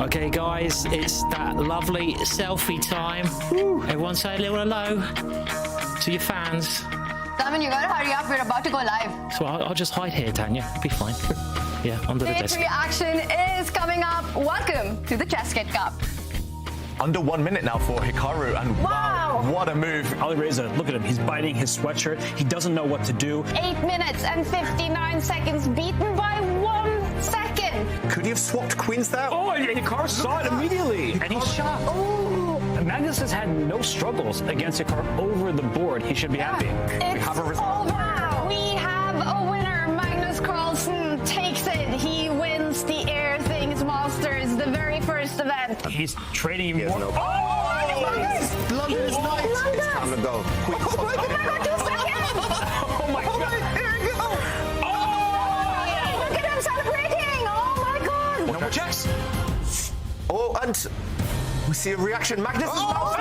Okay guys, it's that lovely selfie time. Everyone say a little hello to your fans. Simon, you gotta hurry up, we're about to go live. So I'll just hide here, Tanya, it'll be fine. Yeah, under the desk. Day 3 action is coming up. Welcome to the ChessKid Cup. Under 1 minute now for Hikaru, and wow, what a move. Alireza, look at him, he's biting his sweatshirt. He doesn't know what to do. 8 minutes and 59 seconds, beaten by 1 second. Could he have swapped queens there? Oh, and Hikaru saw it immediately. And he's shocked. Oh. Magnus has had no struggles against Hikaru over the board. He should be happy. It's over. We have a winner. Magnus Carlsen takes it. He wins the Air Things Masters, the very first event. He's trading more. No. Oh, London is nice. London. It's time to go. Oh my God, 2 seconds. Oh my God. Oh, and we see a reaction. Magnus. Oh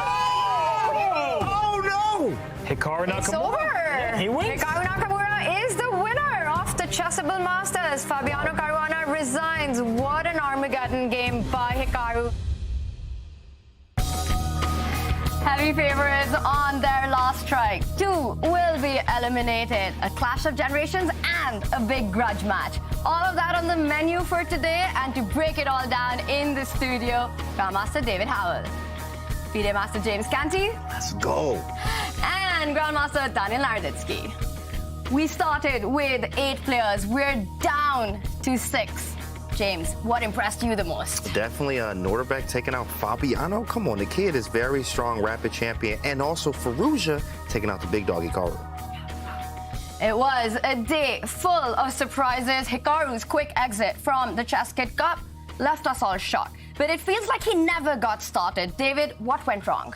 no! Hikaru Nakamura. It's over. Yeah, he wins. Hikaru Nakamura is the winner of the Chessable Masters. Fabiano Caruana resigns. What an Armageddon game by Hikaru. Heavy favorites on their last strike. 2 will be eliminated. A clash of generations and a big grudge match. All of that on the menu for today, and to break it all down in the studio, Grandmaster David Howell, FIDE Master James Canty, Let's go. and Grandmaster Daniel Naroditsky. We started with 8 players. We're down to 6. James, what impressed you the most? Definitely Nodirbek taking out Fabiano. Come on, the kid is very strong, rapid champion. And also Firouzja taking out the big dog Hikaru. It was a day full of surprises. Hikaru's quick exit from the ChessKid Cup left us all shocked. But it feels like he never got started. David, what went wrong?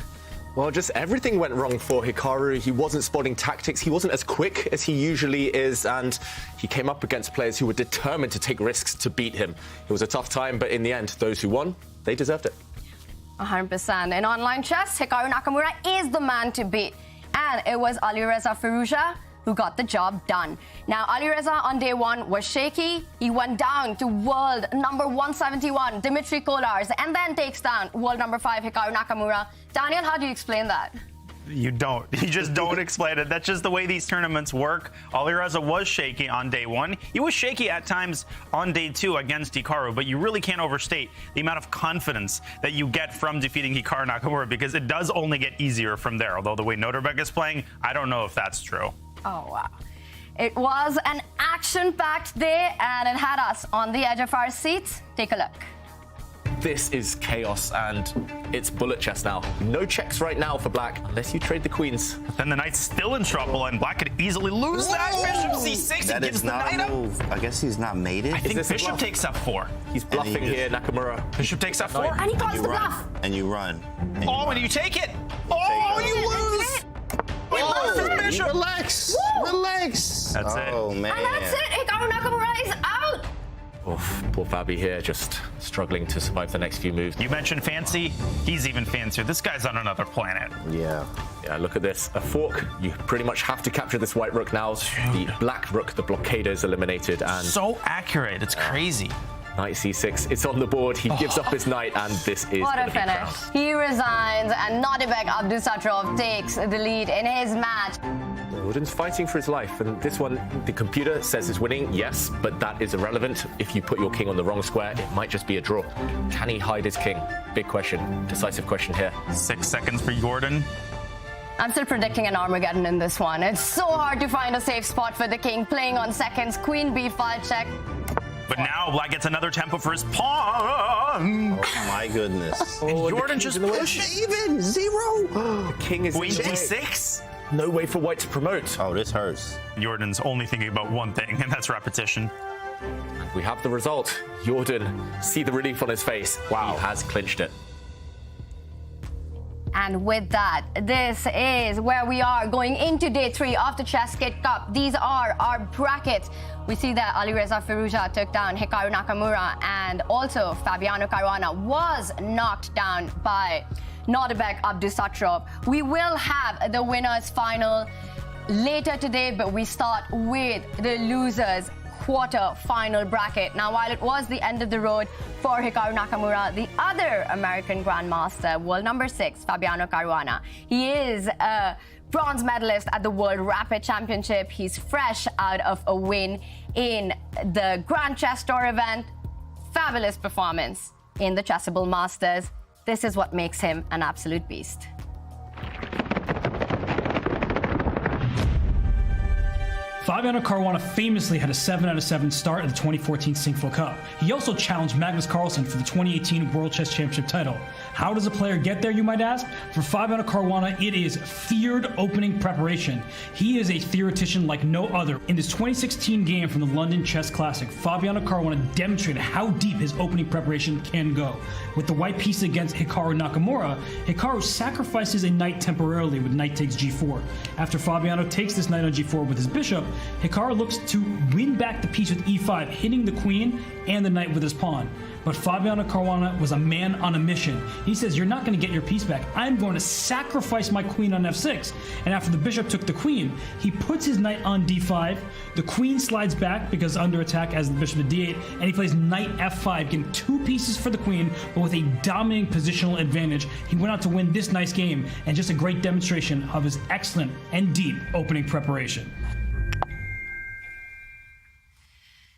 Well, just everything went wrong for Hikaru. He wasn't spotting tactics. He wasn't as quick as he usually is. And he came up against players who were determined to take risks to beat him. It was a tough time, but in the end, those who won, they deserved it. 100%. In online chess, Hikaru Nakamura is the man to beat. And it was Alireza Firouzja who got the job done. Now, Alireza on day 1 was shaky. He went down to world number 171, Dmitry Kolas, and then takes down world number 5, Hikaru Nakamura. Daniel, how do you explain that? You don't. You just don't explain it. That's just the way these tournaments work. Alireza was shaky on day 1. He was shaky at times on day 2 against Hikaru, but you really can't overstate the amount of confidence that you get from defeating Hikaru Nakamura, because it does only get easier from there. Although the way Nodirbek is playing, I don't know if that's true. Oh, wow. It was an action-packed day, and it had us on the edge of our seats. Take a look. This is chaos, and it's bullet chess now. No checks right now for Black, unless you trade the queens. Then the knight's still in trouble, and Black could easily lose that. Bishop c6, That he gives is the not knight a up. move. I guess he's not made it. I think this a Bishop bluff? takes f4. He's bluffing just- here, Nakamura. Bishop takes f4. And he calls You the run. bluff. And you run. And you Oh, run. and you take it. Oh, you lose. We lose the bishop. Relax. Relax. That's it. Oh, man. And that's it. Hikaru Nakamura is out. Oof, poor Fabi here, just struggling to survive the next few moves. You mentioned fancy. He's even fancier. This guy's on another planet. Yeah. Yeah, look at this. A fork. You pretty much have to capture this white rook now. The black rook, the blockader, is eliminated, and So accurate. It's crazy. knight c6. It's on the board. He gives up his knight, and this is What a gonna be finish. crowned. He resigns, and Nodirbek Abdusattorov takes the lead in his match. Jordan's fighting for his life, and this one, the computer says is winning, yes, but that is irrelevant. If you put your king on the wrong square, it might just be a draw. Can he hide his king? Big question, decisive question here. 6 seconds for Jordan. I'm still predicting an Armageddon in this one. It's so hard to find a safe spot for the king, playing on seconds. Queen b5 check. But now Black gets another tempo for his pawn. Oh, my goodness. And the Jordan king's just in the way. pushes. Even 0. The king is Queen in the way. d6. No way for white to promote. Oh, this hurts. Jordan's only thinking about one thing, and that's repetition. We have the result. Jordan, see the relief on his face. Wow. He has clinched it. And with that, this is where we are going into day 3 of the ChessKid Cup. These are our brackets. We see that Alireza Firouzja took down Hikaru Nakamura, and also Fabiano Caruana was knocked down by Nodirbek Abdusattorov. We will have the winners final later today, but we start with the losers quarter-final bracket. Now, while it was the end of the road for Hikaru Nakamura, the other American grandmaster, world number 6, Fabiano Caruana, he is a bronze medalist at the World Rapid Championship. He's fresh out of a win in the Grand Chess Tour event. Fabulous performance in the Chessable Masters. This is what makes him an absolute beast. Fabiano Caruana famously had a 7 out of 7 start at the 2014 Singapore Cup. He also challenged Magnus Carlsen for the 2018 World Chess Championship title. How does a player get there, you might ask? For Fabiano Caruana, it is feared opening preparation. He is a theoretician like no other. In this 2016 game from the London Chess Classic, Fabiano Caruana demonstrated how deep his opening preparation can go. With the white piece against Hikaru Nakamura, Hikaru sacrifices a knight temporarily with knight takes g4. After Fabiano takes this knight on g4 with his bishop, Hikaru looks to win back the piece with e5, hitting the queen and the knight with his pawn. But Fabiano Caruana was a man on a mission. He says, you're not going to get your piece back. I'm going to sacrifice my queen on f6. And after the bishop took the queen, he puts his knight on d5. The queen slides back because under attack as the bishop at d8. And he plays knight f5, getting 2 pieces for the queen, but with a dominating positional advantage. He went out to win this nice game, and just a great demonstration of his excellent and deep opening preparation.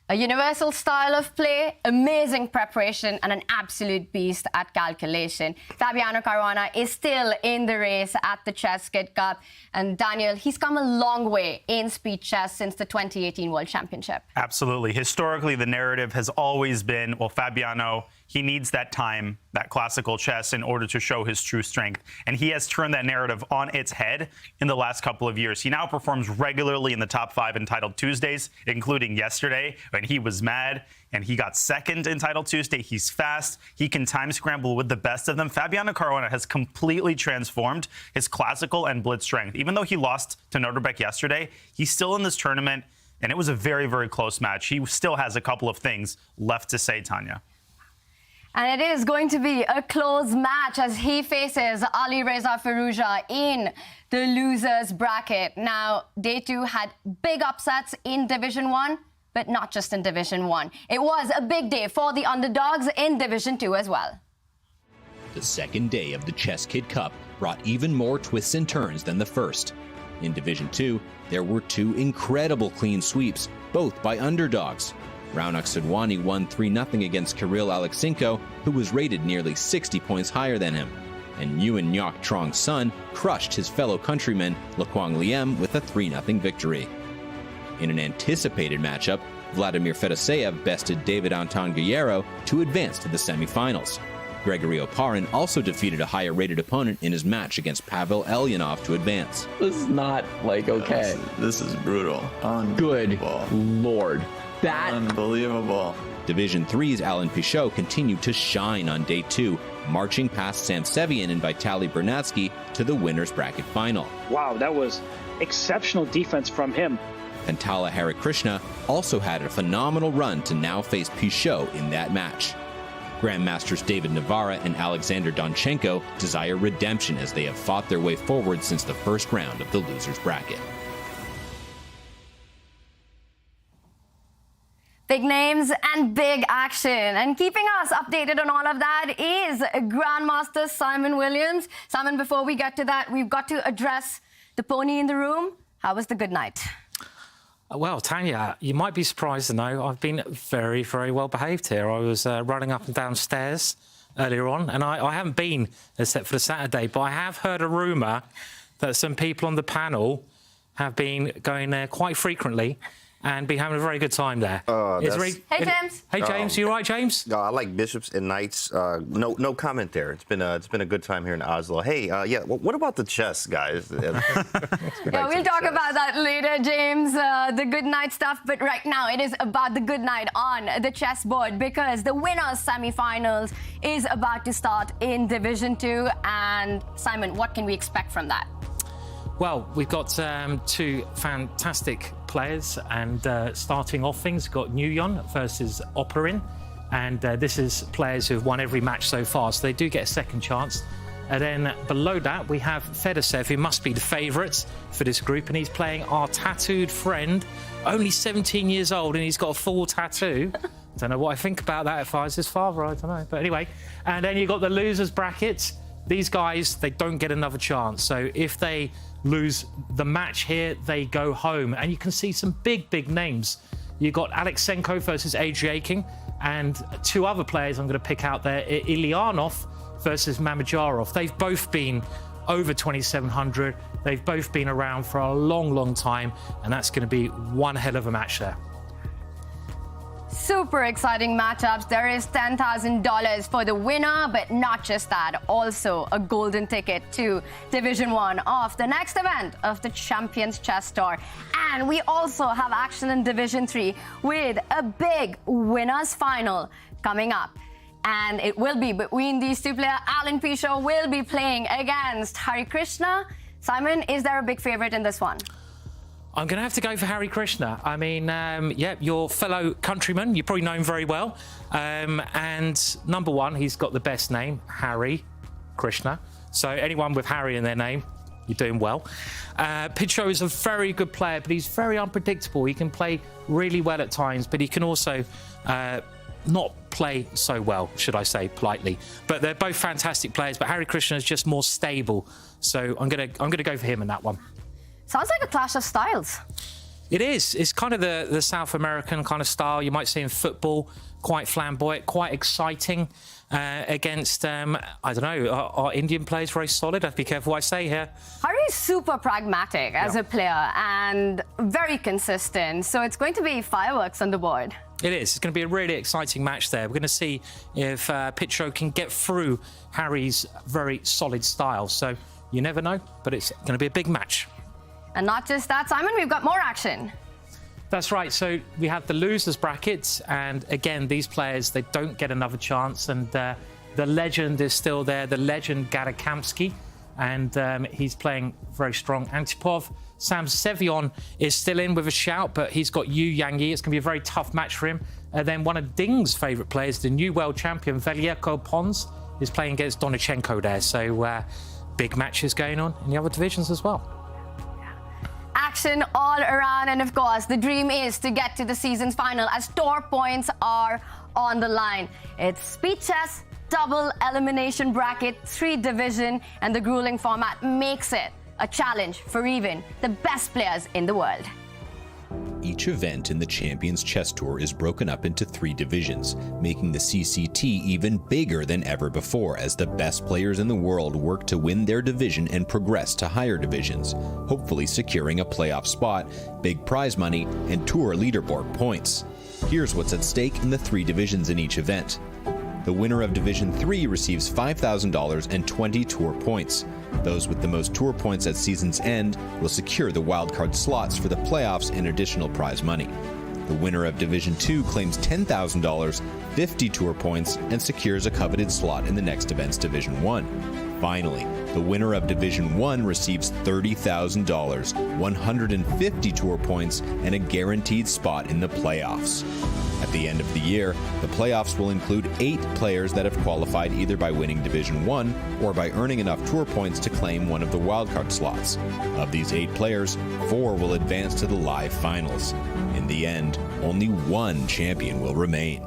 A universal style of play, amazing preparation, and an absolute beast at calculation. Fabiano Caruana is still in the race at the ChessKid Cup. And Daniel, he's come a long way in speed chess since the 2018 World Championship. Absolutely. Historically, the narrative has always been, well, Fabiano, he needs that time, that classical chess, in order to show his true strength. And he has turned that narrative on its head in the last couple of years. He now performs regularly in the top 5 entitled Tuesdays, including yesterday when he was mad and he got second in Title Tuesday. He's fast. He can time scramble with the best of them. Fabiano Caruana has completely transformed his classical and blitz strength. Even though he lost to Nodirbek yesterday, he's still in this tournament, and it was a very, very close match. He still has a couple of things left to say, Tanya. And it is going to be a close match as he faces Alireza Firouzja in the losers bracket. Now, day 2 had big upsets in Division 1, but not just in Division 1. It was a big day for the underdogs in Division 2 as well. The second day of the ChessKid Cup brought even more twists and turns than the first. In Division 2, there were 2 incredible clean sweeps, both by underdogs. Rainn Wilson won 3-0 against Kirill Aleksenko, who was rated nearly 60 points higher than him. And Yuan Nyok Trong's son crushed his fellow countryman Lequang Liem with a 3-0 victory. In an anticipated matchup, Vladimir Fedoseev bested David Anton Guerrero to advance to the semifinals. Gregory Oparin also defeated a higher-rated opponent in his match against Pavel Elyanov to advance. This is not, okay. This is brutal. Good Lord. That unbelievable. Division 3's Alan Pichot continued to shine on day 2, marching past Sam Sevian and Vitaly Bernatsky to the winner's bracket final. Wow, that was exceptional defense from him. Pantala Harikrishna also had a phenomenal run to now face Pichot in that match. Grandmasters David Navarra and Alexander Donchenko desire redemption as they have fought their way forward since the first round of the losers bracket. Big names and big action. And keeping us updated on all of that is Grandmaster Simon Williams. Simon, before we get to that, we've got to address the pony in the room. How was the good night? Well, Tanya, you might be surprised to know I've been very, very well behaved here. I was running up and down stairs earlier on, and I haven't been, except for the Saturday, but I have heard a rumour that some people on the panel have been going there quite frequently and been having a very good time there. Hey, James. Hey, James. You all right, James? No, I like bishops and knights. No comment there. It's been a good time here in Oslo. Hey, what about the chess, guys? Yeah, we'll talk about that later, James, the good night stuff. But right now, it is about the good night on the chessboard because the winners' semifinals is about to start in Division 2. And Simon, what can we expect from that? Well, we've got 2 fantastic players, and starting off things, we've got Nguyen versus Oparin, and this is players who've won every match so far, so they do get a second chance. And then below that, we have Fedoseev, who must be the favourite for this group, and he's playing our tattooed friend, only 17 years old, and he's got a full tattoo. I don't know what I think about that if I was his father, I don't know. But anyway, and then you've got the losers bracket. These guys, they don't get another chance. So if they lose the match here, they go home. And you can see some big names. You've got Aleksenko versus Adriaking, and 2 other players I'm going to pick out there, Ilyanov versus Mamajarov. They've both been over 2,700. They've both been around for a long time, and that's going to be one hell of a match there. Super exciting matchups. There is $10,000 for the winner, but not just that, also a golden ticket to Division 1 of the next event of the Champions Chess Tour. And we also have action in Division 3 with a big winners final coming up. And it will be between these 2 players. Alan Pichot will be playing against Harikrishna. Simon, is there a big favorite in this one? I'm going to have to go for Hari Krishna. I mean, yeah, your fellow countryman, you probably know him very well. And number one, he's got the best name, Hari Krishna. So anyone with Harry in their name, you're doing well. Picho is a very good player, but he's very unpredictable. He can play really well at times, but he can also not play so well, should I say politely. But they're both fantastic players, but Hari Krishna is just more stable. So I'm gonna go for him in that one. Sounds like a clash of styles. It is. It's kind of the South American kind of style you might see in football, quite flamboyant, quite exciting against, I don't know, our Indian players very solid. I have to be careful what I say here. Hari is super pragmatic as a player and very consistent, so it's going to be fireworks on the board. It is. It's going to be a really exciting match there. We're going to see if Picho can get through Harry's very solid style. So you never know, but it's going to be a big match. And not just that, Simon, we've got more action. That's right. So we have the losers brackets, and again, these players, they don't get another chance, and the legend is still there, the legend Garakamsky, and he's playing very strong. Antipov, Sam Sevion is still in with a shout, but he's got Yu Yangyi. It's going to be a very tough match for him. Then one of Ding's favourite players, the new world champion, Veljko Pons, is playing against Donichenko there. So big matches going on in the other divisions as well. Action all around, and of course the dream is to get to the season's final as tour points are on the line. It's speed chess, double elimination bracket, 3 division, and the grueling format makes it a challenge for even the best players in the world. Each event in the Champions Chess Tour is broken up into 3 divisions, making the CCT even bigger than ever before as the best players in the world work to win their division and progress to higher divisions, hopefully securing a playoff spot, big prize money, and tour leaderboard points. Here's what's at stake in the 3 divisions in each event. The winner of Division 3 receives $5,000 and 20 tour points. Those with the most tour points at season's end will secure the wildcard slots for the playoffs and additional prize money. The winner of Division 2 claims $10,000, 50 tour points, and secures a coveted slot in the next event's Division 1. Finally, the winner of Division 1 receives $30,000, 150 tour points, and a guaranteed spot in the playoffs. At the end of the year, the playoffs will include 8 players that have qualified either by winning Division 1 or by earning enough tour points to claim one of the wildcard slots. Of these 8 players, 4 will advance to the live finals. In the end, only 1 champion will remain.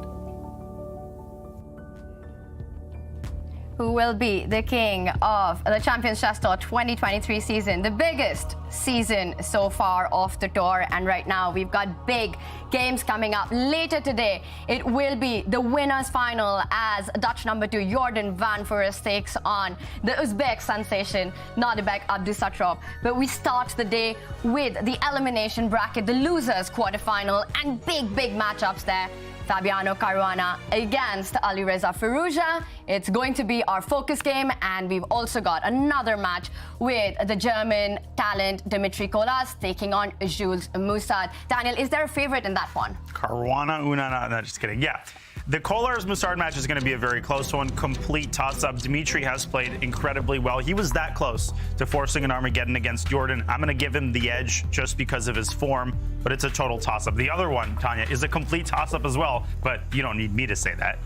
Who will be the king of the Champions Chess Tour 2023 season, the biggest season so far of the tour. And right now we've got big games coming up. Later today, it will be the winners final as Dutch number 2 Jordan van Foreest takes on the Uzbek sensation Nodirbek Abdusattorov. But we start the day with the elimination bracket, the losers quarterfinal, and big matchups there. Fabiano Caruana against Alireza Firouzja. It's going to be our focus game, and we've also got another match with the German talent Dimitri Kolas taking on Jules Musaud. Daniel, is there a favorite in that one? Caruana, Unana, no, just kidding. Yeah. The Kolas-Musaud match is going to be a very close one, complete toss-up. Dimitri has played incredibly well. He was that close to forcing an Armageddon against Jordan. I'm going to give him the edge just because of his form, but it's a total toss-up. The other one, Tanya, is a complete toss-up as well, but you don't need me to say that.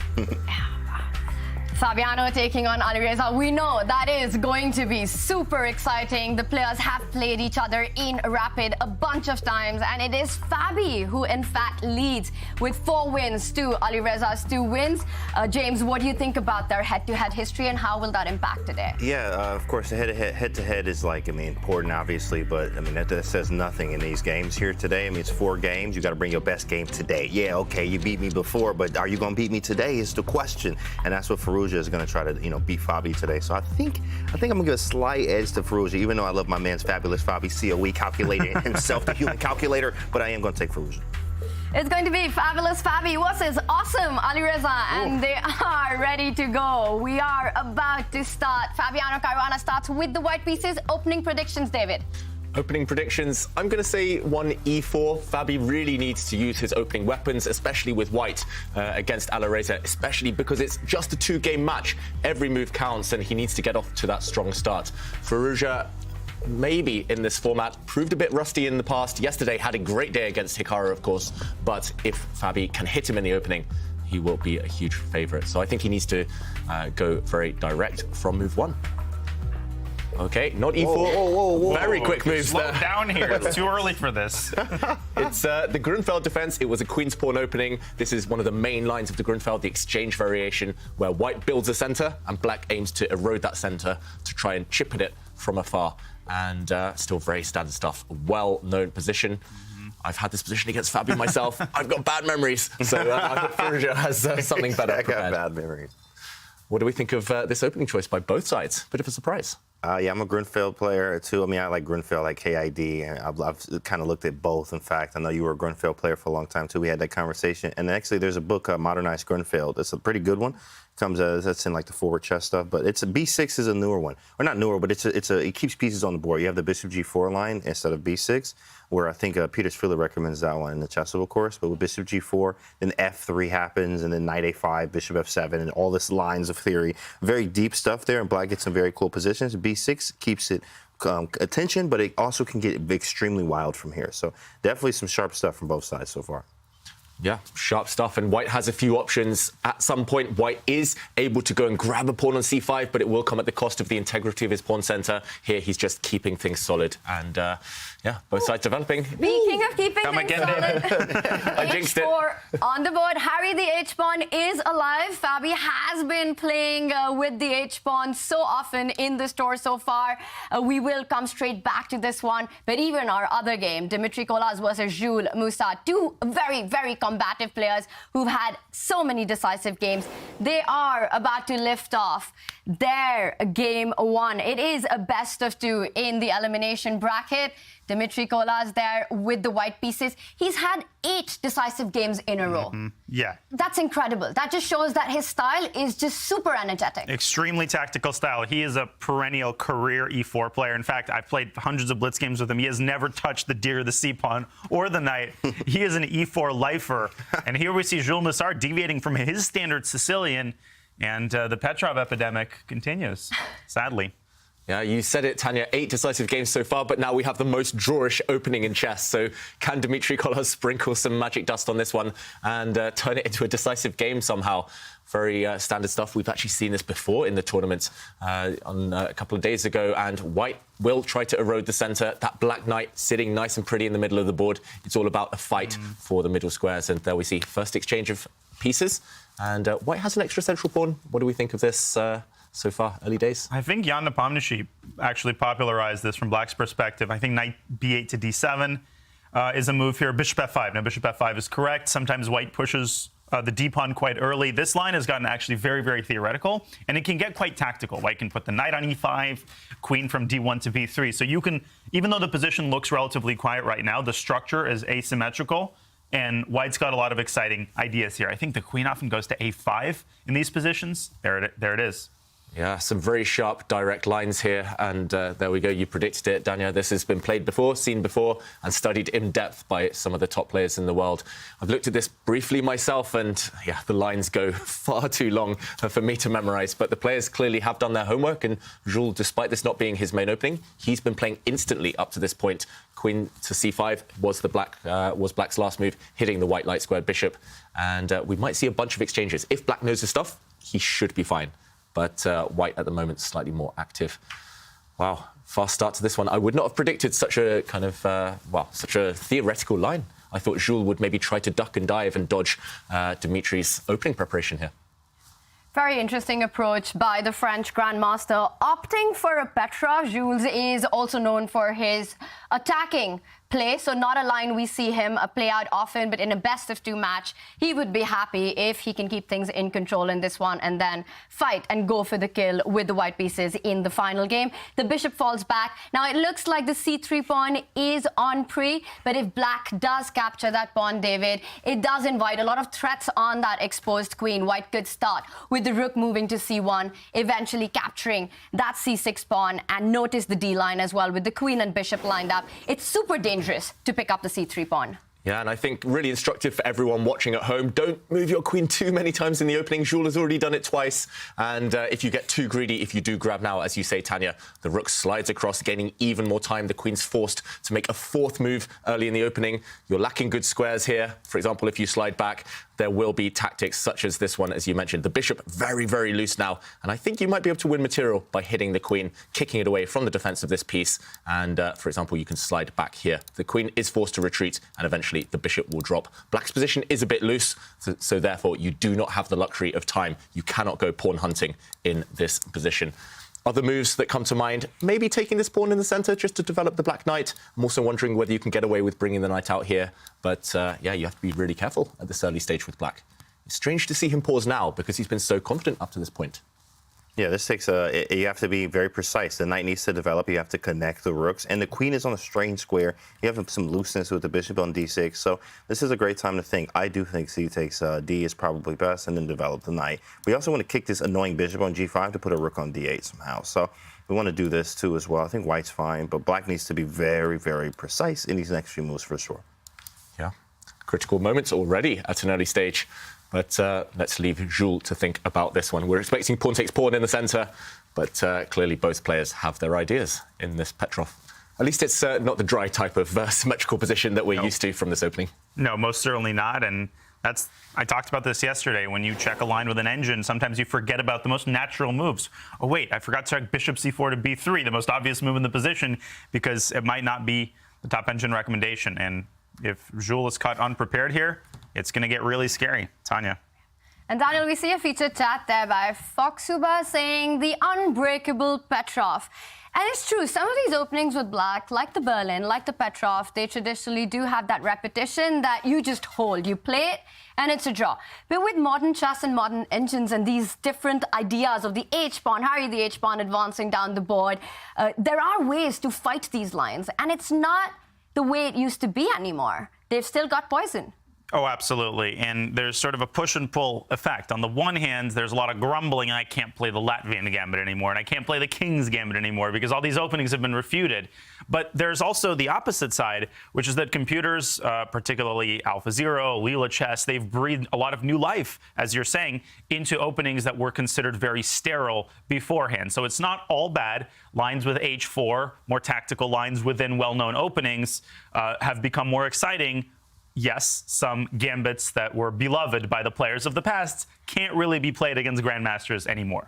Fabiano taking on Alireza. We know that is going to be super exciting. The players have played each other in rapid a bunch of times, and it is Fabi who in fact leads with 4 wins to Alireza's 2 wins. James, what do you think about their head-to-head history, and how will that impact today? Yeah, of course, the head-to-head is important, obviously, but that says nothing in these games here today. It's 4 games. You got to bring your best game today. Yeah, okay, you beat me before, but are you going to beat me today is the question, and that's what Firouzja is going to try to, beat Fabi today. So I think I'm going to give a slight edge to Firouzja, even though I love my man's fabulous Fabi, COE calculator himself, the human calculator, but I am going to take Firouzja. It's going to be fabulous Fabi versus awesome Alireza, and they are ready to go. We are about to start. Fabiano Caruana starts with the white pieces. Opening predictions, David. Opening predictions, I'm going to say 1 e4. Fabi really needs to use his opening weapons, especially with white against Alireza, especially because it's just a 2-game match. Every move counts, and he needs to get off to that strong start. Firouzja, maybe in this format. Proved a bit rusty in the past. Yesterday had a great day against Hikaru, of course, but if Fabi can hit him in the opening, he will be a huge favourite. So I think he needs to go very direct from move 1. Okay, not e4. Whoa. Very quick moves Slow there. down here. It's too early for this. It's the Grunfeld defense. It was a queen's pawn opening. This is one of the main lines of the Grunfeld, the exchange variation, where white builds a center and black aims to erode that center to try and chip at it from afar. And still very standard stuff. A well-known position. I've had this position against Fabi myself. I've got bad memories. So I hope Firouzja has something better I got prepared. bad memories. What do we think of this opening choice by both sides? Bit of a surprise. Yeah, I'm a Grunfeld player too. I mean, I like Grunfeld, like KID, and I've kind of looked at both. In fact, I know you were a Grunfeld player for a long time too. We had that conversation. And actually, there's a book, Modernized Grunfeld. It's a pretty good one. Comes that's in like the forward chess stuff, but it's a B6 is a newer one, or not newer, but it keeps pieces on the board. You have the bishop G4 line instead of B6, where I think Peter Sfila recommends that one in the Chessable course. But with bishop G4, then F3 happens, and then knight A5, bishop F7, and all this lines of theory, very deep stuff there. And black gets some very cool positions. B6 keeps it attention, but it also can get extremely wild from here. So definitely some sharp stuff from both sides so far. Yeah, sharp stuff, and white has a few options. At some point, white is able to go and grab a pawn on c5, but it will come at the cost of the integrity of his pawn center. Here, he's just keeping things solid, and yeah, both sides developing. Speaking of keeping Come things again, solid, I jinxed it. H4 on the board. Harry the H-pawn is alive. Fabi has been playing with the H-pawn so often in this tour so far. We will come straight back to this one, but even our other game, Dmitry Kolas versus Jules Musaud, two very, very combative players who've had so many decisive games. They are about to lift off their game 1. It is a best of 2 in the elimination bracket. Dmitry Kolas there with the white pieces. He's had 8 decisive games in a row. Yeah. That's incredible. That just shows that his style is just super energetic. Extremely tactical style. He is a perennial career E4 player. In fact, I've played hundreds of blitz games with him. He has never touched the deer, the c-pawn, or the knight. He is an E4 lifer. And here we see Jules Musaud deviating from his standard Sicilian, and the Petrov epidemic continues, sadly. Yeah, you said it, Tanya. 8 decisive games so far, but now we have the most drawish opening in chess. So can Dmitry Kolas sprinkle some magic dust on this one and turn it into a decisive game somehow? Very standard stuff. We've actually seen this before in the tournament on a couple of days ago, and white will try to erode the center. That black knight sitting nice and pretty in the middle of the board. It's all about a fight for the middle squares, and there we see first exchange of pieces. And white has an extra central pawn. What do we think of this so far, early days? I think Jan Nepomniachtchi actually popularized this from black's perspective. I think knight b8 to d7 is a move here. Bishop f5. Now, bishop f5 is correct. Sometimes white pushes the d-pawn quite early. This line has gotten actually very, very theoretical, and it can get quite tactical. White can put the knight on e5, queen from d1 to b3. So you can, even though the position looks relatively quiet right now, the structure is asymmetrical, and white's got a lot of exciting ideas here. I think the queen often goes to a5 in these positions. There it is. Yeah, some very sharp, direct lines here. And there we go. You predicted it, Dania. This has been played before, seen before, and studied in depth by some of the top players in the world. I've looked at this briefly myself, and yeah, the lines go far too long for me to memorize. But the players clearly have done their homework. And Jules, despite this not being his main opening, he's been playing instantly up to this point. Queen to c5 was black's last move, hitting the white light squared bishop. And we might see a bunch of exchanges. If black knows his stuff, he should be fine. But white at the moment slightly more active. Wow, fast start to this one. I would not have predicted such a kind of, such a theoretical line. I thought Jules would maybe try to duck and dive and dodge Dmitry's opening preparation here. Very interesting approach by the French grandmaster. Opting for a Petrov, Jules is also known for his attacking play, so not a line we see him play out often, but in a best-of-2 match, he would be happy if he can keep things in control in this one and then fight and go for the kill with the white pieces in the final game. The bishop falls back. Now, it looks like the c3 pawn is on pre, but if black does capture that pawn, David, it does invite a lot of threats on that exposed queen. White could start with the rook moving to c1, eventually capturing that c6 pawn, and notice the d line as well with the queen and bishop lined up. It's super dangerous to pick up the c3 pawn. Yeah, and I think really instructive for everyone watching at home. Don't move your queen too many times in the opening. Jules has already done it twice. And if you get too greedy, if you do grab now, as you say, Tanya, the rook slides across, gaining even more time. The queen's forced to make a fourth move early in the opening. You're lacking good squares here. For example, if you slide back, there will be tactics such as this one, as you mentioned. The bishop very, very loose now. And I think you might be able to win material by hitting the queen, kicking it away from the defense of this piece. And, for example, you can slide back here. The queen is forced to retreat, and eventually the bishop will drop. Black's position is a bit loose, so therefore you do not have the luxury of time. You cannot go pawn hunting in this position. Other moves that come to mind, maybe taking this pawn in the center just to develop the black knight. I'm also wondering whether you can get away with bringing the knight out here. But yeah, you have to be really careful at this early stage with black. It's strange to see him pause now because he's been so confident up to this point. Yeah, this takes you have to be very precise. The knight needs to develop. You have to connect the rooks. And the queen is on a strange square. You have some looseness with the bishop on d6. So this is a great time to think. I do think c takes d is probably best, and then develop the knight. We also want to kick this annoying bishop on g5 to put a rook on d8 somehow. So we want to do this too as well. I think white's fine, but black needs to be very, very precise in these next few moves for sure. Yeah, critical moments already at an early stage. But let's leave Jules to think about this one. We're expecting pawn takes pawn in the center, but clearly both players have their ideas in this Petrov. At least it's not the dry type of symmetrical position that we're used to from this opening. No, most certainly not. And I talked about this yesterday. When you check a line with an engine, sometimes you forget about the most natural moves. Oh, wait, I forgot to check bishop c4 to b3, the most obvious move in the position, because it might not be the top engine recommendation. And if Jules is caught unprepared here, it's going to get really scary. Tanya. And Daniel, we see a featured chat there by Foxuba saying the unbreakable Petrov. And it's true, some of these openings with black, like the Berlin, like the Petrov, they traditionally do have that repetition that you just hold. You play it, and it's a draw. But with modern chess and modern engines and these different ideas of the H-pawn, Harry the H-pawn advancing down the board, there are ways to fight these lines. And it's not the way it used to be anymore. They've still got poison. Oh, absolutely. And there's sort of a push and pull effect. On the one hand, there's a lot of grumbling. I can't play the Latvian gambit anymore, and I can't play the King's gambit anymore because all these openings have been refuted. But there's also the opposite side, which is that computers, particularly AlphaZero, Leela Chess, they've breathed a lot of new life, as you're saying, into openings that were considered very sterile beforehand. So it's not all bad. Lines with H4, more tactical lines within well-known openings have become more exciting. Yes, some gambits that were beloved by the players of the past can't really be played against grandmasters anymore.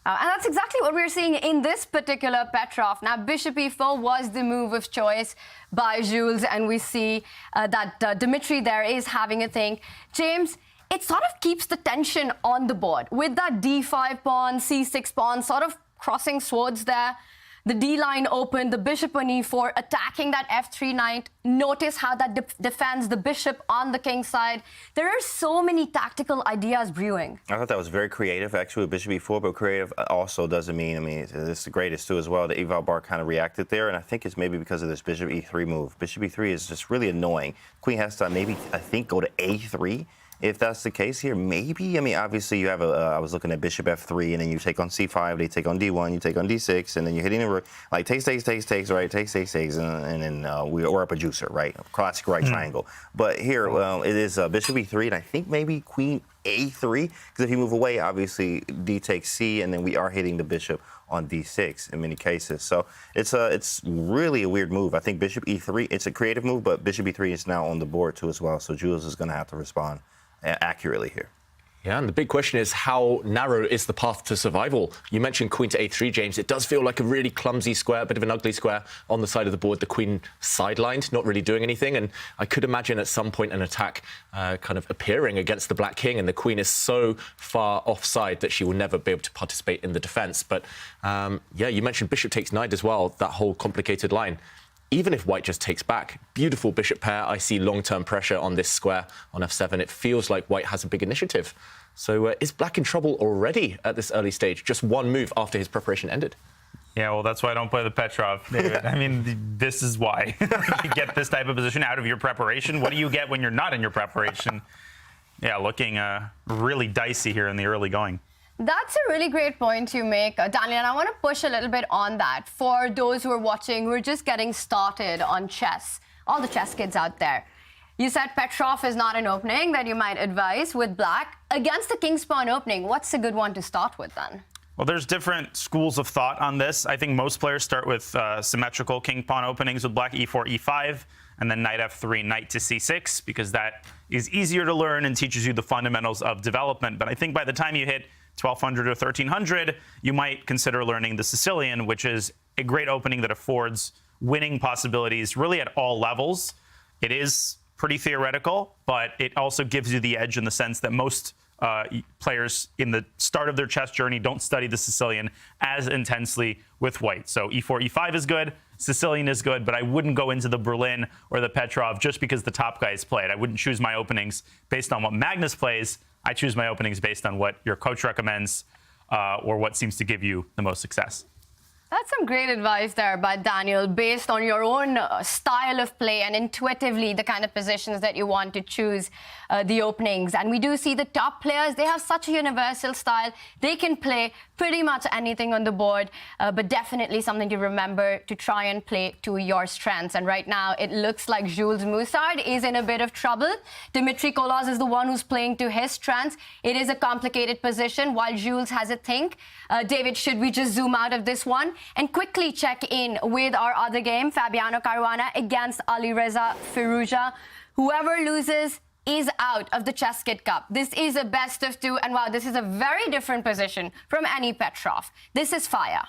And that's exactly what we're seeing in this particular Petrov. Now, bishop e4 was the move of choice by Jules, and we see that Dmitry there is having a think. James, it sort of keeps the tension on the board with that d5 pawn, c6 pawn, sort of crossing swords there. The D line open, the bishop on e4, attacking that f3 knight. Notice how that defends the bishop on the king side. There are so many tactical ideas brewing. I thought that was very creative, actually, with bishop e4, but creative also doesn't mean, it's the greatest too as well. The Eval Bar kind of reacted there, and I think it's maybe because of this bishop e3 move. Bishop e3 is just really annoying. Queen has to maybe, I think, go to a3. If that's the case here, maybe. obviously you have I was looking at bishop f3, and then you take on c5, they take on d1, you take on d6, and then you're hitting the rook. Like takes, right? Takes, and then we're up a juicer, right? Classic right triangle. But here, it is bishop e3, and I think maybe queen a3, because if you move away, obviously d takes c, and then we are hitting the bishop on d6 in many cases. So it's really a weird move. I think bishop e3, it's a creative move, but bishop e3 is now on the board too as well. So Jules is going to have to respond accurately here. Yeah, and the big question is how narrow is the path to survival? You mentioned queen to a3, James. It does feel like a really clumsy square, a bit of an ugly square on the side of the board. The queen sidelined, not really doing anything. And I could imagine at some point an attack kind of appearing against the black king, and the queen is so far offside that she will never be able to participate in the defense. But yeah, you mentioned bishop takes knight as well, that whole complicated line. Even if white just takes back, beautiful bishop pair. I see long-term pressure on this square on f7. It feels like white has a big initiative. So is black in trouble already at this early stage? Just one move after his preparation ended. Yeah, well, that's why I don't play the Petrov, David. I mean, this is why. You get this type of position out of your preparation. What do you get when you're not in your preparation? Yeah, looking really dicey here in the early going. That's a really great point you make, Daniel, and I want to push a little bit on that for those who are watching, who are just getting started on chess, all the chess kids out there. You said Petrov is not an opening that you might advise with black. Against the king's pawn opening, what's a good one to start with then? Well, there's different schools of thought on this. I think most players start with symmetrical king pawn openings with black e4, e5, and then knight f3, knight to c6, because that is easier to learn and teaches you the fundamentals of development. But I think by the time you hit 1200 or 1300, you might consider learning the Sicilian, which is a great opening that affords winning possibilities really at all levels. It is pretty theoretical, but it also gives you the edge in the sense that most players in the start of their chess journey don't study the Sicilian as intensely with white. So e4, e5 is good, Sicilian is good, but I wouldn't go into the Berlin or the Petrov just because the top guys played. I wouldn't choose my openings based on what Magnus plays. I choose my openings based on what your coach recommends or what seems to give you the most success. That's some great advice there by Daniel, based on your own style of play and intuitively the kind of positions that you want to choose the openings. And we do see the top players, they have such a universal style. They can play pretty much anything on the board, but definitely something to remember to try and play to your strengths. And right now, it looks like Jules Musaud is in a bit of trouble. Dmitry Kolas is the one who's playing to his strengths. It is a complicated position while Jules has a think. David, should we just zoom out of this one and quickly check in with our other game, Fabiano Caruana against Alireza Firouzja? Whoever loses is out of the ChessKid Cup. This is a best of two, and wow, this is a very different position from any Petrov. This is fire.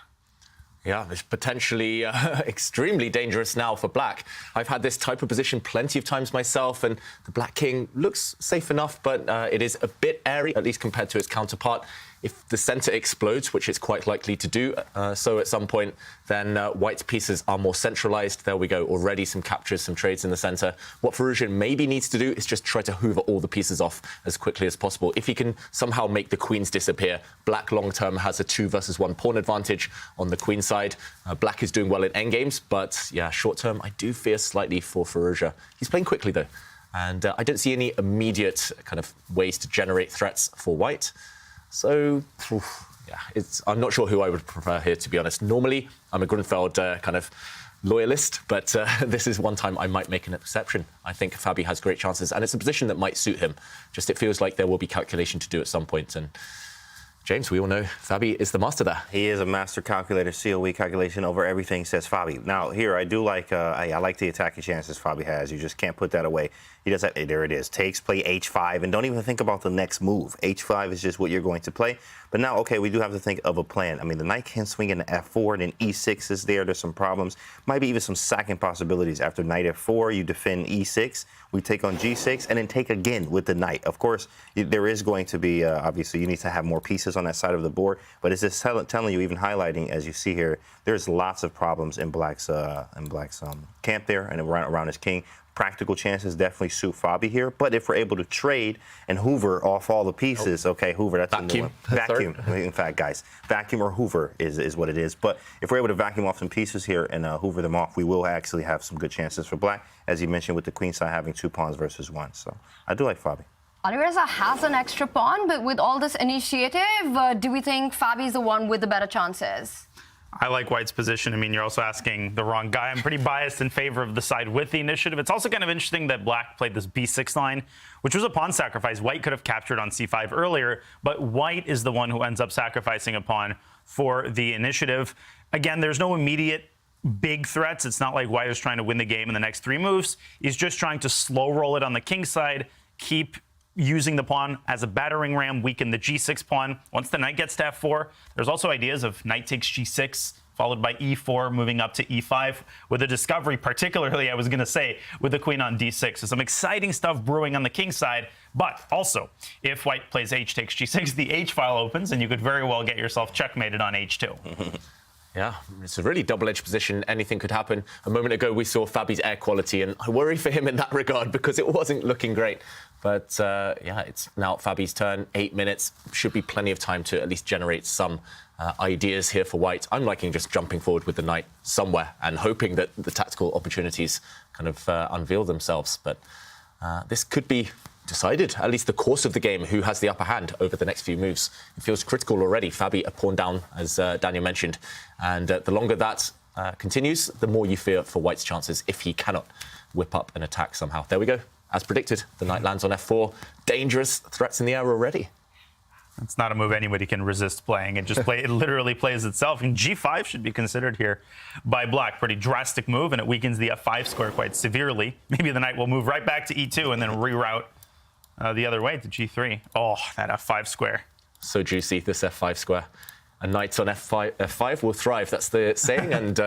Yeah, it's potentially extremely dangerous now for black. I've had this type of position plenty of times myself, and the black king looks safe enough, but it is a bit airy, at least compared to its counterpart. If the center explodes, which it's quite likely to do so at some point, then white's pieces are more centralized. There we go, already some captures, some trades in the center. What Firouzja maybe needs to do is just try to hoover all the pieces off as quickly as possible. If he can somehow make the queens disappear, black long-term has a 2 versus 1 pawn advantage on the queen side. Black is doing well in endgames, but yeah, short-term, I do fear slightly for Firouzja. He's playing quickly, though, and I don't see any immediate kind of ways to generate threats for white. So, yeah, I'm not sure who I would prefer here, to be honest. Normally, I'm a Grunfeld kind of loyalist, but this is one time I might make an exception. I think Fabi has great chances, and it's a position that might suit him. Just it feels like there will be calculation to do at some point, and James, we all know Fabi is the master there. He is a master calculator, COE calculation over everything, says Fabi. Now, here, I do like, I like the attacking chances Fabi has. You just can't put that away. He does that, there it is. Takes, play h5, and don't even think about the next move. h5 is just what you're going to play. But now, okay, we do have to think of a plan. I mean, the knight can swing into f4, and then e6 is there. There's some problems. Might be even some sacking possibilities. After knight f4, you defend e6. We take on g6, and then take again with the knight. Of course, there is going to be, obviously, you need to have more pieces on that side of the board. But it's just telling you, even highlighting, as you see here, there's lots of problems in black's camp there and around his king. Practical chances definitely suit Fabi here, but if we're able to trade and hoover off all the pieces, okay, hoover, that's a new one. Vacuum, in fact, guys, vacuum or hoover is what it is. But if we're able to vacuum off some pieces here and hoover them off, we will actually have some good chances for black, as you mentioned, with the queen side having 2 pawns versus 1. So I do like Fabi. Alireza has an extra pawn, but with all this initiative, do we think Fabi is the one with the better chances? I like white's position. I mean, you're also asking the wrong guy. I'm pretty biased in favor of the side with the initiative. It's also kind of interesting that black played this b6 line, which was a pawn sacrifice. White could have captured on c5 earlier, but white is the one who ends up sacrificing a pawn for the initiative. Again, there's no immediate big threats. It's not like white is trying to win the game in the next 3 moves. He's just trying to slow roll it on the king side, keep using the pawn as a battering ram, weaken the g6 pawn. Once the knight gets to f4, there's also ideas of knight takes g6, followed by e4, moving up to e5, with a discovery, particularly, I was going to say, with the queen on d6. So some exciting stuff brewing on the king side. But also, if white plays h takes g6, the h file opens, and you could very well get yourself checkmated on h2. Yeah, it's a really double-edged position. Anything could happen. A moment ago, we saw Fabi's air quality, and I worry for him in that regard because it wasn't looking great. But yeah, it's now Fabi's turn. 8 minutes. Should be plenty of time to at least generate some ideas here for white. I'm liking just jumping forward with the knight somewhere and hoping that the tactical opportunities kind of unveil themselves. But this could be decided, at least the course of the game, who has the upper hand over the next few moves. It feels critical already. Fabi a pawn down, as Daniel mentioned. And the longer that continues, the more you fear for white's chances if he cannot whip up an attack somehow. There we go. as predicted, the knight lands on f4. Dangerous threats in the air already. It's not a move anybody can resist playing. It literally plays itself. And g5 should be considered here by black. Pretty drastic move, and it weakens the f5 square quite severely. Maybe the knight will move right back to e2 and then reroute the other way to g3. Oh, that f5 square. So juicy, this f5 square. A knight on f5 will thrive. That's the saying. And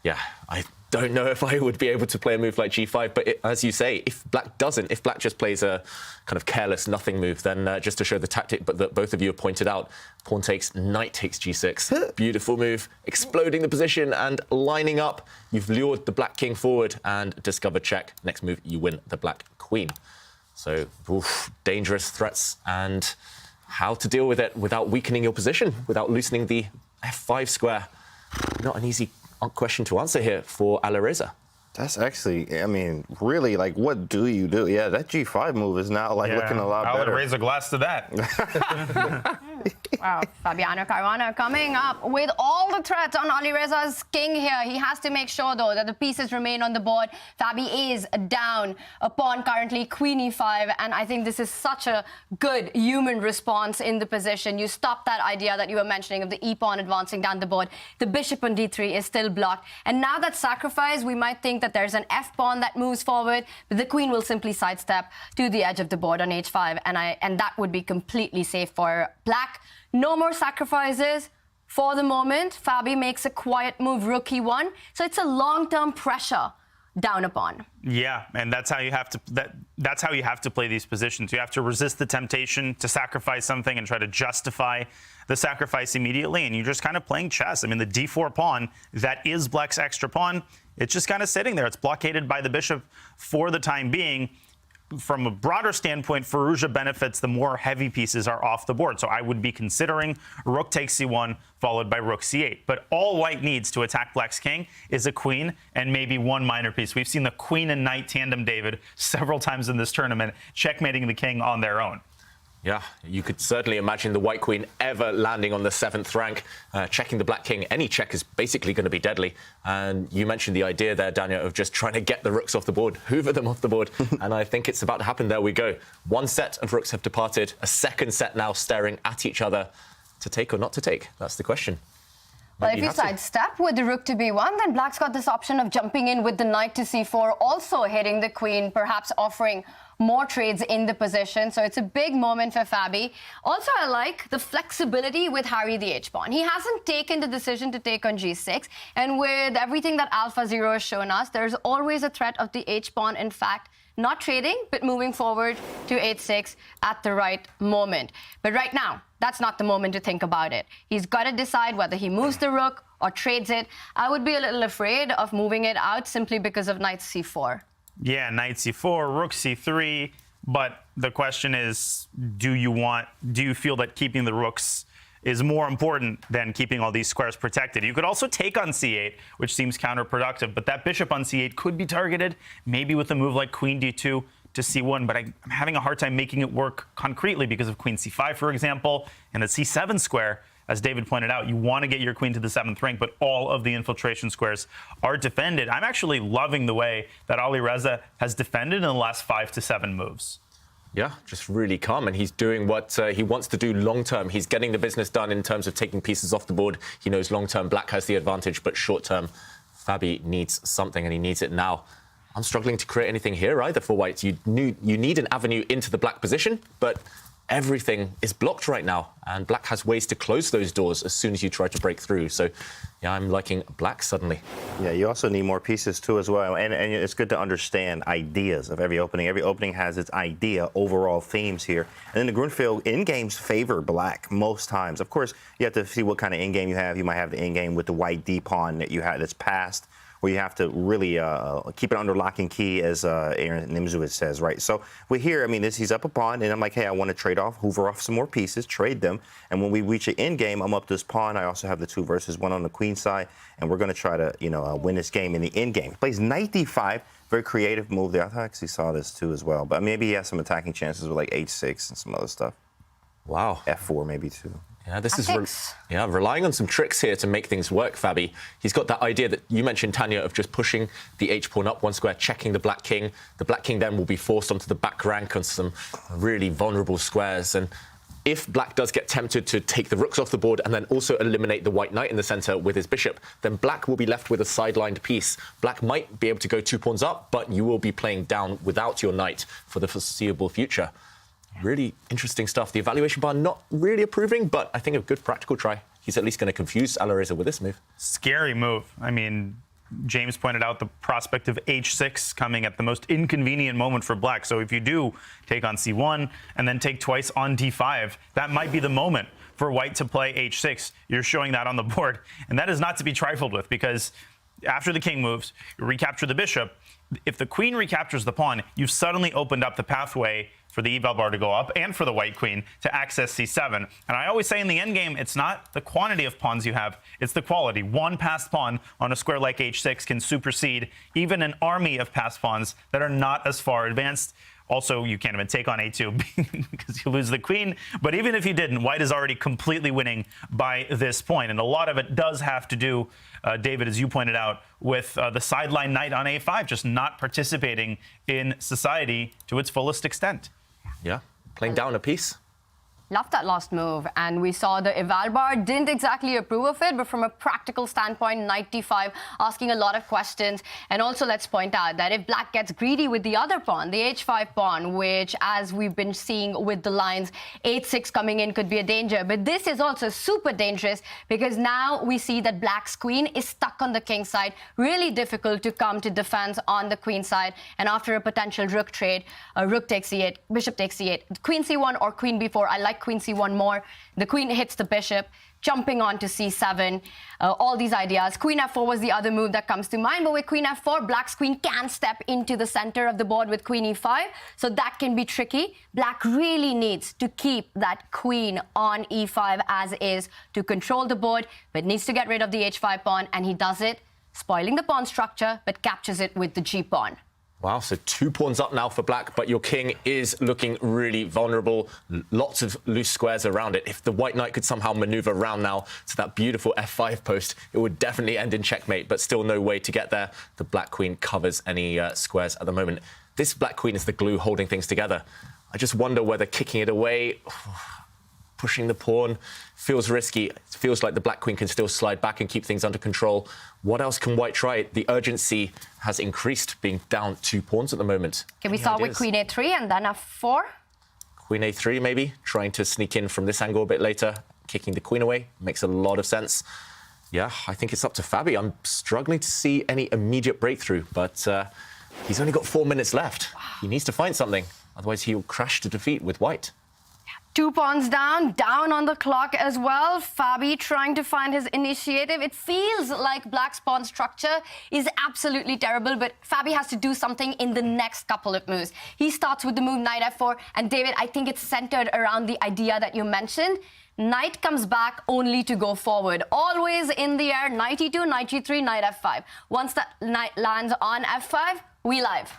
yeah, I don't know if I would be able to play a move like g5. But as you say, if black just plays a kind of careless nothing move, then just to show the tactic, but that both of you have pointed out, pawn takes, knight takes g6. Beautiful move, exploding the position and lining up. You've lured the black king forward and discovered check. Next move, you win the black queen. So, dangerous threats and how to deal with it without weakening your position, without loosening the f5 square. Not an easy question to answer here for Alireza. That's actually, I mean, really, like, what do you do? Yeah, that g5 move is now, like, looking a lot better. I'll raise a glass to that. Wow, Fabiano Caruana coming up with all the threats on Alireza's king here. He has to make sure, though, that the pieces remain on the board. Fabi is down a pawn currently, queen e5, and I think this is such a good human response in the position. You stop that idea that you were mentioning of the e-pawn advancing down the board. The bishop on d3 is still blocked, and now that sacrifice, we might think that there's an f-pawn that moves forward, but the queen will simply sidestep to the edge of the board on h5, and that would be completely safe for black. No more sacrifices for the moment. Fabi makes a quiet move, rook e1. So it's a long-term pressure down a pawn. Yeah, and that's how you have to that's how you have to play these positions. You have to resist the temptation to sacrifice something and try to justify the sacrifice immediately, and you're just kind of playing chess. I mean, the d4 pawn, that is black's extra pawn. It's just kind of sitting there. It's blockaded by the bishop for the time being. From a broader standpoint, Firouzja benefits the more heavy pieces are off the board. So I would be considering rook takes c1, followed by rook c8. But all white needs to attack black's king is a queen and maybe one minor piece. We've seen the queen and knight tandem, David, several times in this tournament, checkmating the king on their own. Yeah, you could certainly imagine the white queen ever landing on the 7th rank, checking the black king. Any check is basically going to be deadly. And you mentioned the idea there, Daniel, of just trying to get the rooks off the board, hoover them off the board. And I think it's about to happen. There we go. One set of rooks have departed. A second set now staring at each other. To take or not to take? That's the question. Well, if you sidestep with the rook to b1, then black's got this option of jumping in with the knight to c4, also hitting the queen, perhaps offering more trades in the position. So it's a big moment for Fabi. Also, I like the flexibility with Harry the h-pawn. He hasn't taken the decision to take on g6. And with everything that AlphaZero has shown us, there's always a threat of the h-pawn, in fact, not trading, but moving forward to h6 at the right moment. But right now, that's not the moment to think about it. He's got to decide whether he moves the rook or trades it. I would be a little afraid of moving it out simply because of knight c4. Yeah, knight c4, rook c3. But the question is, do you feel that keeping the rooks is more important than keeping all these squares protected? You could also take on c8, which seems counterproductive, but that bishop on c8 could be targeted, maybe with a move like queen d2 to c1, but I'm having a hard time making it work concretely because of queen c5, for example, and the c7 square. As David pointed out, you want to get your queen to the 7th rank, but all of the infiltration squares are defended. I'm actually loving the way that Alireza has defended in the last 5 to 7 moves. Yeah, just really calm, and he's doing what he wants to do long-term. He's getting the business done in terms of taking pieces off the board. He knows long-term black has the advantage, but short-term Fabi needs something, and he needs it now. I'm struggling to create anything here either for white. You need an avenue into the black position, but everything is blocked right now, and black has ways to close those doors as soon as you try to break through. So, yeah, I'm liking black suddenly. Yeah, you also need more pieces too as well, and it's good to understand ideas of every opening. Every opening has its idea, overall themes here. And then the Grunfeld in-games favor black most times. Of course, you have to see what kind of in-game you have. You might have the in-game with the white d-pawn that you have that's passed, where you have to really keep it under lock and key, as Aaron Nimzowitz says, right? So we're here, I mean, he's up a pawn, and I'm like, hey, I want to trade off, hoover off some more pieces, trade them, and when we reach an end game, I'm up this pawn. I also have the 2 versus 1 on the queen side, and we're going to try to, win this game in the end game. He plays knight d5, very creative move there. I actually saw this too as well, but maybe he has some attacking chances with like h6 and some other stuff. Wow. F4 maybe too. Yeah, this is Tactics. relying on some tricks here to make things work, Fabi. He's got that idea that you mentioned, Tanya, of just pushing the H-pawn up one square, checking the black king. The black king then will be forced onto the back rank on some really vulnerable squares. And if black does get tempted to take the rooks off the board and then also eliminate the white knight in the center with his bishop, then black will be left with a sidelined piece. Black might be able to go 2 pawns up, but you will be playing down without your knight for the foreseeable future. Really interesting stuff. The evaluation bar not really approving, but I think a good practical try. He's at least going to confuse Alireza with this move. Scary move. I mean, James pointed out the prospect of h6 coming at the most inconvenient moment for black. So if you do take on c1 and then take twice on d5, that might be the moment for white to play h6. You're showing that on the board. And that is not to be trifled with, because after the king moves, you recapture the bishop. If the queen recaptures the pawn, you've suddenly opened up the pathway for the eval bar to go up and for the white queen to access c7. And I always say in the endgame, it's not the quantity of pawns you have, it's the quality. One passed pawn on a square like h6 can supersede even an army of passed pawns that are not as far advanced. Also, you can't even take on a2 because you lose the queen. But even if you didn't, white is already completely winning by this point. And a lot of it does have to do, David, as you pointed out, with the sideline knight on a5, just not participating in society to its fullest extent. Yeah, playing down a piece. Loved that last move, and we saw the eval bar didn't exactly approve of it, but from a practical standpoint, knight d5, asking a lot of questions. And also, let's point out that if black gets greedy with the other pawn, the h5 pawn, which, as we've been seeing with the lines, h6 coming in could be a danger. But this is also super dangerous, because now we see that black's queen is stuck on the king side, really difficult to come to defense on the queen side. And after a potential rook trade, rook takes c8, bishop takes c8, queen c1 or queen b4. I like queen c1 more. The queen hits the bishop, jumping on to c7, all these ideas. Queen f4 was the other move that comes to mind, but with queen f4, black's queen can step into the center of the board with queen e5, so that can be tricky. Black really needs to keep that queen on e5 as is to control the board, but needs to get rid of the h5 pawn, and he does it, spoiling the pawn structure, but captures it with the g pawn. Wow, so 2 pawns up now for black, but your king is looking really vulnerable. Lots of loose squares around it. If the white knight could somehow maneuver around now to that beautiful f5 post, it would definitely end in checkmate, but still no way to get there. The black queen covers any squares at the moment. This black queen is the glue holding things together. I just wonder whether kicking it away, pushing the pawn, feels risky. It feels like the black queen can still slide back and keep things under control. What else can white try? The urgency has increased, being down 2 pawns at the moment. Can we start with queen a3 and then f4? Queen a3 maybe, trying to sneak in from this angle a bit later, kicking the queen away. Makes a lot of sense. Yeah, I think it's up to Fabi. I'm struggling to see any immediate breakthrough, but he's only got 4 minutes left. He needs to find something, otherwise he'll crash to defeat with white. 2 pawns down on the clock as well. Fabi trying to find his initiative. It feels like black's pawn structure is absolutely terrible, but Fabi has to do something in the next couple of moves. He starts with the move knight f4, and David, I think it's centered around the idea that you mentioned. Knight comes back only to go forward. Always in the air, knight e2, knight g3, knight f5. Once that knight lands on f5, we live.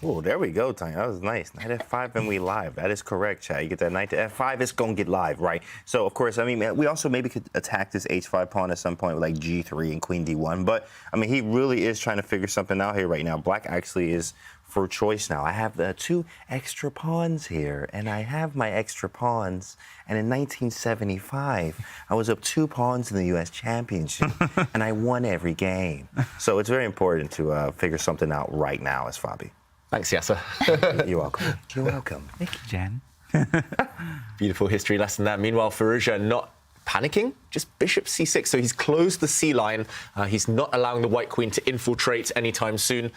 Oh, there we go, Tanya. That was nice. Knight f5 and we live. That is correct, Chad. You get that knight to f5, it's going to get live, right? So, of course, I mean, we also maybe could attack this h5 pawn at some point with, like, g3 and queen d1. But, I mean, he really is trying to figure something out here right now. Black actually is for choice now. I have the 2 extra pawns here, and I have my extra pawns. And in 1975, I was up 2 pawns in the U.S. Championship, and I won every game. So it's very important to figure something out right now as Fabi. Thanks, Yasser. You're welcome. You're welcome. Thank you, Jen. Beautiful history lesson there. Meanwhile, Firouzja not panicking, just bishop c6. So he's closed the c line. He's not allowing the white queen to infiltrate anytime soon.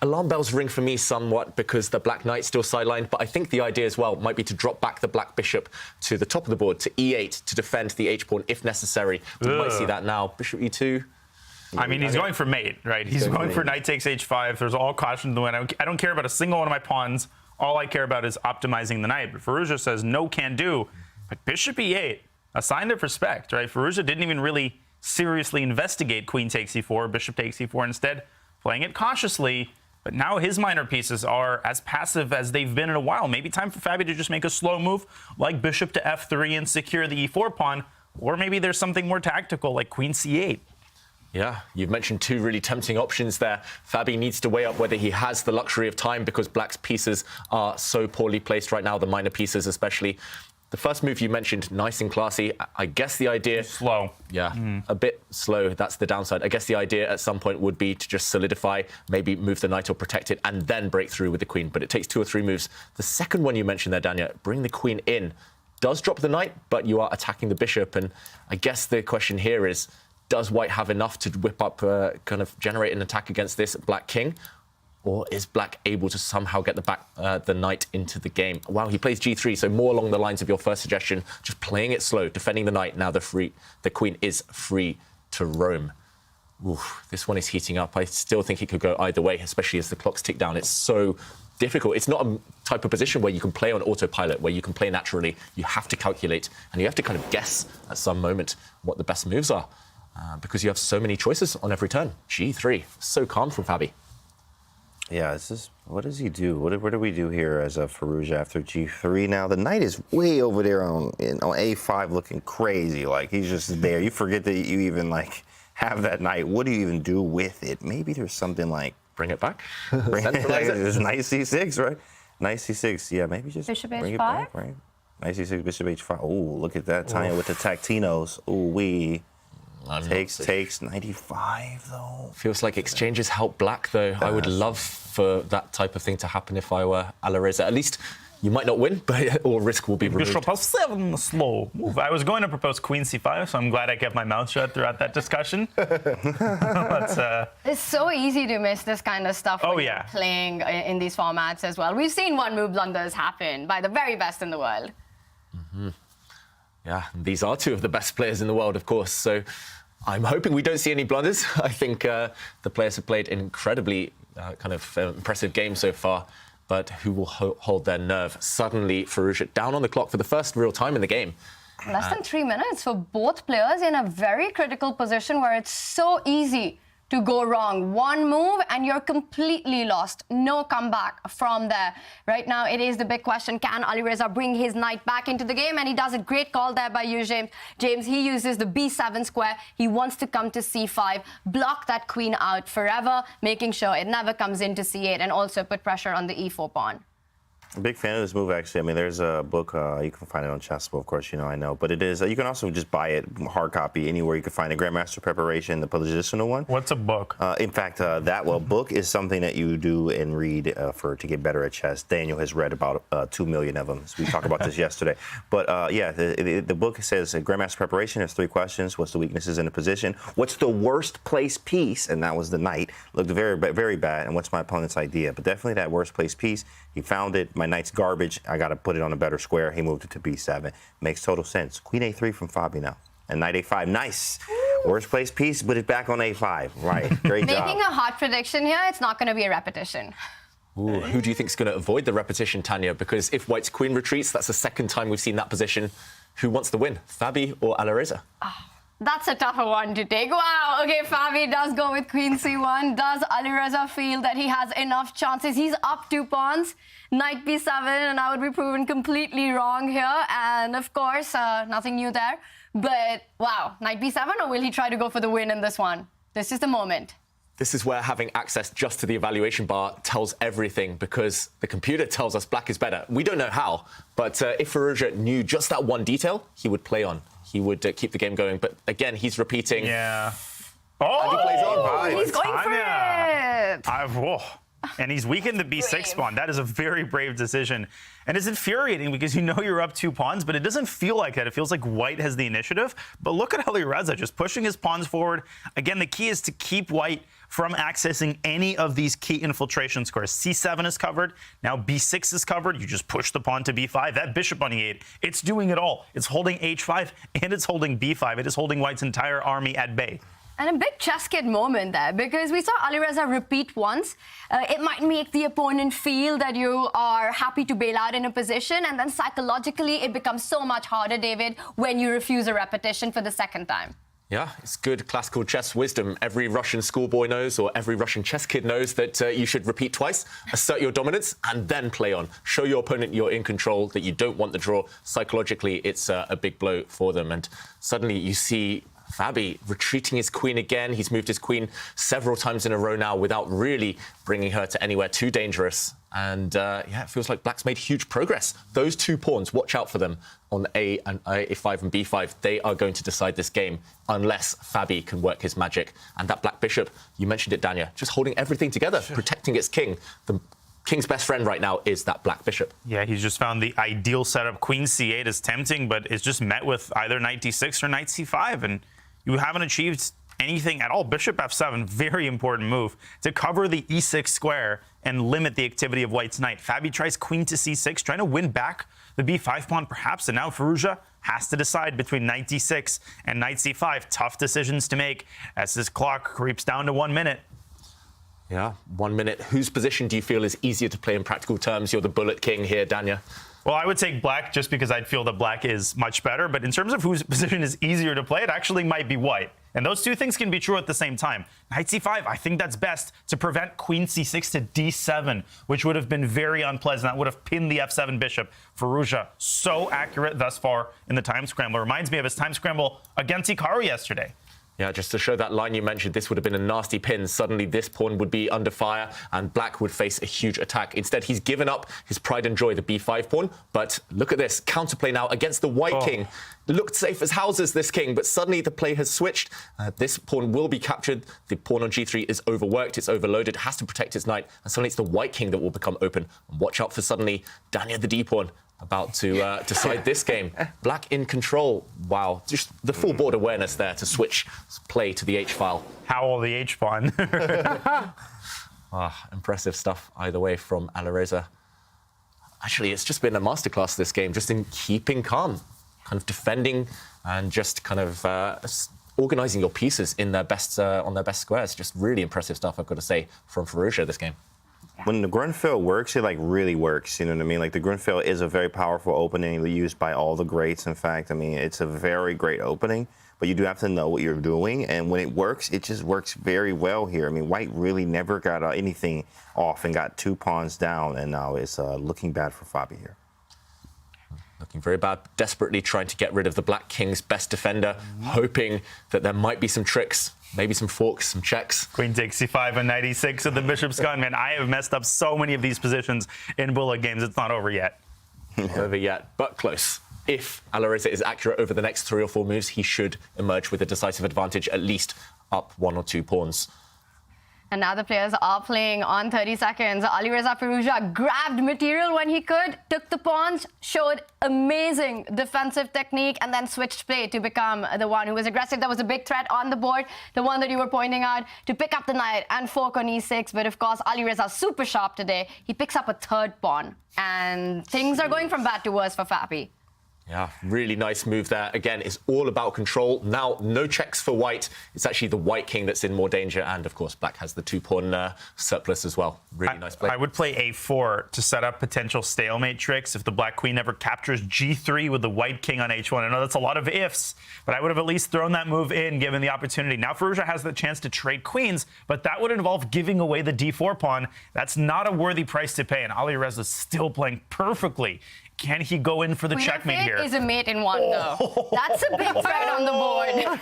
Alarm bells ring for me somewhat because the black knight's still sidelined, but I think the idea as well might be to drop back the black bishop to the top of the board, to e8, to defend the h-pawn if necessary. We might see that now. Bishop e2. I mean, he's going for mate, right? He's going for knight takes h5. There's all caution to the wind. I don't care about a single one of my pawns. All I care about is optimizing the knight. But Firouzja says no can do. But bishop e8, a sign of respect, right? Firouzja didn't even really seriously investigate queen takes e4, bishop takes e4 instead, playing it cautiously. But now his minor pieces are as passive as they've been in a while. Maybe time for Fabi to just make a slow move like bishop to f3 and secure the e4 pawn. Or maybe there's something more tactical like queen c8. Yeah, you've mentioned two really tempting options there. Fabi needs to weigh up whether he has the luxury of time because black's pieces are so poorly placed right now, the minor pieces especially. The first move you mentioned, nice and classy. I guess the idea... Slow. Yeah, a bit slow. That's the downside. I guess the idea at some point would be to just solidify, maybe move the knight or protect it, and then break through with the queen. But it takes 2 or 3 moves. The second one you mentioned there, Dania, bring the queen in. Does drop the knight, but you are attacking the bishop. And I guess the question here is, does white have enough to whip up, kind of generate an attack against this black king? Or is black able to somehow get the knight into the game? Wow, he plays g3, so more along the lines of your first suggestion, just playing it slow, defending the knight. Now the queen is free to roam. Oof, this one is heating up. I still think it could go either way, especially as the clocks tick down. It's so difficult. It's not a type of position where you can play on autopilot, where you can play naturally. You have to calculate, and you have to kind of guess at some moment what the best moves are, because you have so many choices on every turn. g3, so calm from Fabi. Yeah, this is, what does he do? What do we do here as a Firouzja after g3? Now, the knight is way over there on a5 looking crazy. Like, he's just there. You forget that you even, like, have that knight. What do you even do with it? Maybe there's something like... Bring it back? There's knight c6, right? Knight c6, yeah, maybe just bishop bring h5? it back, right? Knight c6, bishop h5. Oh, look at that, Tanya with the tactinos. Ooh-wee. Takes 95, though. Feels like exchanges help black, though. I would love for that type of thing to happen if I were Alireza. At least you might not win, but all risk will be removed. Bishop f7, slow move. I was going to propose queen c5, so I'm glad I kept my mouth shut throughout that discussion. It's so easy to miss this kind of stuff when you're playing in these formats as well. We've seen one-move blunders happen by the very best in the world. Mm-hmm. Yeah, these are two of the best players in the world, of course, so I'm hoping we don't see any blunders. I think the players have played an incredibly impressive game so far, but who will hold their nerve? Suddenly, Firouzja down on the clock for the first real time in the game. Less than 3 minutes for both players in a very critical position where it's so easy to go wrong. One move and you're completely lost. No comeback from there. Right now, it is the big question. Can Alireza bring his knight back into the game? And he does a great call there by you, James. James, he uses the b7 square. He wants to come to c5, block that queen out forever, making sure it never comes into c8, and also put pressure on the e4 pawn. I'm a big fan of this move, actually. I mean, there's a book, you can find it on Chessable, of course, you know, I know. But it is, you can also just buy it, hard copy, anywhere you can find it. Grandmaster Preparation, the positional one. What's a book? In fact, book is something that you do and read to get better at chess. Daniel has read about 2 million of them. So we talked about this yesterday. But yeah, the book says Grandmaster Preparation has 3 questions. What's the weaknesses in the position? What's the worst place piece? And that was the knight. Looked very, very bad. And what's my opponent's idea? But definitely that worst place piece. He found it. My knight's garbage. I got to put it on a better square. He moved it to b7. Makes total sense. Queen a3 from Fabiano. And knight a5. Nice. Ooh. Worst place piece, put it back on a5. Right. Great job. Making a hot prediction here, it's not going to be a repetition. Ooh, who do you think is going to avoid the repetition, Tanya? Because if white's queen retreats, that's the second time we've seen that position. Who wants to win, Fabi or Alireza? That's a tougher one to take. Wow, okay, Fabi does go with queen c1. Does Alireza feel that he has enough chances? He's up 2 pawns, knight b7, and I would be proven completely wrong here. And of course, nothing new there. But wow, knight b7, or will he try to go for the win in this one? This is the moment. This is where having access just to the evaluation bar tells everything, because the computer tells us black is better. We don't know how, but if Firouzja knew just that one detail, he would play on. He would keep the game going. But again, he's repeating. Yeah. Oh, he plays on. He's going for it. And he's weakened the b6 pawn. That is a very brave decision. And it's infuriating because you know you're up 2 pawns, but it doesn't feel like that. It feels like white has the initiative. But look at Alireza just pushing his pawns forward. Again, the key is to keep white from accessing any of these key infiltration squares. c7 is covered. Now b6 is covered. You just push the pawn to b5. That bishop on e8, it's doing it all. It's holding h5 and it's holding b5. It is holding white's entire army at bay. And a big ChessKid moment there, because we saw Alireza repeat once. It might make the opponent feel that you are happy to bail out in a position, and then psychologically it becomes so much harder, David, when you refuse a repetition for the second time. Yeah, it's good classical chess wisdom. Every Russian schoolboy knows, or every Russian chess kid knows, that you should repeat twice, assert your dominance, and then play on. Show your opponent you're in control, that you don't want the draw. Psychologically, it's a big blow for them. And suddenly you see Fabi retreating his queen again. He's moved his queen several times in a row now without really bringing her to anywhere too dangerous. And yeah, it feels like Black's made huge progress. Those 2 pawns, watch out for them on A5 and B5. They are going to decide this game unless Fabi can work his magic. And that Black bishop, you mentioned it, Dania, just holding everything together, protecting its king. The King's best friend right now is that Black bishop. Yeah, he's just found the ideal setup. Queen C8 is tempting, but it's just met with either knight D6 or knight C5. And you haven't achieved anything at all. Bishop F7, very important move to cover the E6 square and limit the activity of White's knight. Fabi tries queen to C6, trying to win back the B5 pawn perhaps, and now Firouzja has to decide between knight D6 and knight C5. Tough decisions to make as this clock creeps down to 1 minute. Yeah, 1 minute. Whose position do you feel is easier to play in practical terms? You're the bullet king here, Dania. Well, I would take Black just because I'd feel that Black is much better. But in terms of whose position is easier to play, it actually might be White. And those two things can be true at the same time. Knight C5, I think that's best to prevent Queen C6 to D7, which would have been very unpleasant. That would have pinned the F7 bishop. Firouzja, so accurate thus far in the time scramble. Reminds me of his time scramble against Hikaru yesterday. Yeah, just to show that line you mentioned, this would have been a nasty pin. Suddenly this pawn would be under fire and Black would face a huge attack. Instead, he's given up his pride and joy, the B5 pawn. But look at this, counterplay now against the White king. Looked safe as houses, this king, but suddenly the play has switched. This pawn will be captured. The pawn on G3 is overworked, it's overloaded, has to protect its knight. And suddenly it's the White king that will become open. And watch out for suddenly Dania the D pawn about to decide this game. Black in control. Wow, just the full board awareness there to switch play to the H file. Howl the H pawn. Impressive stuff either way from Alireza. Actually, it's just been a masterclass this game, just in keeping calm, kind of defending and just kind of organizing your pieces in their best on their best squares. Just really impressive stuff, I've got to say, from Firouzja this game. When the Grunfeld works, it like really works, you know what I mean? Like the Grunfeld is a very powerful opening used by all the greats. In fact, I mean, it's a very great opening, but you do have to know what you're doing. And when it works, it just works very well here. I mean, White really never got anything off and got 2 pawns down, and now it's looking bad for Fabi here. Looking very bad, desperately trying to get rid of the Black King's best defender, hoping that there might be some tricks, maybe some forks, some checks. Queen takes C5 and knight E6 with the bishop's gone. Man, I have messed up so many of these positions in bullet games. It's not over yet. Not over yet, but close. If Alireza is accurate over the next 3 or 4 moves, he should emerge with a decisive advantage, at least up 1 or 2 pawns. And now the players are playing on 30 seconds. Alireza Firouzja grabbed material when he could, took the pawns, showed amazing defensive technique, and then switched play to become the one who was aggressive. That was a big threat on the board, the one that you were pointing out, to pick up the knight and fork on E6. But of course, Alireza's super sharp today. He picks up a 3rd pawn, and things are going from bad to worse for Fabi. Yeah, really nice move there. Again, it's all about control. Now, no checks for White. It's actually the White king that's in more danger. And, of course, Black has the 2-pawn surplus as well. Really nice play. I would play A4 to set up potential stalemate tricks if the Black queen never captures G3 with the White king on H1. I know that's a lot of ifs, but I would have at least thrown that move in, given the opportunity. Now Firouzja has the chance to trade queens, but that would involve giving away the D4 pawn. That's not a worthy price to pay, and Alireza is still playing perfectly. Can he go in for the checkmate here? Is a mate in one, though. That's a big threat on the board.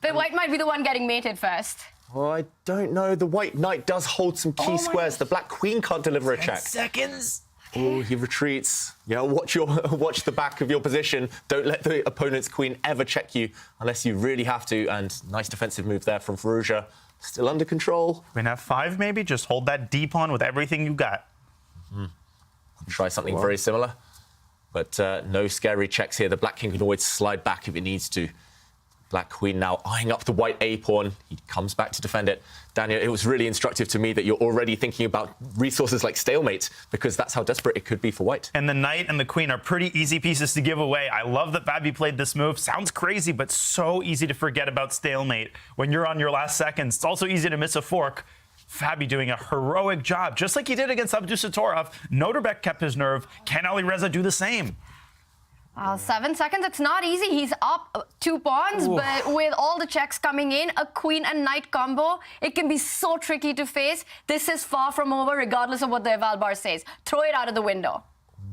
But White might be the one getting mated first. Well, I don't know. The White knight does hold some key squares. The Black queen can't deliver a check. 10 seconds. Oh, he retreats. Yeah, watch the back of your position. Don't let the opponent's queen ever check you unless you really have to. And nice defensive move there from Firouzja. Still under control. Queen F5 maybe? Just hold that D pawn with everything you got. Try something very similar, but no scary checks here. The Black king can always slide back if it needs to. Black queen now eyeing up the White A pawn. He comes back to defend it. Daniel, it was really instructive to me that you're already thinking about resources like stalemate, because that's how desperate it could be for White. And the knight and the queen are pretty easy pieces to give away. I love that Fabi played this move. Sounds crazy, but so easy to forget about stalemate when you're on your last seconds. It's also easy to miss a fork. Fabi doing a heroic job, just like he did against Abdusattorov. Nodirbek kept his nerve. Can Alireza do the same? Well, 7 seconds, it's not easy. He's up 2 pawns, but with all the checks coming in, a queen and knight combo, it can be so tricky to face. This is far from over, regardless of what the eval bar says. Throw it out of the window.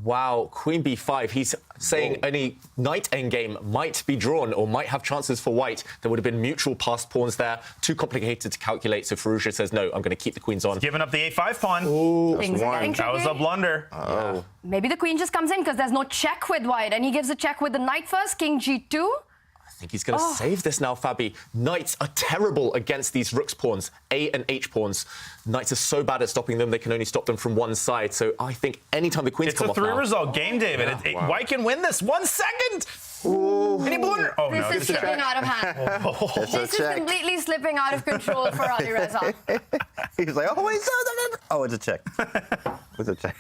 Wow, queen b5. He's saying any knight endgame might be drawn or might have chances for white. There would have been mutual passed pawns there. Too complicated to calculate. So Firouzja says, no, I'm going to keep the queens on. Giving up the a5 pawn. Things are getting That was a blunder. Oh. Maybe the queen just comes in because there's no check with white, and he gives a check with the knight first, king g2. I think he's going to save this now, Fabi. Knights are terrible against these rook's pawns, A and H pawns. Knights are so bad at stopping them, they can only stop them from one side. So I think anytime the queens come off It's a now... three-result game, David. White can win this. 1 second. Any blunder? Oh, no. This is slipping out of hand. This is completely slipping out of control for Alireza. He's like, oh, wait, oh, it's a check. It's a check.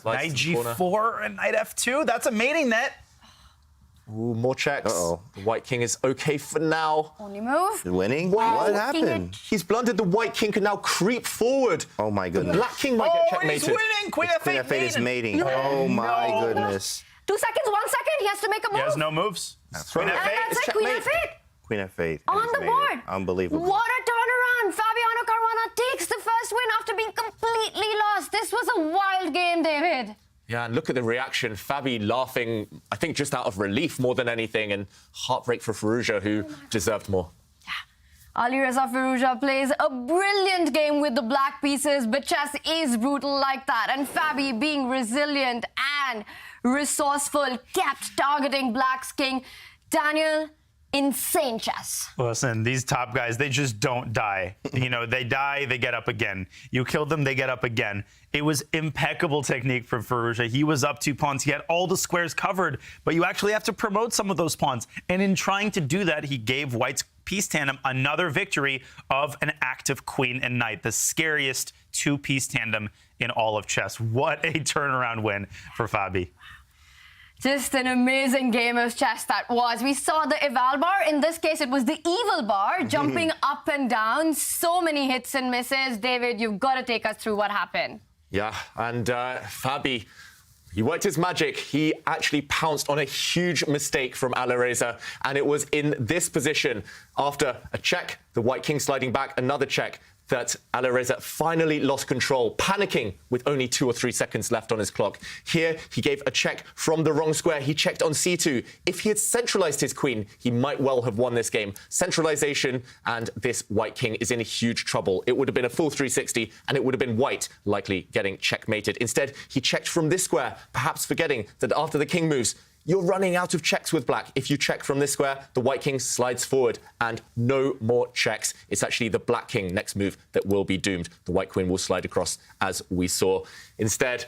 Knight g4 and knight f2. That's a mating net. Ooh, more checks. The white king is okay for now. Only move. Winning? Wow. What happened? He's blundered. The white king can now creep forward. Oh, my goodness. The black king might get checkmated. He's winning. Queen f8. Queen f8 is mating. Oh, my goodness. 2 seconds, 1 second. He has to make a move. He has no moves. Queen And that's it, queen f8. Queen f8. On the board. Unbelievable. What a turnaround. Fabiano Caruana takes the first win after being completely lost. This was a wild game, David. Yeah, and look at the reaction. Fabi laughing, I think, just out of relief more than anything, and heartbreak for Firouzja, who deserved more. Alireza Firouzja plays a brilliant game with the black pieces, but chess is brutal like that. And Fabi, being resilient and resourceful, kept targeting black's king. Daniel, insane chess. Listen, these top guys, they just don't die. You know, they die, they get up again. You kill them, they get up again. It was impeccable technique from Firouzja. He was up 2 pawns. He had all the squares covered, but you actually have to promote some of those pawns. And in trying to do that, he gave white's piece tandem another victory of an active queen and knight, the scariest 2-piece tandem in all of chess. What a turnaround win for Fabi. Just an amazing game of chess that was. We saw the eval bar. In this case, it was the evil bar, jumping up and down. So many hits and misses. David, you've got to take us through what happened. Yeah, and Fabi, he worked his magic. He actually pounced on a huge mistake from Alireza, and it was in this position, after a check, the white king sliding back, another check, that Alireza finally lost control, panicking with only 2 or 3 seconds left on his clock. Here, he gave a check from the wrong square. He checked on c2. If he had centralized his queen, he might well have won this game. Centralization, and this white king is in huge trouble. It would have been a full 360, and it would have been white likely getting checkmated. Instead, he checked from this square, perhaps forgetting that after the king moves, you're running out of checks with black. If you check from this square, the white king slides forward, and no more checks. It's actually the black king next move that will be doomed. The white queen will slide across, as we saw. Instead,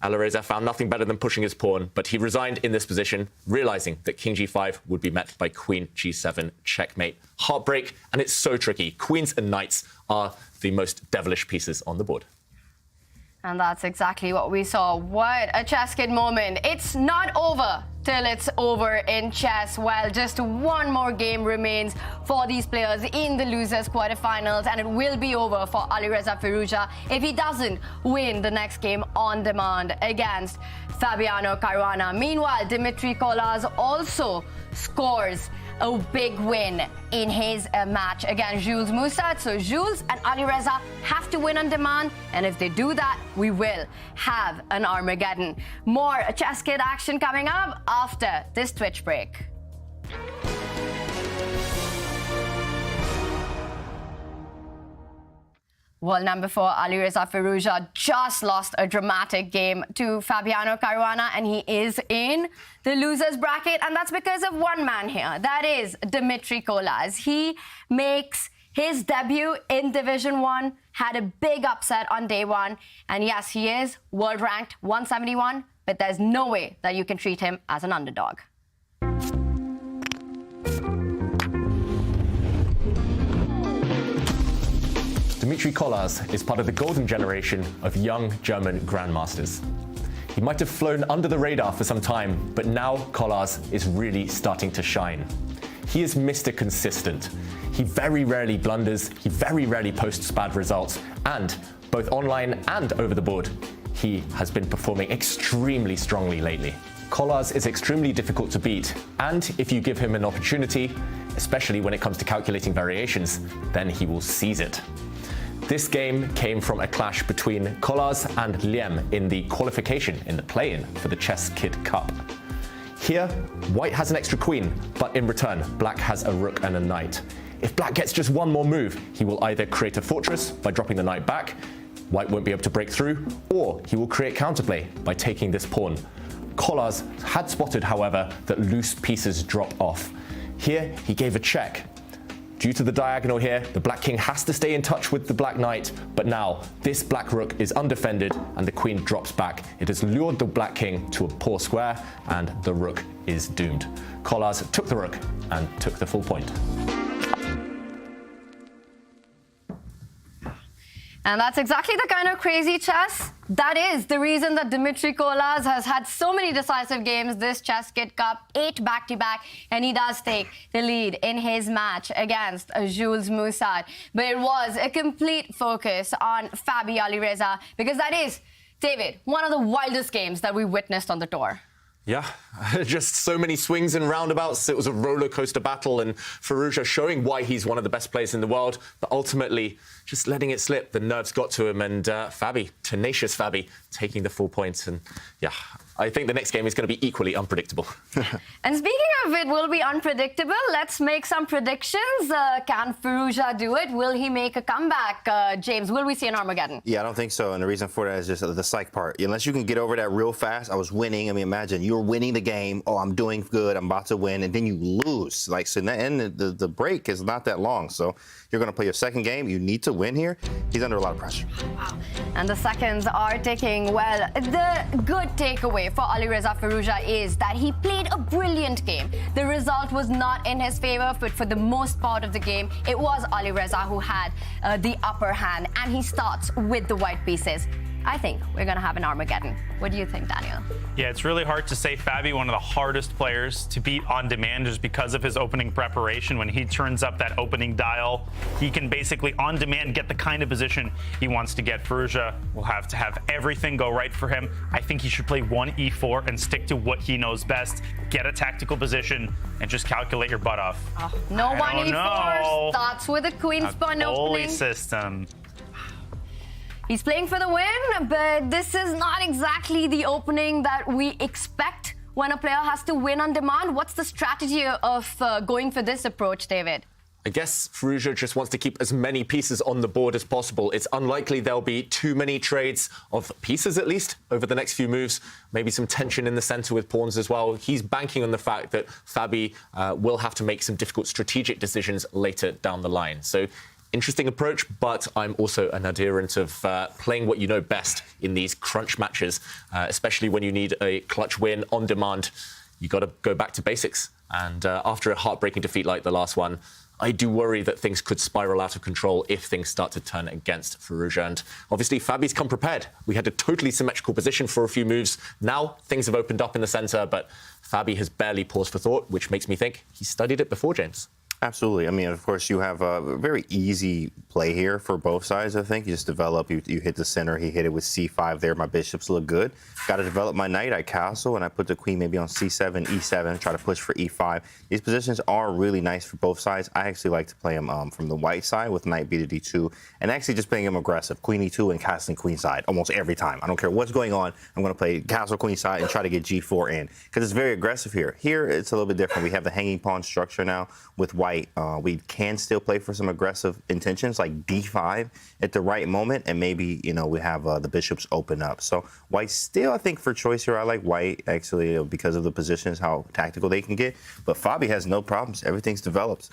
Alireza found nothing better than pushing his pawn, but he resigned in this position, realizing that king g5 would be met by queen g7 checkmate. Heartbreak, and it's so tricky. Queens and knights are the most devilish pieces on the board. And that's exactly what we saw. What a ChessKid moment. It's not over till it's over in chess. Well, just one more game remains for these players in the losers quarterfinals, and it will be over for Alireza Firouzja if he doesn't win the next game on demand against Fabiano Caruana. Meanwhile, Dmitry Kolas also scores a big win in his match against Jules Musaud. So Jules and Alireza have to win on demand, and if they do that, we will have an Armageddon. More ChessKid action coming up after this Twitch break. World number 4, Alireza Firouzja, just lost a dramatic game to Fabiano Caruana, and he is in the losers bracket, and that's because of one man here. That is Dmitry Kolas. He makes his debut in Division 1, had a big upset on day 1, and yes, he is world ranked 171, but there's no way that you can treat him as an underdog. Dmitry Kolas is part of the golden generation of young German grandmasters. He might have flown under the radar for some time, but now Kolas is really starting to shine. He is Mr. Consistent. He very rarely blunders, he very rarely posts bad results, and both online and over the board, he has been performing extremely strongly lately. Kolas is extremely difficult to beat, and if you give him an opportunity, especially when it comes to calculating variations, then he will seize it. This game came from a clash between Kolas and Liem in the qualification, in the play-in for the ChessKid Cup. Here, white has an extra queen, but in return, black has a rook and a knight. If black gets just one more move, he will either create a fortress by dropping the knight back, white won't be able to break through, or he will create counterplay by taking this pawn. Kolas had spotted, however, that loose pieces drop off. Here, he gave a check. Due to the diagonal here, the black king has to stay in touch with the black knight, but now this black rook is undefended and the queen drops back. It has lured the black king to a poor square and the rook is doomed. Kolas took the rook and took the full point. And that's exactly the kind of crazy chess that is the reason that Dmitry Kolas has had so many decisive games this ChessKid Cup, 8 back-to-back, and he does take the lead in his match against Jules Musaud. But it was a complete focus on Fabi Alireza, because that is, David, one of the wildest games that we witnessed on the tour. Yeah, just so many swings and roundabouts. It was a roller coaster battle, and Firouzja showing why he's one of the best players in the world, but ultimately just letting it slip. The nerves got to him, and Fabi, tenacious Fabi, taking the full points. And yeah, I think the next game is going to be equally unpredictable. And speaking of it will be unpredictable, let's make some predictions. Can Firouzja do it? Will he make a comeback? James, will we see an Armageddon? Yeah, I don't think so. And the reason for that is just the psych part. Unless you can get over that real fast, I was winning. I mean, imagine you're winning the game. Oh, I'm doing good. I'm about to win. And then you lose. Like, so and the break is not that long. So you're going to play your second game. You need to win here. He's under a lot of pressure. Wow. And the seconds are ticking. Well, the good takeaway for Alireza Firouzja is that he played a brilliant game. The result was not in his favor, but for the most part of the game, it was Alireza who had the upper hand, and he starts with the white pieces. I think we're going to have an Armageddon. What do you think, Daniel? Yeah, it's really hard to say Fabi, one of the hardest players to beat on demand just because of his opening preparation. When he turns up that opening dial, he can basically on demand get the kind of position he wants to get. Firouzja will have to have everything go right for him. I think he should play 1 e4 and stick to what he knows best. Get a tactical position and just calculate your butt off. Oh, no 1 e4 starts with a queen spawn opening. System. He's playing for the win, but this is not exactly the opening that we expect when a player has to win on demand. What's the strategy of going for this approach, David? I guess Firouzja just wants to keep as many pieces on the board as possible. It's unlikely there'll be too many trades of pieces, at least, over the next few moves. Maybe some tension in the center with pawns as well. He's banking on the fact that Fabi will have to make some difficult strategic decisions later down the line. So interesting approach, but I'm also an adherent of playing what you know best in these crunch matches, especially when you need a clutch win on demand. You got to go back to basics. And after a heartbreaking defeat like the last one, I do worry that things could spiral out of control if things start to turn against Firouzja. And obviously, Fabi's come prepared. We had a totally symmetrical position for a few moves. Now, things have opened up in the center, but Fabi has barely paused for thought, which makes me think he studied it before, James. Absolutely. I mean, of course, you have a very easy play here for both sides, I think. You just develop, you hit the center, he hit it with c5 there. My bishops look good. Got to develop my knight. I castle, and I put the queen maybe on c7, e7, try to push for e5. These positions are really nice for both sides. I actually like to play them from the white side with knight b to d2, and actually just playing them aggressive. Queen e2 and castling queen side almost every time. I don't care what's going on. I'm going to play castle queen side and try to get g4 in, because it's very aggressive here. Here, it's a little bit different. We have the hanging pawn structure now with white. We can still play for some aggressive intentions like d5 at the right moment, and maybe, you know, we have the bishops open up. So white still, I think, for choice here, I like white, actually, because of the positions, how tactical they can get. But Fabi has no problems. Everything's developed.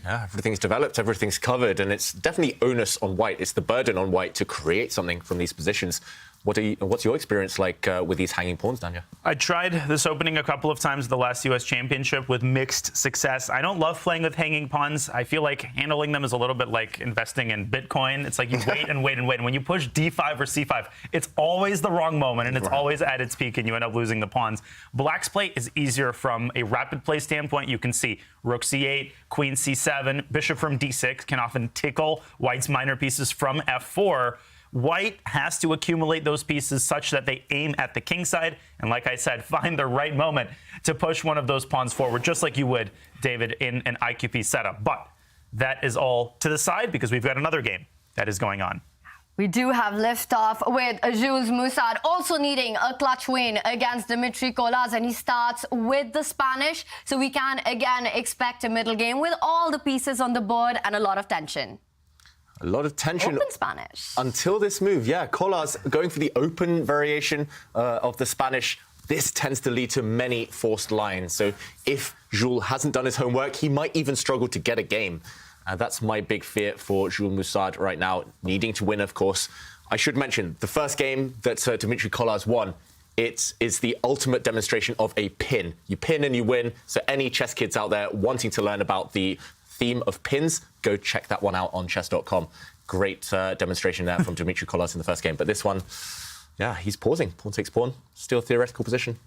Yeah, everything's developed, everything's covered, and it's definitely onus on white. It's the burden on white to create something from these positions. What's your experience like with these hanging pawns, Danya? I tried this opening a couple of times at the last U.S. Championship with mixed success. I don't love playing with hanging pawns. I feel like handling them is a little bit like investing in Bitcoin. It's like you wait and wait and wait. And when you push d5 or c5, it's always the wrong moment, and it's always at its peak, and you end up losing the pawns. Black's play is easier from a rapid play standpoint. You can see rook c8, queen c7, bishop from d6 can often tickle white's minor pieces from f4. White has to accumulate those pieces such that they aim at the king side, and like I said, find the right moment to push one of those pawns forward, just like you would, David, in an IQP setup. But that is all to the side because we've got another game that is going on. We do have liftoff with Jules Musaud also needing a clutch win against Dmitry Kolas, and he starts with the Spanish. So we can again expect a middle game with all the pieces on the board and a lot of tension. A lot of tension. Open Spanish. Until this move, yeah. Kolas going for the open variation of the Spanish. This tends to lead to many forced lines. So if Jules hasn't done his homework, he might even struggle to get a game. That's my big fear for Jules Musaud right now, needing to win, of course. I should mention, the first game that Dmitry Kolas won, it is the ultimate demonstration of a pin. You pin and you win. So any chess kids out there wanting to learn about the theme of pins, go check that one out on chess.com. Great demonstration there from Dmitry Kolas in the first game. But this one, yeah, he's pausing. Pawn takes pawn. Still theoretical position.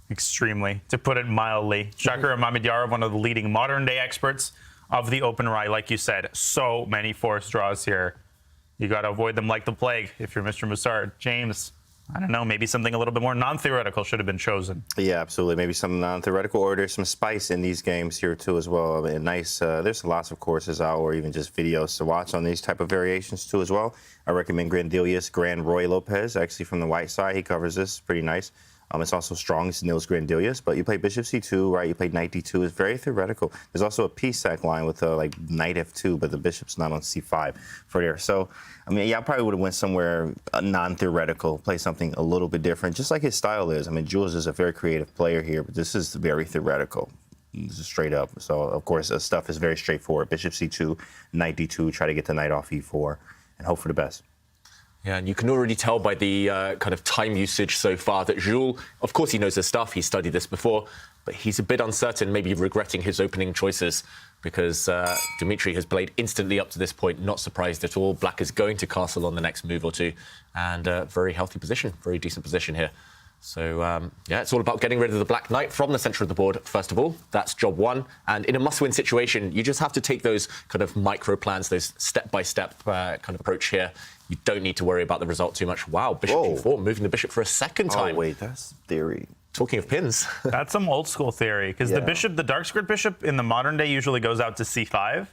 Extremely, to put it mildly. Shakir Mamedyarov, one of the leading modern-day experts of the open Rai, like you said, so many forced draws here. You got to avoid them like the plague if you're Mr. Musaud. James, I don't know, maybe something a little bit more non-theoretical should have been chosen. Yeah, absolutely. Maybe some non-theoretical, or there's some spice in these games here too as well. I mean, nice. There's lots of courses out, or even just videos to watch on these type of variations too as well. I recommend Grand Roy Lopez, actually from the white side. He covers this pretty nice. It's also strong. It's Nils Grandelius, but you play bishop c2, right? You play knight d2. It's very theoretical. There's also a piece sack line with like knight f2, but the bishop's not on c5 for there. So, I mean, yeah, I probably would have went somewhere non-theoretical, play something a little bit different, just like his style is. I mean, Jules is a very creative player here, but this is very theoretical. This is straight up. So, of course, the stuff is very straightforward. Bishop c2, knight d2, try to get the knight off e4, and hope for the best. Yeah, and you can already tell by the kind of time usage so far that Jules, of course he knows his stuff, he's studied this before, but he's a bit uncertain, maybe regretting his opening choices because Dmitry has played instantly up to this point, not surprised at all. Black is going to castle on the next move or two, and very healthy position, very decent position here. So, yeah, it's all about getting rid of the black knight from the center of the board, first of all. That's job one. And in a must-win situation, you just have to take those kind of micro plans, those step-by-step kind of approach here. You don't need to worry about the result too much. Wow, bishop g4, moving the bishop for a second time. Oh, wait, that's theory. Talking of pins. That's some old-school theory, because the dark squared bishop in the modern day usually goes out to c5,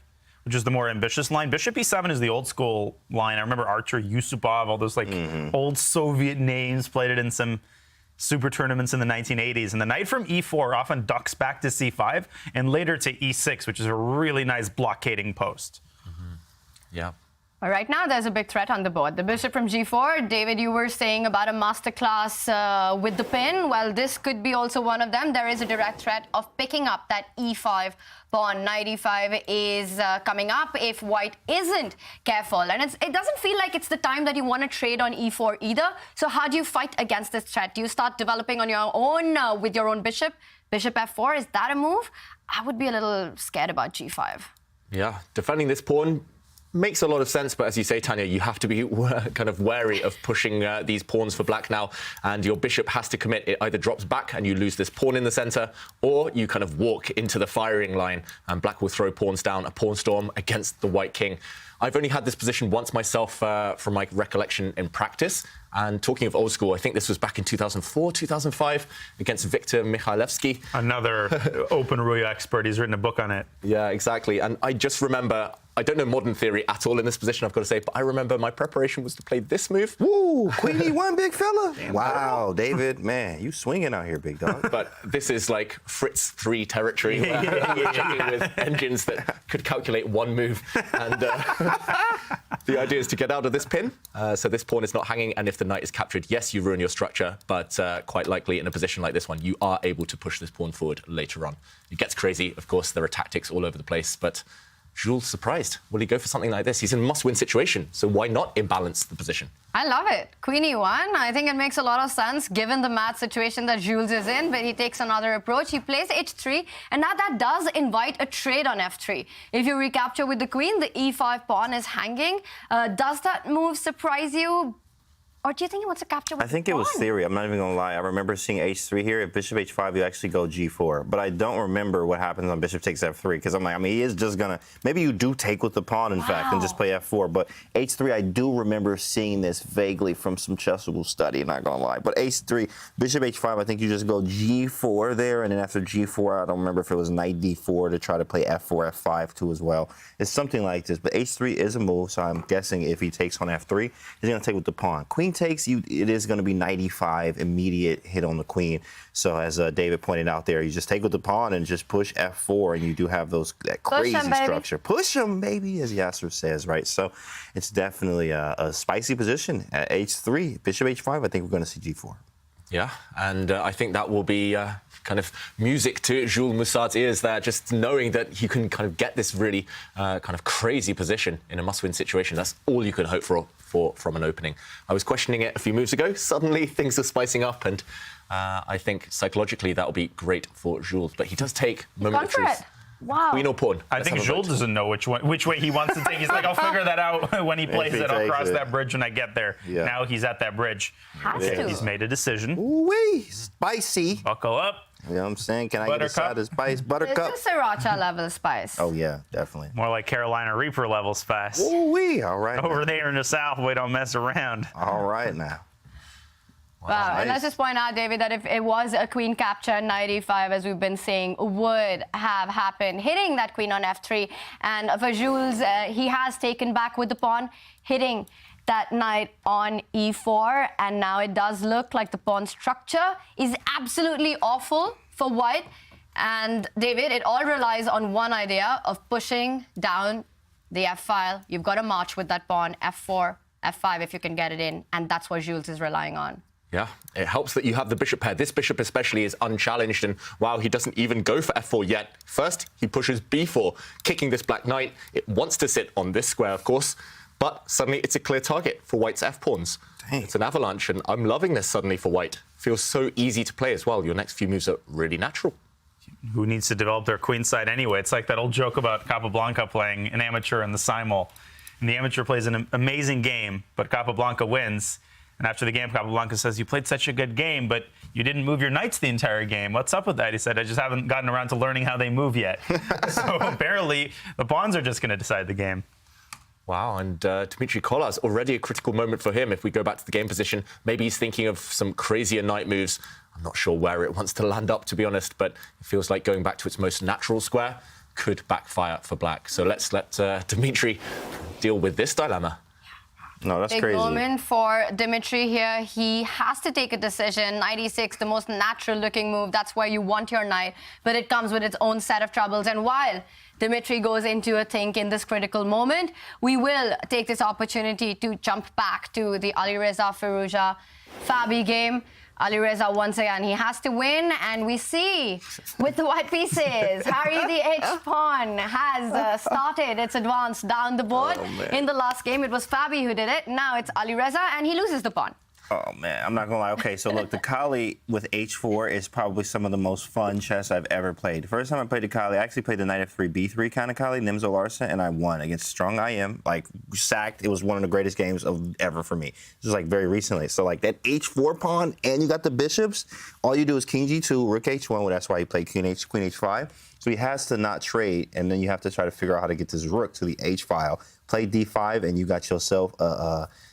which is the more ambitious line. Bishop e7 is the old-school line. I remember Archer, Yusupov, all those like old Soviet names, played it in some super tournaments in the 1980s. And the knight from e4 often ducks back to c5 and later to e6, which is a really nice blockading post. Yeah. Well, right now, there's a big threat on the board. The bishop from g4. David, you were saying about a masterclass with the pin. Well, this could be also one of them. There is a direct threat of picking up that e5 pawn. Knight e5 is coming up if white isn't careful. And it doesn't feel like it's the time that you want to trade on e4 either. So how do you fight against this threat? Do you start developing on your own with your own bishop? Bishop f4, is that a move? I would be a little scared about g5. Yeah, defending this pawn makes a lot of sense, but as you say, Tanya, you have to be kind of wary of pushing these pawns for black now, and your bishop has to commit. It either drops back and you lose this pawn in the center, or you kind of walk into the firing line and black will throw pawns down, a pawn storm against the white king. I've only had this position once myself from my recollection in practice. And talking of old school, I think this was back in 2004, 2005 against Viktor Mikhailevsky. Another open Rui expert. He's written a book on it. Yeah, exactly. And I just remember, I don't know modern theory at all in this position, I've got to say, but I remember my preparation was to play this move. Woo, Queen E1, big fella. Wow, David, man, you swinging out here, big dog. But this is like Fritz 3 territory, where you're checking with engines that could calculate one move. And the idea is to get out of this pin, so this pawn is not hanging, and if the knight is captured, yes, you ruin your structure, but quite likely in a position like this one, you are able to push this pawn forward later on. It gets crazy, of course, there are tactics all over the place, but Jules surprised. Will he go for something like this? He's in a must-win situation, so why not imbalance the position? I love it. Queen e1, I think it makes a lot of sense given the mad situation that Jules is in, but he takes another approach. He plays h3, and now that does invite a trade on f3. If you recapture with the queen, the e5 pawn is hanging. Does that move surprise you? Or do you think he wants to capture with I think the it was pawn? theory. I'm not even going to lie. I remember seeing h3 here. If bishop h5, you actually go g4. But I don't remember what happens on bishop takes f3 because I'm like, I mean, he is just going to, maybe you do take with the pawn, in fact, and just play f4. But h3, I do remember seeing this vaguely from some chessable study, not going to lie. But h3, bishop h5, I think you just go g4 there. And then after g4, I don't remember if it was knight d4 to try to play f4, f5 too as well. It's something like this. But h3 is a move, so I'm guessing if he takes on f3, he's going to take with the pawn. Queen takes, it is going to be knight e5, immediate hit on the queen. So as David pointed out there, you just take with the pawn and just push f4, and you do have that crazy structure. Push him, baby, as Yasser says, right? So it's definitely a spicy position at h3. Bishop h5, I think we're going to see g4. Yeah, and I think that will be kind of music to Jules Musaud's ears there, just knowing that you can kind of get this really kind of crazy position in a must-win situation. That's all you can hope for from an opening. I was questioning it a few moves ago. Suddenly things are spicing up, and I think psychologically that will be great for Jules. But he does take momentary truth. Wow. Queen or pawn? I think Jules doesn't know which way he wants to take. He's like, I'll figure that out when he plays it. I'll cross that bridge when I get there. Yeah. Now he's at that bridge. He's made a decision. Ooh-wee, spicy. Buckle up. You know what I'm saying? Can I get a side of spice? Buttercup. This is Sriracha level spice. Oh, yeah, definitely. More like Carolina Reaper level spice. Ooh-wee, all right. Over there in the South, we don't mess around. All right now. Wow, Nice. and let's just point out, David, that if it was a queen capture, knight e5, as we've been saying, would have happened, hitting that queen on f3. And for Jules, he has taken back with the pawn, hitting that knight on e4. And now it does look like the pawn structure is absolutely awful for white. And David, it all relies on one idea of pushing down the f-file. You've got to march with that pawn, f4, f5 if you can get it in. And that's what Jules is relying on. Yeah, it helps that you have the bishop pair. This bishop especially is unchallenged, and wow, he doesn't even go for f4 yet. First, he pushes b4, kicking this black knight. It wants to sit on this square, of course, but suddenly it's a clear target for white's f-pawns. It's an avalanche, and I'm loving this suddenly for white. Feels so easy to play as well. Your next few moves are really natural. Who needs to develop their queen side anyway? It's like that old joke about Capablanca playing an amateur in the simul. And the amateur plays an amazing game, but Capablanca wins. And after the game, Capablanca says, you played such a good game, but you didn't move your knights the entire game. What's up with that? He said, I just haven't gotten around to learning how they move yet. So apparently, the pawns are just going to decide the game. Wow, and Dmitry Kolas, already a critical moment for him. If we go back to the game position, maybe he's thinking of some crazier knight moves. I'm not sure where it wants to land up, to be honest, but it feels like going back to its most natural square could backfire for black. So let's let Dmitry deal with this dilemma. No, that's Big crazy. moment for Dmitry here. He has to take a decision. Knight e6, the most natural-looking move. That's where you want your knight, but it comes with its own set of troubles. And while Dmitry goes into a think in this critical moment, we will take this opportunity to jump back to the Alireza Firouzja Fabi game. Alireza, once again, he has to win, and we see with the white pieces, Harry the H-pawn has started its advance down the board. In the last game, it was Fabi who did it. Now it's Alireza, and he loses the pawn. Oh, man, I'm not going to lie. Okay, so look, the Kali with h4 is probably some of the most fun chess I've ever played. The first time I played the Kali, I actually played the knight f3, b3 kind of Kali, Nimzo Larsen, and I won against strong IM, like sacked. It was one of the greatest games ever for me. This was like very recently. So like that h4 pawn, and you got the bishops, all you do is king g2, rook h1, well, that's why he played queen h5. So he has to not trade, and then you have to try to figure out how to get this rook to the h file. Play d5, and you got yourself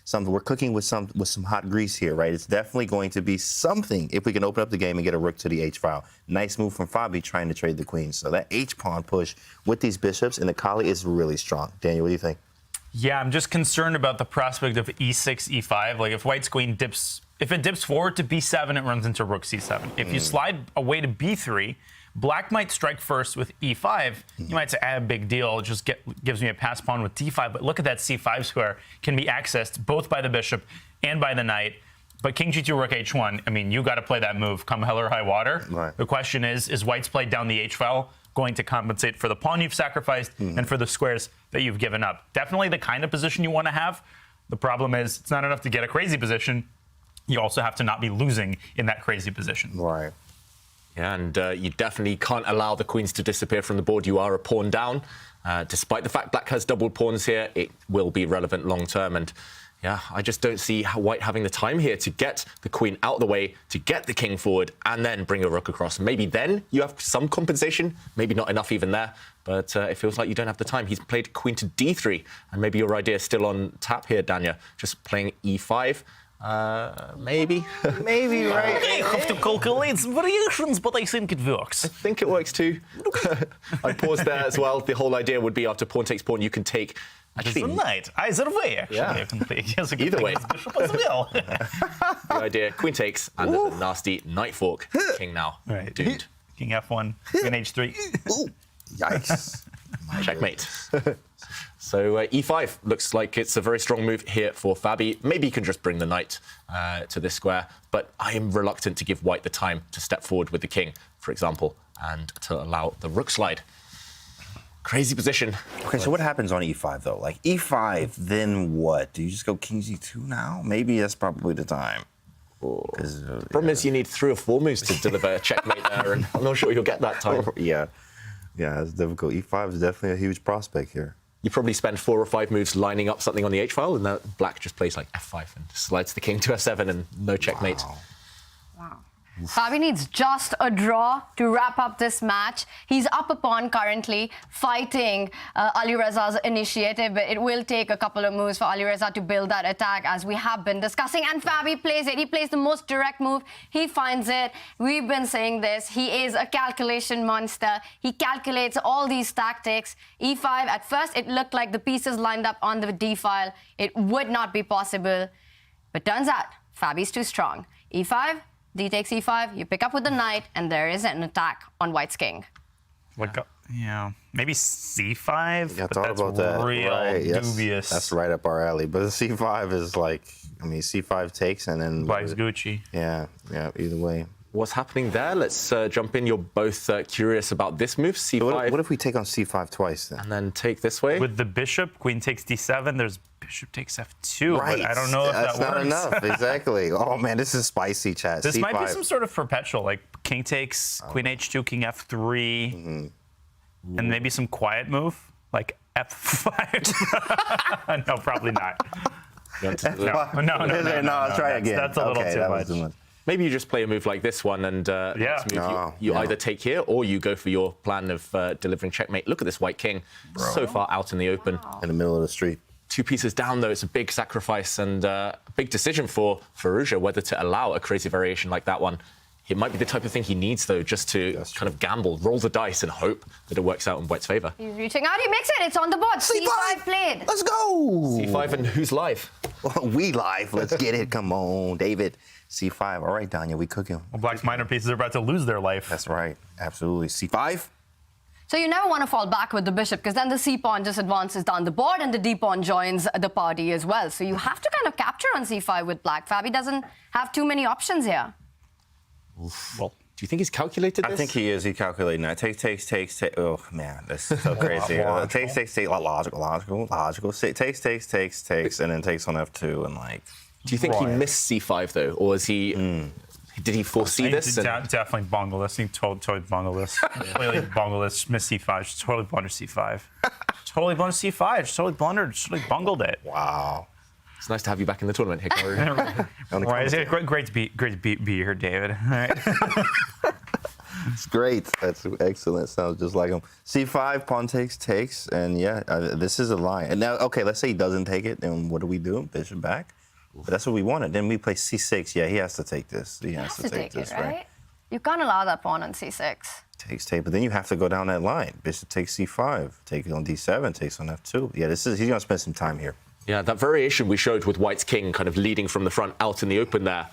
something. We're cooking with some hot grease here, right? It's definitely going to be something if we can open up the game and get a rook to the h file. Nice move from Fabi trying to trade the queen. So that h pawn push with these bishops and the Kali is really strong. Daniel, what do you think? Yeah, I'm just concerned about the prospect of e6, e5. Like if white's queen dips, if it dips forward to b7, it runs into rook c7. If you slide away to b3, black might strike first with e5. You might say, big deal, it just gives me a pass pawn with d5. But look at that c5 square, can be accessed both by the bishop and by the knight. But king g2, rook h1, I mean, you got to play that move, come hell or high water. Right. The question is white's play down the h file going to compensate for the pawn you've sacrificed and for the squares that you've given up? Definitely the kind of position you want to have. The problem is it's not enough to get a crazy position. You also have to not be losing in that crazy position. Right. Yeah, and you definitely can't allow the queens to disappear from the board. You are a pawn down. Despite the fact black has doubled pawns here, it will be relevant long term. And Yeah, I just don't see how White having the time here to get the queen out of the way, to get the king forward, and then bring a rook across. Maybe then you have some compensation, maybe not enough even there, but it feels like you don't have the time. He's played queen to d3, and maybe your idea is still on tap here, Danya, just playing e5. Maybe. Maybe, right? I have to calculate some variations, but I think it works. I think it works too. I paused there as well. The whole idea would be after pawn takes pawn, you can take... Actually, it's a knight. Either way, actually. Yeah. I can take. Yes, I can Either take way. this bishop as well. The idea, queen takes, and there's a nasty knight fork. King now. Right. Doomed. King f1, queen h3. Ooh, yikes. Checkmate. So e5 looks like it's a very strong move here for Fabi. Maybe he can just bring the knight to this square, but I am reluctant to give White the time to step forward with the king, for example, and to allow the rook slide. Crazy position. Okay, so what happens on e5, though? Like, e5, then what? Do you just go king g2 now? Maybe that's probably the time. Problem is you need 3 or 4 moves to deliver a checkmate there, and I'm not sure you'll get that time. Yeah, it's difficult. e5 is definitely a huge prospect here. You probably spend 4 or 5 moves lining up something on the h-file, and then black just plays like f5 and slides the king to f7 and no checkmate. Wow. Fabi needs just a draw to wrap up this match. He's up a pawn currently, fighting Alireza's initiative, but it will take a couple of moves for Alireza to build that attack, as we have been discussing. And Fabi plays it. He plays the most direct move. He finds it. We've been saying this. He is a calculation monster. He calculates all these tactics. e5, at first, it looked like the pieces lined up on the d file. It would not be possible. But turns out, Fabi's too strong. e5. D takes e5, you pick up with the knight, and there is an attack on White's king. Yeah, maybe c5. Yeah, I but thought that's about that. real Right, yes, dubious. that's right up our alley. But c5 is like, I mean, c5 takes and then... Black's Gucci. Yeah, either way. What's happening there? Let's jump in. You're both curious about this move, c5. What if we take on c5 twice then? And then take this way? With the bishop, queen takes d7, there's bishop takes f2. Right. But I don't know if that's that works. not enough, exactly. Oh, man, this is spicy, chat. This c5. might be some sort of perpetual, like king takes, queen h2, king f3, and maybe some quiet move, like f5. No, probably not. No, try again. That's a little too much. Maybe you just play a move like this one, and next move you either take here or you go for your plan of delivering checkmate. Look at this white king, so far out in the open. In the middle of the street. 2 pieces down, though. It's a big sacrifice and a big decision for Firouzja whether to allow a crazy variation like that one. It might be the type of thing he needs, though, just to kind of gamble, roll the dice and hope that it works out in White's favor. He's reaching out, he makes it, it's on the board. C5 played. Let's go! C5, and who's live? We live. Let's get it. Come on, David. C5. All right, Danya, we cooking. Well, Black's minor pieces are about to lose their life. That's right. Absolutely. C5. So you never want to fall back with the bishop, because then the c-pawn just advances down the board and the d-pawn joins the party as well. So you have to kind of capture on c5 with Black. Fabi doesn't have too many options here. Well, do you think he's calculated this? I think he is. He's calculating that. Takes. Oh, man. That's so crazy. Takes. Logical. Takes, and then takes on f2 and like... Do you think he missed c5, though? Or is he... Did he foresee this? Definitely bungled this. He totally bungled this. Completely bungled this. Missed c5. Just totally blundered c5. Totally blundered c5. Just totally blundered. Just totally bungled it. Wow. It's nice to have you back in the tournament, Hikaru. Right, it's great to be here, David. All right. It's great. That's excellent. Sounds just like him. C5, pawn takes, and yeah, this is a line. And now, okay, let's say he doesn't take it, then what do we do? Bishop back? But that's what we wanted. Then we play c6. Yeah, he has to take this. He has to take this, right? You can't allow that pawn on c6. Take, but then you have to go down that line. Bishop takes c5, take it on d7, takes on f2. Yeah, he's gonna spend some time here. Yeah, that variation we showed with White's king kind of leading from the front out in the open there.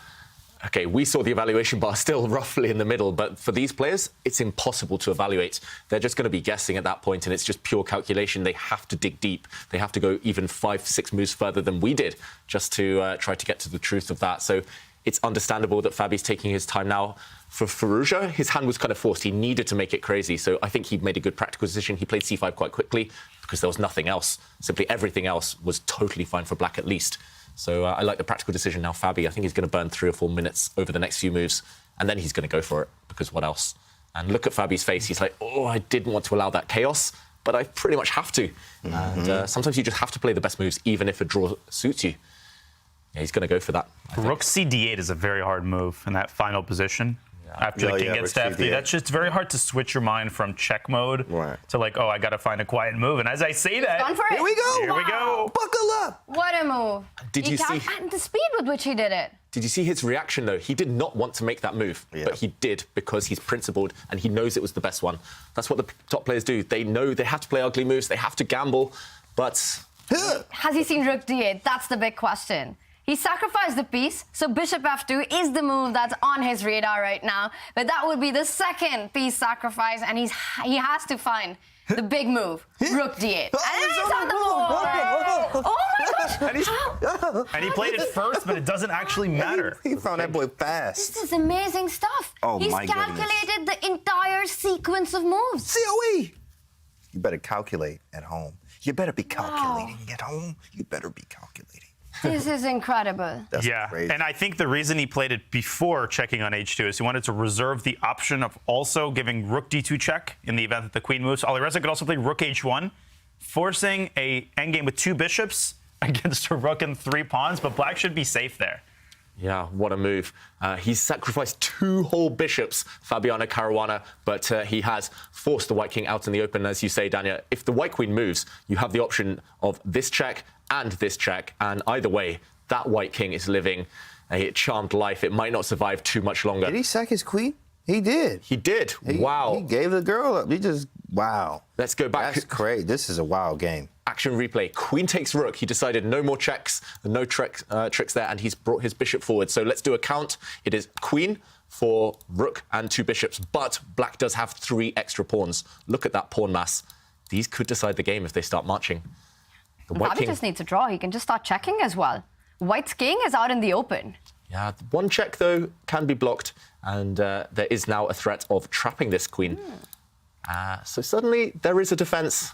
Okay, we saw the evaluation bar still roughly in the middle, but for these players, it's impossible to evaluate. They're just going to be guessing at that point, and it's just pure calculation. They have to dig deep. They have to go even 5-6 moves further than we did just to try to get to the truth of that. So it's understandable that Fabi's taking his time now. For Firouzja, his hand was kind of forced. He needed to make it crazy, so I think he made a good practical decision. He played c5 quite quickly because there was nothing else. Simply everything else was totally fine for Black at least. So I like the practical decision now. Fabi, I think he's going to burn 3 or 4 minutes over the next few moves, and then he's going to go for it, because what else? And look at Fabi's face. He's like, oh, I didn't want to allow that chaos, but I pretty much have to. And sometimes you just have to play the best moves, even if a draw suits you. Yeah, he's going to go for that. Rook c8 is a very hard move in that final position. After the king gets to f3, that's just very hard to switch your mind from check mode to like, oh, I got to find a quiet move. And as I say that, gone for it. Here we go. Here we go. Buckle up. What a move. Did you see? And the speed with which he did it. Did you see his reaction, though? He did not want to make that move, but he did because he's principled and he knows it was the best one. That's what the top players do. They know they have to play ugly moves, they have to gamble, but... Has he seen Rook d8? That's the big question. He sacrificed the piece, so Bishop f2 is the move that's on his radar right now. But that would be the second piece sacrifice, and he has to find the big move, Rook d8. And it's on the board! Oh my gosh! And he played it first, but it doesn't actually matter. He found that boy fast. This is amazing stuff. Oh, He's my calculated the entire sequence of moves. COE. You better calculate at home. You better be calculating at home. You better be calculating. This is incredible. That's yeah, crazy. and I think the reason he played it before checking on h2 is he wanted to reserve the option of also giving rook d2 check in the event that the queen moves. Alireza could also play rook h1, forcing a endgame with 2 bishops against a rook and 3 pawns, but black should be safe there. Yeah, what a move. He's sacrificed 2 whole bishops, Fabiano Caruana, but he has forced the white king out in the open. As you say, Dania, if the white queen moves, you have the option of this check and this check, and either way, that white king is living a charmed life. It might not survive too much longer. Did he sack his queen? He did. He did. Wow. He gave the girl up. He just, wow. Let's go back. That's crazy. This is a wild game. Action replay. Queen takes rook. He decided no more checks, no tricks there, and he's brought his bishop forward. So let's do a count. It is queen for rook and 2 bishops, but black does have 3 extra pawns. Look at that pawn mass. These could decide the game if they start marching. The white Bobby king just needs a draw. He can just start checking as well. White's king is out in the open. Yeah, one check, though, can be blocked, and there is now a threat of trapping this queen. So suddenly, there is a defense.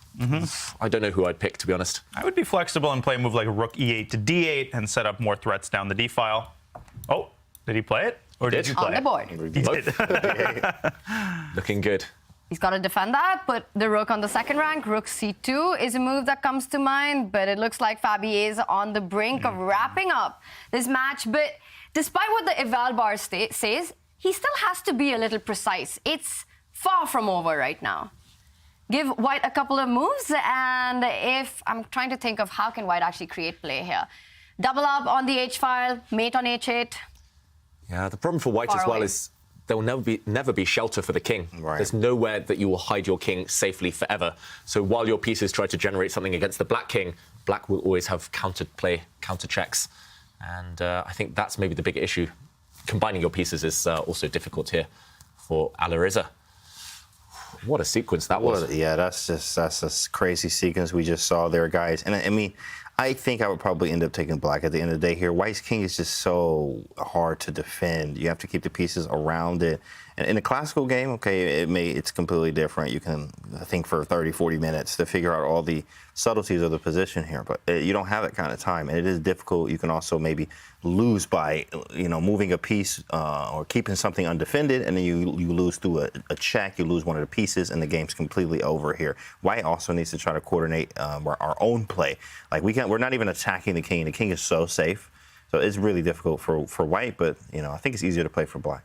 I don't know who I'd pick, to be honest. I would be flexible and play a move like rook e8 to d8 and set up more threats down the d file. Oh, did he play it? Or did you play On the board. He did. Looking good. He's got to defend that, but the rook on the second rank, rook c2, is a move that comes to mind, but it looks like Fabi is on the brink of wrapping up this match. But despite what the eval bar says, he still has to be a little precise. It's far from over right now. Give white a couple of moves, and if I'm trying to think of how can white actually create play here. Double up on the h-file, mate on h8. Yeah, the problem for white as well is there will never be shelter for the king. Right. There's nowhere that you will hide your king safely forever. So while your pieces try to generate something against the black king, black will always have countered play, counter checks. And I think that's maybe the big issue. Combining your pieces is also difficult here for Alireza. What a sequence that was. Yeah, that's a crazy sequence we just saw there, guys. And I mean, I think I would probably end up taking black at the end of the day here. White's king is just so hard to defend. You have to keep the pieces around it. And in a classical game, okay, it's completely different. You can think for 30, 40 minutes to figure out all the subtleties of the position here. But you don't have that kind of time, and it is difficult. You can also maybe lose by, moving a piece or keeping something undefended, and then you lose through a check. You lose one of the pieces, and the game's completely over here. White also needs to try to coordinate our own play. Like we're not even attacking the king. The king is so safe, so it's really difficult for white. But I think it's easier to play for black.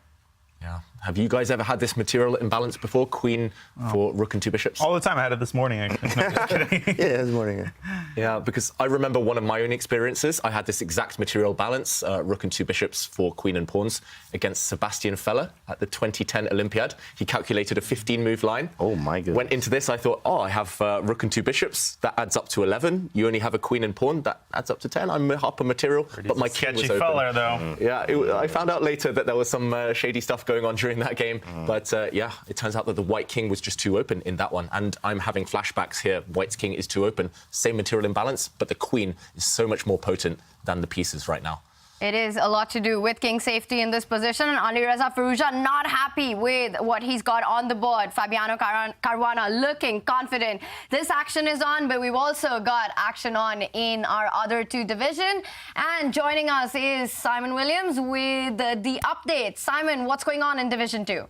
Yeah. Have you guys ever had this material imbalance before? Queen for rook and 2 bishops? All the time. I had it this morning, actually. No, just kidding. Yeah, this morning. Yeah, because I remember one of my own experiences. I had this exact material balance, rook and 2 bishops for queen and pawns against Sebastian Feller at the 2010 Olympiad. He calculated a 15-move line. Oh, my goodness. Went into this, I thought, I have rook and 2 bishops. That adds up to 11. You only have a queen and pawn. That adds up to 10. I'm up a material, but my king was sketchy open. Feller, though. Yeah, I found out later that there was some shady stuff going on during that game. But yeah, it turns out that the white king was just too open in that one. And I'm having flashbacks here. White's king is too open. Same material imbalance, but the queen is so much more potent than the pieces right now. It is a lot to do with king safety in this position. And Alireza Firouzja not happy with what he's got on the board. Fabiano Caruana looking confident. This action is on, but we've also got action on in our other 2 division. And joining us is Simon Williams with the update. Simon, what's going on in Division 2?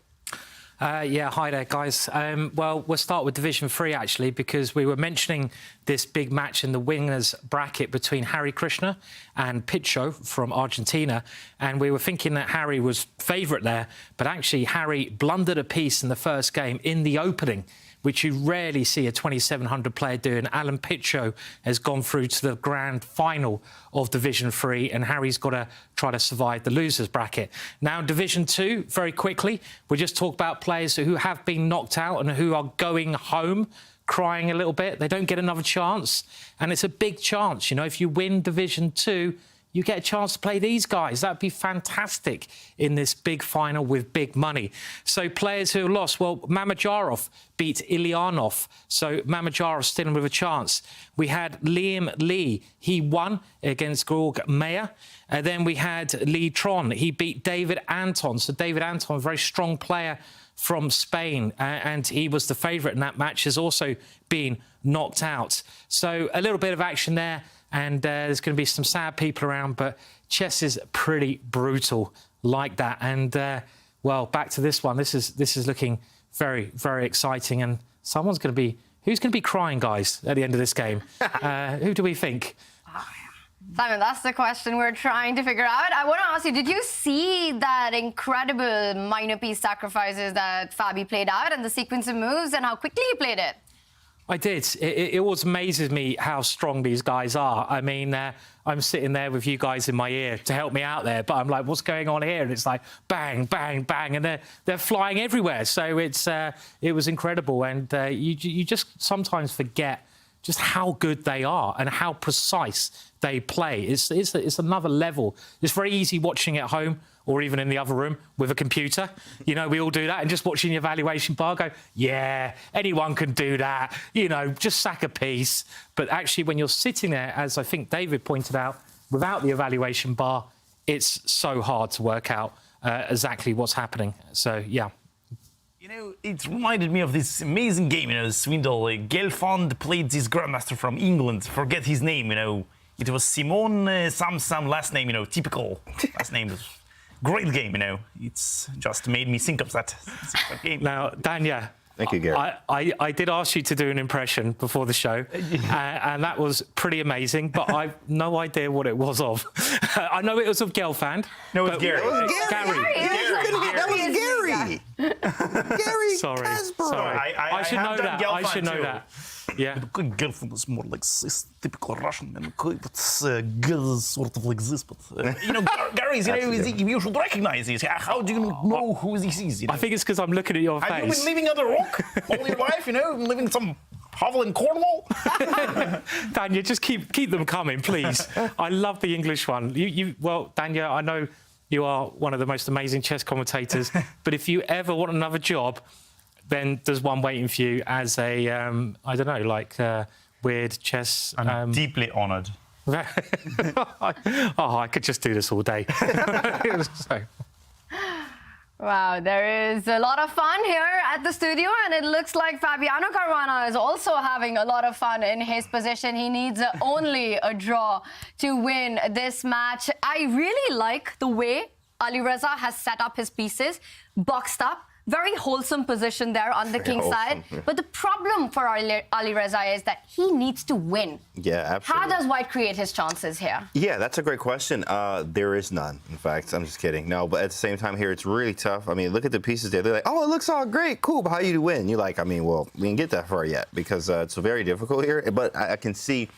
Yeah, hi there, guys. Well, we'll start with Division 3, actually, because we were mentioning this big match in the winners bracket between Harry Krishna and Picho from Argentina, and we were thinking that Harry was favourite there, but actually Harry blundered a piece in the first game in the opening, which you rarely see a 2,700 player doing. Alan Picho has gone through to the grand final of Division 3, and Harry's got to try to survive the losers bracket. Now, Division 2, very quickly, we'll just talk about players who have been knocked out and who are going home crying a little bit. They don't get another chance, and it's a big chance. You know, if you win Division 2, you get a chance to play these guys. That'd be fantastic in this big final with big money. So players who lost, well, Mamedyarov beat Ilyanov, so Mamedyarov still with a chance. We had Liam Lee, he won against Georg Mayer. Then we had Lee Tron, he beat David Anton. So David Anton, a very strong player from Spain, and he was the favourite in that match, has also been knocked out. So a little bit of action there. And there's going to be some sad people around, but chess is pretty brutal like that. And, well, back to this one. This is looking very, very exciting. And someone's going to be... Who's going to be crying, guys, at the end of this game? Who do we think? Simon, that's the question we're trying to figure out. I want to ask you, did you see that incredible minor piece sacrifices that Fabi played out and the sequence of moves and how quickly he played it? I did. It always amazes me how strong these guys are. I mean, I'm sitting there with you guys in my ear to help me out there, but I'm like, what's going on here? And it's like, bang, bang, bang, and they're flying everywhere. So it was incredible, and you just sometimes forget just how good they are and how precise they play. It's another level. It's very easy watching at home or even in the other room with a computer. You know, we all do that, and just watching the evaluation bar go, yeah, anyone can do that. You know, just sack a piece. But actually, when you're sitting there, as I think David pointed out, without the evaluation bar, it's so hard to work out exactly what's happening. So, yeah. You know, it reminded me of this amazing game, you know, Swindle. Gelfand played this grandmaster from England. Forget his name, you know. It was Simon some last name, you know, typical last name. Great game, you know. It's just made me think of that game. Now, Danya, Thank you, Gary. I did ask you to do an impression before the show, and that was pretty amazing, but I've no idea what it was of. I know it was of Gelfand. No, it was Gary. That was Gary. Gary Sorry. Kasparov. Sorry. I should know that. I should know that. Yeah. Gelfand is more like this typical Russian man, but sort of like this. But you know, Gary's, you know, you should recognize this. How do you know who this is? You know? I think it's because I'm looking at your face. Have you been living under a rock all your life? You know, living in some hovel in Cornwall. Danya, just keep them coming, please. I love the English one. Well, Danya, I know you are one of the most amazing chess commentators, but if you ever want another job, then there's one waiting for you as a, I don't know, like weird chess. I'm deeply honoured. Oh, I could just do this all day. So. Wow, there is a lot of fun here at the studio, and it looks like Fabiano Caruana is also having a lot of fun in his position. He needs only a draw to win this match. I really like the way Alireza has set up his pieces, boxed up. Very wholesome position there on the king side. Yeah. But the problem for Alireza is that he needs to win. Yeah, absolutely. How does White create his chances here? Yeah, that's a great question. There is none, in fact. I'm just kidding. No, but at the same time here, it's really tough. I mean, look at the pieces there. They're like, oh, it looks all great. Cool, but how do you win? You're like, I mean, well, we didn't get that far yet because it's very difficult here. But I can see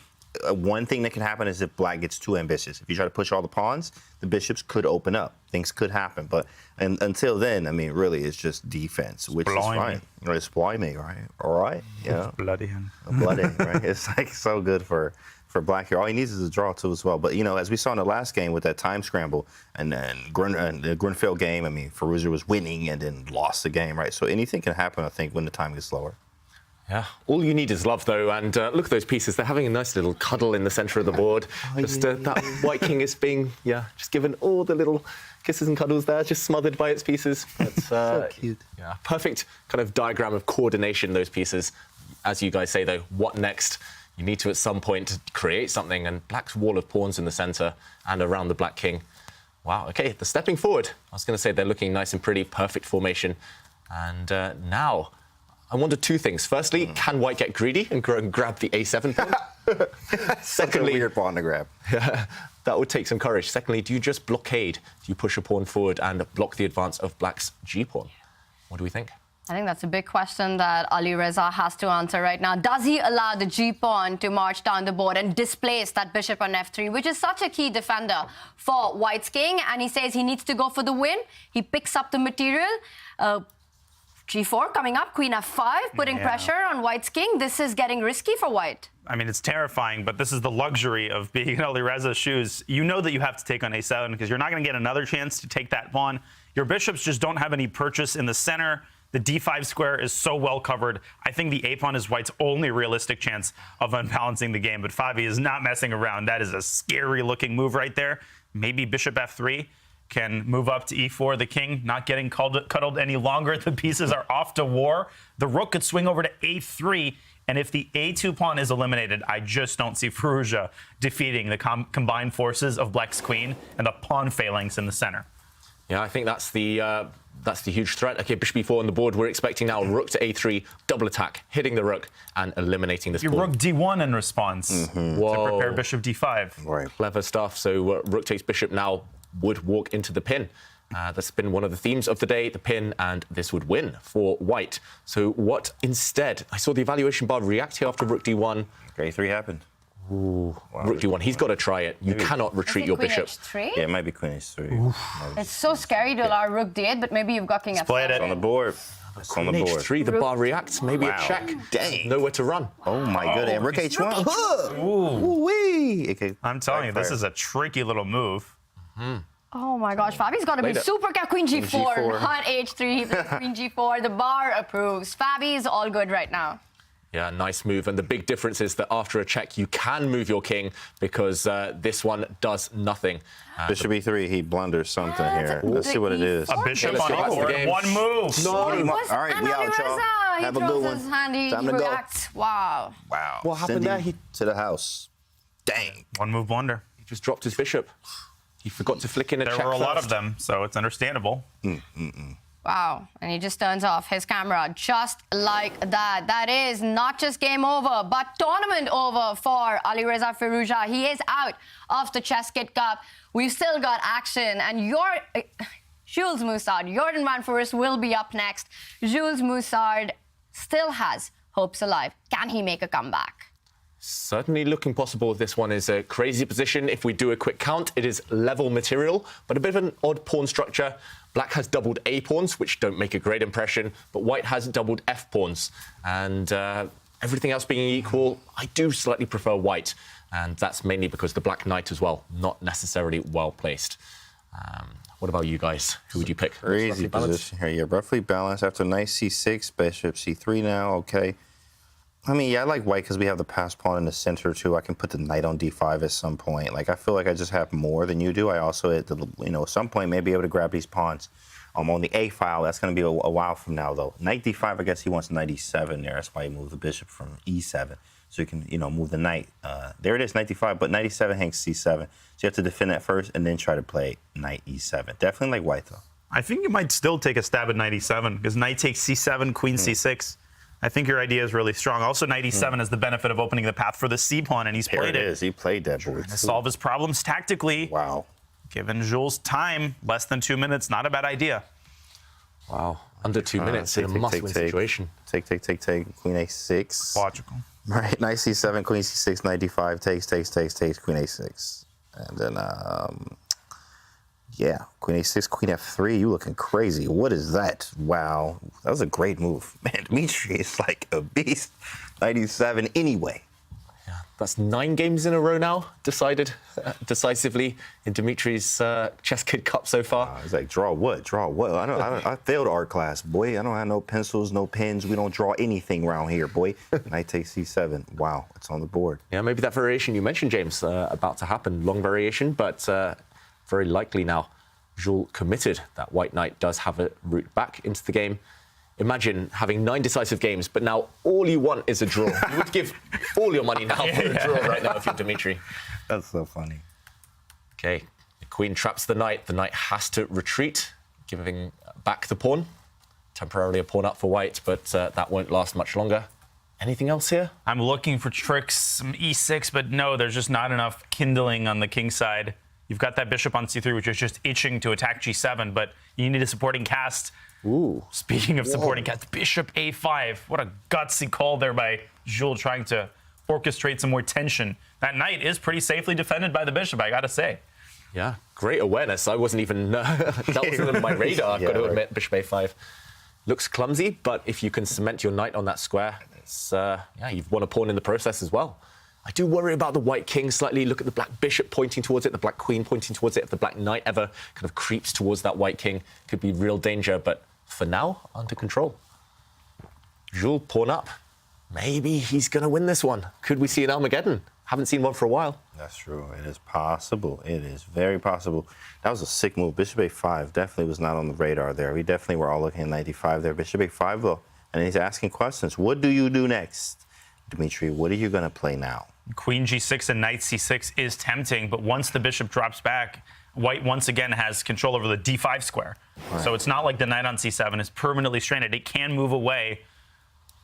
one thing that can happen is if Black gets too ambitious. If you try to push all the pawns, the bishops could open up. Things could happen. But until then, I mean, really, it's just defense, which is fine. It's blimey, right? All right. Yeah. Bloody. Bloody, right? It's like so good for Black here. All he needs is a draw, too, as well. But, you know, as we saw in the last game with that time scramble and then the Grunfeld game, I mean, Firouzja was winning and then lost the game, right? So anything can happen, I think, when the time gets slower. Yeah, all you need is love, though, and look at those pieces. They're having a nice little cuddle in the centre of the board. That White King is being, just given all the little kisses and cuddles there, just smothered by its pieces. That's so cute. Yeah, perfect kind of diagram of coordination, those pieces. As you guys say, though, what next? You need to, at some point, create something, and Black's wall of pawns in the centre and around the Black King. Wow, OK, they're stepping forward. I was going to say they're looking nice and pretty, perfect formation. And now, I wonder two things. Firstly, can white get greedy and grab the a7 pawn? Secondly, weird pawn to grab. That would take some courage. Secondly, do you just blockade? Do you push a pawn forward and block the advance of black's g-pawn? What do we think? I think that's a big question that Alireza has to answer right now. Does he allow the g-pawn to march down the board and displace that bishop on f3, which is such a key defender for white's king? And he says he needs to go for the win. He picks up the material. G4 coming up, queen f5, putting pressure on white's king. This is getting risky for white. I mean, it's terrifying, but this is the luxury of being in Alireza's shoes. You know that you have to take on a7 because you're not going to get another chance to take that pawn. Your bishops just don't have any purchase in the center. The d5 square is so well covered. I think the a-pawn is white's only realistic chance of unbalancing the game, but Fabi is not messing around. That is a scary-looking move right there. Maybe bishop f3 can move up to e4. The king not getting cuddled any longer. The pieces are off to war. The rook could swing over to a3, and if the a2 pawn is eliminated, I just don't see Firouzja defeating the combined forces of black's queen and the pawn phalanx in the center. Yeah, I think that's the huge threat. Okay, bishop e4 on the board. We're expecting now rook to a3, double attack, hitting the rook and eliminating this pawn. Rook d1 in response to prepare bishop d5. Right. Clever stuff. So rook takes bishop now would walk into the pin. That's been one of the themes of the day, the pin, and this would win for white. So what instead? I saw the evaluation bar react here after rook d1. a3 happened. Ooh, wow. Rook d1. He's got to try it. You cannot retreat your bishop. H3? Yeah, it might be queen h3. It's so scary to allow rook d8, but maybe you've got king f7. Split it on the board. It's on the board. H3, the bar reacts. Maybe a check. Dang. Nowhere to run. Oh my goodness. Rook h1. Ooh-wee. Okay. I'm telling you, this is a tricky little move. Oh my gosh, Fabi's got to be super careful. Queen g4, not h3, queen g4. The bar approves. Fabi is all good right now. Yeah, nice move. And the big difference is that after a check, you can move your king because this one does nothing. Bishop e3, he blunders something here. Let's see what it is. A bishop on the board, one move. No. All right, we out, y'all. Have a good one. Time to reacts. Wow. Wow. What happened there? He to the house. Dang. One move blunder. He just dropped his bishop. He forgot to flick in a check. There were a lot of them, so it's understandable. Wow, and he just turns off his camera just like that. That is not just game over, but tournament over for Alireza Firouzja. He is out of the ChessKid Cup. We've still got action, and Jules Musaud, Jordan van Foreest will be up next. Jules Musaud still has hopes alive. Can he make a comeback? Certainly looking possible. This one is a crazy position. If we do a quick count, it is level material, but a bit of an odd pawn structure. Black has doubled A pawns, which don't make a great impression, but white has doubled F pawns. And everything else being equal, I do slightly prefer white. And that's mainly because the black knight as well, not necessarily well placed. What about you guys? Who would you pick? Crazy position here. Yeah, roughly balanced after knight c6, bishop c3 now. Okay. I mean, yeah, I like white because we have the pass pawn in the center, too. I can put the knight on d5 at some point. Like, I feel like I just have more than you do. I also, at some point, may be able to grab these pawns. On the A file, that's going to be a while from now, though. Knight d5, I guess he wants knight e7 there. That's why he moved the bishop from e7. So you can, move the knight. There it is, knight d5, but knight e7 hangs c7. So you have to defend that first and then try to play knight e7. Definitely like white, though. I think you might still take a stab at knight e7 because knight takes c7, queen c6. I think your idea is really strong. Also, knight e7 has the benefit of opening the path for the c-pawn, and he's played it. There it is. He played that board. To solve his problems tactically. Wow. Given Jules time, less than 2 minutes, not a bad idea. Wow. Under 2 minutes in a must-win situation. Take. Queen a6. Logical. Right. Knight c7, queen c6, knight d5. Takes. Queen a6. And then, yeah, queen a6, queen f3. You looking crazy. What is that? Wow. That was a great move. Man, Dmitry is like a beast. Knight e7 anyway. Yeah, that's 9 games in a row now, decided decisively in Dimitri's ChessKid Cup so far. It's like, draw what? I failed art class, boy. I don't have no pencils, no pens. We don't draw anything around here, boy. Knight takes c7. Wow, it's on the board. Yeah, maybe that variation you mentioned, James, about to happen. Long variation, but very likely now. Jules committed that white knight does have a route back into the game. Imagine having 9 decisive games, but now all you want is a draw. You would give all your money now for a draw right now if you're Dmitry. That's so funny. Okay, the queen traps the knight. The knight has to retreat, giving back the pawn. temporarily a pawn up for white, but that won't last much longer. Anything else here? I'm looking for tricks, some e6, but no, there's just not enough kindling on the king side. You've got that bishop on c3, which is just itching to attack g7, but you need a supporting cast. Ooh. Speaking of supporting cast, bishop a5. What a gutsy call there by Jules, trying to orchestrate some more tension. That knight is pretty safely defended by the bishop, I gotta say. Yeah, great awareness. I wasn't even, that wasn't on my radar, I've got to admit, bishop a5. Looks clumsy, but if you can cement your knight on that square, it's, you've won a pawn in the process as well. I do worry about the white king slightly. Look at the black bishop pointing towards it, the black queen pointing towards it. If the black knight ever kind of creeps towards that white king, could be real danger, but for now, under control. Jules, pawn up. Maybe he's going to win this one. Could we see an Armageddon? Haven't seen one for a while. That's true. It is possible. It is very possible. That was a sick move. Bishop a5 definitely was not on the radar there. We definitely were all looking at 95 there. Bishop a5, though. And he's asking questions. What do you do next? Dimitri, what are you going to play now? Queen g6 and knight c6 is tempting, but once the bishop drops back, white once again has control over the d5 square. Right. So it's not like the knight on c7 is permanently stranded. It can move away.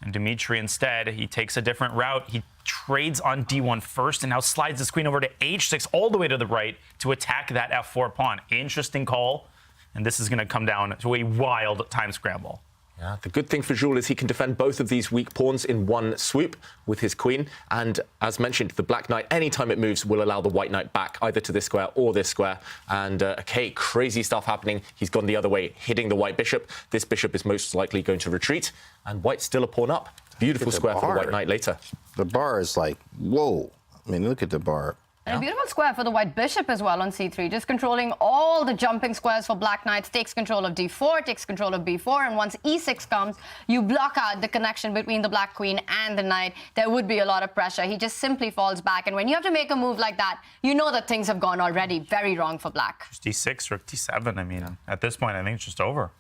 And Dimitri instead, he takes a different route. He trades on d1 first and now slides his queen over to h6 all the way to the right to attack that f4 pawn. Interesting call. And this is going to come down to a wild time scramble. Yeah, the good thing for Jules is he can defend both of these weak pawns in one swoop with his queen. And as mentioned, the black knight, anytime it moves, will allow the white knight back either to this square or this square. And, okay, crazy stuff happening. He's gone the other way, hitting the white bishop. This bishop is most likely going to retreat. And white's still a pawn up. Beautiful square for the white knight later. The bar is like, whoa. I mean, look at the bar. And a beautiful square for the white bishop as well on c3, just controlling all the jumping squares for black knights, takes control of d4, takes control of b4, and once e6 comes, you block out the connection between the black queen and the knight. There would be a lot of pressure. He just simply falls back, and when you have to make a move like that, you know that things have gone already very wrong for black. Just d6 or d7, I mean, at this point, I think it's just over.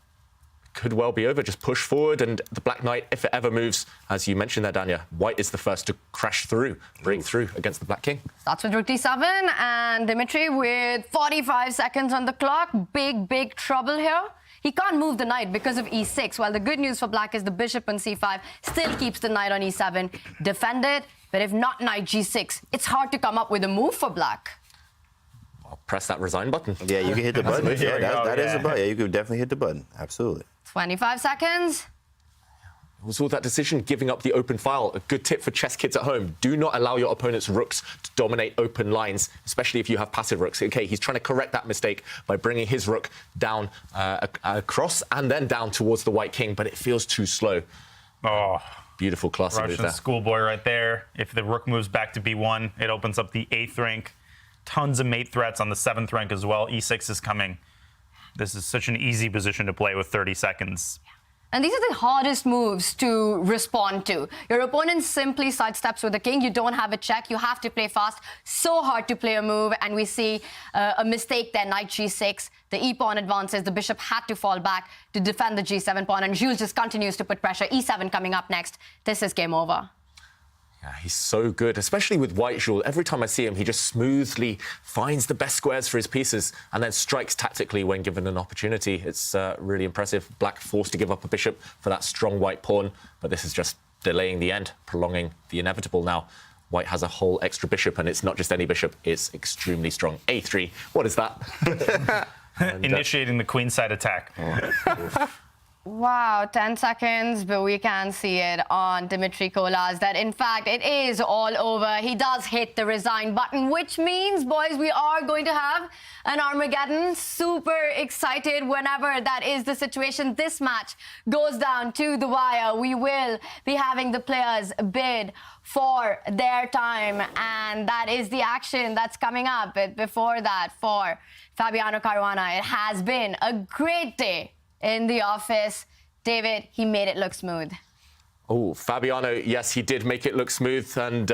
Could well be over. Just push forward, and the black knight, if it ever moves, as you mentioned there, Danya, white is the first to crash through, break through against the black king. Starts with rook d7, and Dimitri with 45 seconds on the clock. Big trouble here. He can't move the knight because of e6, while the good news for black is the bishop on c5 still keeps the knight on e7 defended. But if not knight g6, it's hard to come up with a move for black. I'll press that resign button. Yeah, you can hit the button. Yeah, that is a button. Yeah, you could definitely hit the button. Absolutely. 25 seconds. It was all that decision, giving up the open file. A good tip for chess kids at home. Do not allow your opponent's rooks to dominate open lines, especially if you have passive rooks. Okay, he's trying to correct that mistake by bringing his rook down across and then down towards the white king, but it feels too slow. Oh, beautiful classy move there. Russian schoolboy right there. If the rook moves back to b1, it opens up the 8th rank. Tons of mate threats on the 7th rank as well. e6 is coming. This is such an easy position to play with 30 seconds. And these are the hardest moves to respond to. Your opponent simply sidesteps with the king. You don't have a check. You have to play fast. So hard to play a move. And we see a mistake there, knight g6. The e-pawn advances. The bishop had to fall back to defend the g7 pawn. And Jules just continues to put pressure. e7 coming up next. This is game over. Yeah, he's so good, especially with white Jules. Every time I see him, he just smoothly finds the best squares for his pieces and then strikes tactically when given an opportunity. It's really impressive. Black forced to give up a bishop for that strong white pawn, but this is just delaying the end, prolonging the inevitable now. White has a whole extra bishop, and it's not just any bishop, it's extremely strong. a3, what is that? And, initiating the queenside attack. Wow, 10 seconds, but we can see it on Dimitri Kolas that, in fact, it is all over. He does hit the resign button, which means, boys, we are going to have an Armageddon. Super excited whenever that is the situation. This match goes down to the wire. We will be having the players bid for their time, and that is the action that's coming up. But before that, for Fabiano Caruana, it has been a great day in the office. David, he made it look smooth. Oh, Fabiano, yes, he did make it look smooth, and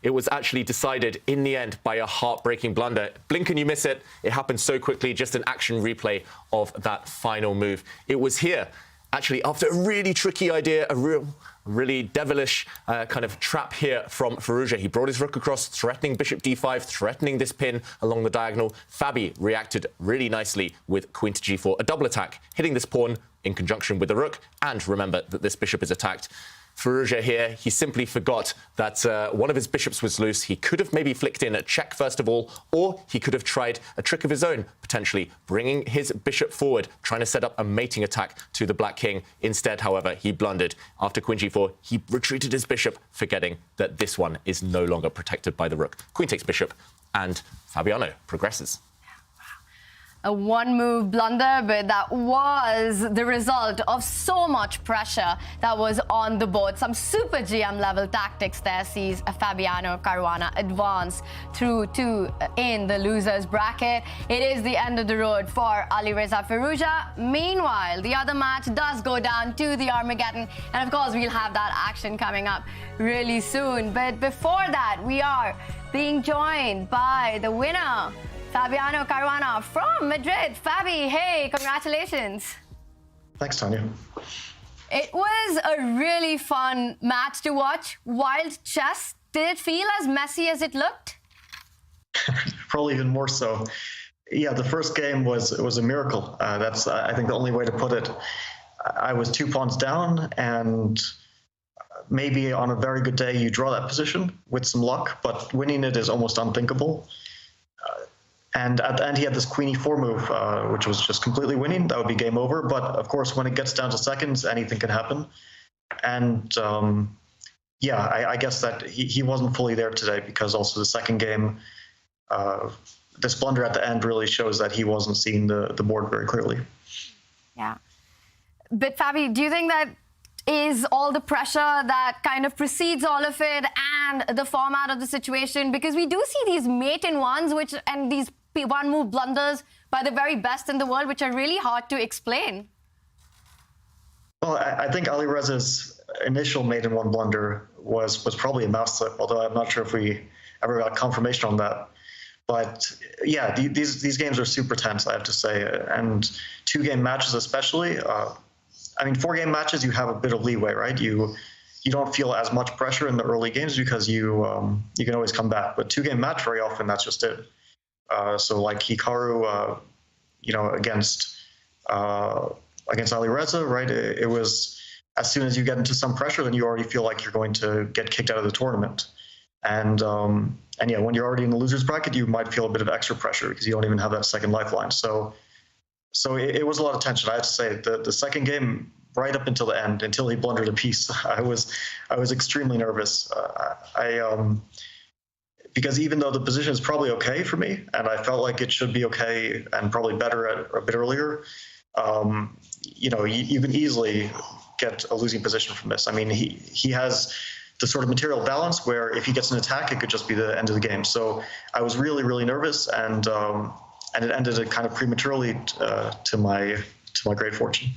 it was actually decided in the end by a heartbreaking blunder. Blink and you miss it. It happened so quickly, just an action replay of that final move. It was here Actually, after a really tricky idea, a really devilish kind of trap here from Firouzja. He brought his rook across, threatening bishop d5, threatening this pin along the diagonal. Fabi reacted really nicely with queen to g4, a double attack, hitting this pawn in conjunction with the rook. And remember that this bishop is attacked. Firouzja here, he simply forgot that one of his bishops was loose. He could have maybe flicked in a check first of all, or he could have tried a trick of his own, potentially bringing his bishop forward, trying to set up a mating attack to the black king. Instead, however, he blundered. After queen g4, he retreated his bishop, forgetting that this one is no longer protected by the rook. Queen takes bishop, and Fabiano progresses. A one-move blunder, but that was the result of so much pressure that was on the board. Some super GM-level tactics there sees Fabiano Caruana advance through to in the loser's bracket. It is the end of the road for Alireza Firouzja. Meanwhile, the other match does go down to the Armageddon, and of course, we'll have that action coming up really soon. But before that, we are being joined by the winner, Fabiano Caruana from Madrid. Fabi, hey, congratulations. Thanks, Tanya. It was a really fun match to watch. Wild chess. Did it feel as messy as it looked? Probably even more so. Yeah, the first game was a miracle. That's, I think, the only way to put it. I was 2 pawns down, and maybe on a very good day you draw that position with some luck, but winning it is almost unthinkable. And at the end, he had this queen e4 move, which was just completely winning. That would be game over. But of course, when it gets down to seconds, anything can happen. And yeah, I guess that he wasn't fully there today, because also the second game, this blunder at the end really shows that he wasn't seeing the board very clearly. Yeah. But Fabi, do you think that is all the pressure that kind of precedes all of it and the format of the situation? Because we do see these mate-in-ones and these one-move blunders by the very best in the world, which are really hard to explain. Well, I think Alireza's initial mate-in-one blunder was probably a mouse slip, although I'm not sure if we ever got confirmation on that. But yeah, these games are super tense, I have to say, and 2-game matches especially. I mean, 4-game matches, you have a bit of leeway, right? You don't feel as much pressure in the early games because you can always come back. But 2-game match, very often, that's just it. So like Hikaru, against Alireza, right? It was, as soon as you get into some pressure, then you already feel like you're going to get kicked out of the tournament. And yeah, when you're already in the loser's bracket, you might feel a bit of extra pressure because you don't even have that second lifeline. So it was a lot of tension. I have to say, the second game, right up until the end, until he blundered a piece, I was extremely nervous. Because even though the position is probably okay for me, and I felt like it should be okay and probably better a bit earlier, you can easily get a losing position from this. I mean, he has the sort of material balance where if he gets an attack, it could just be the end of the game. So I was really, really nervous, and it ended kind of prematurely to my great fortune.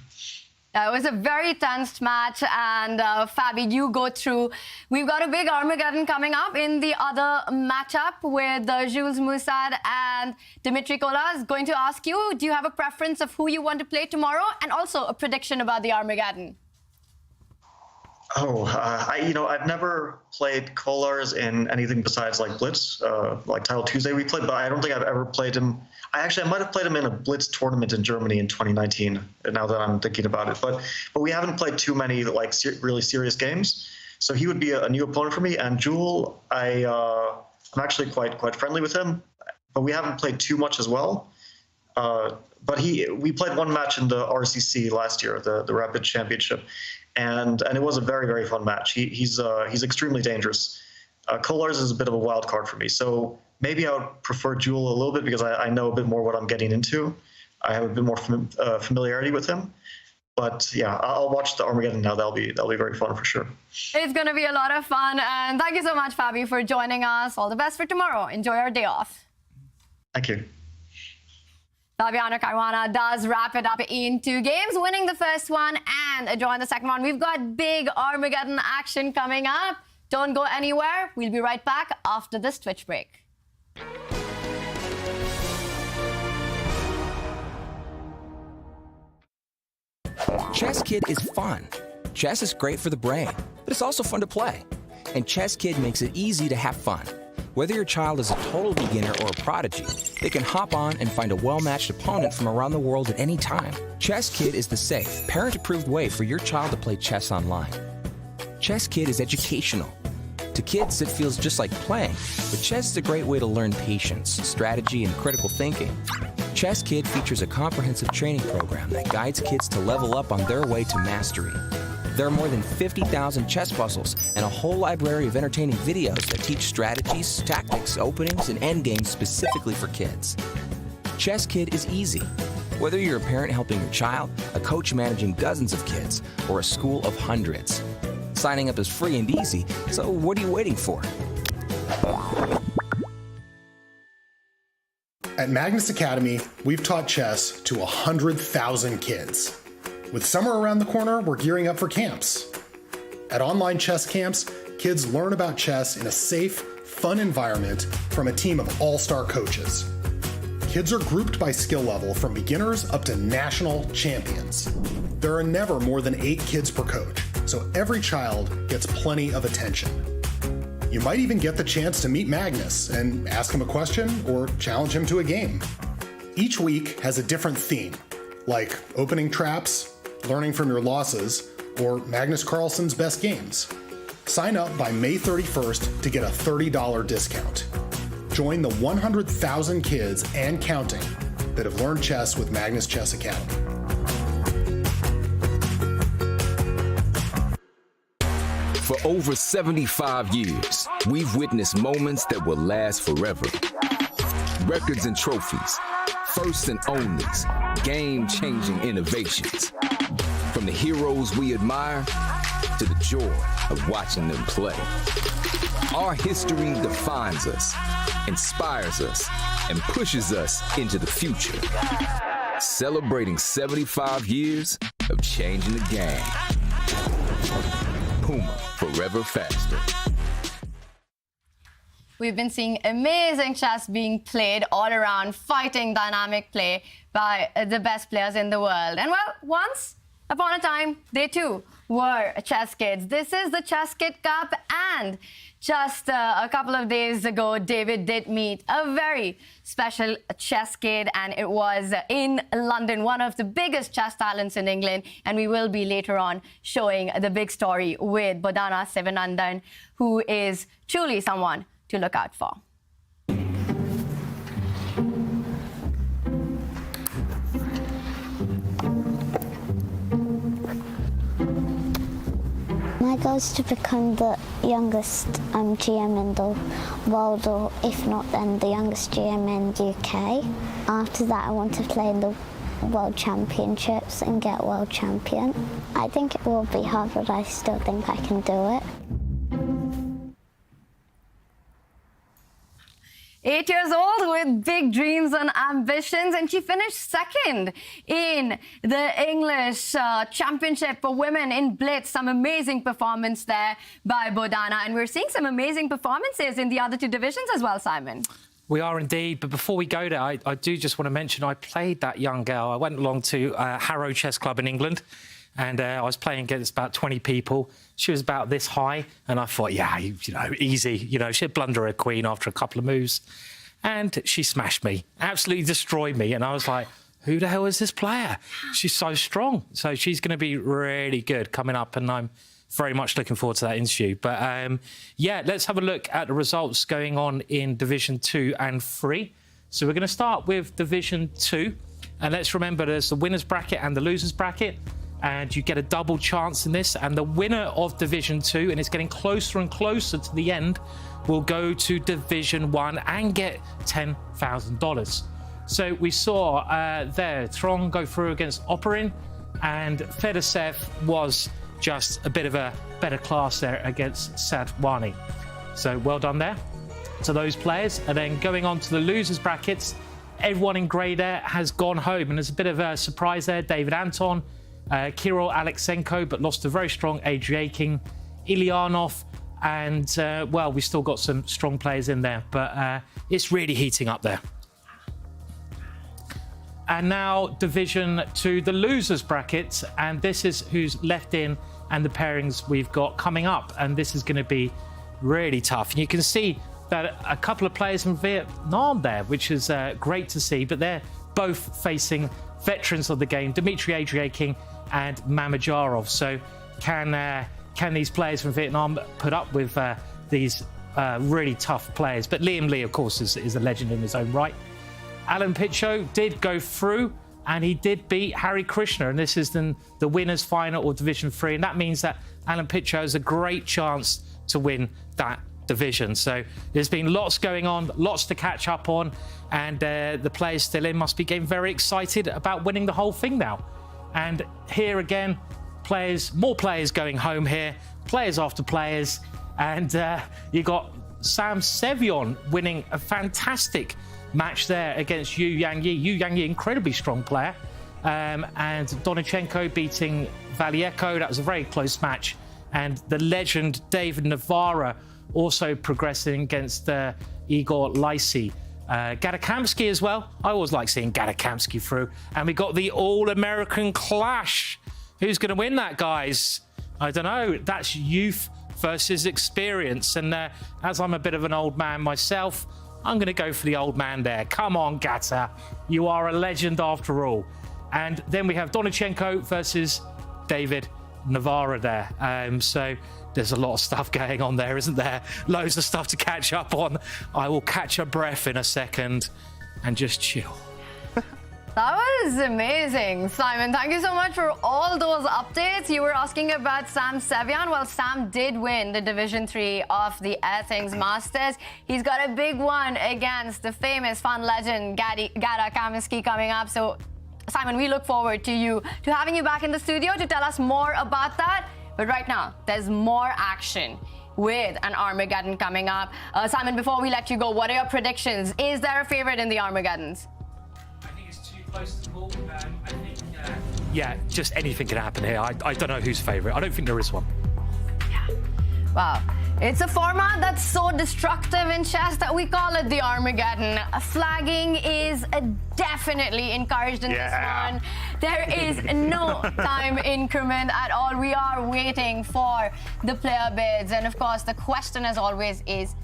It was a very tense match, and Fabi, you go through. We've got a big Armageddon coming up in the other matchup with Jules Musaud and Dmitry Kolas. Going to ask you, do you have a preference of who you want to play tomorrow, and also a prediction about the Armageddon? I've never played Kolas in anything besides like Blitz, like Title Tuesday we played, but I don't think I've ever played him. I might have played him in a Blitz tournament in Germany in 2019, now that I'm thinking about it. But we haven't played too many like really serious games. So he would be a new opponent for me. And Jewel, I'm actually quite friendly with him, but we haven't played too much as well. But we played one match in the RCC last year, the Rapid Championship. And it was a very, very fun match. He's extremely dangerous. Kolas is a bit of a wild card for me. So maybe I would prefer Jewel a little bit because I know a bit more what I'm getting into. I have a bit more familiarity with him. But yeah, I'll watch the Armageddon now. That'll be very fun for sure. It's going to be a lot of fun. And thank you so much, Fabi, for joining us. All the best for tomorrow. Enjoy our day off. Thank you. Fabiano Caruana does wrap it up in 2 games, winning the first one and a draw in the second one. We've got big Armageddon action coming up. Don't go anywhere. We'll be right back after this Twitch break. ChessKid is fun. Chess is great for the brain, but it's also fun to play. And ChessKid makes it easy to have fun. Whether your child is a total beginner or a prodigy, they can hop on and find a well-matched opponent from around the world at any time. ChessKid is the safe, parent-approved way for your child to play chess online. ChessKid is educational. To kids, it feels just like playing, but chess is a great way to learn patience, strategy, and critical thinking. ChessKid features a comprehensive training program that guides kids to level up on their way to mastery. There are more than 50,000 chess puzzles and a whole library of entertaining videos that teach strategies, tactics, openings, and endgames specifically for kids. ChessKid is easy. Whether you're a parent helping your child, a coach managing dozens of kids, or a school of hundreds. Signing up is free and easy, so what are you waiting for? At Magnus Academy, we've taught chess to 100,000 kids. With summer around the corner, we're gearing up for camps. At online chess camps, kids learn about chess in a safe, fun environment from a team of all-star coaches. Kids are grouped by skill level from beginners up to national champions. There are never more than 8 kids per coach, so every child gets plenty of attention. You might even get the chance to meet Magnus and ask him a question or challenge him to a game. Each week has a different theme, like opening traps, learning from your losses, or Magnus Carlsen's best games. Sign up by May 31st to get a $30 discount. Join the 100,000 kids and counting that have learned chess with Magnus Chess Academy. For over 75 years, we've witnessed moments that will last forever. Records and trophies, firsts and onlys, game-changing innovations. From the heroes we admire to the joy of watching them play. Our history defines us, inspires us, and pushes us into the future. Celebrating 75 years of changing the game. Puma, forever faster. We've been seeing amazing chess being played all around, fighting dynamic play by the best players in the world. And well, once upon a time, they too were chess kids. This is the ChessKid Cup, and just a couple of days ago, David did meet a very special chess kid, and it was in London, one of the biggest chess talents in England. And we will be later on showing the big story with Bodhana Sivanandan, who is truly someone to look out for. My goal is to become the youngest GM in the world, or if not, then the youngest GM in the UK. After that, I want to play in the World Championships and get world champion. I think it will be hard, but I still think I can do it. 8 years old with big dreams and ambitions, and she finished second in the English Championship for women in Blitz. Some amazing performance there by Bodhana, and we're seeing some amazing performances in the other 2 divisions as well, Simon. We are indeed, but before we go there, I do just want to mention I played that young girl. I went along to Harrow Chess Club in England, and I was playing against about 20 people. She was about this high, and I thought, yeah, you know, easy. You know, she'd blunder her queen after a couple of moves, and she smashed me, absolutely destroyed me. And I was like, who the hell is this player? She's so strong. So she's going to be really good coming up, and I'm very much looking forward to that interview. But yeah, let's have a look at the results going on in Division 2 and 3. So we're going to start with Division 2. And let's remember there's the winner's bracket and the loser's bracket. And you get a double chance in this. And the winner of Division 2, and it's getting closer and closer to the end, will go to Division 1 and get $10,000. So we saw there Trong go through against Oparin, and Fedorsev was just a bit of a better class there against Sadwani. So well done there to those players. And then going on to the losers brackets, everyone in grey there has gone home, and there's a bit of a surprise there. David Anton, Kirill Alexenko, but lost a very strong Adriaking, Ilyanov, and well, we still got some strong players in there, but it's really heating up there. And now Division 2, the losers bracket, and this is who's left in and the pairings we've got coming up, and this is going to be really tough. And you can see that a couple of players from Vietnam there, which is great to see, but they're both facing veterans of the game, Dmitry Adriaking and Mamajarov. So can these players from Vietnam put up with these really tough players? But Liam Lee, of course, is a legend in his own right. Alan Pitcho did go through, and he did beat Harry Krishna, and this is then the winners' final of Division 3, and that means that Alan Pitcho has a great chance to win that division. So there's been lots going on, lots to catch up on, and the players still in must be getting very excited about winning the whole thing now. And here again, more players going home here, players after players, and you got Sam Sevion winning a fantastic match there against Yu Yang-yi. Yu Yang-yi, incredibly strong player, and Donichenko beating Valieko. That was a very close match. And the legend David Navarra also progressing against Igor Lysy. Gadakamsky as well. I always like seeing Gadakamsky through. And we got the all-American clash. Who's going to win that, guys? I don't know. That's youth versus experience. And as I'm a bit of an old man myself, I'm going to go for the old man there. Come on, Gata. You are a legend after all. And then we have Donichenko versus David Navarra there. So there's a lot of stuff going on there, isn't there? Loads of stuff to catch up on. I will catch a breath in a second and just chill. That was amazing. Simon, thank you so much for all those updates. You were asking about Sam Sevian. Well, Sam did win the Division 3 of the Athens Masters. He's got a big one against the famous fun legend Gada Kaminsky coming up. So, Simon, we look forward to having you back in the studio to tell us more about that. But right now, there's more action with an Armageddon coming up. Simon, before we let you go, what are your predictions? Is there a favorite in the Armageddons? Yeah, just anything can happen here. I don't know who's favourite. I don't think there is one. Yeah. Wow. It's a format that's so destructive in chess that we call it the Armageddon. Flagging is definitely encouraged in this one. There is no time increment at all. We are waiting for the player bids. And of course, the question as always is,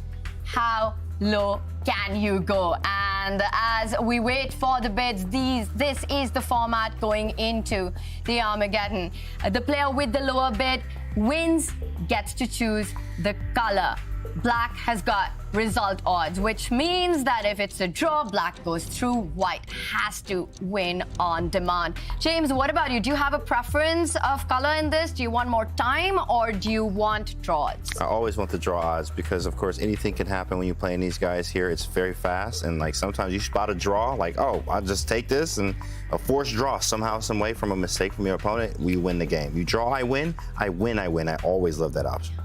how low can you go? And as we wait for the bids, this is the format going into the Armageddon. The player with the lower bid wins, gets to choose the color. Black has got result odds, which means that if it's a draw, black goes through, white has to win on demand. James, what about you? Do you have a preference of color in this? Do you want more time or do you want draws? I always want the draw odds because, of course, anything can happen when you're playing these guys here. It's very fast, and like sometimes you spot a draw, like, oh, I'll just take this, and a forced draw somehow, some way from a mistake from your opponent, we win the game. You draw, I win, I win, I win. I always love that option.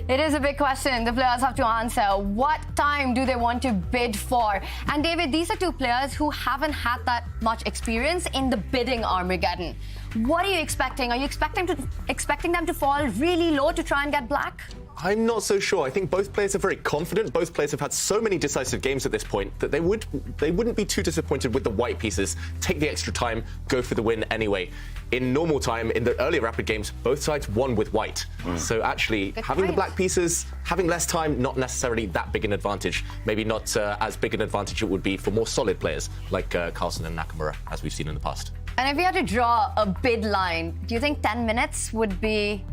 It is a big question the players have to answer. What time do they want to bid for? And David, these are two players who haven't had that much experience in the bidding Armageddon. What are you expecting? Are you expecting them to fall really low to try and get black? I'm not so sure. I think both players are very confident. Both players have had so many decisive games at this point that they wouldn't be too disappointed with the white pieces. Take the extra time, go for the win anyway. In normal time, in the earlier rapid games, both sides won with white. So actually, having the black pieces, having less time, not necessarily that big an advantage. Maybe not as big an advantage it would be for more solid players like Carlsen and Nakamura, as we've seen in the past. And if you had to draw a bid line, do you think 10 minutes would be...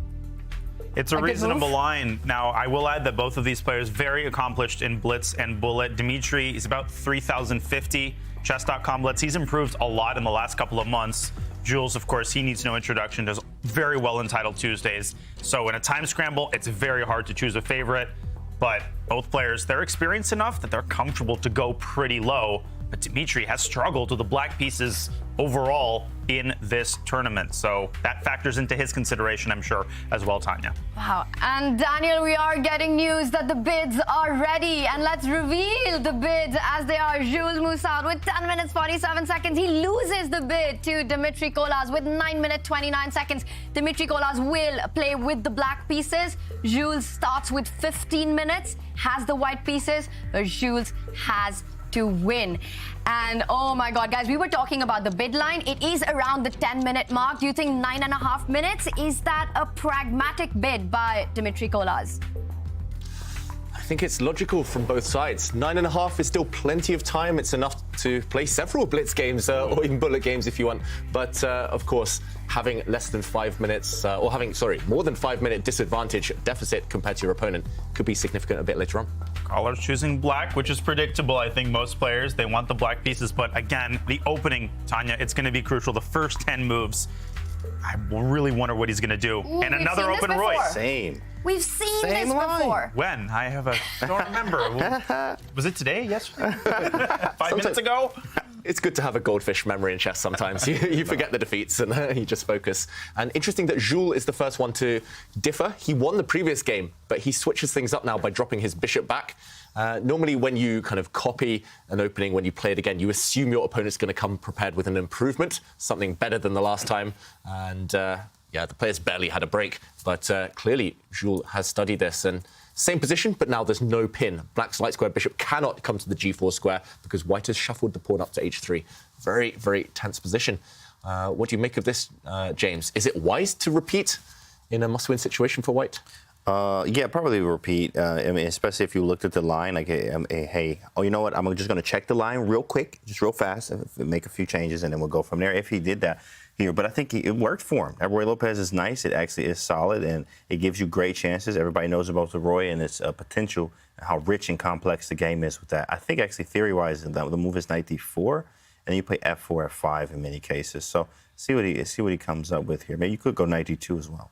It's a reasonable line. Now, I will add that both of these players very accomplished in Blitz and Bullet. Dimitri is about 3,050. Chess.com Blitz, he's improved a lot in the last couple of months. Jules, of course, he needs no introduction, does very well in Title Tuesdays. So in a time scramble, it's very hard to choose a favorite. But both players, they're experienced enough that they're comfortable to go pretty low. But Dimitri has struggled with the black pieces overall in this tournament. So that factors into his consideration, I'm sure, as well, Tanya. Wow. And Daniel, we are getting news that the bids are ready. And let's reveal the bids as they are. Jules Musaud with 10 minutes, 47 seconds. He loses the bid to Dmitry Kolas with 9 minutes, 29 seconds. Dmitry Kolas will play with the black pieces. Jules starts with 15 minutes, has the white pieces, but Jules has to win. And oh my God, guys, we were talking about the bid line. It is around the 10-minute mark. Do you think 9.5 minutes? Is that a pragmatic bid by Dmitry Kolas? I think it's logical from both sides. 9.5 is still plenty of time. It's enough to play several blitz games or even bullet games if you want. But of course, having less than 5 minutes or having, more than 5 minute disadvantage deficit compared to your opponent could be significant a bit later on. Kolas choosing black, which is predictable. I think most players, they want the black pieces. But again, the opening, Tanya, it's going to be crucial. The first 10 moves, I really wonder what he's going to do. Ooh, and another open Royce. Same. We've seen Same this line. before. When? I don't remember. Was it today? Yesterday? 5 minutes ago? It's good to have a goldfish memory in chess sometimes. You forget the defeats and you just focus. And interesting that Jules is the first one to differ. He won the previous game, but he switches things up now by dropping his bishop back. Normally when you kind of copy an opening, when you play it again, you assume your opponent's going to come prepared with an improvement, something better than the last time. And yeah, the players barely had a break, but clearly Jules has studied this. And same position, but now there's no pin. Black's light square bishop cannot come to the g4 square because white has shuffled the pawn up to h3. Very, very tense position. What do you make of this, James? Is it wise to repeat in a must-win situation for white? Yeah, probably repeat. I mean, especially if you looked at the line, like, hey, oh, you know what? I'm just going to check the line real quick, just real fast, make a few changes, and then we'll go from there. If he did that here, but I think it worked for him. That Roy Lopez is nice. It actually is solid, and it gives you great chances. Everybody knows about the Roy and its potential, how rich and complex the game is with that. I think actually theory-wise, the move is knight d4, and you play f4, f5 in many cases. So see what he comes up with here. Maybe you could go knight d2 as well.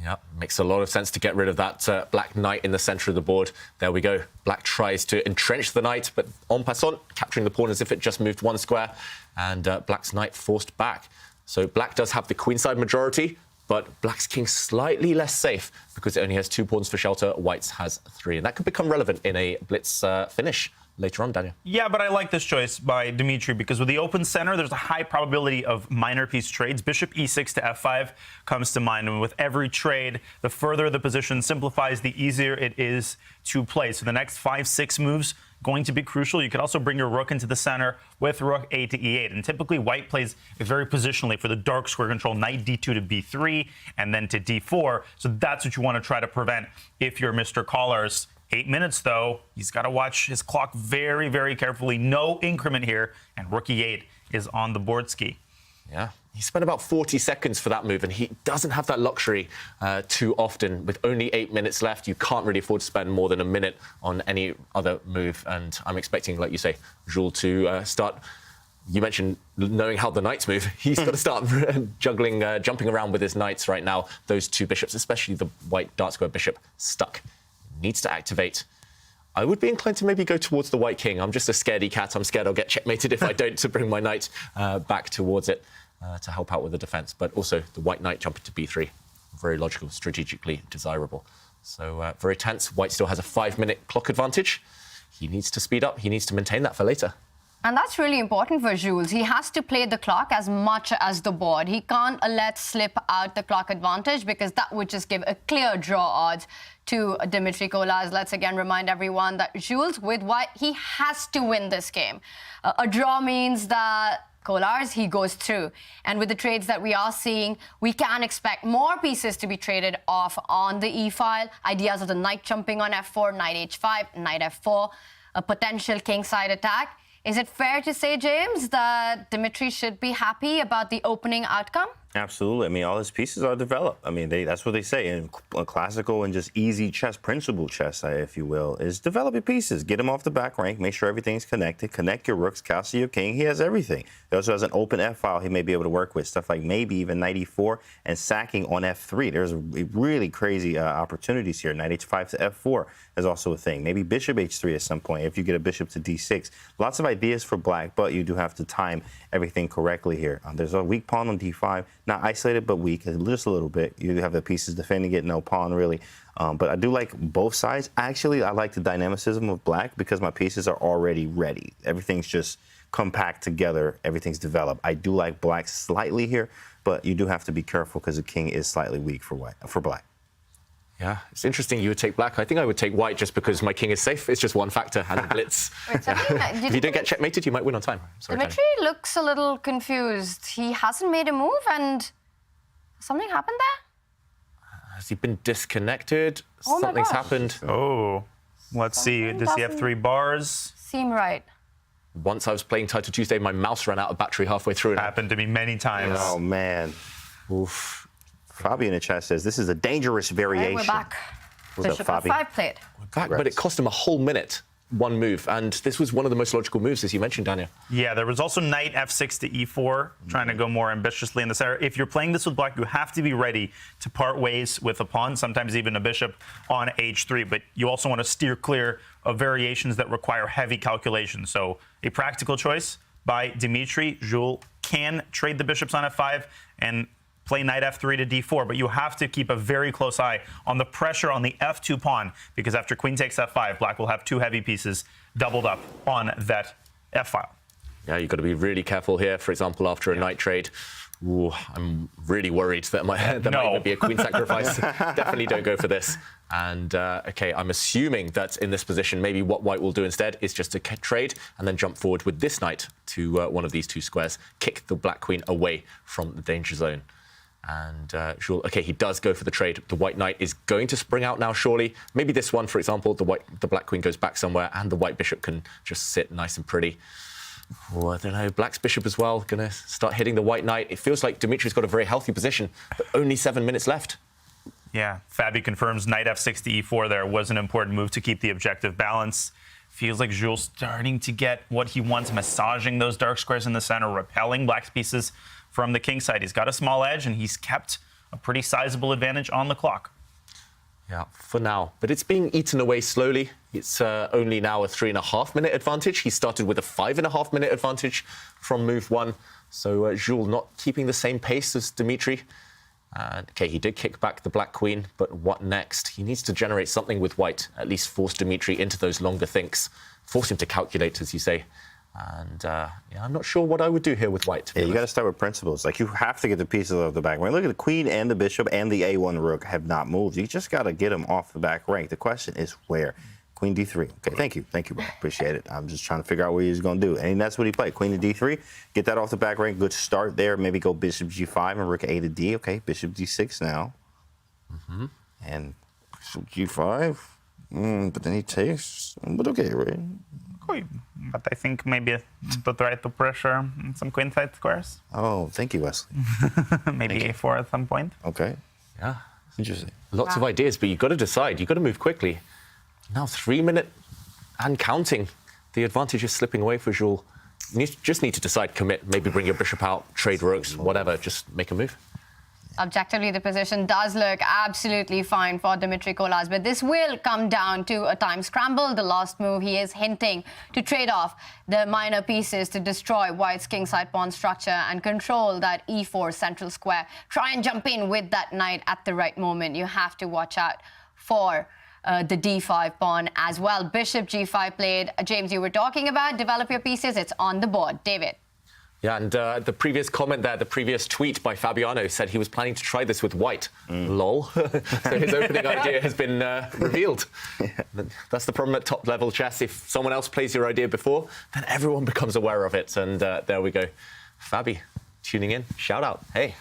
Yeah, makes a lot of sense to get rid of that black knight in the center of the board. There we go. Black tries to entrench the knight, but en passant, capturing the pawn as if it just moved one square, and black's knight forced back. So black does have the queenside majority, but black's king slightly less safe because it only has 2 pawns for shelter. White's has 3, and that could become relevant in a blitz finish later on, Daniel. Yeah, but I like this choice by Dmitry because with the open center, there's a high probability of minor piece trades. Bishop e6 to f5 comes to mind, and with every trade, the further the position simplifies, the easier it is to play. So the next 5-6 moves going to be crucial. You could also bring your rook into the center with rook a to e8, and typically white plays very positionally for the dark square control, knight d2 to b3 and then to d4. So that's what you want to try to prevent if you're Mr. Kolas. 8 minutes, though. He's got to watch his clock very, very carefully. No increment here, and rook e8 is on the board ski. Yeah, he spent about 40 seconds for that move, and he doesn't have that luxury too often. With only 8 minutes left, you can't really afford to spend more than a minute on any other move. And I'm expecting, like you say, Jules to start. You mentioned knowing how the knights move. He's got to start juggling, jumping around with his knights right now. Those 2 bishops, especially the white dark square bishop, stuck. Needs to activate. I would be inclined to maybe go towards the white king. I'm just a scaredy cat. I'm scared I'll get checkmated if I don't, to bring my knight back towards it to help out with the defense. But also the white knight jumping to b3. Very logical, strategically desirable. So very tense. White still has a 5-minute clock advantage. He needs to speed up. He needs to maintain that for later. And that's really important for Jules. He has to play the clock as much as the board. He can't let slip out the clock advantage because that would just give a clear draw odds to Dmitry Kolas. Let's again remind everyone that Jules, with white, he has to win this game. A draw means that Kolas, he goes through. And with the trades that we are seeing, we can expect more pieces to be traded off on the e-file. Ideas of the knight jumping on f4, knight h5, knight f4, a potential kingside attack. Is it fair to say, James, that Dmitry should be happy about the opening outcome? Absolutely. I mean, all his pieces are developed. I mean, that's what they say in classical and just easy chess, principle chess, if you will, is develop your pieces. Get them off the back rank. Make sure everything's connected. Connect your rooks, castle your king. He has everything. He also has an open f-file he may be able to work with. Stuff like maybe even knight e4 and sacking on f3. There's really crazy opportunities here. Knight h5 to f4 is also a thing. Maybe bishop h3 at some point if you get a bishop to d6. Lots of ideas for black, but you do have to time everything correctly here. There's a weak pawn on d5. Not isolated, but weak, just a little bit. You have the pieces defending it, no pawn, really. But I do like both sides. Actually, I like the dynamicism of black because my pieces are already ready. Everything's just compact together. Everything's developed. I do like black slightly here, but you do have to be careful because the king is slightly weak for black. Yeah, it's interesting you would take black. I think I would take white just because my king is safe. It's just one factor, and blitz. If you don't get checkmated, you might win on time. Sorry, Dimitri looks a little confused. He hasn't made a move, and something happened there? Has he been disconnected? Oh my Something's gosh. happened. Oh, let's see. Does he have 3 bars? Seem right. Once I was playing Title Tuesday, my mouse ran out of battery halfway through. Happened to me many times. Oh, man. Oof. Fabi in the chat says this is a dangerous variation. Right, we're back. What's Bishop up, Fabi? F5 played. Back, but it cost him a whole minute, one move. And this was one of the most logical moves, as you mentioned, Daniel. Yeah, there was also knight f6 to e4, trying to go more ambitiously in the center. If you're playing this with black, you have to be ready to part ways with a pawn, sometimes even a bishop on h3. But you also want to steer clear of variations that require heavy calculation. So a practical choice by Dimitri. Jules can trade the bishops on f5 and play knight f3 to d4, but you have to keep a very close eye on the pressure on the f2 pawn, because after queen takes f5, black will have 2 heavy pieces doubled up on that f-file. Yeah, you've got to be really careful here. For example, after a knight trade, ooh, I'm really worried that might even be a queen sacrifice. Definitely don't go for this. And, OK, I'm assuming that in this position, maybe what white will do instead is just to trade and then jump forward with this knight to one of these 2 squares, kick the black queen away from the danger zone. And Jules, OK, he does go for the trade. The white knight is going to spring out now, surely. Maybe this one, for example, the black queen goes back somewhere and the white bishop can just sit nice and pretty. Oh, I don't know, black's bishop as well, going to start hitting the white knight. It feels like Dimitri's got a very healthy position, but only 7 minutes left. Yeah, Fabi confirms knight f6 to e4 there was an important move to keep the objective balance. Feels like Jules starting to get what he wants, massaging those dark squares in the center, repelling black's pieces from the king side. He's got a small edge, and he's kept a pretty sizable advantage on the clock. Yeah, for now. But it's being eaten away slowly. It's only now a 3.5-minute advantage. He started with a 5.5-minute advantage from move 1. So Jules not keeping the same pace as Dimitri. OK, he did kick back the black queen, but what next? He needs to generate something with white, at least force Dimitri into those longer thinks. Force him to calculate, as you say. And yeah, I'm not sure what I would do here with white. Yeah, you got to start with principles. Like, you have to get the pieces off the back rank. Look at the queen and the bishop and the a1 rook have not moved. You just got to get them off the back rank. The question is where? Queen d3. Okay, thank you, bro. Appreciate it. I'm just trying to figure out what he's going to do. And that's what he played. Queen to d3. Get that off the back rank. Good start there. Maybe go bishop g5 and rook a to d. Okay, bishop d6 now. And bishop g5. But then he takes. But okay, right? But I think maybe to try to pressure some queen side squares. Oh, thank you, Wesley. Maybe a4 at some point. Okay. Yeah. Interesting. Lots of ideas, but you've got to decide. You've got to move quickly. Now 3 minute and counting. The advantage is slipping away for Jules. You just need to decide, commit, maybe bring your bishop out, trade rooks, whatever, just make a move. Objectively, the position does look absolutely fine for Dimitri Kolas, but this will come down to a time scramble. The last move, he is hinting to trade off the minor pieces to destroy white's kingside pawn structure and control that e4 central square. Try and jump in with that knight at the right moment. You have to watch out for the d5 pawn as well. Bishop g5 played. James, you were talking about develop your pieces. It's on the board. David. Yeah, and the previous comment there, the previous tweet by Fabiano said he was planning to try this with white. Lol. So his opening idea has been revealed. That's the problem at top-level chess. If someone else plays your idea before, then everyone becomes aware of it. And there we go. Fabi, tuning in. Shout out. Hey.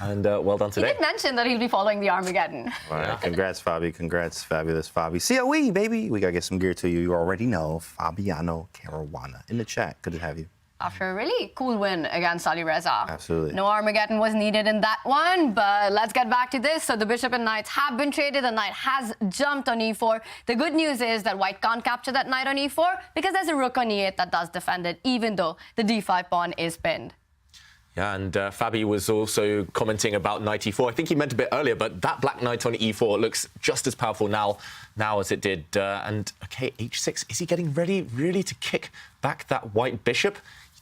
And well done today. He did mention that he'll be following the Armageddon. All right, congrats, Fabi. Congrats, fabulous Fabi. COE, baby. We got to get some gear to you. You already know. Fabiano Caruana in the chat. Good to have you. After a really cool win against Alireza. Absolutely. No Armageddon was needed in that one, but let's get back to this. So the bishop and knights have been traded. The knight has jumped on e4. The good news is that white can't capture that knight on e4 because there's a rook on e8 that does defend it, even though the d5 pawn is pinned. Yeah, and Fabi was also commenting about knight e4. I think he meant a bit earlier, but that black knight on e4 looks just as powerful now as it did. And, OK, h6, is he getting ready really to kick back that white bishop?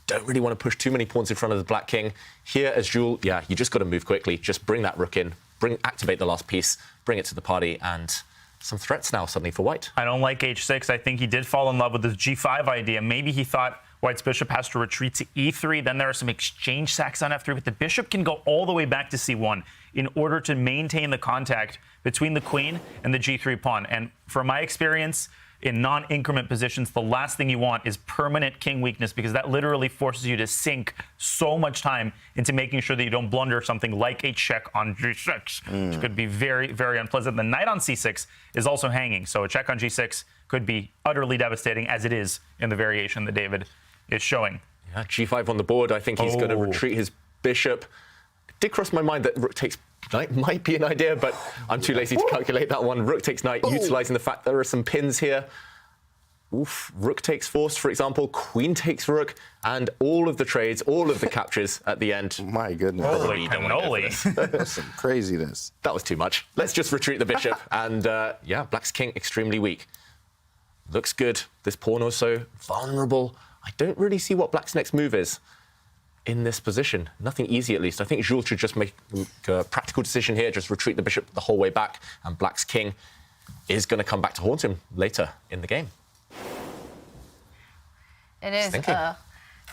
Don't really want to push too many pawns in front of the black king. Here, as Jules, yeah, you just got to move quickly. Just bring that rook in, activate the last piece, bring it to the party, and some threats now suddenly for white. I don't like h6. I think he did fall in love with this g5 idea. Maybe he thought white's bishop has to retreat to e3. Then there are some exchange sacks on f3, but the bishop can go all the way back to c1. in order to maintain the contact between the queen and the g3 pawn. And from my experience, in non-increment positions, the last thing you want is permanent king weakness, because that literally forces you to sink so much time into making sure that you don't blunder something like a check on g6, which could be very, very unpleasant. The knight on c6 is also hanging, so a check on g6 could be utterly devastating, as it is in the variation that David is showing. Yeah, g5 on the board. I think he's going to retreat his bishop. It did cross my mind that rook takes knight might be an idea, but I'm too lazy to calculate that one. Rook takes knight, utilizing the fact there are some pins here. Oof, rook takes forced, for example, queen takes rook, and all of the trades, all of the captures at the end. My goodness. Holy cannoli. That's some craziness. That was too much. Let's just retreat the bishop. And yeah, black's king extremely weak. Looks good. This pawn also vulnerable. I don't really see what black's next move is in this position. Nothing easy, at least. I think Jules should just make a practical decision here, just retreat the bishop the whole way back, and black's king is going to come back to haunt him later in the game. It is a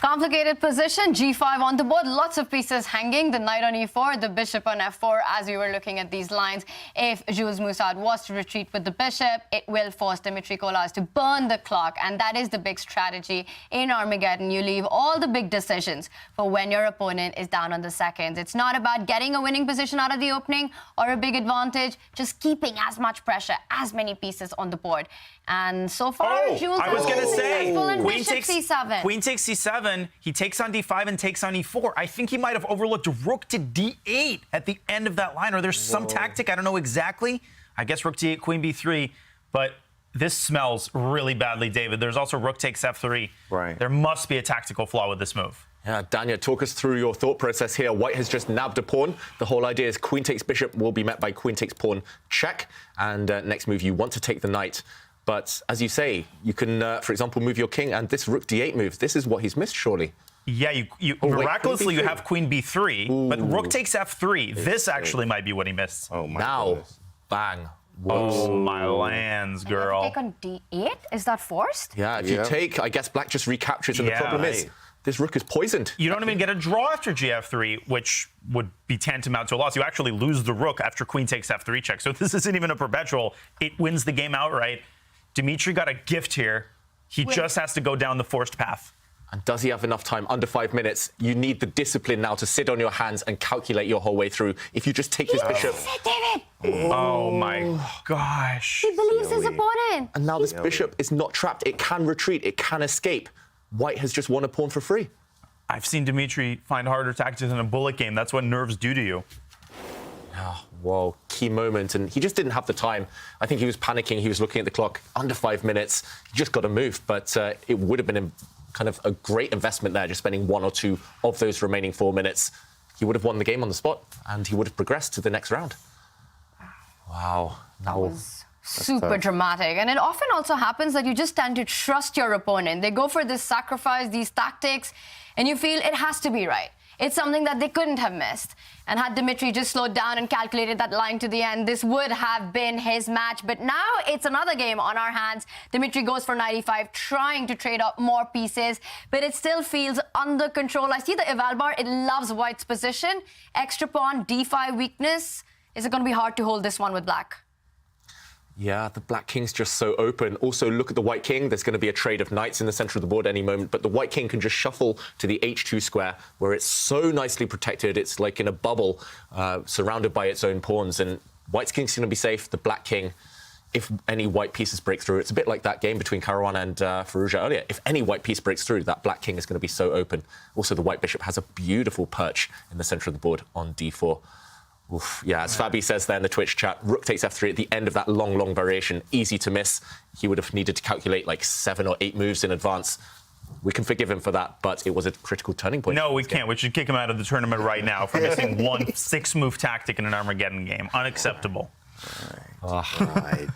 complicated position. G5 on the board, lots of pieces hanging. The knight on e4, the bishop on f4. As we were looking at these lines, if Jules Musaud was to retreat with the bishop, it will force Dmitry Kolas to burn the clock. And that is the big strategy in Armageddon. You leave all the big decisions for when your opponent is down on the seconds. It's not about getting a winning position out of the opening or a big advantage, just keeping as much pressure, as many pieces on the board. And so far, Jules I was going to say, queen takes c7. Queen takes c7. He takes on d5 and takes on e4. I think he might have overlooked rook to d8 at the end of that line, or there's some tactic. I don't know exactly. I guess rook d8, queen b3. But this smells really badly, David. There's also rook takes f3. Right. There must be a tactical flaw with this move. Yeah, Danya, talk us through your thought process here. White has just nabbed a pawn. The whole idea is queen takes bishop will be met by queen takes pawn check. And next move, you want to take the knight. But as you say, you can, for example, move your king, and this rook d8 move, this is what he's missed, surely. Yeah, miraculously, you have queen b3, but rook takes f3. This actually might be what he missed. Oh, my goodness. Bang. Oh, my lands, girl. Take on d8? Is that forced? Yeah, if you take, I guess black just recaptures, and the problem is, this rook is poisoned. You don't even get a draw after gf3, which would be tantamount to a loss. You actually lose the rook after queen takes f3 check. So this isn't even a perpetual. It wins the game outright. Dmitry got a gift here. He just has to go down the forced path. And does he have enough time? Under 5 minutes. You need the discipline now to sit on your hands and calculate your whole way through. If you just take his bishop. David. Oh my gosh. He believes his opponent. And now this bishop is not trapped. It can retreat. It can escape. White has just won a pawn for free. I've seen Dmitry find harder tactics in a bullet game. That's what nerves do to you. Oh, whoa, key moment. And he just didn't have the time. I think he was panicking. He was looking at the clock. Under 5 minutes. He just got to move. But it would have been kind of a great investment there, just spending 1 or 2 of those remaining 4 minutes. He would have won the game on the spot, and he would have progressed to the next round. Wow. That was super dramatic. And it often also happens that you just tend to trust your opponent. They go for this sacrifice, these tactics, and you feel it has to be right. It's something that they couldn't have missed. And had Dmitry just slowed down and calculated that line to the end, this would have been his match. But now it's another game on our hands. Dmitry goes for 95, trying to trade up more pieces, but it still feels under control. I see the eval bar. It loves White's position. Extra pawn, d5 weakness. Is it going to be hard to hold this one with black? Yeah, the black king's just so open. Also, look at the white king. There's going to be a trade of knights in the center of the board any moment, but the white king can just shuffle to the h2 square, where it's so nicely protected. It's like in a bubble, surrounded by its own pawns, and white's king's going to be safe. The black king, if any white pieces break through, it's a bit like that game between Caruana and Firouzja earlier. If any white piece breaks through, that black king is going to be so open. Also, the white bishop has a beautiful perch in the center of the board on d4. Oof, yeah, as Fabi says there in the Twitch chat, rook takes f3 at the end of that long variation. Easy to miss. He would have needed to calculate like 7 or 8 moves in advance. We can forgive him for that, but it was a critical turning point. No, we can't. We should kick him out of the tournament right now for missing one 6-move tactic in an Armageddon game. Unacceptable. Right.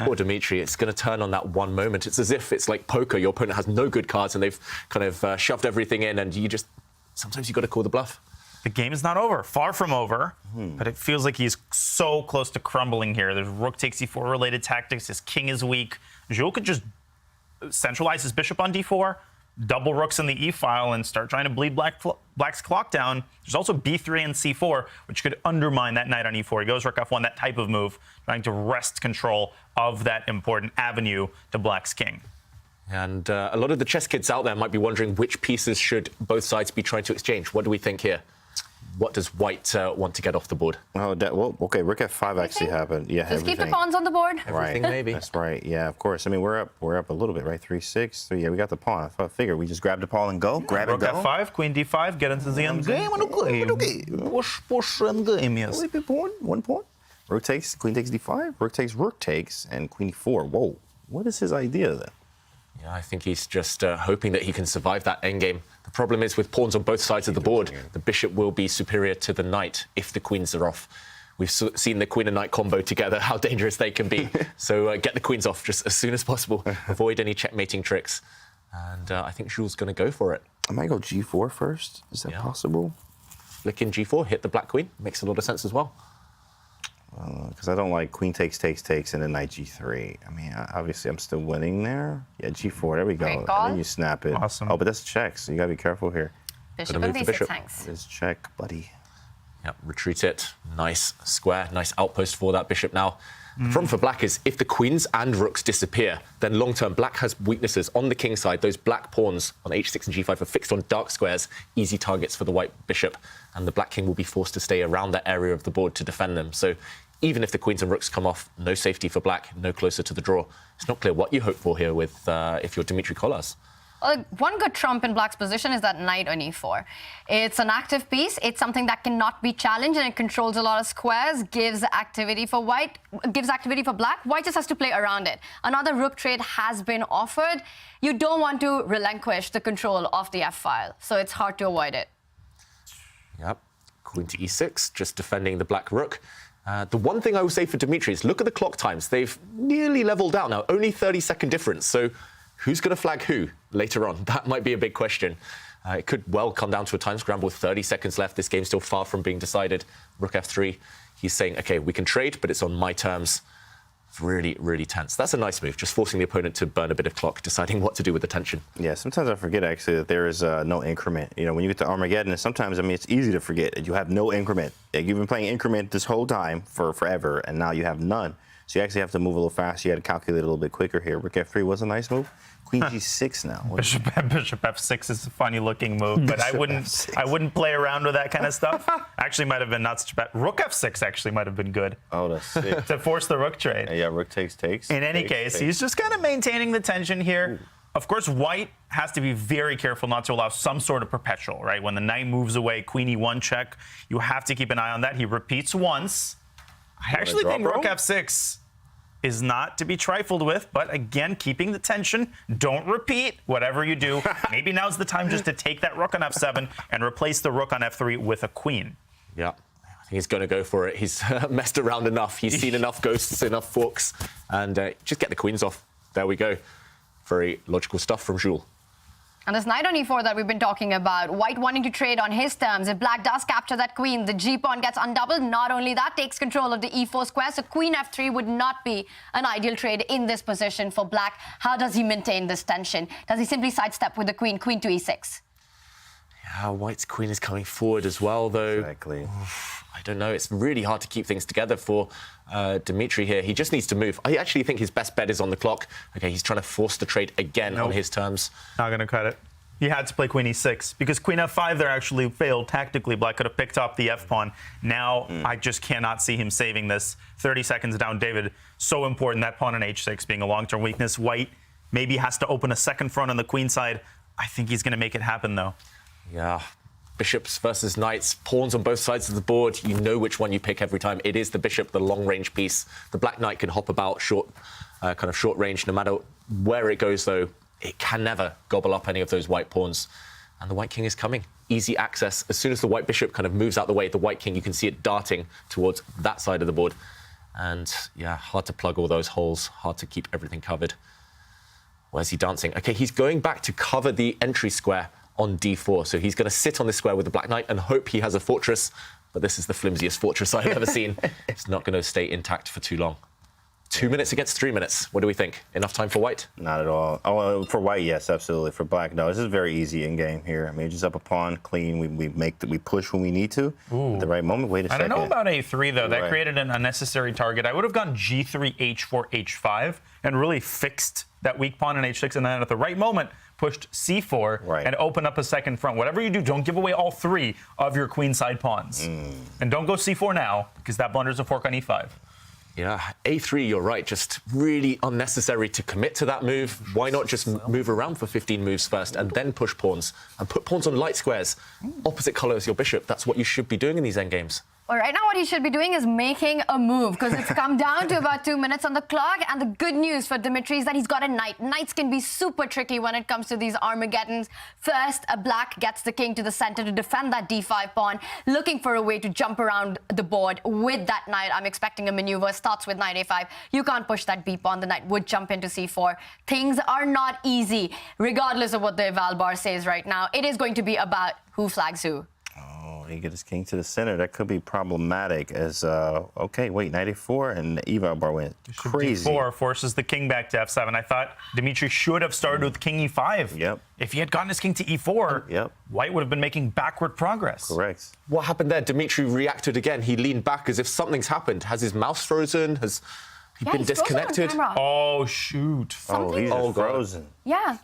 Poor Dmitry, it's going to turn on that one moment. It's as if it's like poker. Your opponent has no good cards and they've kind of shoved everything in, and sometimes you got to call the bluff. The game is not over. Far from over, but it feels like he's so close to crumbling here. There's rook takes e4 related tactics. His king is weak. Jules could just centralize his bishop on d4, double rooks in the e-file and start trying to bleed Black's clock down. There's also b3 and c4, which could undermine that knight on e4. He goes rook f1, that type of move, trying to wrest control of that important avenue to Black's king. And a lot of the chess kids out there might be wondering which pieces should both sides be trying to exchange. What do we think here? What does white want to get off the board? Oh, well, okay, rook f5 actually happened. Yeah, Just keep the pawns on the board. Everything maybe. That's right. Yeah, of course. I mean, we're up a little bit, right? 3-6. So yeah, we got the pawn. I figure we just grab the pawn and go. Grab it, rook go. f5, queen d5, get into the end game. One pawn. Rook takes, queen takes d5. Rook takes, and queen e4. Whoa. What is his idea then? Yeah, I think he's just hoping that he can survive that endgame. The problem is with pawns on both sides of the board, the bishop will be superior to the knight if the queens are off. We've seen the queen and knight combo together, how dangerous they can be. So get the queens off just as soon as possible. Avoid any checkmating tricks. And I think Jules going to go for it. I might go g4 first. Is that possible? Flick in g4, hit the black queen. Makes a lot of sense as well. Because I don't like queen takes, and then knight g3. I mean, obviously, I'm still winning there. Yeah, g4, there we go. And then you snap it. Awesome. Oh, but that's check, so you got to be careful here. Bishop and b6, thanks. It's check, buddy. Yep, retreat it. Nice square, nice outpost for that bishop now. The problem for black is if the queens and rooks disappear, then long-term black has weaknesses. On the king side, those black pawns on h6 and g5 are fixed on dark squares, easy targets for the white bishop, and the black king will be forced to stay around that area of the board to defend them. So even if the queens and rooks come off, no safety for black, no closer to the draw. It's not clear what you hope for here with if you're Dmitry Kolas. One good trump in black's position is that knight on e4. It's an active piece. It's something that cannot be challenged, and it controls a lot of squares, gives activity for white, gives activity for black. White just has to play around it. Another rook trade has been offered. You don't want to relinquish the control of the f-file, so it's hard to avoid it. Yep, queen to e6, just defending the black rook. The one thing I will say for Dmitry is look at the clock times. They've nearly leveled out now, only 30-second difference. So who's going to flag who later on? That might be a big question. It could well come down to a time scramble with 30 seconds left. This game's still far from being decided. Rook f3, he's saying, OK, we can trade, but it's on my terms. It's really, really tense. That's a nice move, just forcing the opponent to burn a bit of clock, deciding what to do with the tension. Yeah, sometimes I forget, actually, that there is no increment. You know, when you get to Armageddon, sometimes, I mean, it's easy to forget that you have no increment. Like, you've been playing increment this whole time for forever, and now you have none. So you actually have to move a little faster. You had to calculate a little bit quicker here. Rook f3 was a nice move. Queen g6 now. Bishop f6 is a funny looking move, but I wouldn't play around with that kind of stuff. Actually, might have been not such bad. Rook f6 actually might have been good. Oh, that's sick. To force the rook trade. Yeah, rook takes. In any case, he's just kind of maintaining the tension here. Ooh. Of course, white has to be very careful not to allow some sort of perpetual, right? When the knight moves away, queen e1 check, you have to keep an eye on that. He repeats once. I actually think rook f6 is not to be trifled with, but again, keeping the tension. Don't repeat whatever you do. Maybe now's the time just to take that rook on f7 and replace the rook on f3 with a queen. Yeah, I think he's going to go for it. He's messed around enough. He's seen enough ghosts, enough forks, and just get the queens off. There we go. Very logical stuff from Jules. And this knight on e4 that we've been talking about, white wanting to trade on his terms. If black does capture that queen, the g-pawn gets undoubled. Not only that, takes control of the e4 square. So queen f3 would not be an ideal trade in this position for black. How does he maintain this tension? Does he simply sidestep with the queen to e6? Yeah, white's queen is coming forward as well, though. Exactly. I don't know. It's really hard to keep things together for Dmitry here. He just needs to move. I actually think his best bet is on the clock. OK, he's trying to force the trade again on his terms. Not going to cut it. He had to play queen e6 because queen f5 there actually failed tactically. Black could have picked up the f-pawn. Now I just cannot see him saving this. 30 seconds down, David. So important, that pawn on h6 being a long-term weakness. White maybe has to open a second front on the queen side. I think he's going to make it happen, though. Yeah. Bishops versus knights, pawns on both sides of the board. You know which one you pick every time. It is the bishop, the long-range piece. The black knight can hop about short, kind of short range. No matter where it goes, though, it can never gobble up any of those white pawns. And the white king is coming. Easy access. As soon as the white bishop kind of moves out the way, the white king, you can see it darting towards that side of the board. And, yeah, hard to plug all those holes, hard to keep everything covered. Where's he dancing? OK, he's going back to cover the entry square on d4. So he's going to sit on this square with the black knight and hope he has a fortress. But this is the flimsiest fortress I've ever seen. It's not going to stay intact for too long. 2 minutes against 3 minutes. What do we think? Enough time for white? Not at all. Oh, for white, yes, absolutely. For black, no. This is very easy in game here. I mean, just up a pawn, clean. We push when we need to. At the right moment. Wait a second. I don't know about a3 though. That created an unnecessary target. I would have gone g3, h4, h5, and really fixed that weak pawn in h6, and then at the right moment pushed c4 and opened up a second front. Whatever you do, don't give away all 3 of your queenside pawns, and don't go c4 now because that blunders a fork on e5. Yeah, a3, you're right. Just really unnecessary to commit to that move. Why not just move around for 15 moves first and then push pawns and put pawns on light squares, opposite color as your bishop? That's what you should be doing in these endgames. Well, right now what he should be doing is making a move because it's come down to about 2 minutes on the clock. And the good news for Dimitri is that he's got a knight. Knights can be super tricky when it comes to these Armageddons. First, a black gets the king to the center to defend that d5 pawn, looking for a way to jump around the board with that knight. I'm expecting a maneuver. Starts with knight a5. You can't push that b pawn. The knight would jump into c4. Things are not easy, regardless of what the eval bar says right now. It is going to be about who flags who. He get his king to the center. That could be problematic as, okay, wait, knight a4 and the eval bar went crazy. d4 forces the king back to f7. I thought Dimitri should have started with king e5. Yep. If he had gotten his king to e4, white would have been making backward progress. Correct. What happened there? Dimitri reacted again. He leaned back as if something's happened. Has his mouse frozen? Has he been disconnected? Oh, shoot. Oh, he's frozen. Yeah.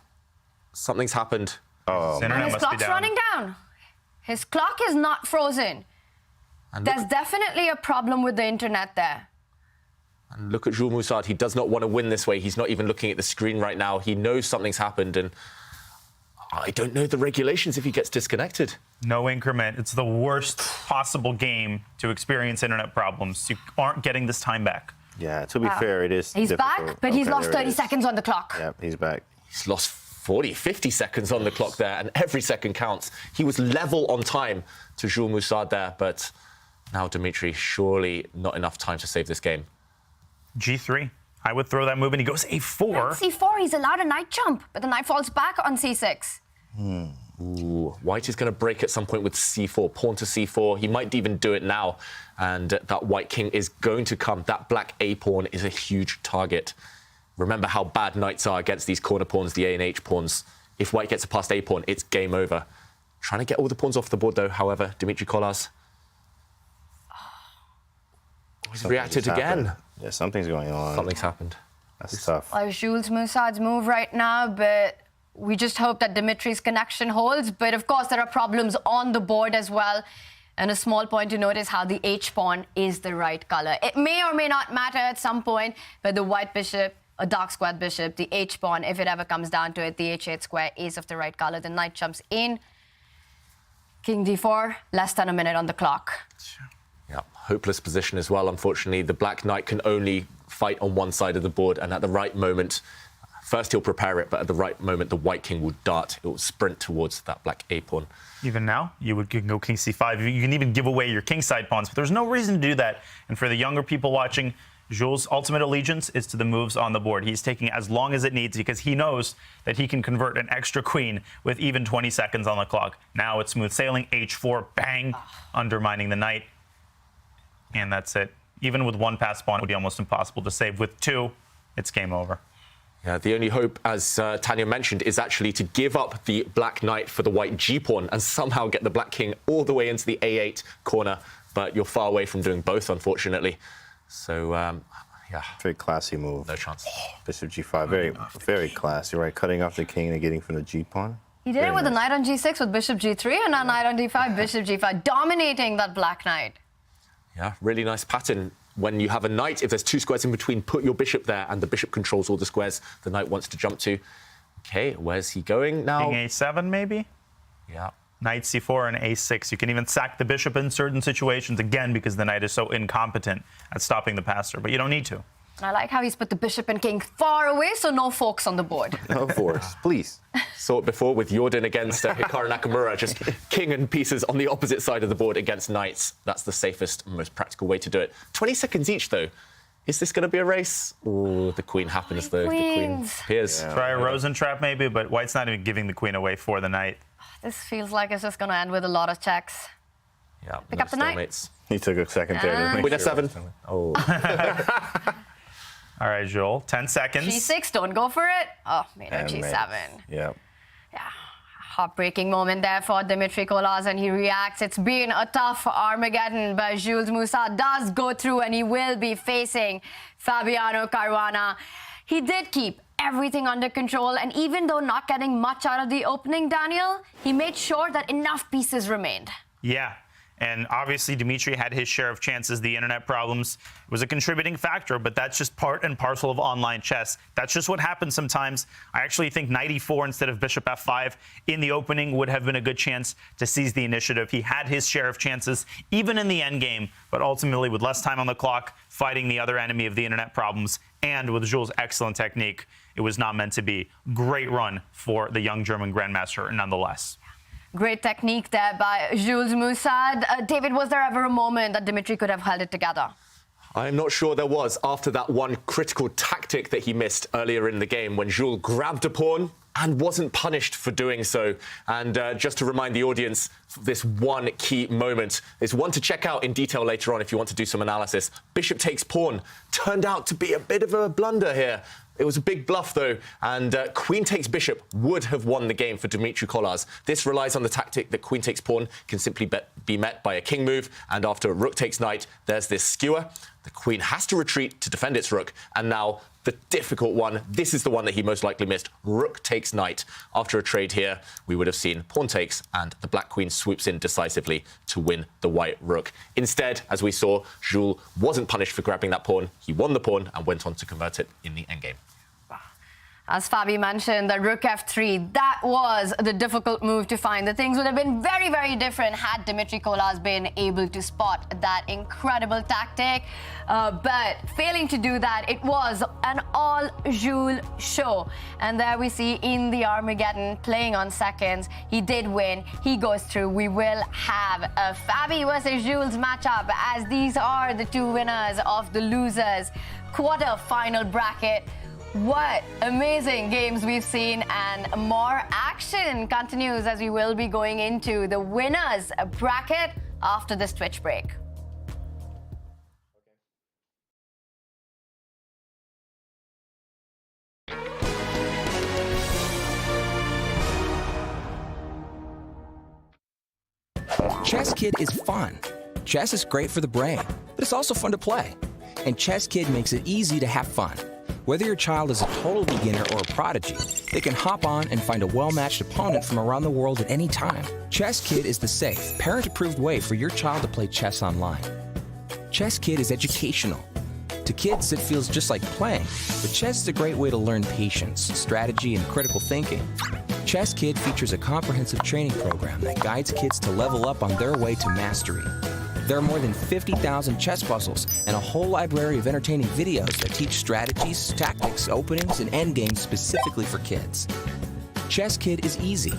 Something's happened. Oh, and his clock's running down. His clock is not frozen. There's definitely a problem with the internet there. And look at Jules Musaud. He does not want to win this way. He's not even looking at the screen right now. He knows something's happened, and I don't know the regulations if he gets disconnected. No increment. It's the worst possible game to experience internet problems. You aren't getting this time back. Yeah, to be fair, it is He's difficult. back, but he's lost 30 seconds on the clock. Yep, he's back. He's lost 40, 50 seconds on the clock there, and every second counts. He was level on time to Jules Musaud there, but now Dimitri, surely not enough time to save this game. G3. I would throw that move, and he goes a4. C4, he's allowed a knight jump, but the knight falls back on c6. Ooh, white is going to break at some point with c4, pawn to c4. He might even do it now, and that white king is going to come. That black a pawn is a huge target. Remember how bad knights are against these corner pawns, the A and H pawns. If white gets past a pawn, it's game over. Trying to get all the pawns off the board, though, however, Dimitri Kolas. He's reacted again. Yeah, something's going on. Something's happened. That's tough. Well, Jules Musaud's move right now, but we just hope that Dimitri's connection holds. But, of course, there are problems on the board as well. And a small point to note is how the H pawn is the right color. It may or may not matter at some point, but the white bishop, a dark squared bishop, the H pawn, if it ever comes down to it, the H8 square is of the right color. The knight jumps in. King d4, less than a minute on the clock. Yeah, hopeless position as well, unfortunately. The black knight can only fight on one side of the board, and at the right moment, first he'll prepare it, but at the right moment, the white king will dart. It will sprint towards that black a pawn. Even now, you can go king c5. You can even give away your kingside pawns, but there's no reason to do that. And for the younger people watching, Jules' ultimate allegiance is to the moves on the board. He's taking as long as it needs because he knows that he can convert an extra queen with even 20 seconds on the clock. Now it's smooth sailing, h4, bang, undermining the knight. And that's it. Even with one pass pawn, it would be almost impossible to save. With two, it's game over. Yeah, the only hope, as Tanya mentioned, is actually to give up the black knight for the white g-pawn and somehow get the black king all the way into the a8 corner. But you're far away from doing both, unfortunately. So, yeah. Very classy move. No chance. Bishop g5, very classy, right? Cutting off the king and getting from the g-pawn. He did it with a knight on g6 with bishop g3 and a knight on d5, bishop g5, dominating that black knight. Yeah, really nice pattern. When you have a knight, if there's two squares in between, put your bishop there, and the bishop controls all the squares the knight wants to jump to. Okay, where's he going now? King a7, maybe? Yeah. Knight c4 and a6. You can even sack the bishop in certain situations, again, because the knight is so incompetent at stopping the passer, but you don't need to. And I like how he's put the bishop and king far away, so no forks on the board. No forks, please. Saw it before with Jordan against Hikaru Nakamura, just king and pieces on the opposite side of the board against knights. That's the safest, most practical way to do it. 20 seconds each, though. Is this going to be a race? Oh, the queen happens, though. The queen appears. Yeah. Try a Rosentrap, maybe, but white's not even giving the queen away for the knight. This feels like it's just going to end with a lot of checks. Yeah, Pick up the knight. He took a second there. Queen f7. Oh. All right, Joel, 10 seconds. G6, don't go for it. Oh, made a G7. Yeah. Heartbreaking moment there for Dmitry Kolas, and he reacts. It's been a tough Armageddon, but Jules Musaud does go through, and he will be facing Fabiano Caruana. He did keep everything under control, and even though not getting much out of the opening, Daniel, he made sure that enough pieces remained. Yeah. And obviously, Dmitry had his share of chances. The internet problems was a contributing factor, but that's just part and parcel of online chess. That's just what happens sometimes. I actually think knight e4 instead of bishop f5 in the opening would have been a good chance to seize the initiative. He had his share of chances, even in the endgame, but ultimately, with less time on the clock, fighting the other enemy of the internet problems, and with Jules' excellent technique, it was not meant to be. Great run for the young German grandmaster, nonetheless. Great technique there by Jules Musaud. David, was there ever a moment that Dmitry could have held it together? I'm not sure there was after that one critical tactic that he missed earlier in the game when Jules grabbed a pawn and wasn't punished for doing so. And just to remind the audience, this one key moment is one to check out in detail later on if you want to do some analysis. Bishop takes pawn turned out to be a bit of a blunder here. It was a big bluff, though, and queen takes bishop would have won the game for Dmitry Kolas. This relies on the tactic that queen takes pawn can simply be met by a king move, and after rook takes knight, there's this skewer. The queen has to retreat to defend its rook, and now the difficult one, this is the one that he most likely missed. Rook takes knight. After a trade here, we would have seen pawn takes, and the black queen swoops in decisively to win the white rook. Instead, as we saw, Jules wasn't punished for grabbing that pawn. He won the pawn and went on to convert it in the endgame. As Fabi mentioned, the rook f3, that was the difficult move to find. The things would have been very, very different had Dmitry Kolas been able to spot that incredible tactic. But failing to do that, it was an all-Jules show. And there we see in the Armageddon, playing on seconds, he did win. He goes through. We will have a Fabi versus Jules matchup, as these are the two winners of the losers quarter-final bracket. What amazing games we've seen, and more action continues as we will be going into the winners bracket after this Twitch break. ChessKid is fun. Chess is great for the brain, but it's also fun to play. And ChessKid makes it easy to have fun. Whether your child is a total beginner or a prodigy, they can hop on and find a well-matched opponent from around the world at any time. ChessKid is the safe, parent-approved way for your child to play chess online. ChessKid is educational. To kids, it feels just like playing, but chess is a great way to learn patience, strategy, and critical thinking. ChessKid features a comprehensive training program that guides kids to level up on their way to mastery. There are more than 50,000 chess puzzles and a whole library of entertaining videos that teach strategies, tactics, openings, and endgames specifically for kids. ChessKid is easy.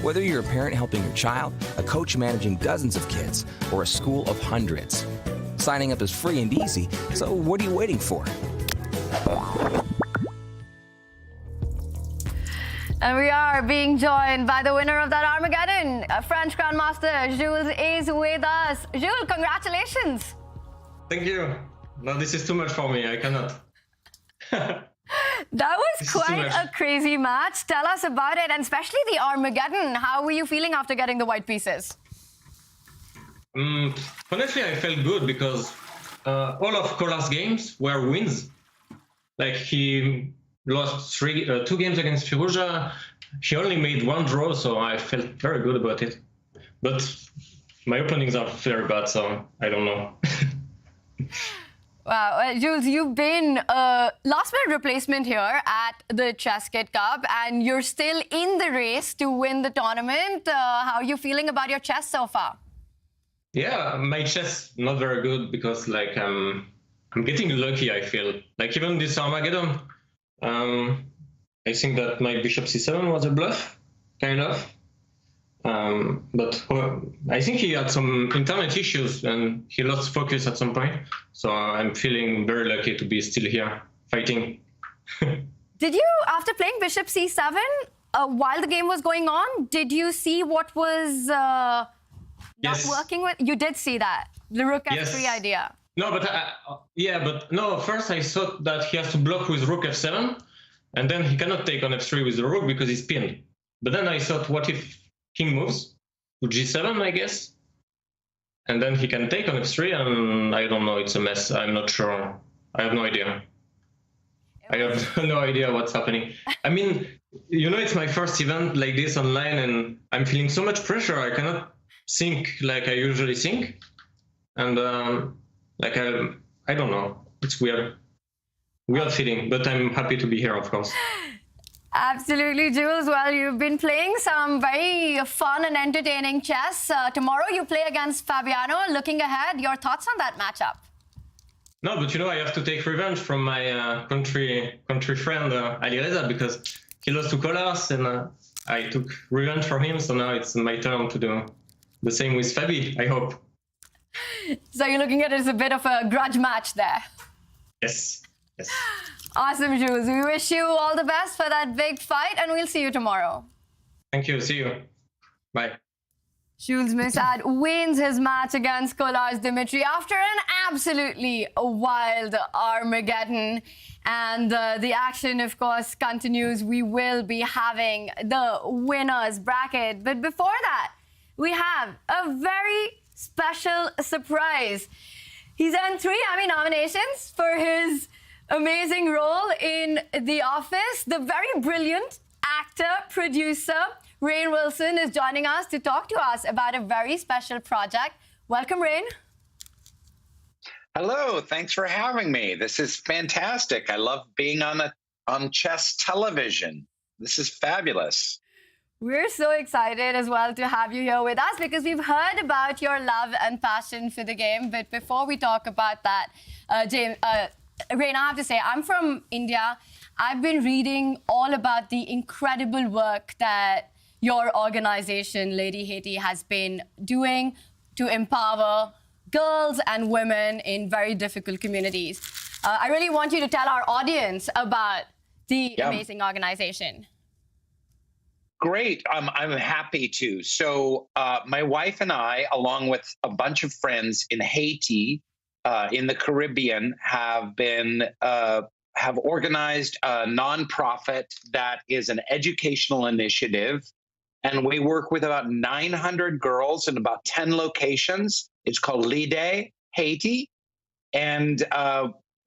Whether you're a parent helping your child, a coach managing dozens of kids, or a school of hundreds. Signing up is free and easy, so what are you waiting for? And we are being joined by the winner of that Armageddon, French Grandmaster Jules is with us. Jules, congratulations. Thank you. No, this is too much for me. I cannot. That was quite a crazy match. Tell us about it, and especially the Armageddon. How were you feeling after getting the white pieces? Honestly, I felt good because all of Kolas' games were wins. Like, he lost 2 games against Firouzja. He only made 1 draw, so I felt very good about it. But my openings are very bad, so I don't know. Wow, Jules, you've been a last-minute replacement here at the ChessKid Cup, and you're still in the race to win the tournament. How are you feeling about your chess so far? Yeah, my chess not very good because, like, I'm getting lucky, I feel. Like, even this Armageddon, I think that my bishop c7 was a bluff, kind of. But I think he had some internet issues and he lost focus at some point. So I'm feeling very lucky to be still here fighting. Did you, after playing bishop c7, while the game was going on, did you see what was not working with? You did see that, the rook f3 idea. No, but no. First, I thought that he has to block with rook f7, and then he cannot take on f3 with the rook because he's pinned. But then I thought, what if king moves to g7, I guess, and then he can take on f3, and I don't know. It's a mess. I'm not sure. I have no idea. I have no idea what's happening. I mean, it's my first event like this online, and I'm feeling so much pressure. I cannot think like I usually think, and I don't know. It's weird feeling, but I'm happy to be here, of course. Absolutely, Jules. Well, you've been playing some very fun and entertaining chess. Tomorrow you play against Fabiano. Looking ahead, your thoughts on that matchup? No, but I have to take revenge from my country friend Alireza, because he lost to Kolas, and I took revenge for him. So now it's my turn to do the same with Fabi, I hope. So you're looking at it as a bit of a grudge match there. Yes. Awesome, Jules. We wish you all the best for that big fight, and we'll see you tomorrow. Thank you. See you. Bye. Jules Musaud wins his match against Kolas Dimitri after an absolutely wild Armageddon. And the action, of course, continues. We will be having the winners bracket. But before that, we have a very special surprise. He's earned 3 Emmy nominations for his amazing role in The Office. The very brilliant actor, producer, Rainn Wilson is joining us to talk to us about a very special project. Welcome, Rainn. Hello, thanks for having me. This is fantastic. I love being on chess television. This is fabulous. We're so excited as well to have you here with us because we've heard about your love and passion for the game. But before we talk about that, Rainn, I have to say, I'm from India. I've been reading all about the incredible work that your organization, Lady Haiti, has been doing to empower girls and women in very difficult communities. I really want you to tell our audience about the amazing organization. Great. I'm happy to. So my wife and I, along with a bunch of friends in Haiti, in the Caribbean, have organized a nonprofit that is an educational initiative. And we work with about 900 girls in about 10 locations. It's called Lide Haiti. And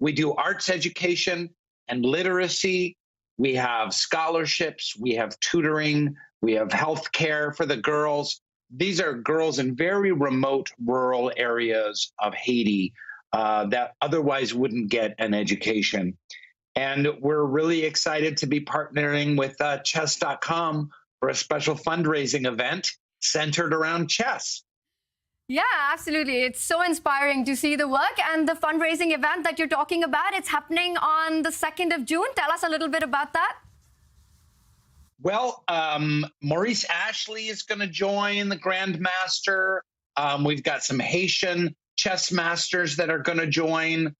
we do arts education and literacy. We have scholarships. We have tutoring. We have health care for the girls. These are girls in very remote rural areas of Haiti that otherwise wouldn't get an education. And we're really excited to be partnering with chess.com for a special fundraising event centered around chess. Yeah, absolutely. It's so inspiring to see the work, and the fundraising event that you're talking about, it's happening on the 2nd of June. Tell us a little bit about that. Well, Maurice Ashley is going to join, the grandmaster. We've got some Haitian chess masters that are going to join.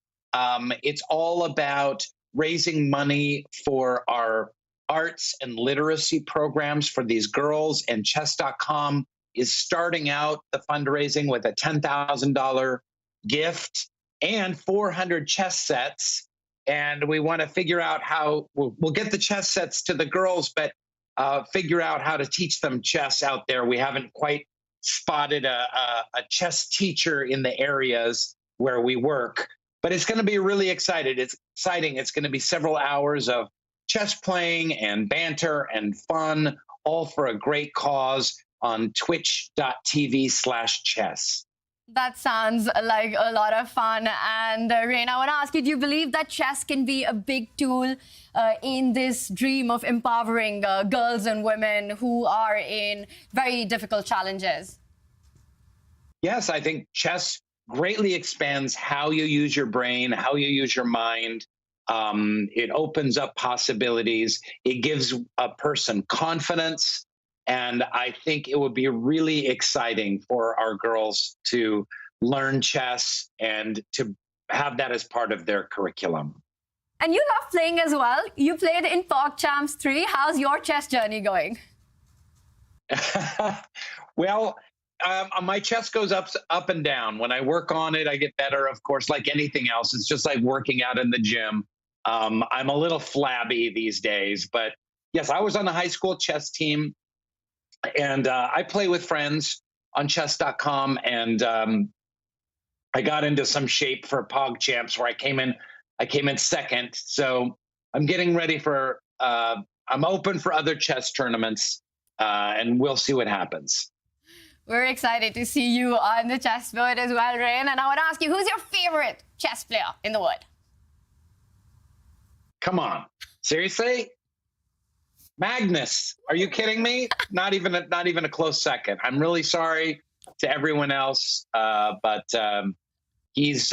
It's all about raising money for our arts and literacy programs for these girls, and chess.com is starting out the fundraising with a $10,000 gift and 400 chess sets. And we want to figure out how we'll get the chess sets to the girls, but figure out how to teach them chess out there. We haven't quite spotted a chess teacher in the areas where we work, but it's going to be really exciting. It's going to be several hours of chess playing and banter and fun, all for a great cause on twitch.tv/chess. That sounds like a lot of fun. And Rainn, I want to ask you, do you believe that chess can be a big tool in this dream of empowering girls and women who are in very difficult challenges? Yes, I think chess greatly expands how you use your brain, how you use your mind. It opens up possibilities. It gives a person confidence. And I think it would be really exciting for our girls to learn chess and to have that as part of their curriculum. And you love playing as well. You played in PogChamps 3. How's your chess journey going? Well, My chess goes up and down. When I work on it, I get better. Of course, like anything else, it's just like working out in the gym. I'm a little flabby these days, but yes, I was on the high school chess team, and I play with friends on chess.com, and I got into some shape for Pog Champs where I came in second. So I'm getting ready for. I'm open for other chess tournaments, and we'll see what happens. We're excited to see you on the chessboard as well, Rainn. And I want to ask you, who's your favorite chess player in the world? Come on, seriously? Magnus? Are you kidding me? Not even a close second. I'm really sorry to everyone else, but he's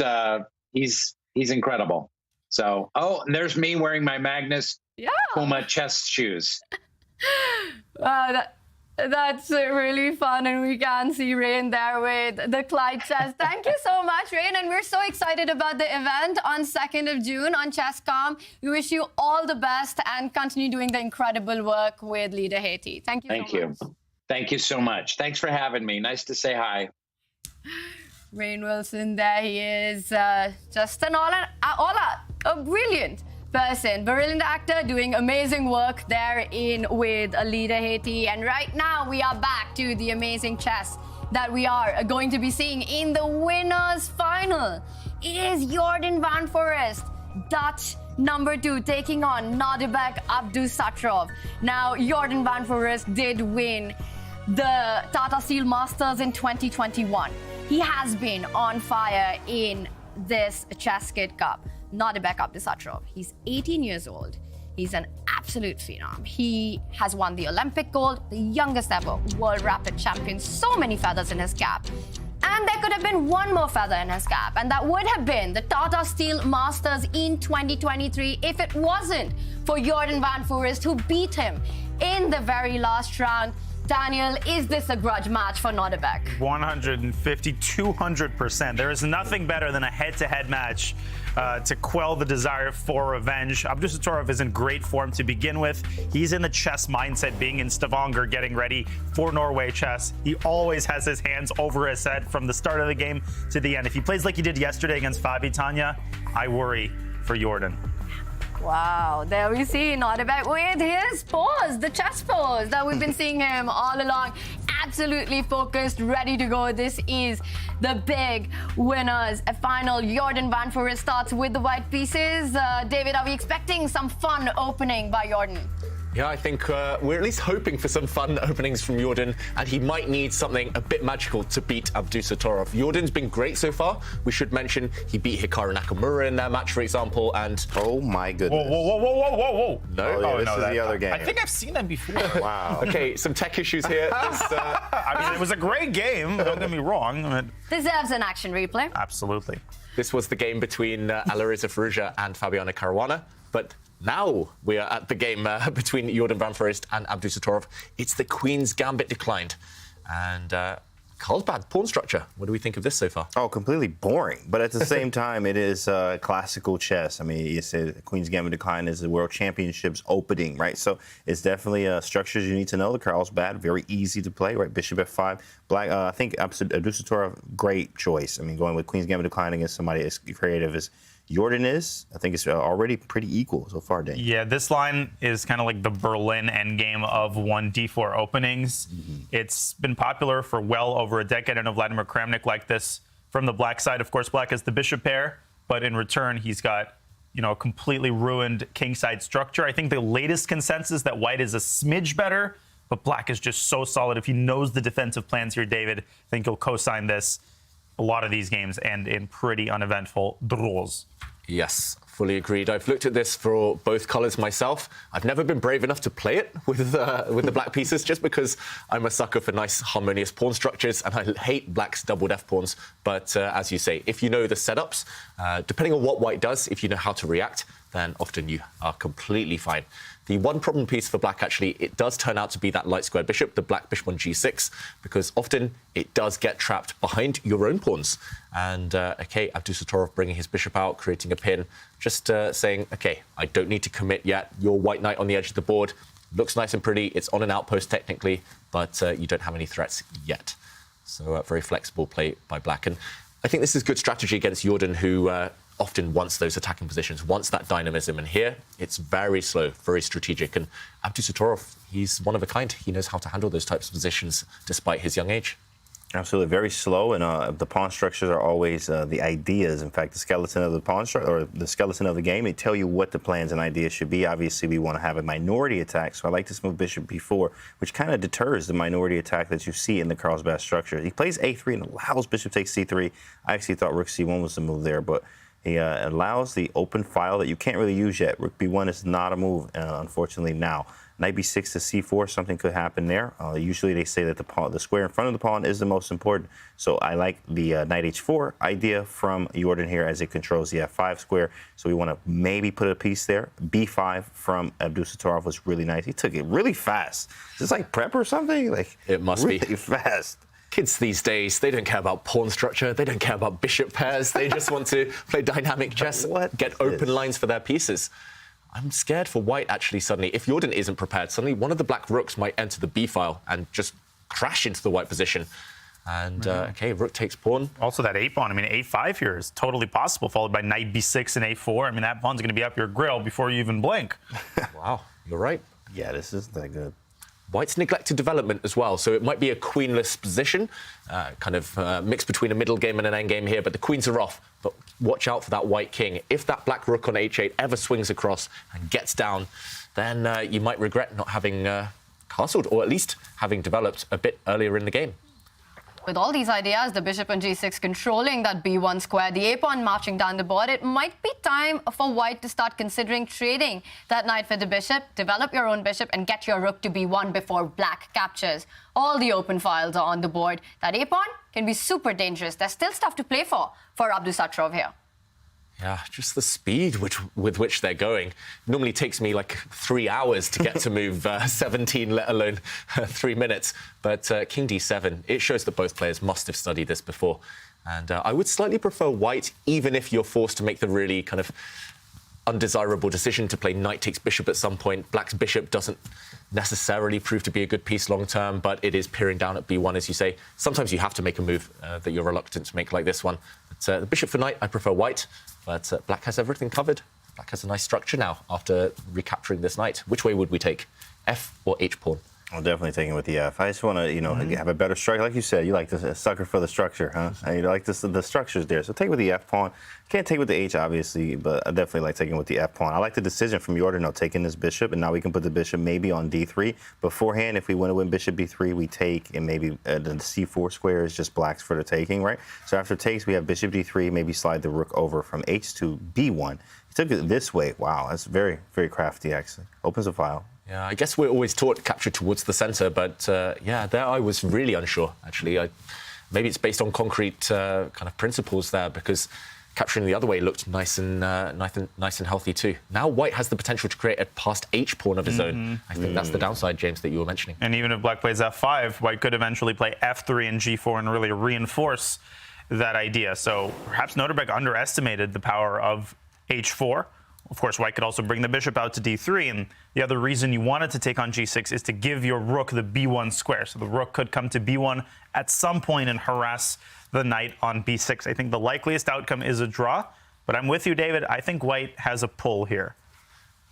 incredible. So, and there's me wearing my Magnus Puma chess shoes. Wow, that's really fun, and we can see Rainn there with the Clyde chess. Thank you so much, Rainn, and we're so excited about the event on 2nd of June on ChessCom. We wish you all the best and continue doing the incredible work with Leader Haiti. Thank you so much. Thank you so much. Thanks for having me. Nice to say hi. Rainn Wilson, there he is, just an all-out, a brilliant person, brilliant actor, doing amazing work there with Leader Haiti. And right now we are back to the amazing chess that we are going to be seeing in the winners final. It is Jordan van Foreest, Dutch #2, taking on Nodirbek Abdusattorov. Now, Jordan van Foreest did win the Tata Steel Masters in 2021. He has been on fire in this ChessKid Cup. Nodirbek Abdusattorov. He's 18 years old. He's an absolute phenom. He has won the Olympic gold, the youngest ever world rapid champion, so many feathers in his cap. And there could have been one more feather in his cap, and that would have been the Tata Steel Masters in 2023 if it wasn't for Jordan van Foreest, who beat him in the very last round. Daniel, is this a grudge match for Nodirbek? 150, 200%. There is nothing better than a head-to-head match to quell the desire for revenge. Abdusattorov is in great form to begin with. He's in the chess mindset, being in Stavanger, getting ready for Norway chess. He always has his hands over his head from the start of the game to the end. If he plays like he did yesterday against Fabiano, I worry for Jordan. Wow, there we see Nodirbek with his pose, the chess pose that we've been seeing him all along. Absolutely focused, ready to go. This is the big winners final. Jordan van Foreest starts with the white pieces. David, are we expecting some fun opening by Jordan? Yeah, I think we're at least hoping for some fun openings from Jordan, and he might need something a bit magical to beat Abdusattorov. Jordan's been great so far. We should mention he beat Hikaru Nakamura in their match, for example, and... Oh, my goodness. Whoa. No? Oh, yeah, this is the other game. I think I've seen them before. Wow. Okay, some tech issues here. I mean, it was a great game, don't get me wrong. Deserves an action replay. Absolutely. This was the game between Alireza, Firouzja and Fabiano Caruana, but now we are at the game between Jordan van Foreest and Abdusattorov. It's the Queen's Gambit declined. And Carlsbad pawn structure. What do we think of this so far? Oh, completely boring. But at the same time, it is classical chess. I mean, you said Queen's Gambit decline is the World Championships opening, right? So it's definitely structures you need to know. The Carlsbad, very easy to play, right? Bishop f5. Black. I think Abdusattorov, great choice. I mean, going with Queen's Gambit decline against somebody as creative as Jordan is, I think it's already pretty equal so far, Dan. Yeah, this line is kind of like the Berlin endgame of 1d4 openings. It's been popular for well over a decade. I know Vladimir Kramnik liked this from the black side. Of course, black has the bishop pair, but in return, he's got, a completely ruined kingside structure. I think the latest consensus that white is a smidge better, but black is just so solid. If he knows the defensive plans here, David, I think he'll co-sign this. A lot of these games end in pretty uneventful draws. Yes, fully agreed. I've looked at this for both colours myself. I've never been brave enough to play it with the black pieces, just because I'm a sucker for nice, harmonious pawn structures, and I hate black's doubled F pawns. But as you say, if you know the setups, depending on what white does, if you know how to react, then often you are completely fine. The one problem piece for black, actually, it does turn out to be that light squared bishop, the black bishop on g6, because often it does get trapped behind your own pawns. And, OK, Abdusattorov bringing his bishop out, creating a pin, just saying, OK, I don't need to commit yet. Your white knight on the edge of the board looks nice and pretty. It's on an outpost technically, but you don't have any threats yet. So very flexible play by Black. And I think this is good strategy against Jordan, who often wants those attacking positions, wants that dynamism. And here, it's very slow, very strategic. And Abdusattorov, he's one of a kind. He knows how to handle those types of positions despite his young age. Absolutely, very slow, and the pawn structures are always the ideas. In fact, the skeleton of the pawn structure, or the skeleton of the game, they tell you what the plans and ideas should be. Obviously, we want to have a minority attack, so I like this move bishop b4, which kind of deters the minority attack that you see in the Carlsbad structure. He plays a3 and allows bishop takes c3. I actually thought rook c1 was the move there, but he allows the open file that you can't really use yet. Rook b1 is not a move, unfortunately, now. Knight b6 to c4, something could happen there. Usually they say that the square in front of the pawn is the most important. So I like the knight h4 idea from Jordan here, as it controls the f5 square. So we want to maybe put a piece there. b5 from Abdusattorov was really nice. He took it really fast. Is this like prep or something? Like, it must really be fast. Kids these days, they don't care about pawn structure. They don't care about bishop pairs. They just want to play dynamic chess, get open lines for their pieces. I'm scared for white, actually, suddenly. If Jordan isn't prepared, suddenly one of the black rooks might enter the b file and just crash into the white position. And, OK, rook takes pawn. Also, that a-pawn, I mean, a5 here is totally possible, followed by knight b6 and a4. I mean, that pawn's going to be up your grill before you even blink. Wow, you're right. Yeah, this isn't that good. White's neglected development as well, so it might be a queenless position, kind of mixed between a middle game and an end game here, but the queens are off. But watch out for that white king. If that black rook on h8 ever swings across and gets down, then you might regret not having castled, or at least having developed a bit earlier in the game. With all these ideas, the bishop on g6 controlling that b1 square, the a-pawn marching down the board, it might be time for white to start considering trading that knight for the bishop, develop your own bishop, and get your rook to b1 before black captures. All the open files are on the board. That a-pawn can be super dangerous. There's still stuff to play for Abdusattorov here. Yeah, just the speed with which they're going. It normally takes me like 3 hours to get to move 17, let alone 3 minutes. But king d7, it shows that both players must have studied this before. And I would slightly prefer white, even if you're forced to make the really kind of undesirable decision to play knight takes bishop at some point. Black's bishop doesn't necessarily prove to be a good piece long term, but it is peering down at b1, as you say. Sometimes you have to make a move that you're reluctant to make, like this one. But the bishop for knight, I prefer white. But black has everything covered. Black has a nice structure now after recapturing this knight. Which way would we take? F or H pawn? I'm definitely taking with the F. I just want to, have a better structure. Like you said, you like the sucker for the structure, huh? And you like the structures there. So take with the F pawn. Can't take with the H, obviously, but I definitely like taking with the F pawn. I like the decision from Jordan, taking this bishop, and now we can put the bishop maybe on d3. Beforehand, if we want to win bishop b3, we take, and maybe the c4 square is just black's for the taking, right? So after takes, we have bishop d3, maybe slide the rook over from h to b1. He took it this way. Wow, that's very, very crafty, actually. Opens a file. Yeah, I guess we're always taught capture towards the centre, but yeah, there I was really unsure, actually. Maybe it's based on concrete kind of principles there, because capturing the other way looked nice and healthy too. Now white has the potential to create a passed H pawn of his own. I think that's the downside, James, that you were mentioning. And even if black plays f5, white could eventually play f3 and g4 and really reinforce that idea. So perhaps Nodirbek underestimated the power of h4. Of course, white could also bring the bishop out to d3, and the other reason you wanted to take on g6 is to give your rook the b1 square. So the rook could come to b1 at some point and harass the knight on b6. I think the likeliest outcome is a draw, but I'm with you, David. I think white has a pull here.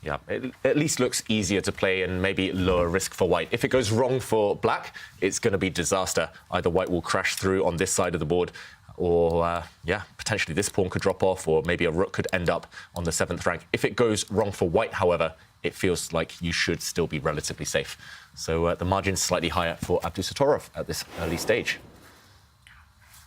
Yeah, it at least looks easier to play and maybe lower risk for white. If it goes wrong for black, it's going to be disaster. Either white will crash through on this side of the board, or, yeah, potentially this pawn could drop off, or maybe a rook could end up on the 7th rank. If it goes wrong for white, however, it feels like you should still be relatively safe. So the margin's slightly higher for Abdusattorov at this early stage.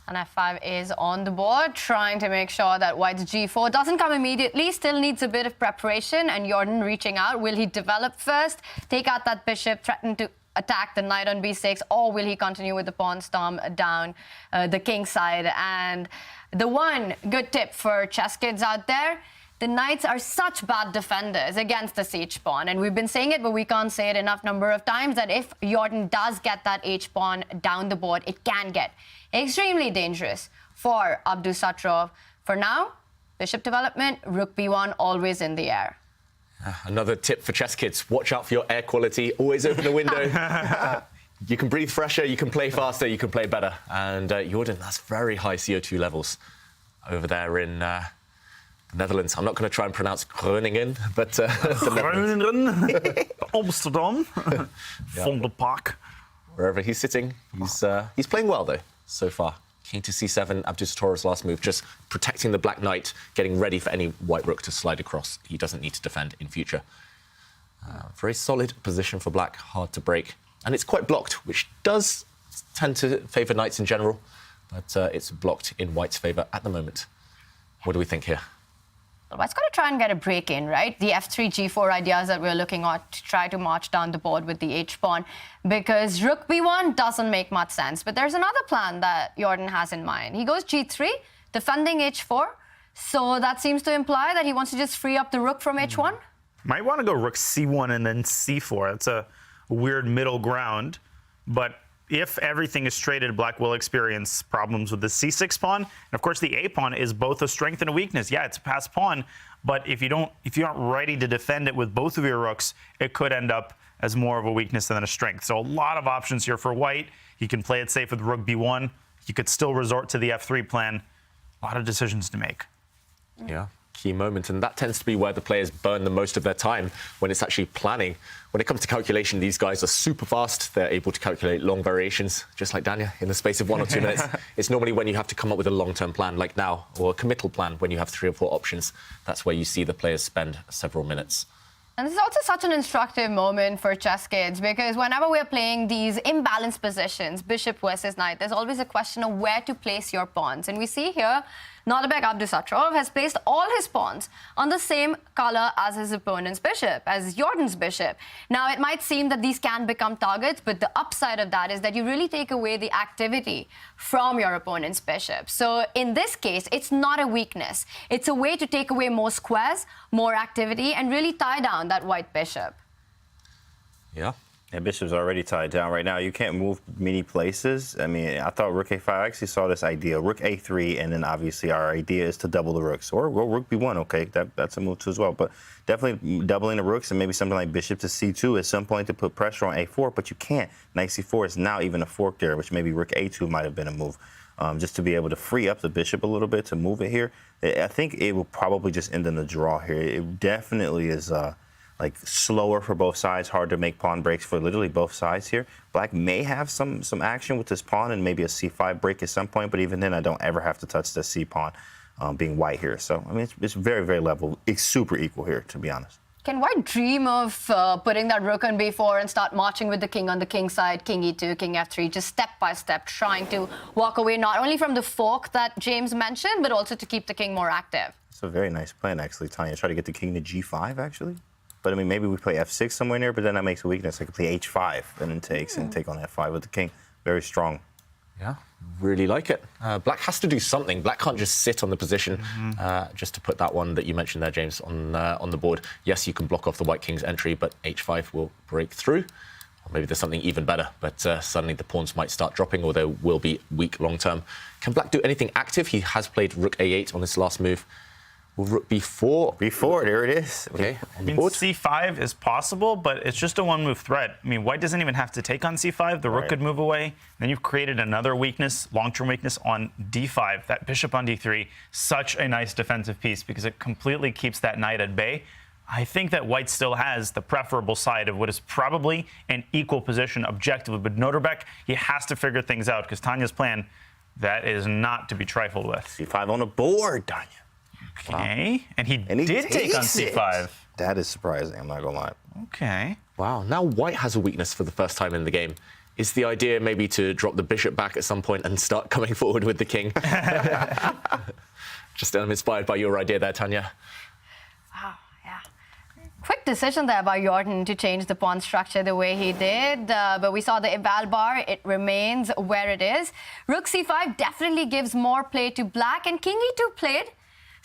And f5 is on the board, trying to make sure that white's g4 doesn't come immediately, still needs a bit of preparation, and Jordan reaching out. Will he develop first, take out that bishop, threaten to attack the knight on b6, or will he continue with the pawn storm down the king side? And the one good tip for chess kids out there, the knights are such bad defenders against the siege pawn, and we've been saying it, but we can't say it enough number of times, that if Jordan does get that h-pawn down the board, it can get extremely dangerous for Abdusattorov. For now, bishop development, rook b1 always in the air. Another tip for chess kids, watch out for your air quality. Always open the window. You can breathe fresher, you can play faster, you can play better. And Jordan, that's very high CO2 levels over there in the Netherlands. I'm not going to try and pronounce Groningen, but Groningen, Amsterdam, Van der Park. Wherever he's sitting, he's playing well, though, so far. King to c7, Abdusattorov's last move, just protecting the black knight, getting ready for any white rook to slide across. He doesn't need to defend in future. Very solid position for black, hard to break. And it's quite blocked, which does tend to favour knights in general, but it's blocked in white's favour at the moment. What do we think here? White's got to try and get a break in, right? The f3, g4 ideas that we're looking at to try to march down the board with the h-pawn, because rook b1 doesn't make much sense. But there's another plan that Jordan has in mind. He goes g3, defending h4. So that seems to imply that he wants to just free up the rook from h1. Might want to go rook c1 and then c4. That's a weird middle ground. But if everything is traded, black will experience problems with the c6 pawn. And of course, the a pawn is both a strength and a weakness. Yeah, it's a passed pawn, but if you aren't ready to defend it with both of your rooks, it could end up as more of a weakness than a strength. So a lot of options here for white. He can play it safe with rook b1. You could still resort to the f3 plan. A lot of decisions to make. Yeah, key moment, and that tends to be where the players burn the most of their time when it's actually planning. When it comes to calculation, these guys are super fast. They're able to calculate long variations, just like Dania, in the space of 1 or 2 minutes. It's normally when you have to come up with a long-term plan, like now, or a committal plan when you have 3 or 4 options. That's where you see the players spend several minutes. And this is also such an instructive moment for chess kids, because whenever we're playing these imbalanced positions, bishop versus knight, there's always a question of where to place your pawns. And we see here, Nodirbek Abdusattorov has placed all his pawns on the same color as his opponent's bishop, as Jordan's bishop. Now, it might seem that these can become targets, but the upside of that is that you really take away the activity from your opponent's bishop. So in this case, it's not a weakness. It's a way to take away more squares, more activity, and really tie down that white bishop. Yeah. Yeah, bishop's already tied down right now. You can't move many places. I mean, I thought rook a5, I actually saw this idea. Rook a3, and then obviously our idea is to double the rooks. Or go rook b1, okay, that's a move too as well. But definitely doubling the rooks and maybe something like bishop to c2 at some point to put pressure on a4, but you can't. Knight c4 is now even a fork there, which maybe rook a2 might have been a move. Just to be able to free up the bishop a little bit to move it here. I think it will probably just end in the draw here. It definitely is... like slower for both sides, hard to make pawn breaks for literally both sides here. Black may have some action with this pawn and maybe a c5 break at some point, but even then I don't ever have to touch the c pawn being white here. So, I mean, it's very, very level. It's super equal here, to be honest. Can white dream of putting that rook on b4 and start marching with the king on the king side, king e2, king f3, just step by step, trying to walk away not only from the fork that James mentioned, but also to keep the king more active? It's a very nice plan, actually, Tanya. Try to get the king to g5, actually. But, I mean, maybe we play f6 somewhere near, but then that makes a weakness. I could play h5 and then takes and take on f5 with the king. Very strong. Yeah, really like it. Black has to do something. Black can't just sit on the position. Just to put that one that you mentioned there, James, on the board. Yes, you can block off the white king's entry, but h5 will break through. Or maybe there's something even better, but suddenly the pawns might start dropping, or they will be weak long term. Can Black do anything active? He has played rook a8 on his last move. Will rook b4? b4, there it is. Okay, I mean, c5 is possible, but it's just a one-move threat. I mean, white doesn't even have to take on c5. The rook could move away. Then you've created another weakness, long-term weakness on d5. That bishop on d3, such a nice defensive piece because it completely keeps that knight at bay. I think that white still has the preferable side of what is probably an equal position objectively. But Nodirbek, he has to figure things out because Tanya's plan, that is not to be trifled with. c5 on the board, Tanya. Okay, wow. and he did take on c5. That is surprising, I'm not gonna lie. Okay. Wow, now white has a weakness for the first time in the game. Is the idea maybe to drop the bishop back at some point and start coming forward with the king? Just inspired by your idea there, Tanya. Wow, yeah. Quick decision there by Jordan to change the pawn structure the way he did, but we saw the eval bar, it remains where it is. Rook c5 definitely gives more play to black, and king e2 played.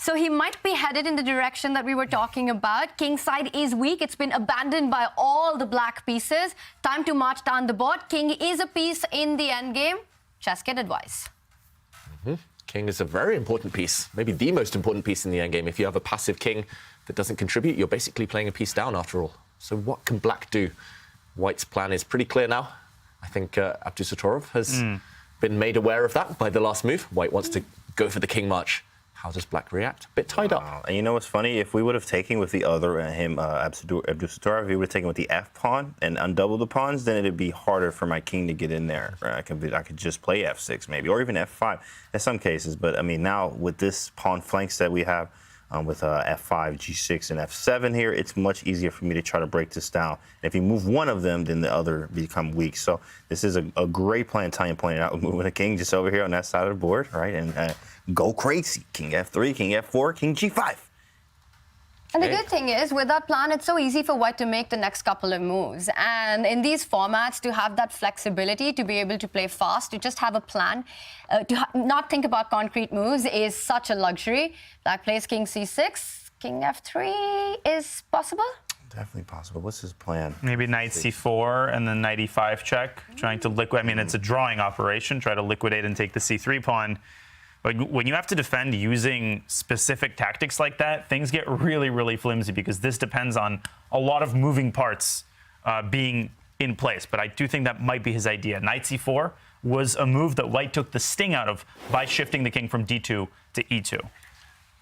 So he might be headed in the direction that we were talking about. King's side is weak. It's been abandoned by all the black pieces. Time to march down the board. King is a piece in the endgame. ChessKid advice. King is a very important piece, maybe the most important piece in the endgame. If you have a passive king that doesn't contribute, you're basically playing a piece down after all. So what can black do? White's plan is pretty clear now. I think Abdusattorov has been made aware of that by the last move. White wants to go for the king march. How does black react? A bit tied up. And you know what's funny? If we would have taken with the other Abdusattorov, if we would have taken with the F pawn and undoubled the pawns, then it'd be harder for my king to get in there. I could just play F6 maybe, or even F5 in some cases. But I mean, now with this pawn flanks that we have with F5, G6, and F7 here, it's much easier for me to try to break this down. And if you move one of them, then the other become weak. So this is a great plan. Tanya pointed out, moving a king just over here on that side of the board, right? And go crazy. King F3, King F4, King G5. And the good thing is, with that plan, it's so easy for White to make the next couple of moves. And in these formats, to have that flexibility, to be able to play fast, to just have a plan, to not think about concrete moves is such a luxury. Black plays King C6, King F3 is possible? Definitely possible. What's his plan? Maybe Knight C4 and then Knight E5 check, trying to liquidate. I mean, it's a drawing operation, try to liquidate and take the C3 pawn. But when you have to defend using specific tactics like that, things get really, really flimsy because this depends on a lot of moving parts being in place. But I do think that might be his idea. Knight C4 was a move that White took the sting out of by shifting the king from D2 to E2.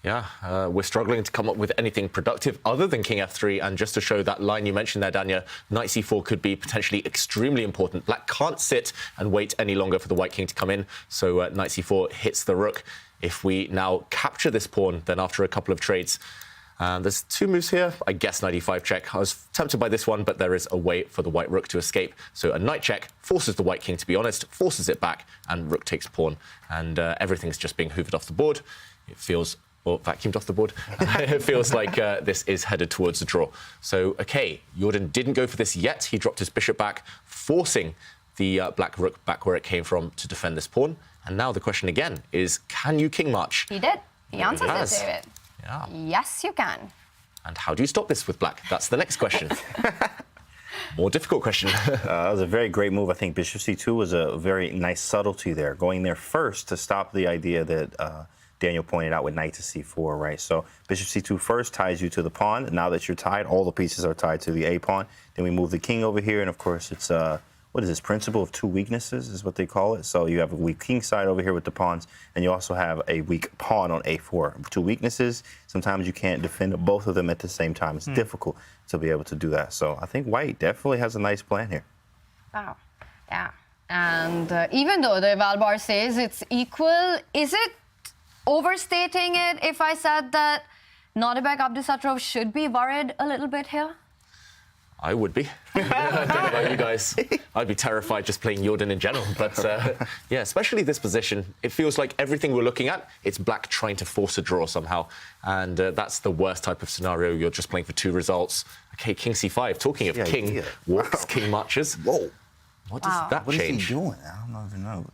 Yeah, we're struggling to come up with anything productive other than King F3. And just to show that line you mentioned there, Danya, Knight C4 could be potentially extremely important. Black can't sit and wait any longer for the White king to come in. So Knight C4 hits the rook. If we now capture this pawn, then after a couple of trades, there's two moves here. I guess Knight E5 check. I was tempted by this one, but there is a way for the white rook to escape. So a knight check forces the white king to be honest, forces it back, and rook takes pawn. And everything's just being hoovered off the board. It feels... or vacuumed off the board. It feels like this is headed towards a draw. So, okay, Jordan didn't go for this yet. He dropped his bishop back, forcing the black rook back where it came from to defend this pawn. And now the question again is, can you king march? He did. He answers it, David. Yeah. Yes, you can. And how do you stop this with black? That's the next question. More difficult question. That was a very great move. I think Bishop C2 was a very nice subtlety there, going there first to stop the idea that Daniel pointed out with knight to c4, right? So bishop c2 first ties you to the pawn. Now that you're tied, all the pieces are tied to the a pawn. Then we move the king over here, and of course it's what is this, principle of two weaknesses is what they call it. So you have a weak king side over here with the pawns, and you also have a weak pawn on a4. Two weaknesses. Sometimes you can't defend both of them at the same time. It's difficult to be able to do that. So I think White definitely has a nice plan here. Wow. Yeah. And even though the Valbar says it's equal, is it overstating it if I said that Nodirbek Abdusattorov should be worried a little bit here? I would be. I don't know about you guys. I'd be terrified just playing Jordan in general. But yeah, especially this position, it feels like everything we're looking at, it's black trying to force a draw somehow. And that's the worst type of scenario. You're just playing for two results. Okay, king c5. Talking of king walks, king marches. Whoa. What does that change? What is he doing? I don't even know.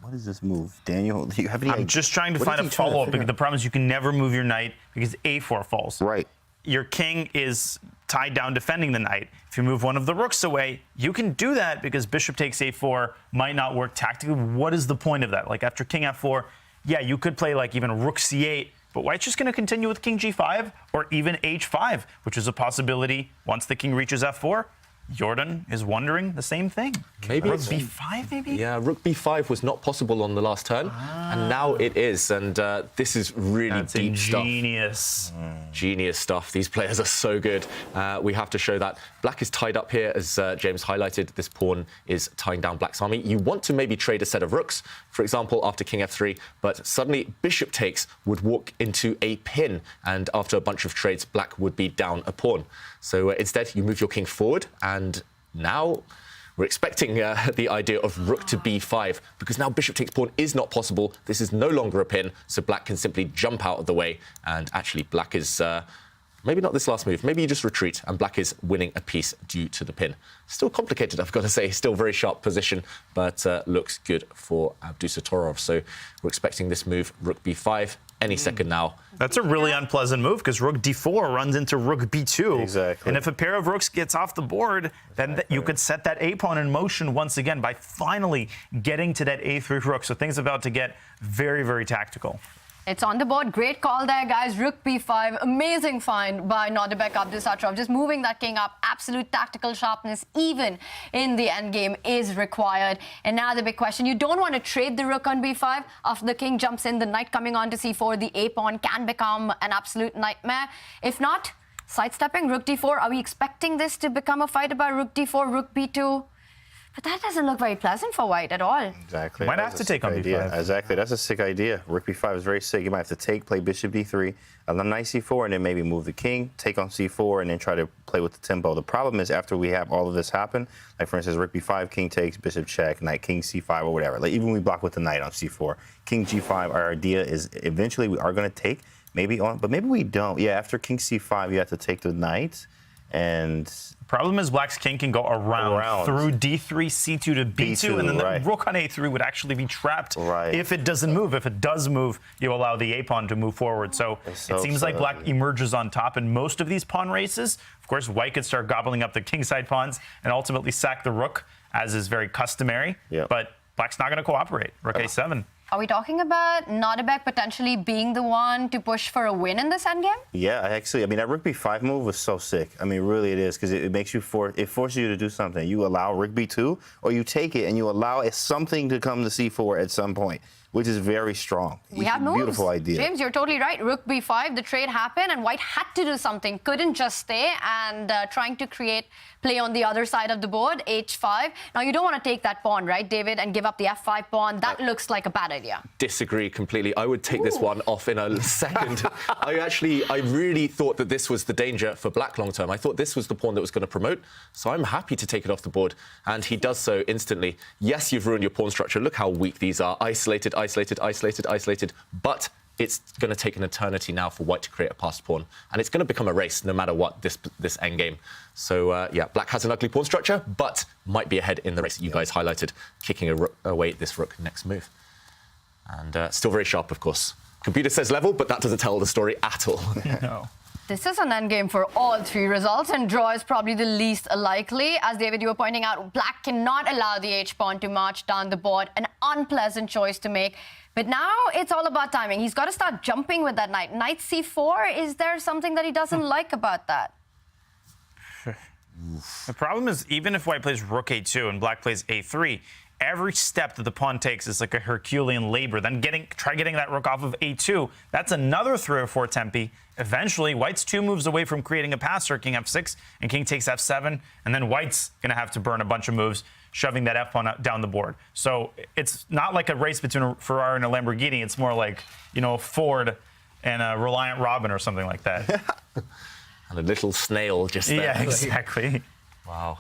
What is this move? Daniel, do you have any idea? I'm just trying to find a follow-up because the problem is you can never move your knight because a4 falls. Right. Your king is tied down defending the knight. If you move one of the rooks away, you can do that because bishop takes a4 might not work tactically. What is the point of that? Like after king f4, yeah, you could play like even rook c8, but White's just going to continue with king g5 or even h5, which is a possibility once the king reaches f4. Jordan is wondering the same thing. Maybe rook b5, maybe? Yeah, rook b5 was not possible on the last turn, and now it is. And this is really deep stuff. Genius stuff. These players are so good. We have to show that. Black is tied up here, as James highlighted. This pawn is tying down Black's army. You want to maybe trade a set of rooks, for example, after king f3, but suddenly bishop takes would walk into a pin, and after a bunch of trades, Black would be down a pawn. So instead, you move your king forward, and now we're expecting the idea of rook to b5, because now bishop takes pawn is not possible. This is no longer a pin, so Black can simply jump out of the way, and actually Black is... maybe not this last move. Maybe you just retreat, and Black is winning a piece due to the pin. Still complicated, I've got to say. Still very sharp position, but looks good for Abdusattorov. So we're expecting this move, rook b5, any second now. That's a really unpleasant move because rook d4 runs into rook b2. Exactly. And if a pair of rooks gets off the board, then you could set that a pawn in motion once again by finally getting to that a3 rook. So things are about to get very, very tactical. It's on the board. Great call there, guys. Rook b5. Amazing find by Nodirbek Abdusattorov. Just moving that king up. Absolute tactical sharpness, even in the endgame, is required. And now the big question. You don't want to trade the rook on b5. After the king jumps in, the knight coming on to c4, the a-pawn can become an absolute nightmare. If not, sidestepping, rook d4. Are we expecting this to become a fight about rook d4, rook b2? But that doesn't look very pleasant for white at all. Exactly. Might have to take on b5. Exactly. That's a sick idea. Rook b5 is very sick. You might have to take, play bishop d3, a knight c4, and then maybe move the king, take on c4, and then try to play with the tempo. The problem is after we have all of this happen, like for instance, rook b5, king takes, bishop check, knight king c5, or whatever. Like even we block with the knight on c4, king g5. Our idea is eventually we are going to take, maybe on, but maybe we don't. Yeah, after king c5, you have to take the knight. And problem is black's king can go around through d3, c2 to b2, and then the rook on a3 would actually be trapped if it doesn't move. If it does move, you allow the a-pawn to move forward. So it seems like black emerges on top in most of these pawn races. Of course, white could start gobbling up the kingside pawns and ultimately sack the rook, as is very customary. But black's not going to cooperate. Rook a7. Are we talking about Nodirbek potentially being the one to push for a win in this endgame? Yeah, I mean, that rook b5 move was so sick. I mean, really it is, because it makes you it forces you to do something. You allow rook b2, or you take it and you allow something to come to c4 at some point, which is very strong. We have moves. Beautiful idea. James, you're totally right. Rook b5, the trade happened, and white had to do something. Couldn't just stay, and trying to create play on the other side of the board, h5. Now, you don't want to take that pawn, right, David, and give up the f5 pawn. That looks like a bad idea. Disagree completely. I would take this one off in a second. I really thought that this was the danger for black long term. I thought this was the pawn that was going to promote, so I'm happy to take it off the board, and he does so instantly. Yes, you've ruined your pawn structure. Look how weak these are. Isolated, isolated, isolated, isolated, but it's going to take an eternity now for white to create a passed pawn, and it's going to become a race no matter what this endgame. So yeah, black has an ugly pawn structure, but might be ahead in the race. You guys highlighted kicking away this rook next move, and still very sharp, of course. Computer says level, but that doesn't tell the story at all. No. This is an endgame for all three results, and draw is probably the least likely. As David, you were pointing out, black cannot allow the h-pawn to march down the board. An unpleasant choice to make. But now it's all about timing. He's got to start jumping with that knight. Knight c4, is there something that he doesn't like about that? The problem is, even if white plays rook a2 and black plays a3, every step that the pawn takes is like a Herculean labor. Then try getting that rook off of a2. That's another 3 or 4 tempi. Eventually, white's 2 moves away from creating a passer, king f6, and king takes f7, and then white's going to have to burn a bunch of moves, shoving that f-pawn down the board. So it's not like a race between a Ferrari and a Lamborghini. It's more like, you know, a Ford and a Reliant Robin or something like that. And a little snail just there. Yeah, exactly. Wow.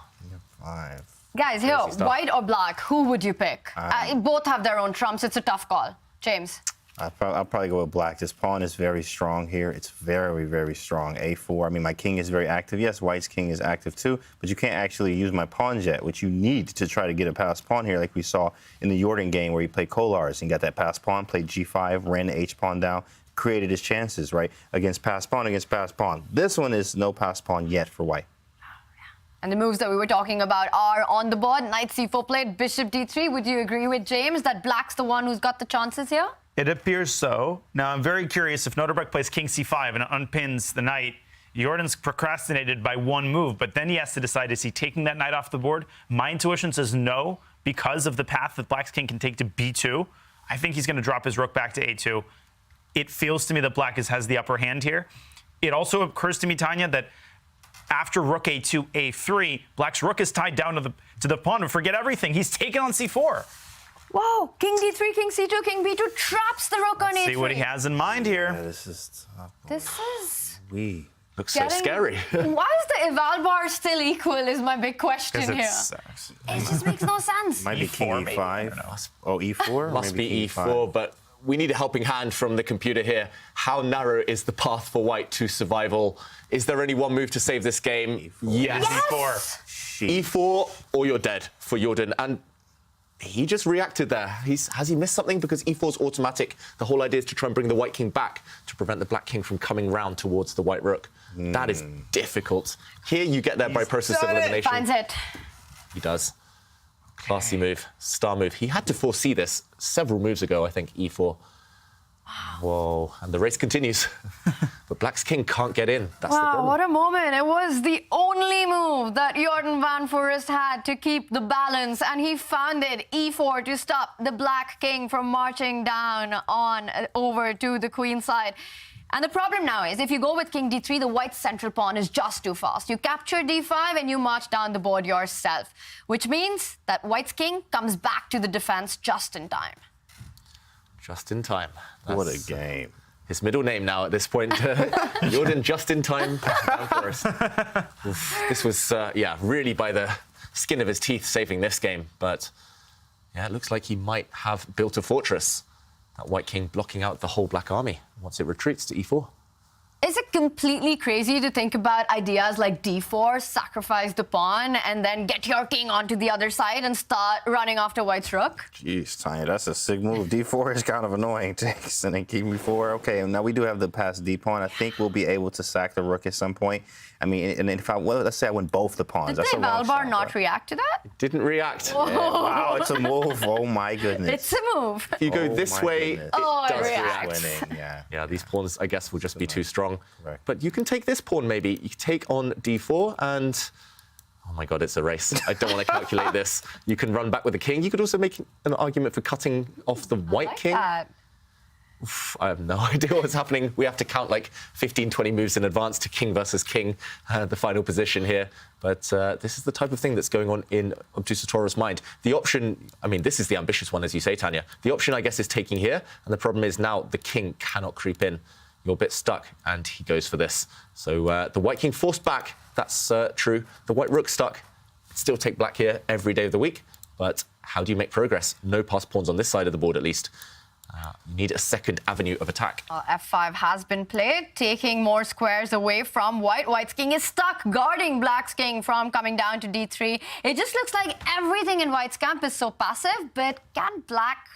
5. Guys, here, white or black, who would you pick? Both have their own trumps. It's a tough call. James? I'll probably go with black. This pawn is very strong here. It's very, very strong. a4. I mean, my king is very active. Yes, white's king is active too, but you can't actually use my pawns yet, which you need to try to get a passed pawn here, like we saw in the Jordan game where he played Kolas and got that passed pawn, played g5, ran the h-pawn down, created his chances, right? Against passed pawn, against passed pawn. This one is no passed pawn yet for white. And the moves that we were talking about are on the board. Knight c4 played, bishop d3. Would you agree with James that black's the one who's got the chances here? It appears so. Now, I'm very curious if Nodirbek plays king c5 and unpins the knight. Jordan's procrastinated by 1 move, but then he has to decide, is he taking that knight off the board? My intuition says no, because of the path that black's king can take to b2. I think he's going to drop his rook back to a2. It feels to me that black has the upper hand here. It also occurs to me, Tanya, that after rook a2, a3, black's rook is tied down to the pawn, and forget everything. He's taken on c4. Whoa, king d3, king c2, king b2 traps the rook on a3. See what he has in mind here. Yeah, this is tough. This is... Looks so scary. Why is the eval bar still equal is my big question here. It just makes no sense. Might be king e5. Oh, e4? Must be e4, but we need a helping hand from the computer here. How narrow is the path for white to survival? Is there any one move to save this game? Yes. E4. E4 or you're dead for Jordan. And he just reacted there. Has he missed something? Because e4's automatic. The whole idea is to try and bring the white king back to prevent the black king from coming round towards the white rook. That is difficult. Here you get there by process of elimination. Finds it. He does. Classy move. Star move. He had to foresee this several moves ago, I think, e4. Whoa, and the race continues. But Black's king can't get in. That's the Wow, problem. what a moment. It was the only move that Jordan van Foreest had to keep the balance, and he found it, e4, to stop the Black king from marching down on over to the queen side. And the problem now is, if you go with king d3, the white central pawn is just too fast. You capture d5 and you march down the board yourself, which means that white's king comes back to the defense just in time. Just in time. What a game. His middle name now at this point. Jordan just in time. This was, really by the skin of his teeth saving this game. But, yeah, it looks like he might have built a fortress. That white king blocking out the whole black army once it retreats to e4. Is it completely crazy to think about ideas like d4, sacrifice the pawn, and then get your king onto the other side and start running after white's rook? Jeez, Tanya, that's a sick move. D4 is kind of annoying. Takes and then king b4. Okay, and now we do have the passed d pawn. I think we'll be able to sack the rook at some point. I mean, and if let's say I win both the pawns. Did Valbar not react to that? Didn't react. Yeah, wow, it's a move. Oh my goodness. It's a move. If you go this way, it does react. Winning. Yeah, these pawns, I guess, will just be too strong. Right. But you can take this pawn, maybe. You can take on d4, and oh my God, it's a race. I don't want to calculate this. You can run back with the king. You could also make an argument for cutting off the white king. That. I have no idea what's happening. We have to count like 15, 20 moves in advance to king versus king, the final position here. But this is the type of thing that's going on in Abdusattorov's mind. The option, I mean, this is the ambitious one, as you say, Tanya. The option, I guess, is taking here. And the problem is now the king cannot creep in. You're a bit stuck, and he goes for this. So the white king forced back. That's true. The white rook stuck. Still take black here every day of the week. But how do you make progress? No passed pawns on this side of the board, at least. You need a second avenue of attack. F5 has been played, taking more squares away from white. White's king is stuck, guarding black's king from coming down to d3. It just looks like everything in white's camp is so passive, but can black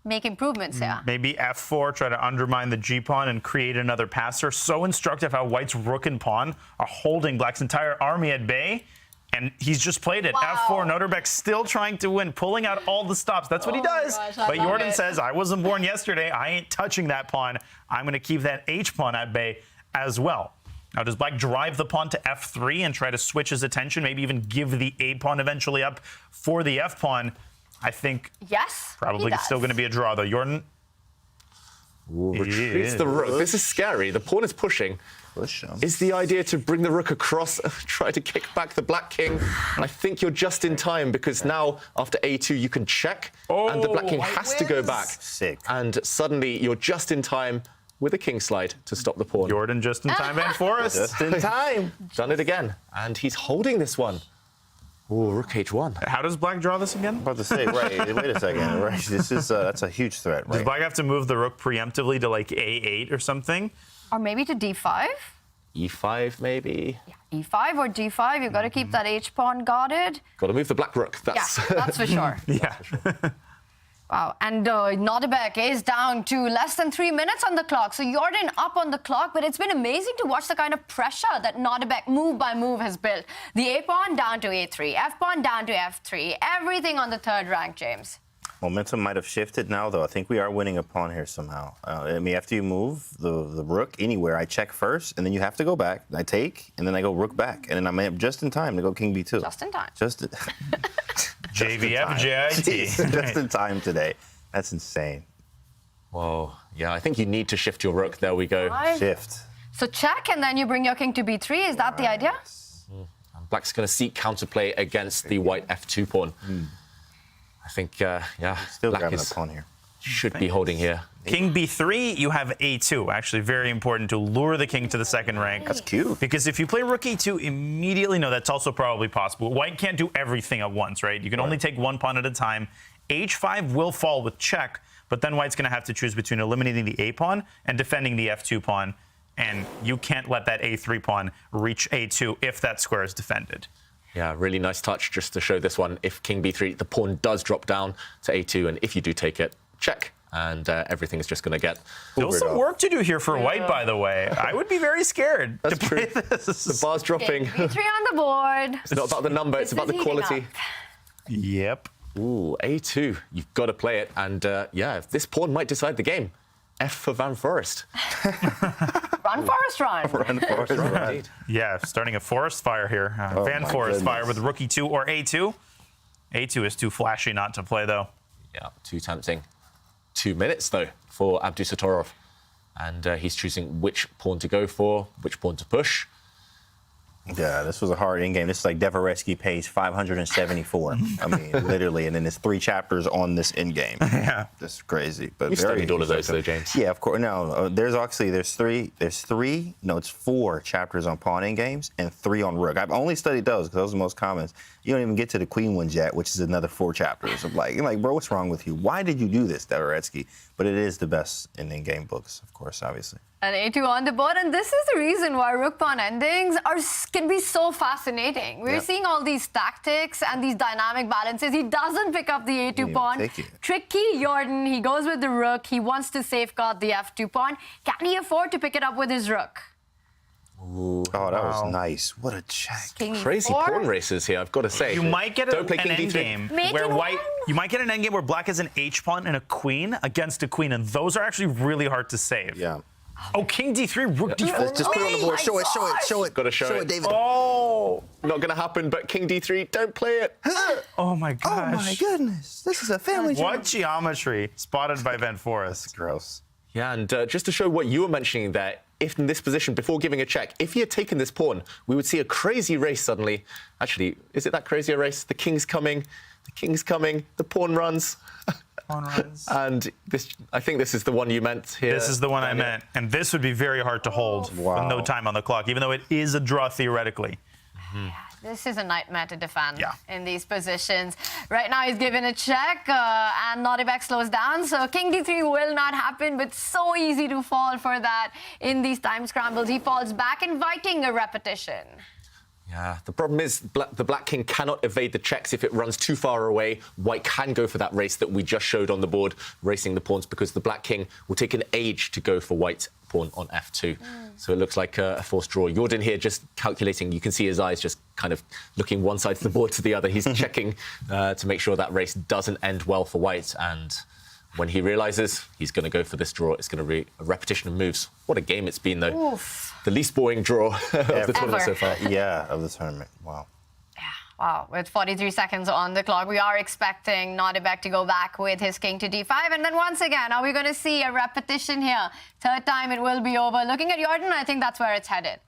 make improvements here? Maybe f4, try to undermine the g-pawn and create another passer. So instructive how white's rook and pawn are holding black's entire army at bay. And he's just played it. Wow. F4, Nodirbek still trying to win, pulling out all the stops. That's what he does. Gosh, but Jordan says, I wasn't born yesterday. I ain't touching that pawn. I'm going to keep that h-pawn at bay as well. Now, does black drive the pawn to f3 and try to switch his attention, maybe even give the a-pawn eventually up for the f-pawn? I think yes, probably it's still going to be a draw, though. Jordan retreats the rook. This is scary. The pawn is pushing. Is the idea to bring the rook across, try to kick back the black king? And I think you're just in time, because now, after a2, you can check, and the black king has to go back. Sick. And suddenly, you're just in time with a king slide to stop the pawn. Jordan just in time, Van Foreest. Just in time. Done it again. And he's holding this one. Ooh, rook h1. How does black draw this again? I'm about to say, wait a second. Right, this is that's a huge threat, right? Does black have to move the rook preemptively to like a8 or something? Or maybe to d5? e5, maybe? Yeah, e5 or d5. You've got to keep that h-pawn guarded. Got to move the black rook. Yeah, that's for sure. Yeah. Wow, and Nodirbek is down to less than 3 minutes on the clock. So Jordan up on the clock, but it's been amazing to watch the kind of pressure that Nodirbek move by move has built. The a-pawn down to a3, f-pawn down to f3, everything on the third rank, James. Momentum might have shifted now, though. I think we are winning a pawn here somehow. I mean, after you move the rook anywhere, I check first, and then you have to go back. I take, and then I go rook back, and then I'm just in time to go king b2. Just in time. JVF, JIT. Just in time today. That's insane. Whoa. Yeah, I think you need to shift your rook. There we go. Right. Shift. So check, and then you bring your king to b3. Is that the idea? And black's going to seek counterplay against the white f2 pawn. I think, still black grabbing a pawn here. Should be holding here. King b3, you have a2. Actually, very important to lure the king to the second rank. That's cute. Because if you play rook e2 immediately, no, that's also probably possible. White can't do everything at once, right? You can only take one pawn at a time. h5 will fall with check, but then white's going to have to choose between eliminating the a pawn and defending the f2 pawn. And you can't let that a3 pawn reach a2 if that square is defended. Yeah, really nice touch just to show this one. If king b3, the pawn does drop down to a2, and if you do take it, check. And everything is just going to get still some work to do here for white, by the way. I would be very scared to play this. The bar's dropping. b3 on the board. It's not about the number, it's about the quality. Yep. Ooh, a2. You've got to play it. And if this pawn might decide the game. F for Van Foreest. Run, Forest, run. Run, Forest, run. Yeah, starting a forest fire here. Van Forest fire with Rookie 2 or A2. A2 is too flashy not to play, though. Yeah, too tempting. 2 minutes, though, for Abdusattorov. And he's choosing which pawn to go for, which pawn to push. Yeah, this was a hard in game. This is like Dvoretsky pays 574. I mean, literally, and then there's 3 chapters on this in game. Yeah, that's crazy. But You've studied all of those, though, James. Yeah, of course. No, there's 4 chapters on pawn in games and 3 on rook. I've only studied those because those are the most common. You don't even get to the queen ones yet, which is another 4 chapters. I'm like, bro, what's wrong with you? Why did you do this, Dvoretsky? But it is the best in game books, of course, obviously. And A2 on the board, and this is the reason why rook pawn endings can be so fascinating. We're seeing all these tactics and these dynamic balances. He doesn't pick up the A2 pawn. Tricky Jordan, he goes with the rook. He wants to safeguard the F2 pawn. Can he afford to pick it up with his rook? Ooh, oh, that was nice. What a check. Crazy pawn races here, I've got to say. You might get Don't play an King endgame D3. where white. You might get an endgame where black has an H pawn and a queen against a queen, and those are actually really hard to save. Yeah. Oh, King D3, Rook D4. Just put it on the board. Show it. Got to show it, David. Oh, not going to happen. But King D3, don't play it. Oh my gosh. Oh my goodness. This is a family. What geometry spotted by Van Foreest. That's gross. Yeah, and just to show what you were mentioning there, if in this position, before giving a check, if he had taken this pawn, we would see a crazy race suddenly. Actually, is it that crazy a race? The king's coming, the pawn runs. And I think this is the one you meant here. This is the one I meant. And this would be very hard to hold with no time on the clock, even though it is a draw theoretically. This is a nightmare to defend in these positions. Right now he's given a check and Nodirbek slows down. So King D3 will not happen, but so easy to fall for that in these time scrambles. He falls back, inviting a repetition. Yeah, the problem is the black king cannot evade the checks if it runs too far away. White can go for that race that we just showed on the board, racing the pawns, because the black king will take an age to go for white pawn on f2. So it looks like a forced draw. Jordan here just calculating. You can see his eyes just kind of looking one side of the board to the other. He's checking to make sure that race doesn't end well for white. And when he realizes he's going to go for this draw, it's going to be a repetition of moves. What a game it's been, though. Oof. The least boring draw of the tournament so far. Yeah, of the tournament. Wow. Wow, with 43 seconds on the clock, we are expecting Nodirbek to go back with his king to d5. And then once again, are we going to see a repetition here? Third time it will be over. Looking at Jordan, I think that's where it's headed.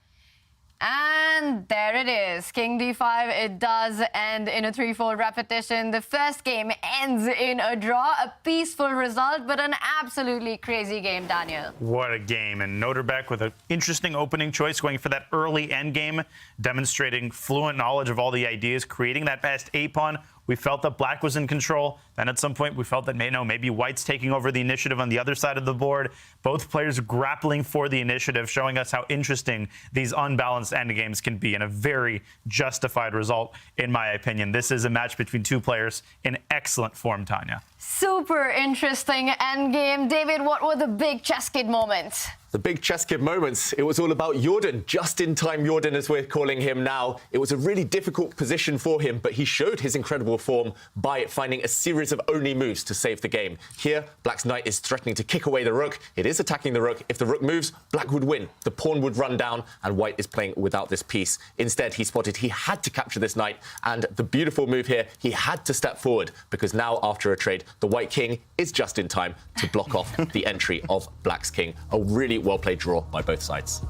And there it is, King d5. It does end in a 3-4 repetition. The first game ends in a draw, a peaceful result, but an absolutely crazy game, Daniel. What a game. And Nodirbek with an interesting opening choice, going for that early endgame, demonstrating fluent knowledge of all the ideas, creating that fast A-pawn. We felt that black was in control. Then at some point, we felt that maybe white's taking over the initiative on the other side of the board. Both players grappling for the initiative, showing us how interesting these unbalanced endgames can be, and a very justified result, in my opinion. This is a match between two players in excellent form, Tanya. Super interesting endgame. David, what were the big ChessKid moments? The big ChessKid moments, it was all about Jordan, just-in-time Jordan as we're calling him now. It was a really difficult position for him, but he showed his incredible form by finding a series of only moves to save the game. Here, black's knight is threatening to kick away the rook. It is attacking the rook. If the rook moves, black would win. The pawn would run down, and white is playing without this piece. Instead, he spotted he had to capture this knight, and the beautiful move here, he had to step forward, because now, after a trade, the white king is just in time to block off the entry of black's king. A really well-played draw by both sides.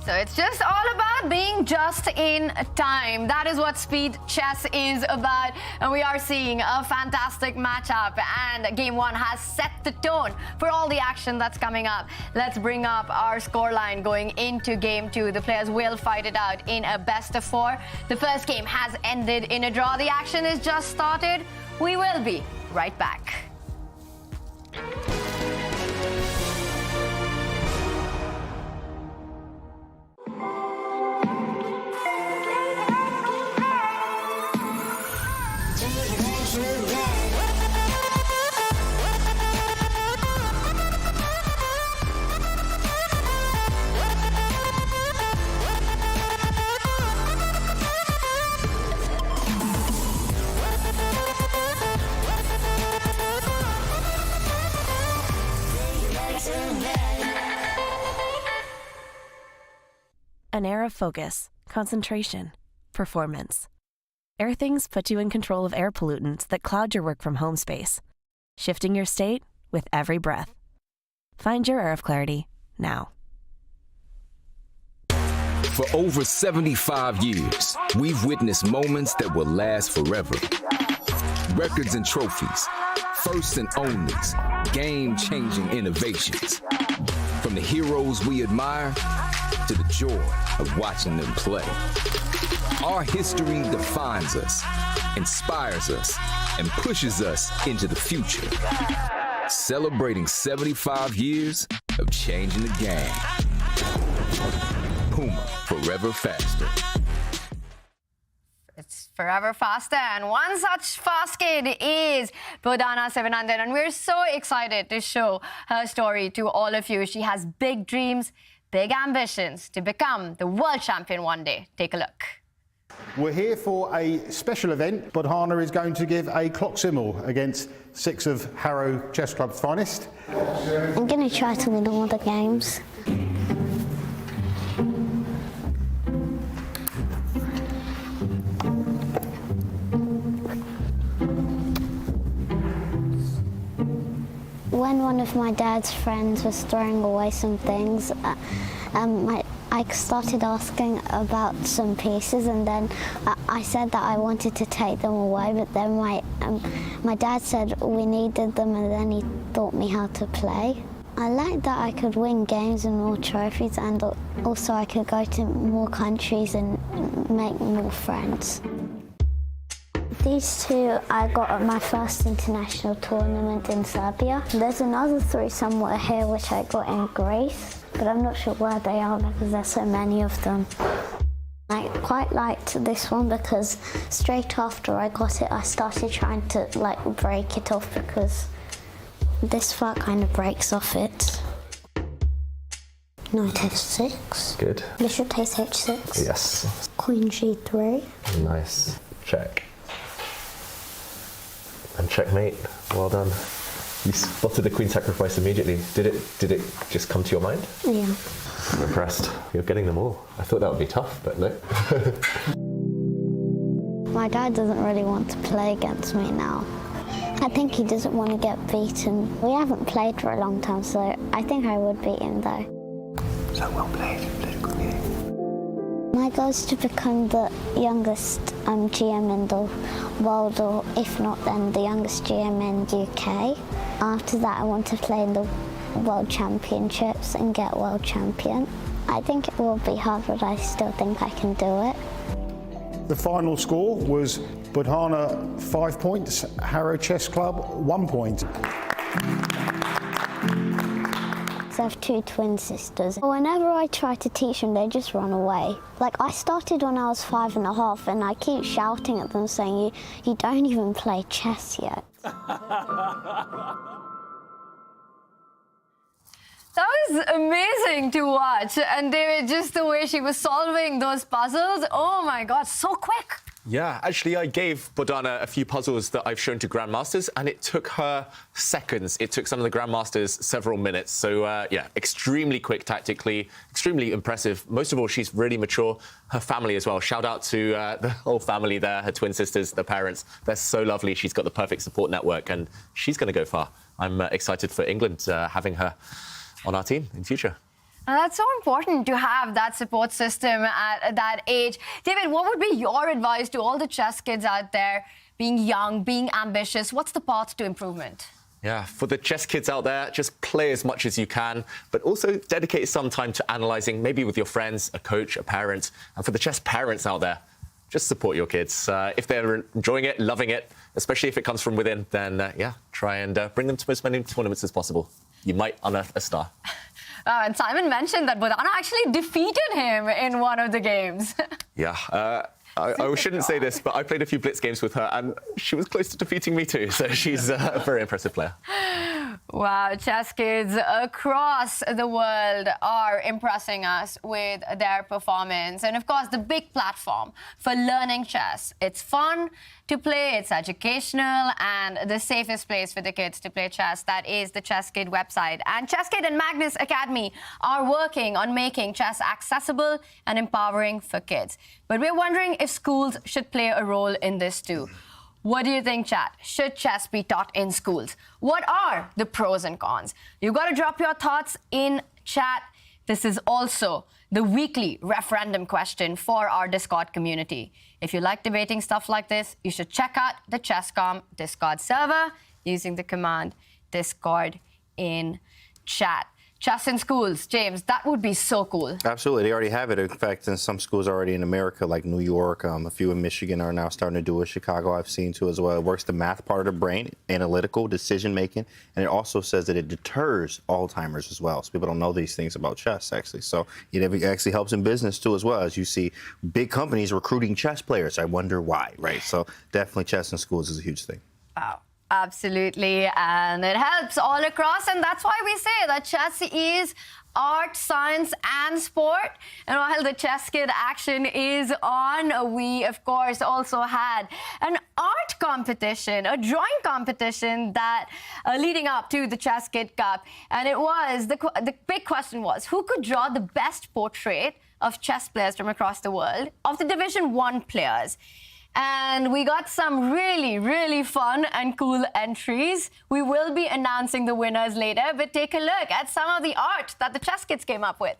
So it's just all about being just in time. That is what speed chess is about. And we are seeing a fantastic matchup. And game one has set the tone for all the action that's coming up. Let's bring up our scoreline going into game two. The players will fight it out in a best of 4. The first game has ended in a draw. The action is just started. We will be right back. An air of focus, concentration, performance. Airthings puts you in control of air pollutants that cloud your work from home space, shifting your state with every breath. Find your air of clarity now. For over 75 years, we've witnessed moments that will last forever. Records and trophies, first and onlys, game-changing innovations. From the heroes we admire to the joy of watching them play. Our history defines us, inspires us, and pushes us into the future. Celebrating 75 years of changing the game. Puma, forever faster. It's forever faster, and one such fast kid is Bogdana 700, and we're so excited to show her story to all of you. She has big dreams, big ambitions to become the world champion one day. Take a look. We're here for a special event. Bogdana is going to give a clock signal against 6 of Harrow Chess Club's finest. I'm going to try to win all the games. When one of my dad's friends was throwing away some things, I started asking about some pieces, and then I said that I wanted to take them away, but then my dad said we needed them, and then he taught me how to play. I liked that I could win games and more trophies, and also I could go to more countries and make more friends. These 2 I got at my first international tournament in Serbia. There's another 3 somewhere here which I got in Greece, but I'm not sure where they are because there's so many of them. I quite liked this one because straight after I got it, I started trying to break it off because this part kind of breaks off it. Knight f6. Good. Bishop takes h6. Yes. Queen g3. Nice. Check. And checkmate. Well done. You spotted the queen sacrifice immediately. Did it just come to your mind? Yeah. I'm impressed. You're getting them all. I thought that would be tough, but no. My dad doesn't really want to play against me now. I think he doesn't want to get beaten. We haven't played for a long time, so I think I would beat him though. So well played. You played a good game. My goal is to become the youngest GM in the world, or if not then the youngest GM in the UK. After that I want to play in the World Championships and get World Champion. I think it will be hard, but I still think I can do it. The final score was Bogdana 5 points, Harrow Chess Club 1 point. I have 2 twin sisters. Whenever I try to teach them, they just run away. I started when I was 5.5, and I keep shouting at them saying, you don't even play chess yet. That was amazing to watch, and they were just the way she was solving those puzzles. Oh my God, so quick. Yeah, actually, I gave Bogdana a few puzzles that I've shown to grandmasters, and it took her seconds. It took some of the grandmasters several minutes. So, yeah, extremely quick tactically, extremely impressive. Most of all, she's really mature. Her family as well. Shout out to the whole family there, her twin sisters, the parents. They're so lovely. She's got the perfect support network, and she's going to go far. I'm excited for England having her on our team in future. And that's so important to have that support system at that age. David, what would be your advice to all the chess kids out there, being young, being ambitious? What's the path to improvement? Yeah, for the chess kids out there, just play as much as you can, but also dedicate some time to analysing, maybe with your friends, a coach, a parent. And for the chess parents out there, just support your kids. If they're enjoying it, loving it, especially if it comes from within, then, yeah, try and bring them to as many tournaments as possible. You might unearth a star. And Simon mentioned that Bogdana actually defeated him in one of the games. Yeah, I shouldn't say this, but I played a few Blitz games with her, and she was close to defeating me too. So she's a very impressive player. Wow, chess kids across the world are impressing us with their performance. And of course, the big platform for learning chess. It's fun to play, it's educational, and the safest place for the kids to play chess. That is the ChessKid website. And ChessKid and Magnus Academy are working on making chess accessible and empowering for kids. But we're wondering if schools should play a role in this too. What do you think, chat? Should chess be taught in schools? What are the pros and cons? You've got to drop your thoughts in chat. This is also the weekly referendum question for our Discord community. If you like debating stuff like this, you should check out the ChessCom Discord server using the command Discord in chat. Chess in schools, James, that would be so cool. Absolutely, they already have it. In fact, in some schools already in America, like New York, a few in Michigan are now starting to do it. Chicago, I've seen too as well. It works the math part of the brain, analytical, decision making, and it also says that it deters Alzheimer's as well. So people don't know these things about chess, actually. So it actually helps in business too as well, as you see big companies recruiting chess players. I wonder why, right? So definitely chess in schools is a huge thing. Wow. Absolutely, and it helps all across, and that's why we say that chess is art, science, and sport. And while the ChessKid action is on, we, of course, also had an art competition, a drawing competition that leading up to the ChessKid Cup. And it was, the big question was, who could draw the best portrait of chess players from across the world, of the Division 1 players? And we got some really, really fun and cool entries. We will be announcing the winners later, but take a look at some of the art that the Chess Kids came up with.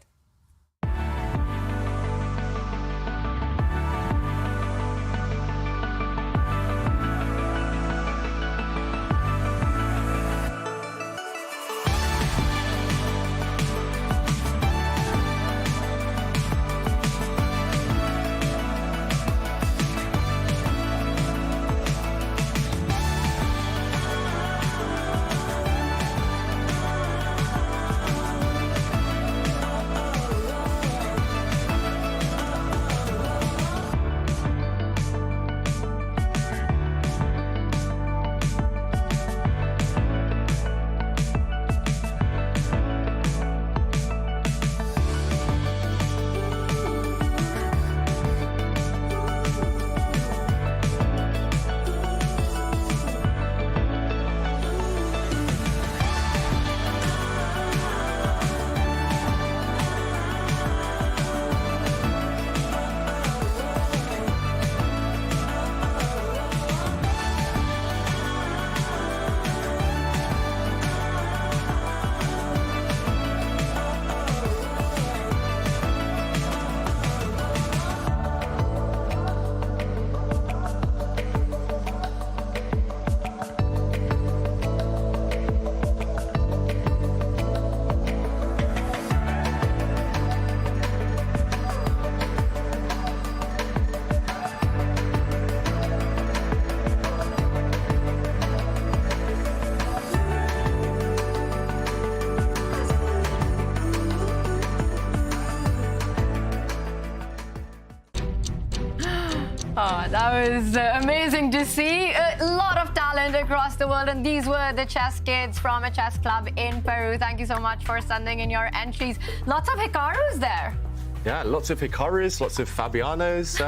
Oh, that was amazing to see. A lot of talent across the world, and these were the chess kids from a chess club in Peru. Thank you so much for sending in your entries. Lots of Hikarus there. Yeah, lots of Hikarus, lots of Fabianos.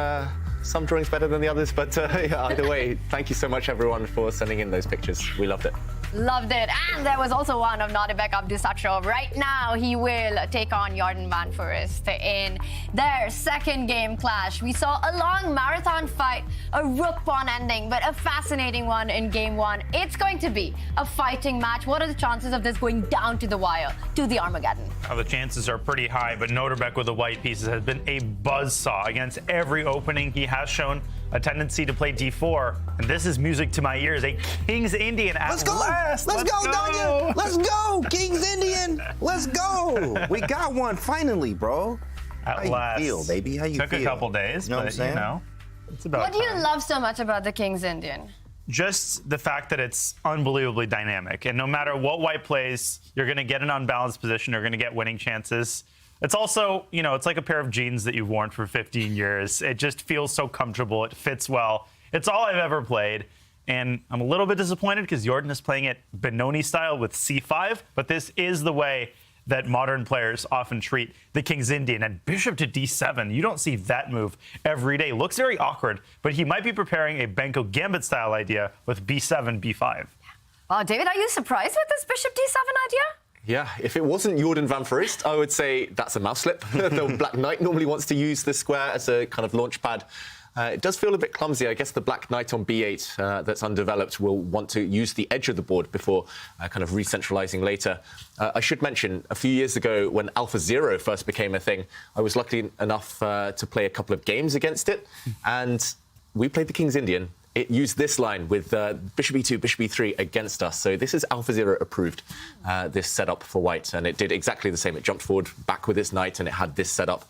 Some drawings better than the others, but yeah, either way, thank you so much, everyone, for sending in those pictures. We loved it. Loved it. And there was also one of Nodirbek Abdusattorov. Right now, he will take on Jordan van Foreest in their second game clash. We saw a long marathon fight, a rook-pawn ending, but a fascinating one in game one. It's going to be a fighting match. What are the chances of this going down to the wire, to the Armageddon? The chances are pretty high, but Nodirbek with the white pieces has been a buzzsaw against every opening. He has shown a tendency to play d4, and this is music to my ears. A King's Indian at last. Let's go, Donya. Let's go, King's Indian. Let's go. We got one finally, bro. At last. How you feel, baby? How you feel? Took a couple days, you know but you know, it's about What do you love so much about the King's Indian? Just the fact that it's unbelievably dynamic, and no matter what white plays, you're going to get an unbalanced position. You're going to get winning chances. It's also, you know, it's like a pair of jeans that you've worn for 15 years. It just feels so comfortable. It fits well. It's all I've ever played. And I'm a little bit disappointed because Jordan is playing it Benoni style with c5, but this is the way that modern players often treat the King's Indian. And bishop to d7, you don't see that move every day. Looks very awkward, but he might be preparing a Benko Gambit style idea with b7, b5. David, are you surprised with this bishop d7 idea? Yeah, if it wasn't Jordan van Foreest, I would say that's a mouse slip. The Black Knight normally wants to use this square as a kind of launch pad. It does feel a bit clumsy. I guess the Black Knight on b8 that's undeveloped will want to use the edge of the board before kind of re-centralizing later. I should mention, a few years ago when AlphaZero first became a thing, I was lucky enough to play a couple of games against it, and we played the King's Indian. It used this line with bishop e2, bishop e3 against us. So this is AlphaZero approved, this setup for white. And it did exactly the same. It jumped forward back with its knight, and it had this setup.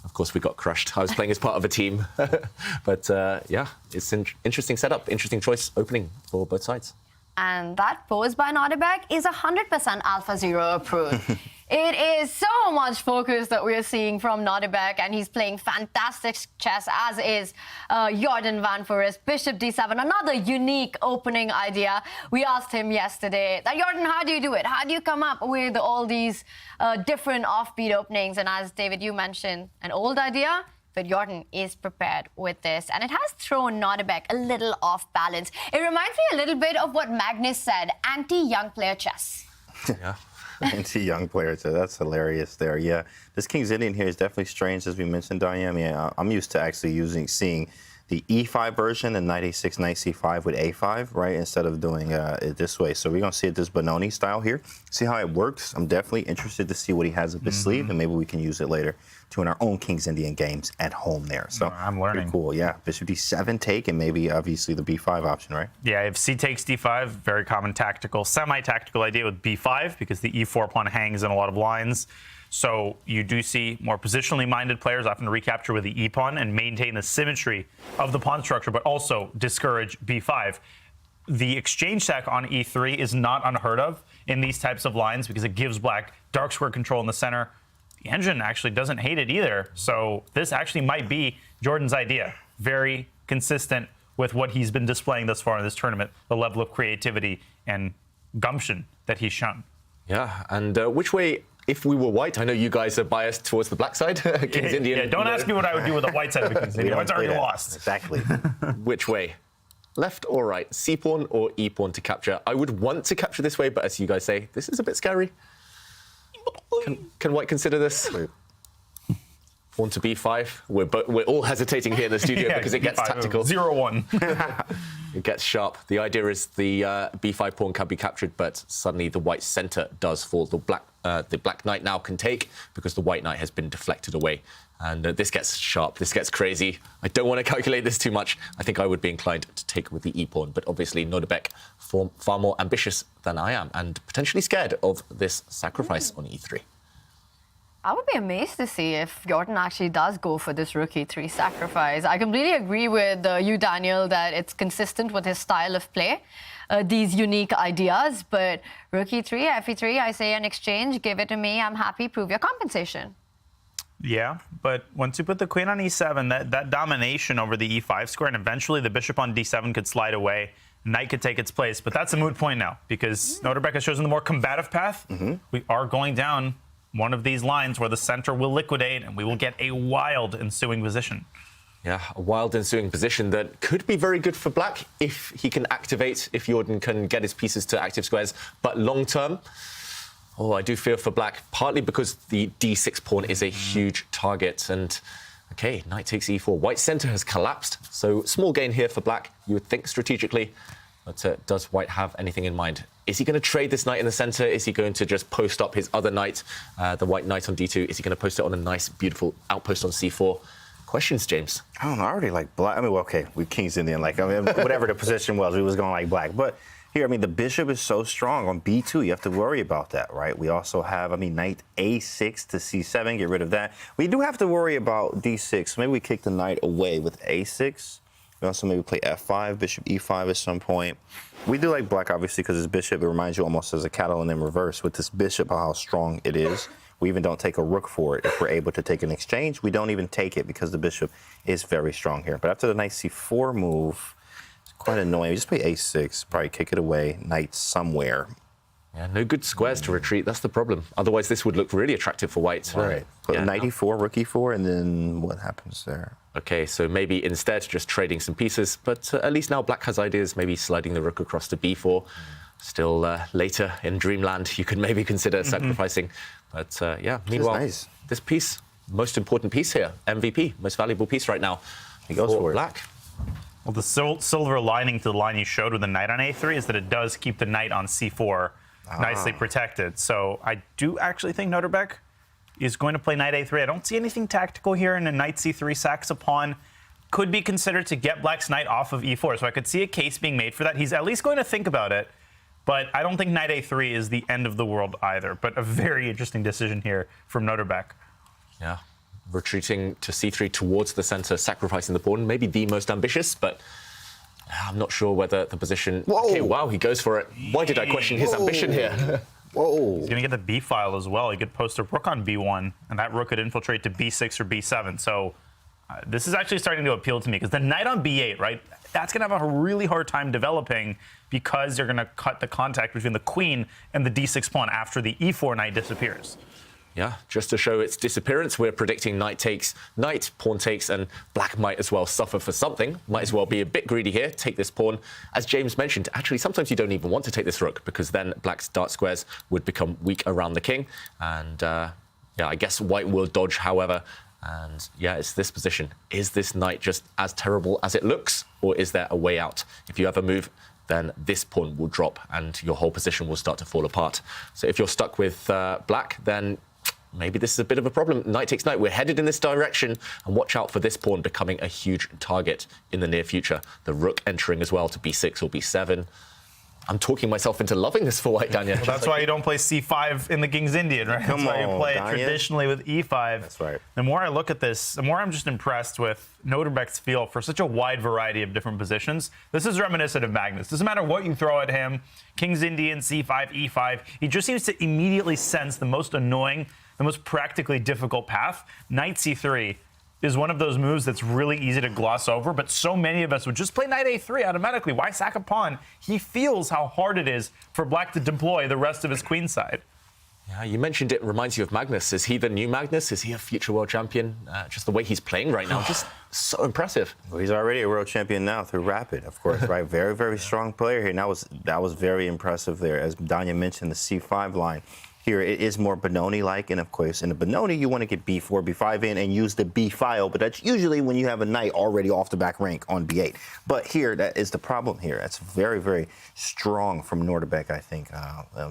Of course, we got crushed. I was playing as part of a team. But yeah, it's an interesting setup, interesting choice opening for both sides. And that pose by Nodirbek is 100% AlphaZero approved. It is so much focus that we're seeing from Nodirbek, and he's playing fantastic chess, as is Jordan van Foreest. Bishop d7, another unique opening idea. We asked him yesterday, that Jordan, how do you do it? How do you come up with all these different offbeat openings? And as David, you mentioned, an old idea, but Jordan is prepared with this, and it has thrown Nodirbek a little off balance. It reminds me a little bit of what Magnus said, anti-young player chess. Yeah. Anti-young player, so that's hilarious there. Yeah, this King's Indian here is definitely strange, as we mentioned, Diane. Yeah, I'm used to actually seeing the e5 version and knight a6, knight c5 with a5, right, instead of doing it this way. So we're going to see it this Benoni style here, see how it works. I'm definitely interested to see what he has up his sleeve, and maybe we can use it later to win our own King's Indian games at home there. So I'm learning. Pretty cool, yeah. Bishop d7 take, and maybe obviously the b5 option, right? Yeah, if c takes d5, very common tactical, semi-tactical idea with b5, because the e4 pawn hangs in a lot of lines. So you do see more positionally minded players often recapture with the e-pawn and maintain the symmetry of the pawn structure, but also discourage b5. The exchange sack on e3 is not unheard of in these types of lines because it gives black dark square control in the center. The engine actually doesn't hate it either. So this actually might be Jordan's idea. Very consistent with what he's been displaying thus far in this tournament, the level of creativity and gumption that he's shown. Yeah, and which way... If we were white, I know you guys are biased towards the black side. King's Indian. Yeah, don't ask me what I would do with the white side of the King's Indian. White's already lost. Exactly. Which way? Left or right? C-pawn or E-pawn to capture? I would want to capture this way, but as you guys say, this is a bit scary. Can white consider this? Pawn to B5. We're all hesitating here in the studio because it gets tactical. 0-1. It gets sharp. The idea is the B5 pawn can be captured, but suddenly the white center does fall. The black knight now can take because the white knight has been deflected away. And this gets sharp. This gets crazy. I don't want to calculate this too much. I think I would be inclined to take with the e-pawn, but obviously Nodirbek far more ambitious than I am and potentially scared of this sacrifice on e3. I would be amazed to see if Jordan actually does go for this rook e3 sacrifice. I completely agree with you, Daniel, that it's consistent with his style of play, these unique ideas. But rook e3, fe3, I say an exchange, give it to me, I'm happy, prove your compensation. Yeah, but once you put the queen on e7, that domination over the e5 square, and eventually the bishop on d7 could slide away, knight could take its place. But that's a moot point now, because Nodirbek has chosen the more combative path. We are going down one of these lines where the center will liquidate and we will get a wild ensuing position. Yeah, a wild ensuing position that could be very good for black if he can activate, if Jordan can get his pieces to active squares. But long term, I do fear for black, partly because the d6 pawn is a huge target. And okay, knight takes e4. White center has collapsed, so small gain here for black, you would think strategically. But does white have anything in mind? Is he going to trade this knight in the center? Is he going to just post up his other knight, the white knight on d2? Is he going to post it on a nice, beautiful outpost on c4? Questions, James? I don't know. I already like black. I mean, well, okay, we King's Indian. Like, I mean, whatever the position was, we was going like black. But here, I mean, the bishop is so strong on b2. You have to worry about that, right? We also have, I mean, knight a6 to c7. Get rid of that. We do have to worry about d6. Maybe we kick the knight away with a6. We also maybe play f5, bishop e5 at some point. We do like black, obviously, because it's bishop. It reminds you almost as a Catalan in reverse with this bishop, how strong it is. We even don't take a rook for it. If we're able to take an exchange, we don't even take it because the bishop is very strong here. But after the knight c4 move, it's quite annoying. We just play a6, probably kick it away, knight somewhere. Yeah, no good squares to retreat. That's the problem. Otherwise, this would look really attractive for white. Right. Knight e4, rook e4, and then what happens there? Okay, so maybe instead just trading some pieces, but at least now black has ideas, maybe sliding the rook across to b4. Still later in dreamland, you could maybe consider sacrificing. But yeah, meanwhile, this piece, most important piece here, MVP, most valuable piece right now. He goes for black. Well, the silver lining to the line you showed with the knight on a3 is that it does keep the knight on c4 nicely protected. So I do actually think Nodirbek is going to play knight a3. I don't see anything tactical here, and a knight c3 sacks a pawn could be considered to get black's knight off of e4. So I could see a case being made for that. He's at least going to think about it, but I don't think knight a3 is the end of the world either. But a very interesting decision here from Nodirbek. Yeah, retreating to c3 towards the center, sacrificing the pawn, maybe the most ambitious, but I'm not sure whether the position... Whoa. Okay, wow, he goes for it. Why did I question his ambition here? Whoa. He's going to get the b file as well. He could post a rook on b1, and that rook could infiltrate to b6 or b7. So this is actually starting to appeal to me, because the knight on b8, right, that's going to have a really hard time developing, because you're going to cut the contact between the queen and the d6 pawn after the e4 knight disappears. Yeah, just to show its disappearance, we're predicting knight takes, knight, pawn takes, and black might as well suffer for something. Might as well be a bit greedy here, take this pawn. As James mentioned, actually, sometimes you don't even want to take this rook, because then black's dart squares would become weak around the king. And yeah, I guess white will dodge, however. And yeah, it's this position. Is this knight just as terrible as it looks, or is there a way out? If you ever move, then this pawn will drop and your whole position will start to fall apart. So if you're stuck with black, then maybe this is a bit of a problem. Knight takes knight. We're headed in this direction, and watch out for this pawn becoming a huge target in the near future. The rook entering as well to b6 or b7. I'm talking myself into loving this for white, Daniel. Well, that's why you don't play c5 in the King's Indian, right? That's why you play it traditionally with e5. That's right. The more I look at this, the more I'm just impressed with Nodirbek's feel for such a wide variety of different positions. This is reminiscent of Magnus. Doesn't matter what you throw at him, King's Indian, c5, e5, he just seems to immediately sense the most annoying, the most practically difficult path. Knight c3 is one of those moves that's really easy to gloss over, but so many of us would just play knight a3 automatically. Why sack a pawn? He feels how hard it is for black to deploy the rest of his queen side. Yeah, you mentioned it reminds you of Magnus. Is he the new Magnus? Is he a future world champion? Just the way he's playing right now, just so impressive. Well, he's already a world champion now through Rapid, of course, right? Very, very strong player here. And that was very impressive there. As Danya mentioned, the c5 line. Here it is more Benoni-like, and of course, in a Benoni, you want to get b4, b5 in and use the b file, but that's usually when you have a knight already off the back rank on b8. But here, that is the problem here. That's very, very strong from Nodirbek, I think,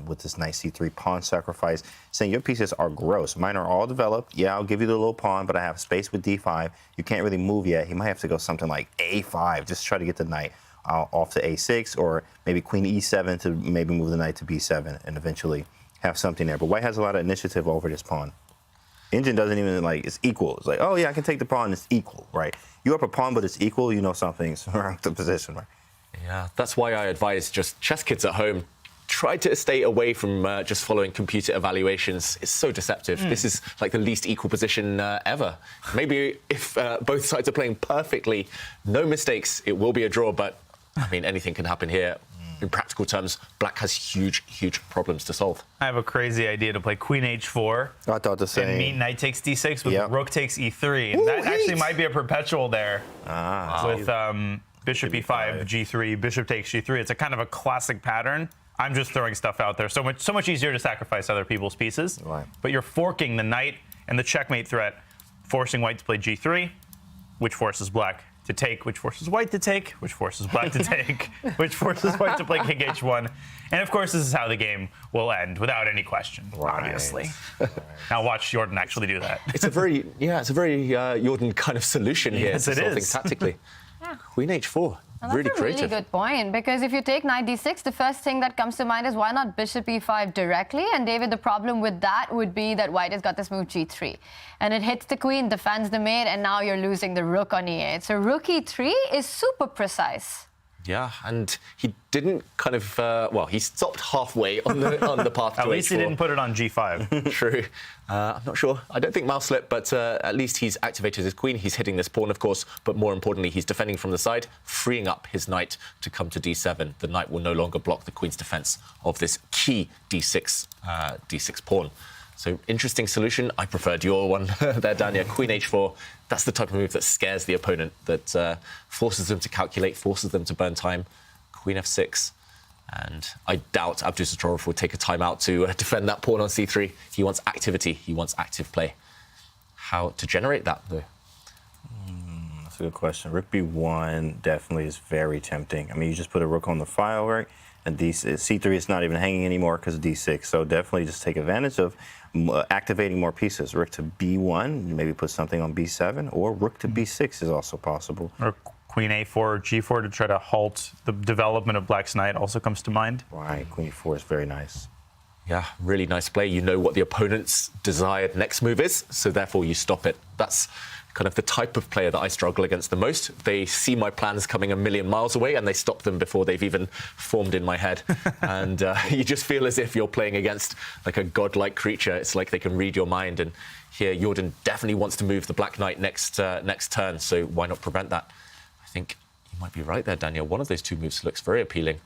with this knight c3 pawn sacrifice, saying your pieces are gross. Mine are all developed. Yeah, I'll give you the little pawn, but I have space with d5. You can't really move yet. He might have to go something like a5, just try to get the knight off to a6, or maybe queen e7 to maybe move the knight to b7, and eventually have something there. But white has a lot of initiative over this pawn. Engine doesn't even, like, it's equal. It's like, oh yeah, I can take the pawn, it's equal, right? You up a pawn, but it's equal, you know something's wrong with the position, right? Yeah, that's why I advise just chess kids at home, try to stay away from just following computer evaluations. It's so deceptive. This is like the least equal position ever. Maybe if both sides are playing perfectly, no mistakes, it will be a draw, but I mean, anything can happen here. In practical terms, black has huge, huge problems to solve. I have a crazy idea to play queen h4. I thought the same. And meet knight takes d6 with rook takes e3. And that actually might be a perpetual there with bishop e5, g3, bishop takes g3. It's a kind of a classic pattern. I'm just throwing stuff out there. So much easier to sacrifice other people's pieces. Right. But you're forking the knight and the checkmate threat, forcing white to play g3, which forces black to take, which forces white to take, which forces black to take, which forces white to play king h1. And of course, this is how the game will end, without any question, obviously. Now watch Jordan actually do that. It's a very, Jordan kind of solution here to solve things tactically. Queen h4, really That's a creative. really good point, because if you take knight d6, the first thing that comes to mind is why not bishop e5 directly? And David, the problem with that would be that white has got this move g3. And it hits the queen, defends the mate, and now you're losing the rook on e8. So rook e3 is super precise. Yeah, and he didn't kind of, well, he stopped halfway on the path to At least H4. he didn't put it on G5. True. I'm not sure. I don't think mouse slip, but at least he's activated his queen. He's hitting this pawn, of course, but more importantly, he's defending from the side, freeing up his knight to come to D7. The knight will no longer block the queen's defense of this key D6 pawn. So interesting solution. I preferred your one there, Dania. Queen H4. That's the type of move that scares the opponent, that forces them to calculate, forces them to burn time. Queen F6. And I doubt Abdusattorov will take a timeout to defend that pawn on C3. He wants activity. He wants active play. How to generate that, though? That's a good question. Rook B1 definitely is very tempting. I mean, you just put a rook on the file, right? And C3 is not even hanging anymore because of D6. So definitely just take advantage of activating more pieces. Rook to B1, maybe put something on B7, or rook to B6 is also possible. Or Queen A4 or G4 to try to halt the development of Black's knight also comes to mind. Right, Queen E4 is very nice. Yeah, really nice play. You know what the opponent's desired next move is, so therefore you stop it. That's kind of the type of player that I struggle against the most. They see my plans coming a million miles away and they stop them before they've even formed in my head. And you just feel as if you're playing against like a godlike creature. It's like they can read your mind. And here, Jordan definitely wants to move the Black Knight next turn, so why not prevent that? I think you might be right there, Daniel. One of those two moves looks very appealing.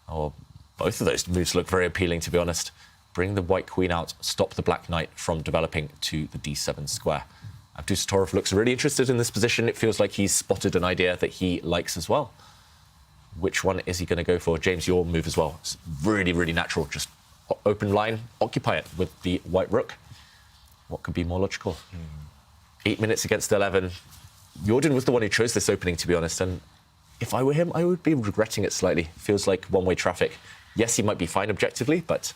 Or both of those moves look very appealing, to be honest. Bring the white queen out, stop the Black Knight from developing to the D7 square. Abdusattorov looks really interested in this position. It feels like he's spotted an idea that he likes as well. Which one is he going to go for? James, your move as well. It's really, really natural. Just open line, occupy it with the white rook. What could be more logical? 8 minutes against 11. Jordan was the one who chose this opening, to be honest. And if I were him, I would be regretting it slightly. Feels like one-way traffic. Yes, he might be fine objectively, but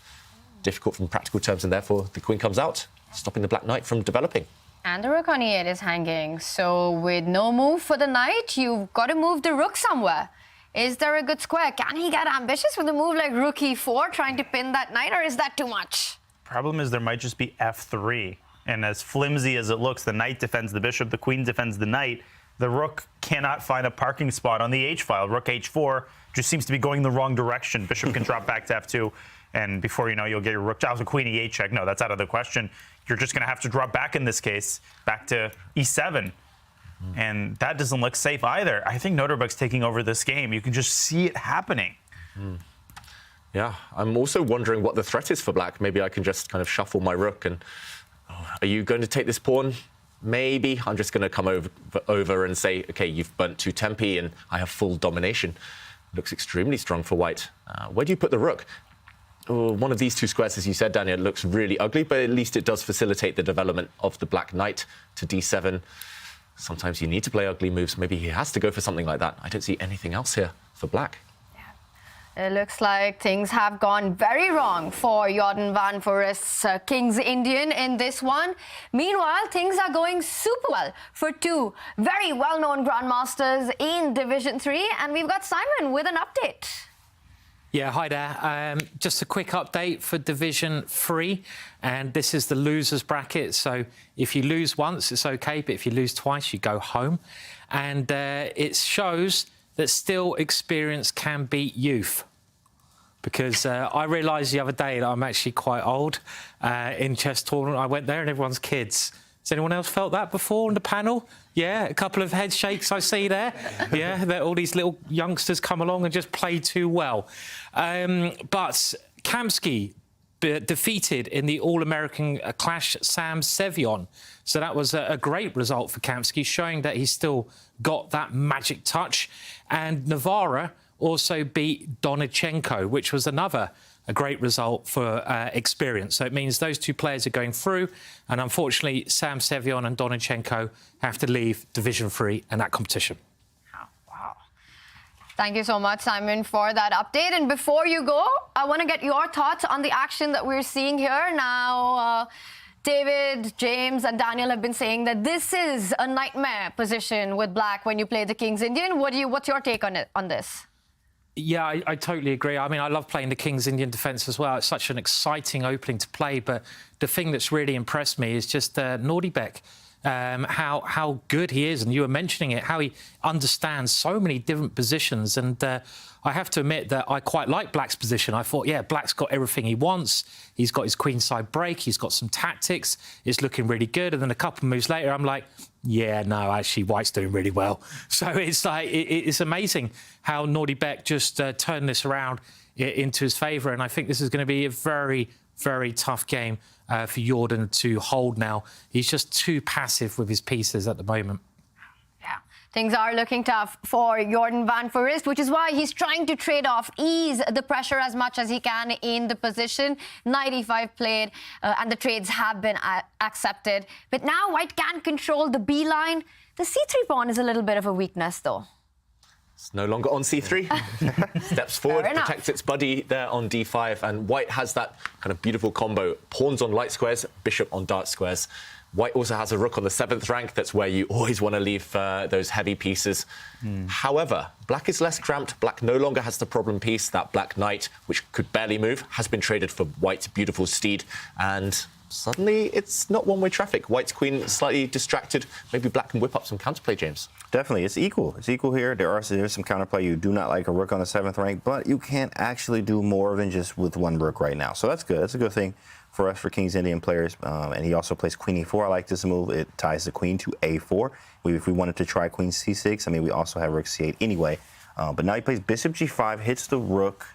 difficult from practical terms. And therefore, the queen comes out, stopping the Black Knight from developing. And the rook on e8 is hanging. So with no move for the knight, you've got to move the rook somewhere. Is there a good square? Can he get ambitious with a move like rook e4, trying to pin that knight, or is that too much? Problem is there might just be F3. And as flimsy as it looks, the knight defends the bishop, the queen defends the knight. The rook cannot find a parking spot on the h-file. Rook h4 just seems to be going the wrong direction. Bishop can drop back to f2. And before you know, you'll get your rook. Also, queen e8 check. No, that's out of the question. You're just going to have to drop back in this case, back to e7. And that doesn't look safe either. I think Nodirbek's taking over this game. You can just see it happening. Yeah, I'm also wondering what the threat is for Black. Maybe I can just kind of shuffle my rook and... Are you going to take this pawn? Maybe. I'm just going to come over and say, OK, you've burnt 2 tempi and I have full domination. Looks extremely strong for white. Where do you put the rook? One of these two squares, as you said, Daniel, looks really ugly, but at least it does facilitate the development of the Black Knight to d7. Sometimes you need to play ugly moves. Maybe he has to go for something like that. I don't see anything else here for Black. It looks like things have gone very wrong for Jordan van Foreest's King's Indian in this one. Meanwhile, things are going super well for two very well-known grandmasters in Division 3. And we've got Simon with an update. Yeah, hi there. Just a quick update for Division 3. And this is the losers bracket. So if you lose once, it's OK. But if you lose twice, you go home. And it shows that still experience can beat youth. Because I realised the other day that I'm actually quite old in chess tournament. I went there and everyone's kids. Has anyone else felt that before on the panel? Yeah, a couple of head shakes I see there. Yeah, that all these little youngsters come along and just play too well. But Kamsky defeated in the All-American Clash Sam Sevion. So that was a great result for Kamsky, showing that he's still got that magic touch. And Navarra also beat Donichenko, which was a great result for experience. So it means those two players are going through. And unfortunately, Sam Sevion and Donichenko have to leave Division 3 and that competition. Wow. Thank you so much, Simon, for that update. And before you go, I want to get your thoughts on the action that we're seeing here. Now, David, James and Daniel have been saying that this is a nightmare position with Black when you play the King's Indian. What's your take on this? Yeah, I totally agree. I mean, I love playing the King's Indian defence as well. It's such an exciting opening to play. But the thing that's really impressed me is just Nodirbek how good he is, and you were mentioning it, how he understands so many different positions. And I have to admit that I quite like Black's position. I thought, yeah, Black's got everything he wants. He's got his queenside break. He's got some tactics. It's looking really good. And then a couple of moves later, I'm like, yeah, no, actually, White's doing really well. So it's like it's amazing how Nodirbek just turned this around into his favour. And I think this is going to be a very, very tough game for Jordan to hold now. He's just too passive with his pieces at the moment. Yeah, things are looking tough for Jordan van Foreest, which is why he's trying to trade off, ease the pressure as much as he can in the position. 95 played, and the trades have been accepted. But now White can control the B line. The C3 pawn is a little bit of a weakness, though. It's no longer on C3. Steps forward, protects its buddy there on D5, and White has that kind of beautiful combo. Pawns on light squares, bishop on dark squares. White also has a rook on the 7th rank. That's where you always want to leave those heavy pieces. However, Black is less cramped. Black no longer has the problem piece. That Black Knight, which could barely move, has been traded for White's beautiful steed. And suddenly, it's not one-way traffic. White's queen slightly distracted. Maybe Black can whip up some counterplay, James. Definitely, it's equal. It's equal here. There's some counterplay. You do not like a rook on the 7th rank, but you can't actually do more than just with one rook right now. So that's good. That's a good thing for us, for King's Indian players. And he also plays queen e4. I like this move. It ties the queen to a4. If we wanted to try queen c6, I mean, we also have rook c8 anyway. But now he plays bishop g5, hits the rook.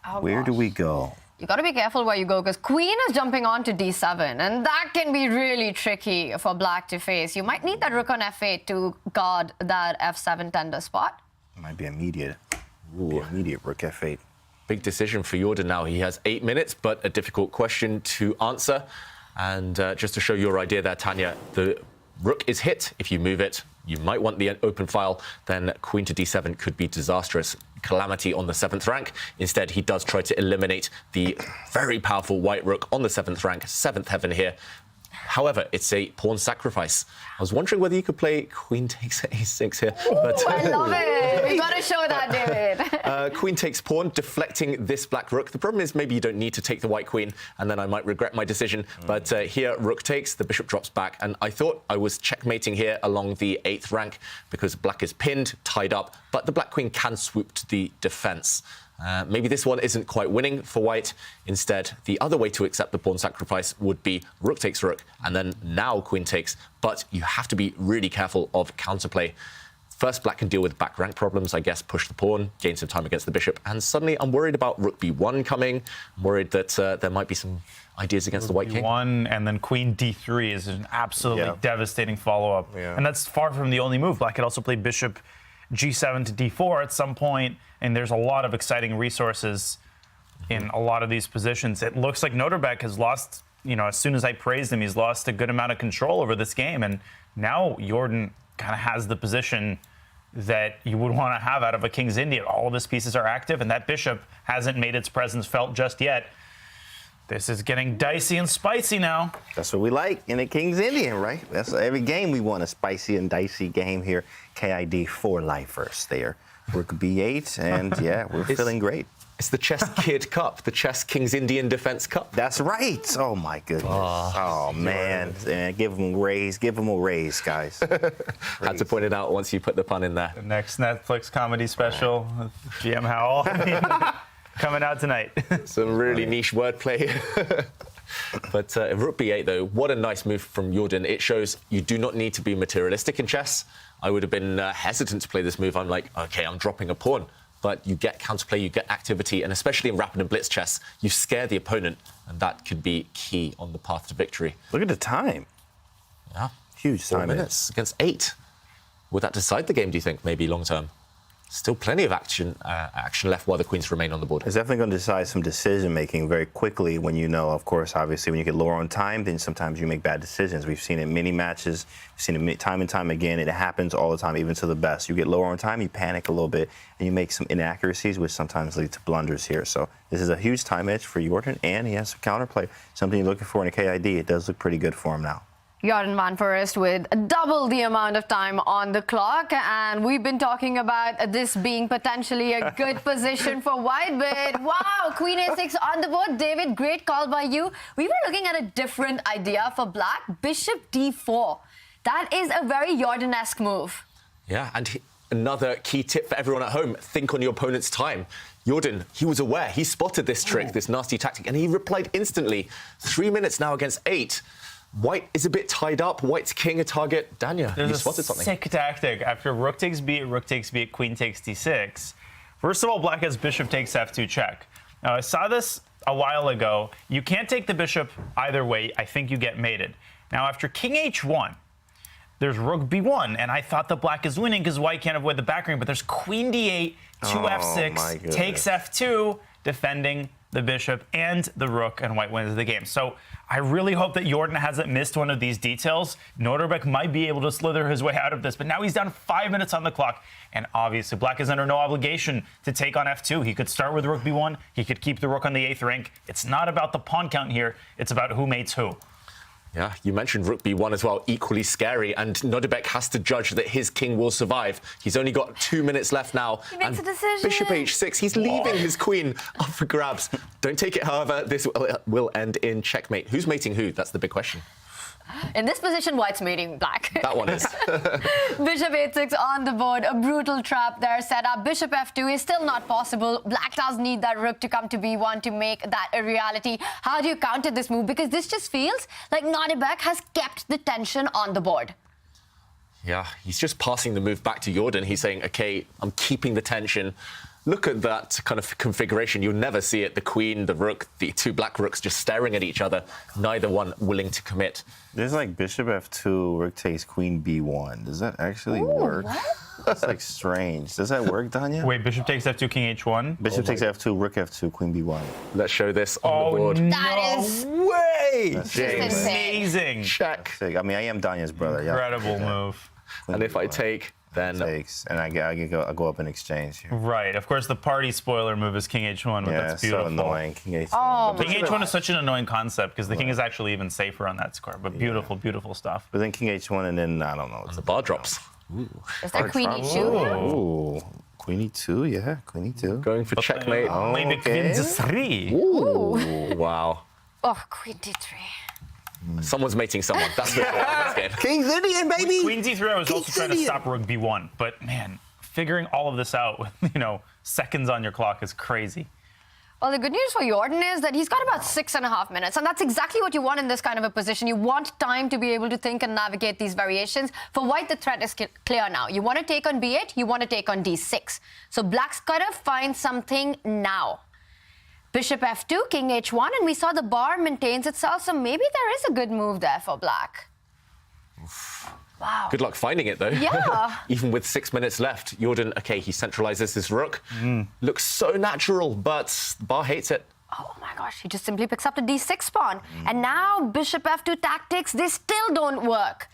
Oh, Where do we go? You got to be careful where you go, because queen is jumping on to d7, and that can be really tricky for Black to face. You might need that rook on f8 to guard that f7 tender spot. It might be immediate. Immediate rook f8. Big decision for Jordan now. He has 8 minutes, but a difficult question to answer. And just to show your idea there, Tanya, the rook is hit. If you move it, you might want the open file. Then queen to d7 could be disastrous. Calamity on the 7th rank. Instead, he does try to eliminate the very powerful white rook on the 7th rank, 7th heaven here. However, it's a pawn sacrifice. I was wondering whether you could play queen takes a6 here. But I love it. We got to show that, David. Queen takes pawn, deflecting this black rook. The problem is maybe you don't need to take the white queen, and then I might regret my decision. But here, rook takes, the bishop drops back. And I thought I was checkmating here along the 8th rank because black is pinned, tied up, but the black queen can swoop to the defense. Maybe this one isn't quite winning for White. Instead, the other way to accept the pawn sacrifice would be rook takes rook, and then now queen takes. But you have to be really careful of counterplay. First, Black can deal with back rank problems, I guess, push the pawn, gain some time against the bishop. And suddenly, I'm worried about rook b1 coming. I'm worried that there might be some ideas against the white king. B1 and then queen d3 is an absolutely devastating follow-up. And that's far from the only move. Black could also play bishop g7 to d4 at some point, and there's a lot of exciting resources in a lot of these positions. It looks like Nodirbek has lost, as soon as I praised him, he's lost a good amount of control over this game, and now Jordan kind of has the position that you would want to have out of a King's Indian. All of his pieces are active, and that bishop hasn't made its presence felt just yet. This is getting dicey and spicy now. That's what we like in a King's Indian, right? That's every game we want, a spicy and dicey game here. KID 4 lifers there. Rook b8, and yeah, we're feeling great. It's the ChessKid Cup, the Chess King's Indian Defense Cup. That's right. Oh, my goodness. Oh man. Give them a raise. Give them a raise, guys. Had to point it out once you put the pun in there. The next Netflix comedy special with GM Howell. Coming out tonight. Some really niche wordplay. But rook b8, though, what a nice move from Jordan. It shows you do not need to be materialistic in chess. I would have been hesitant to play this move. I'm like, OK, I'm dropping a pawn. But you get counterplay, you get activity, and especially in rapid and blitz chess, you scare the opponent, and that could be key on the path to victory. Look at the time. Yeah. Huge time. 4 minutes against 8. Would that decide the game, do you think, maybe long term? Still plenty of action left while the queens remain on the board. It's definitely going to decide some decision-making very quickly when of course, obviously, when you get lower on time, then sometimes you make bad decisions. We've seen it in many matches. We've seen it time and time again. It happens all the time, even to the best. You get lower on time, you panic a little bit, and you make some inaccuracies, which sometimes lead to blunders here. So this is a huge time edge for Jordan, and he has some counterplay, something you're looking for in a KID. It does look pretty good for him now. Jordan van Foreest with double the amount of time on the clock, and we've been talking about this being potentially a good position for White, but wow, Queen A6 on the board. David, great call by you. We were looking at a different idea for Black, Bishop D4. That is a very Jordan-esque move. Yeah, and another key tip for everyone at home, think on your opponent's time. Jordan, he was aware, he spotted this trick, this nasty tactic, and he replied instantly. 3 minutes now against 8. White is a bit tied up. White's king a target. Danya, you spotted something. Sick tactic. After rook takes b8, queen takes d6. First of all, black has bishop takes f2 check. Now, I saw this a while ago. You can't take the bishop either way. I think you get mated. Now, after king h1, there's rook b1, and I thought that black is winning because white can't avoid the back ring, but there's queen d8, f6, takes f2, defending the bishop and the rook, and white wins the game. So I really hope that Jordan hasn't missed one of these details. Nodirbek might be able to slither his way out of this, but now he's down 5 minutes on the clock, and obviously black is under no obligation to take on f2. He could start with rook b1, he could keep the rook on the 8th rank. It's not about the pawn count here, it's about who mates who. Yeah, you mentioned rook b1 as well, equally scary, and Nodirbek has to judge that his king will survive. He's only got 2 minutes left now. He makes a decision. Bishop h6, he's leaving his queen up for grabs. Don't take it, however, this will end in checkmate. Who's mating who? That's the big question. In this position, white's mating black. That one is. Bishop h6 on the board, a brutal trap there set up. Bishop f2 is still not possible. Black does need that rook to come to b1 to make that a reality. How do you counter this move? Because this just feels like Nodirbek has kept the tension on the board. Yeah, he's just passing the move back to Jordan. He's saying, OK, I'm keeping the tension. Look at that kind of configuration. You'll never see it. The queen, the rook, the two black rooks just staring at each other, neither one willing to commit. There's like bishop f2, rook takes queen b1. Does that actually work? What? That's like strange. Does that work, Danya? Wait, bishop takes f2, king h1? Bishop takes f2, rook f2, queen b1. Let's show this on the board. That is way! That's amazing. Check. I mean, I am Danya's brother. Incredible move. And if I take, then takes, and I go up in exchange here. Right. Of course, the party spoiler move is king h1, but that's beautiful. So annoying. King h1. Oh, king h1 is such an annoying concept because the king is actually even safer on that score. But beautiful, beautiful stuff. But then king h1, and then I don't know. The bar drops. Is there queen e2? Ooh. Queen e2, yeah, queen e2. Going for checkmate. Maybe queen d3. Ooh. Wow. Oh, queen d3. Someone's mating someone. That's the game. King's Indian, baby. Queen d3, I was also trying to stop rook b1. But, man, figuring all of this out with, seconds on your clock is crazy. Well, the good news for Jordan is that he's got about 6.5 minutes, and that's exactly what you want in this kind of a position. You want time to be able to think and navigate these variations. For white, the threat is clear now. You want to take on b8, you want to take on d6. So black's got to find something now. Bishop f2, king h1, and we saw the bar maintains itself, so maybe there is a good move there for black. Wow. Good luck finding it, though. Yeah. Even with 6 minutes left, Jordan, OK, he centralizes his rook. Looks so natural, but Bar hates it. Oh, my gosh, he just simply picks up the d6 pawn. And now bishop f2 tactics, they still don't work.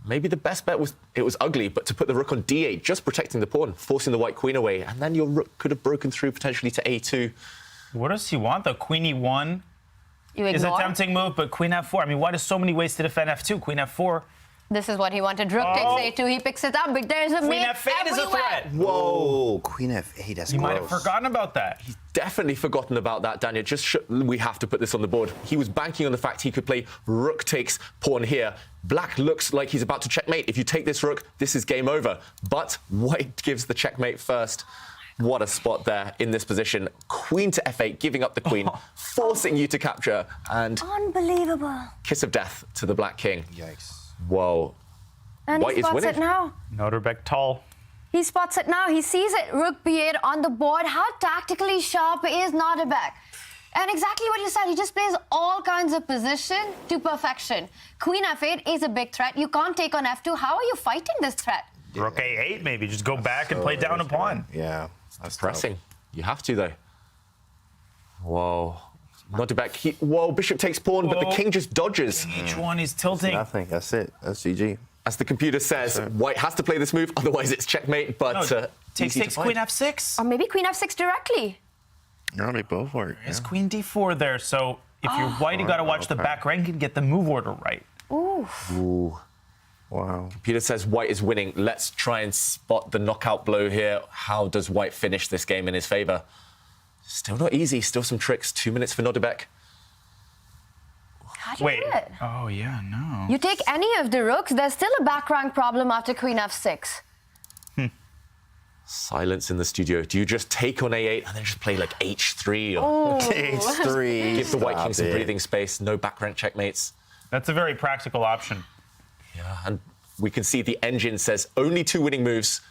Maybe the best bet was, it was ugly, but to put the rook on d8, just protecting the pawn, forcing the white queen away, and then your rook could have broken through potentially to a2. What does he want, though? Queen e1 is a tempting move, but queen f4. I mean, white has so many ways to defend f2. Queen f4. This is what he wanted. Rook takes a2, he picks it up, but there's a queen mate f8 everywhere. is a threat. Whoa, queen f8, that's You gross. might have forgotten about that. He's definitely forgotten about that, Daniel. We have to put this on the board. He was banking on the fact he could play rook takes pawn here. Black looks like he's about to checkmate. If you take this rook, this is game over. But white gives the checkmate first. What a spot there in this position. Queen to f8, giving up the queen, forcing you to capture, and unbelievable. Kiss of death to the black king. Yikes. Whoa. And White he spots it now. Nodirbek tall. He spots it now. He sees it. Rook b8 on the board. How tactically sharp is Nodirbek? And exactly what you said. He just plays all kinds of position to perfection. Queen f8 is a big threat. You can't take on f2. How are you fighting this threat? Rook a8, maybe. Just go back and play down a pawn. Yeah. That's pressing. You have to, though. Whoa. Nodirbek. Whoa, bishop takes pawn, but the king just dodges. King h1, he's tilting. Nothing. That's it. That's GG. As the computer says, white has to play this move, otherwise it's checkmate, but takes queen f6. Or maybe queen f6 directly. No, they both work. There's queen d4 there, so if you're white, you got to watch the back rank and get the move order right. Ooh. Ooh. Wow. Computer says white is winning. Let's try and spot the knockout blow here. How does white finish this game in his favor? Still not easy. Still some tricks. 2 minutes for Nodirbek. How do you do it? Oh, yeah, no. You take any of the rooks, there's still a back rank problem after queen f6. Silence in the studio. Do you just take on a8 and then just play like h3 or h3? Give the white king some breathing space. No back rank checkmates. That's a very practical option. Yeah, and we can see the engine says only 2 winning moves.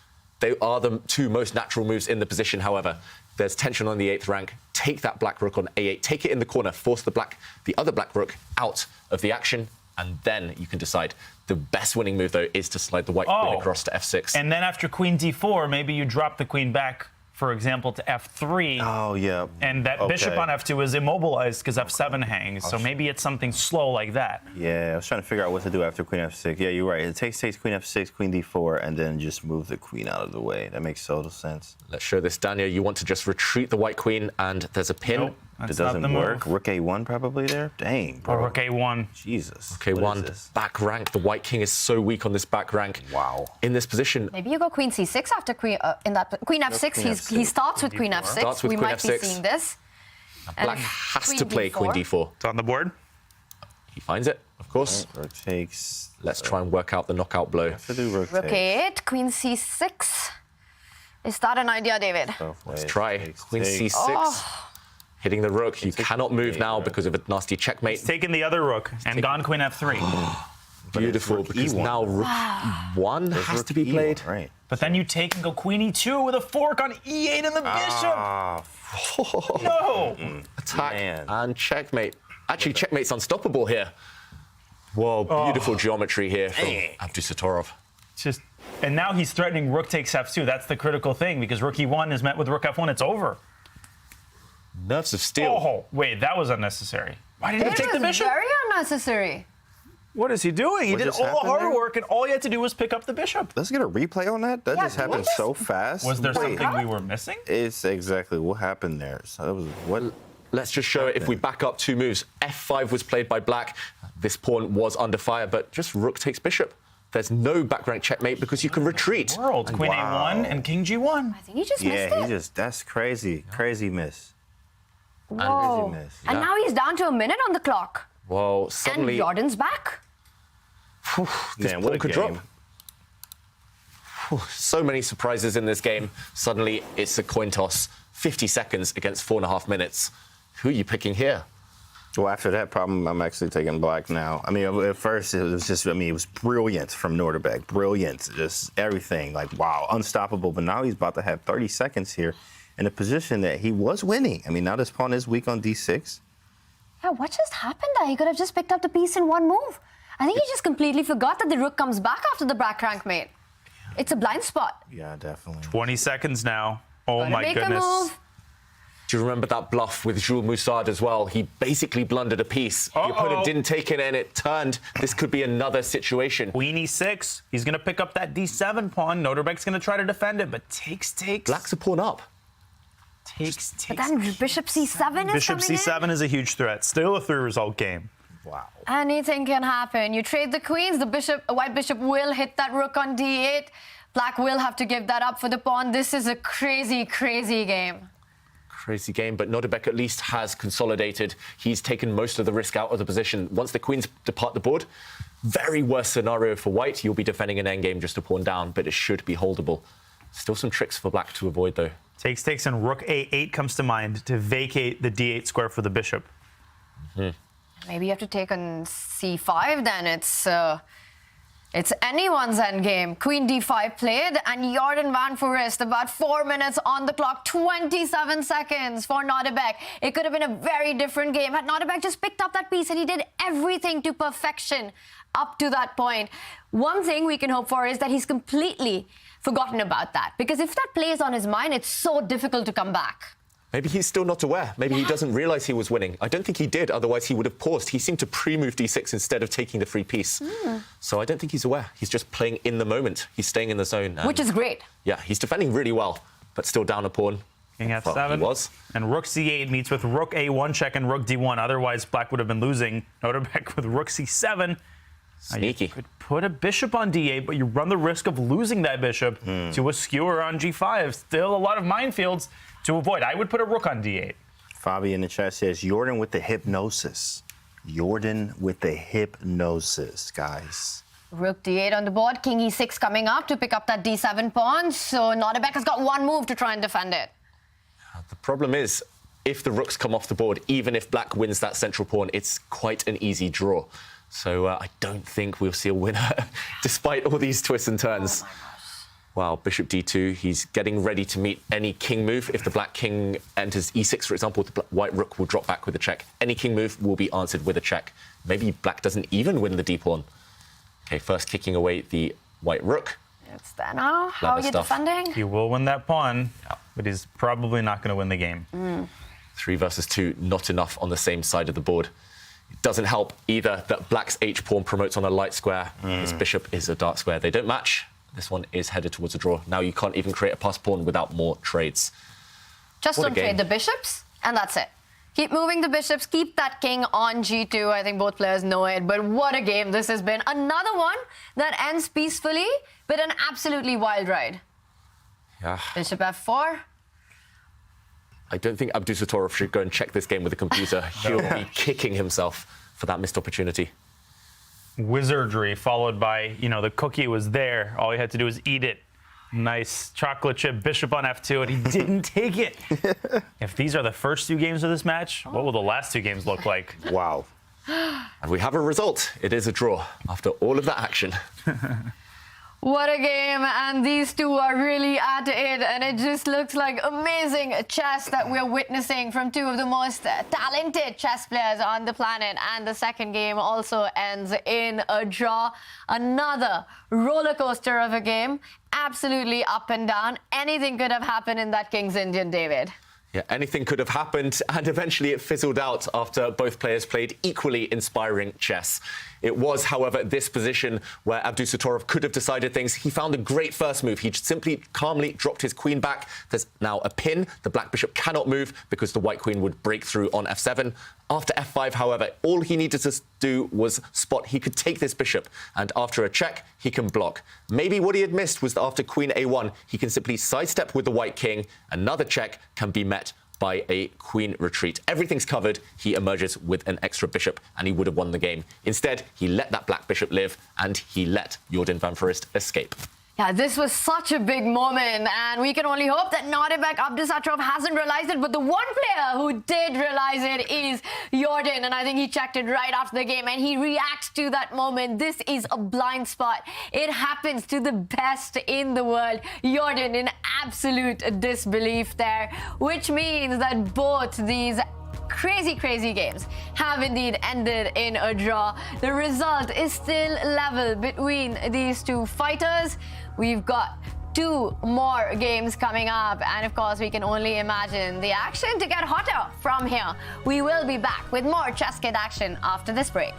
They are the 2 most natural moves in the position. However, there's tension on the 8th rank. Take that black rook on a8. Take it in the corner. Force the other black rook out of the action, and then you can decide. The best winning move, though, is to slide the white queen across to f6. And then after queen d4, maybe you drop the queen back, for example, to f3. Oh, yeah. And that bishop on f2 is immobilized because f7 hangs. So maybe it's something slow like that. Yeah, I was trying to figure out what to do after queen f6. Yeah, you're right. It takes queen f6, queen d4, and then just move the queen out of the way. That makes total sense. Let's show this, Daniel. You want to just retreat the white queen, and there's a pin. Nope, it doesn't work. Rook a1 probably there? Dang, bro. Or rook a1. Jesus. Rook a1, back rank. The white king is so weak on this back rank. Wow. In this position. Maybe you go queen c6 after queen f6. He starts with queen f6. We might be seeing this. Black has to play queen d4. It's on the board. He finds it, of course. Rook takes. Let's try and work out the knockout blow. Have to do rook a8, queen c6. Is that an idea, David? Let's try. Queen c6. Hitting the rook. You cannot move now because of a nasty checkmate. He's taken the other rook and gone queen f3. Beautiful, because now rook e1 has to be played. Right. But then you take and go queen e2 with a fork on e8 and the bishop. No! Attack and checkmate. Actually, checkmate's unstoppable here. Whoa, beautiful geometry here from Abdusattorov. And now he's threatening rook takes f2. That's the critical thing, because rook e1 is met with rook f1. It's over. Nerves of steel. Oh, wait, that was unnecessary. Why did he take the bishop? Very unnecessary. What is he doing? He did all the hard work, and all he had to do was pick up the bishop. Let's get a replay on that. That just happened so fast. Was there something we were missing? It's exactly what happened there. So that was what. Let's just show it. If we back up 2 moves, f5 was played by black. This pawn was under fire, but just rook takes bishop. There's no back rank checkmate because you can retreat. Queen a1 and king g1. I think he just missed it. That's crazy. Crazy miss. Whoa. And now he's down to a minute on the clock. Well, suddenly. And Jordan's back. This pawn could drop. So many surprises in this game. Suddenly, it's a coin toss. 50 seconds against 4.5 minutes. Who are you picking here? Well, after that problem, I'm actually taking black now. I mean, at first, it was just, it was brilliant from Nodirbek. Brilliant. Just everything. Like, wow, unstoppable. But now he's about to have 30 seconds here in a position that he was winning. I mean, now this pawn is weak on d6. Yeah, what just happened there? He could have just picked up the piece in one move. I think he just completely forgot that the rook comes back after the back rank mate. It's a blind spot. Yeah, definitely. 20 seconds now. Oh, Gotta my make goodness. A move. Do you remember that bluff with Jules Musaud as well? He basically blundered a piece. The opponent didn't take it and it turned. This could be another situation. Queen e6. He's going to pick up that d7 pawn. Nodirbek's going to try to defend it, but takes. Black's a pawn up. Takes. But then bishop c7 is Bishop c7 is a huge threat. Still a 3-result game. Wow. Anything can happen. You trade the queens, the white bishop will hit that rook on d8. Black will have to give that up for the pawn. This is a crazy, crazy game. Crazy game, but Nodirbek at least has consolidated. He's taken most of the risk out of the position. Once the queens depart the board, very worst scenario for white. You'll be defending an endgame just a pawn down, but it should be holdable. Still some tricks for black to avoid, though. Takes, and rook a8 comes to mind to vacate the d8 square for the bishop. Maybe you have to take on c5 then. It's anyone's endgame. Queen d5 played, and Jordan van Foreest, about 4 minutes on the clock, 27 seconds for Nodirbek. It could have been a very different game had Nodirbek just picked up that piece, and he did everything to perfection up to that point. One thing we can hope for is that he's completely forgotten about that, because if that plays on his mind, it's so difficult to come back. Maybe he's still not aware. Maybe he doesn't realize he was winning. I don't think he did, otherwise he would have paused. He seemed to pre-move d6 instead of taking the free piece. So I don't think he's aware. He's just playing in the moment. He's staying in the zone. Which is great. Yeah, he's defending really well, but still down a pawn. King f7. He was. And rook c8 meets with rook a1 check and rook d1. Otherwise, black would have been losing. Nodirbek with rook c7. Sneaky. You could put a bishop on d8, but you run the risk of losing that bishop to a skewer on g5. Still a lot of minefields to avoid. I would put a rook on d8. Fabi in the chat says, Jordan with the hypnosis. Jordan with the hypnosis, guys. Rook d8 on the board, king e6 coming up to pick up that d7 pawn. So Nodirbek has got one move to try and defend it. The problem is, if the rooks come off the board, even if black wins that central pawn, it's quite an easy draw. So I don't think we'll see a winner, despite all these twists and turns. Wow, bishop d2, he's getting ready to meet any king move. If the black king enters e6, for example, the white rook will drop back with a check. Any king move will be answered with a check. Maybe black doesn't even win the d-pawn. Okay, first kicking away the white rook. It's there now. How are you defending? He will win that pawn, but he's probably not going to win the game. 3 versus 2, not enough on the same side of the board. It doesn't help either that black's h-pawn promotes on a light square. His bishop is a dark square. They don't match. This one is headed towards a draw. Now you can't even create a pass pawn without more trades. Just don't trade the bishops, and that's it. Keep moving the bishops, keep that king on g2. I think both players know it, but what a game this has been. Another one that ends peacefully, but an absolutely wild ride. Yeah. Bishop f4. I don't think Abdusattorov should go and check this game with a computer. He'll be kicking himself for that missed opportunity. Wizardry followed by, the cookie was there. All he had to do was eat it. Nice chocolate chip bishop on f2, and he didn't take it. If these are the first 2 games of this match, what will the last 2 games look like? Wow. And we have a result. It is a draw after all of that action. What a game, and these two are really at it, and it just looks like amazing chess that we're witnessing from 2 of the most talented chess players on the planet. And the second game also ends in a draw. Another roller coaster of a game, absolutely up and down. Anything could have happened in that King's Indian, David. Yeah, anything could have happened, and eventually it fizzled out after both players played equally inspiring chess. It was, however, this position where Abdusattorov could have decided things. He found a great first move. He simply calmly dropped his queen back. There's now a pin. The black bishop cannot move because the white queen would break through on f7. After f5, however, all he needed to do was spot he could take this bishop, and after a check, he can block. Maybe what he had missed was that after queen a1, he can simply sidestep with the white king. Another check can be met by a queen retreat. Everything's covered. He emerges with an extra bishop, and he would have won the game. Instead, he let that black bishop live, and he let Jordan van Foreest escape. Yeah, this was such a big moment, and we can only hope that Nodirbek Abdusattorov hasn't realized it, but the one player who did realize it is Jordan, and I think he checked it right after the game, and he reacts to that moment. This is a blind spot. It happens to the best in the world. Jordan in absolute disbelief there, which means that both these crazy games have indeed ended in a draw. The result is still level between these 2 fighters. We've got 2 more games coming up, and of course we can only imagine the action to get hotter from here. We will be back with more ChessKid action after this break.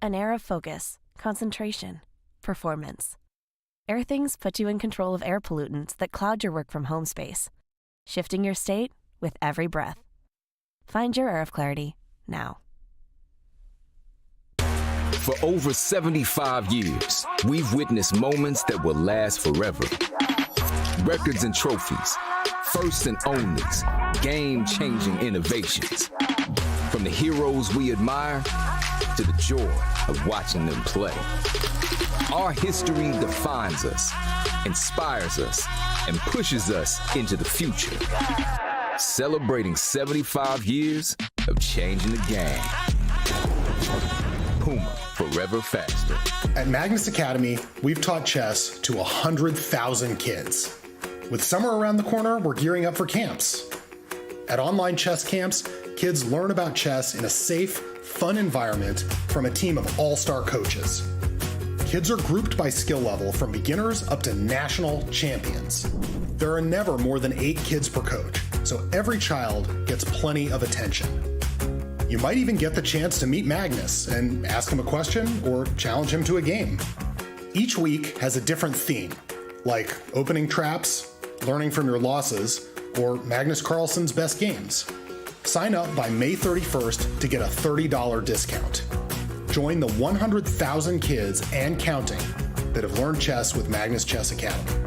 An air of focus, concentration, performance. Airthings put you in control of air pollutants that cloud your work from home space, shifting your state with every breath. Find your air of clarity now. For over 75 years, we've witnessed moments that will last forever. Records and trophies, firsts and onlys, game-changing innovations. From the heroes we admire to the joy of watching them play. Our history defines us, inspires us, and pushes us into the future. Celebrating 75 years of changing the game. Puma, forever faster. At Magnus Academy, we've taught chess to 100,000 kids. With summer around the corner, we're gearing up for camps. At online chess camps, kids learn about chess in a safe, fun environment from a team of all-star coaches. Kids are grouped by skill level from beginners up to national champions. There are never more than 8 kids per coach, so every child gets plenty of attention. You might even get the chance to meet Magnus and ask him a question or challenge him to a game. Each week has a different theme, like opening traps, learning from your losses, or Magnus Carlsen's best games. Sign up by May 31st to get a $30 discount. Join the 100,000 kids and counting that have learned chess with Magnus Chess Academy.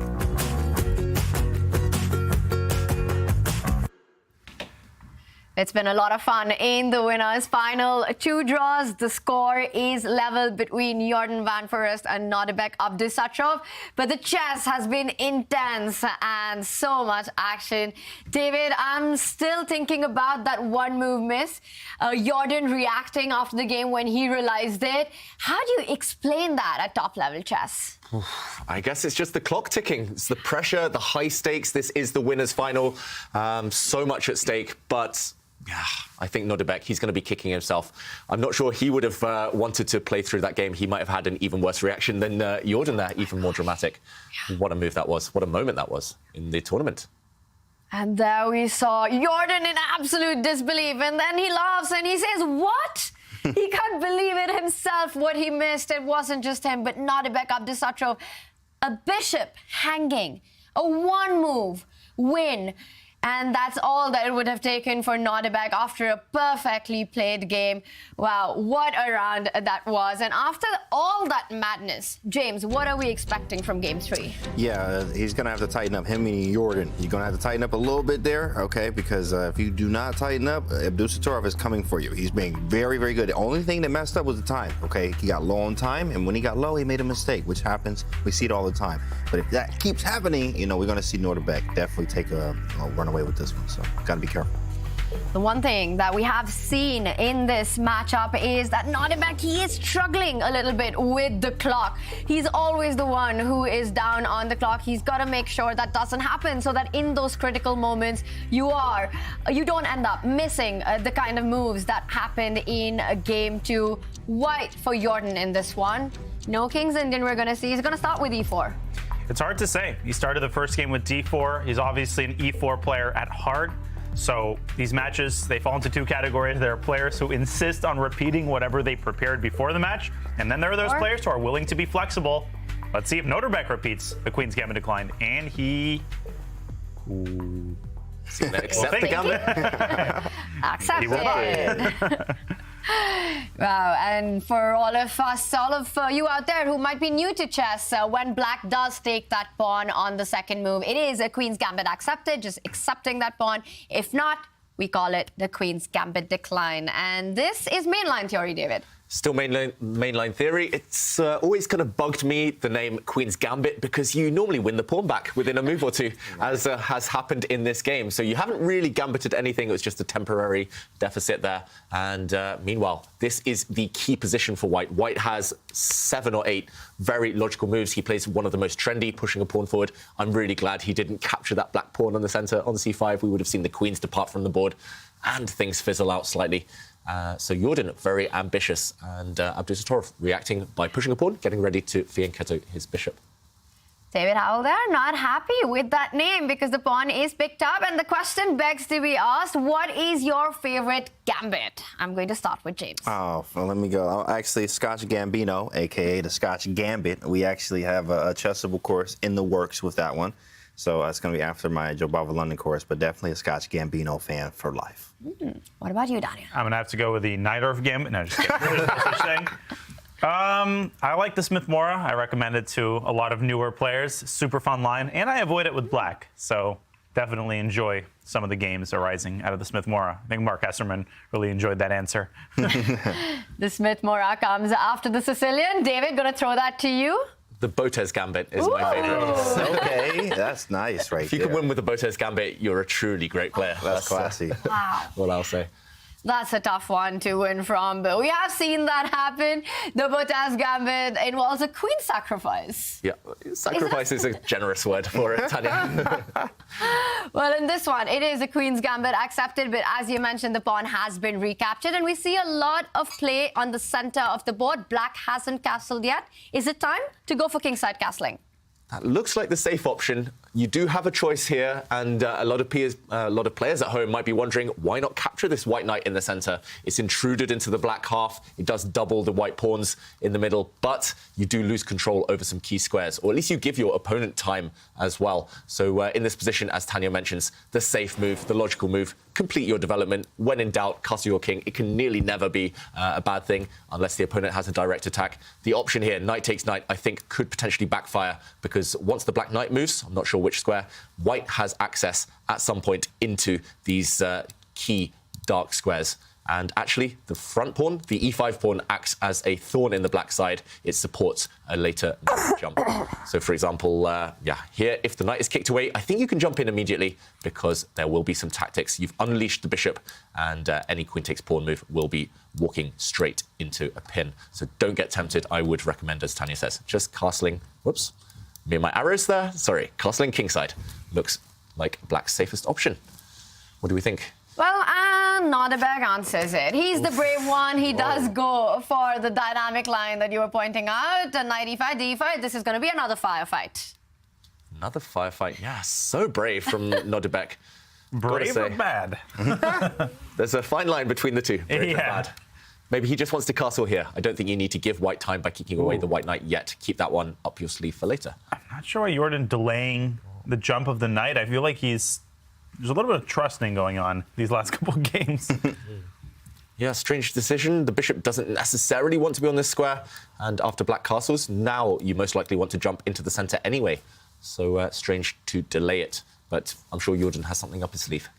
It's been a lot of fun in the winners' final. 2 draws. The score is level between Jordan van Foreest and Nodirbek Abdusattorov. But the chess has been intense and so much action. David, I'm still thinking about that one move miss. Jordan reacting after the game when he realized it. How do you explain that at top-level chess? I guess it's just the clock ticking. It's the pressure, the high stakes. This is the winners' final. So much at stake, but yeah, I think Nodirbek, he's going to be kicking himself. I'm not sure he would have wanted to play through that game. He might have had an even worse reaction than Jordan there, even more dramatic. What a move that was. What a moment that was in the tournament. And there we saw Jordan in absolute disbelief. And then he laughs and he says, what? He can't believe it himself, what he missed. It wasn't just him, but Nodirbek Abdusattorov. A bishop hanging. A one-move win. And that's all that it would have taken for Nodirbek after a perfectly played game. Wow, what a round that was. And after all that madness, James, what are we expecting from Game 3? Yeah, he's going to have to tighten up, him and Jordan. You're going to have to tighten up a little bit there, okay? Because if you do not tighten up, Abdusattorov is coming for you. He's being very, very good. The only thing that messed up was the time, okay? He got low on time, and when he got low, he made a mistake, which happens. We see it all the time. But if that keeps happening, you know, we're going to see Nodirbek definitely take a run away with this one, so got to be careful. The one thing that we have seen in this matchup is that Nodirbek, he is struggling a little bit with the clock. He's always the one who is down on the clock. He's got to make sure that doesn't happen so that in those critical moments, you don't end up missing the kind of moves that happened in Game 2. White for Jordan in this one. No King's Indian we're going to see. He's going to start with E4. It's hard to say. He started the first game with D4. He's obviously an E4 player at heart. So these matches, they fall into 2 categories. There are players who insist on repeating whatever they prepared before the match. And then there are those players who are willing to be flexible. Let's see if Nodirbek repeats the Queen's Gambit decline. And he... Accept the gambit. Accepted. Wow, and for all of us, all of you out there who might be new to chess, when black does take that pawn on the second move, it is a Queen's Gambit accepted, just accepting that pawn. If not, we call it the Queen's Gambit decline. And this is mainline theory, David. Still mainline theory. It's always kind of bugged me, the name Queen's Gambit, because you normally win the pawn back within a move or two, as has happened in this game. So you haven't really gambited anything. It was just a temporary deficit there. And meanwhile, this is the key position for White. White has 7 or 8 very logical moves. He plays one of the most trendy, pushing a pawn forward. I'm really glad he didn't capture that black pawn on the centre. On c5, we would have seen the queens depart from the board and things fizzle out slightly. So Jordan, very ambitious, and Abdusattorov reacting by pushing a pawn, getting ready to fianchetto his bishop. David Howell there, not happy with that name because the pawn is picked up, and the question begs to be asked, what is your favorite gambit? I'm going to start with James. Oh, well, let me go. Actually, Scotch Gambino, a.k.a. the Scotch Gambit. We actually have a chessable course in the works with that one. So it's going to be after my Joe Bava London course, but definitely a Scotch Gambino fan for life. What about you, Daniel? I'm going to have to go with the Nodirbek Gambit. No, just kidding. I like the Smith Mora. I recommend it to a lot of newer players. Super fun line, and I avoid it with black. So definitely enjoy some of the games arising out of the Smith Mora. I think Mark Esserman really enjoyed that answer. The Smith Mora comes after the Sicilian. David, going to throw that to you. The Botez Gambit is my favourite. Okay, that's nice right there. If you can win with the Botez Gambit, you're a truly great player. That's classy. Wow. What I'll say. That's a tough one to win from, but we have seen that happen. The Botez Gambit involves a queen sacrifice. Yeah, sacrifice is a generous word for it, Tanya. Well, in this one, it is a Queen's Gambit accepted, but as you mentioned, the pawn has been recaptured, and we see a lot of play on the center of the board. Black hasn't castled yet. Is it time to go for kingside castling? That looks like the safe option. You do have a choice here, and a lot of players at home might be wondering, why not capture this white knight in the center? It's intruded into the black half. It does double the white pawns in the middle, but you do lose control over some key squares, or at least you give your opponent time as well. So in this position, as Tanya mentions, the safe move, the logical move, complete your development. When in doubt, castle your king. It can nearly never be a bad thing unless the opponent has a direct attack. The option here, knight takes knight, I think could potentially backfire, because once the black knight moves, I'm not sure which square, white has access at some point into these key dark squares. And actually, the front pawn, the e5 pawn, acts as a thorn in the black side. It supports a later jump. So, for example, here, if the knight is kicked away, I think you can jump in immediately because there will be some tactics. You've unleashed the bishop, and any queen takes pawn move will be walking straight into a pin. So don't get tempted. I would recommend, as Tanya says, just castling. Whoops. Me and my arrows there. Sorry, castling kingside looks like black's safest option. What do we think? Well, Nodirbek answers it. He's the brave one. He does go for the dynamic line that you were pointing out. Knight e5, d5. This is going to be another firefight. Another firefight. Yeah, so brave from Nodirbek. Brave or bad? There's a fine line between the two. Brave and bad. Maybe he just wants to castle here. I don't think you need to give white time by kicking away the white knight yet. Keep that one up your sleeve for later. I'm not sure why Jordan delaying the jump of the knight. I feel like there's a little bit of trusting going on these last couple of games. Yeah, strange decision. The bishop doesn't necessarily want to be on this square. And after black castles, now you most likely want to jump into the center anyway. So strange to delay it. But I'm sure Jordan has something up his sleeve.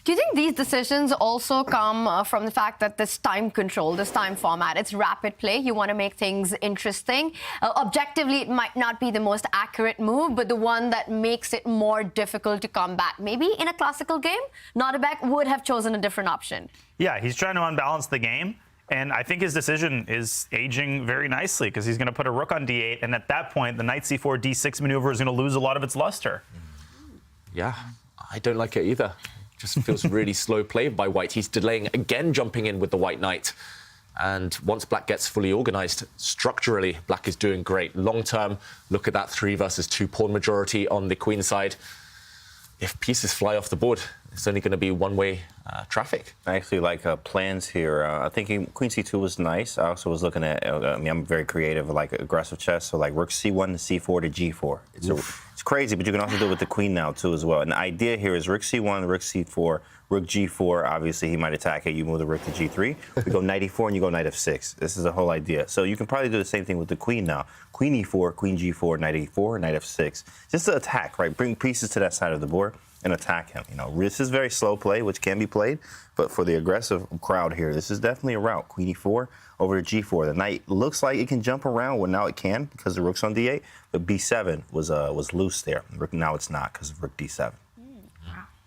Do you think these decisions also come from the fact that this time control, this time format, it's rapid play? You want to make things interesting. Objectively, it might not be the most accurate move, but the one that makes it more difficult to combat. Maybe in a classical game, Nodirbek would have chosen a different option. Yeah, he's trying to unbalance the game. And I think his decision is aging very nicely because he's going to put a rook on d8. And at that point, the knight c4, d6 maneuver is going to lose a lot of its luster. Yeah, I don't like it either. Just feels really slow play by white. He's delaying again, jumping in with the white knight. And once black gets fully organized, structurally, black is doing great. Long term, look at that 3 versus 2 pawn majority on the queen side. If pieces fly off the board, it's only going to be one-way traffic. I actually like plans here. I think queen c2 was nice. I also was looking at, I'm very creative, like aggressive chess. So like rook c1 to c4 to g4. It's crazy, but you can also do it with the queen now too as well. And the idea here is rook c1, rook c4, rook g4. Obviously, he might attack it. You move the rook to g3. We go knight e4 and you go knight f6. This is the whole idea. So you can probably do the same thing with the queen now. Queen e4, queen g4, knight e4, knight f6. Just to attack, right? Bring pieces to that side of the board and attack him. This is very slow play, which can be played, but for the aggressive crowd here, this is definitely a route. Queen e4 over to g4. The knight looks like it can jump around. Well, now it can because the rook's on d8, but b7 was loose there. Now it's not because of rook d7.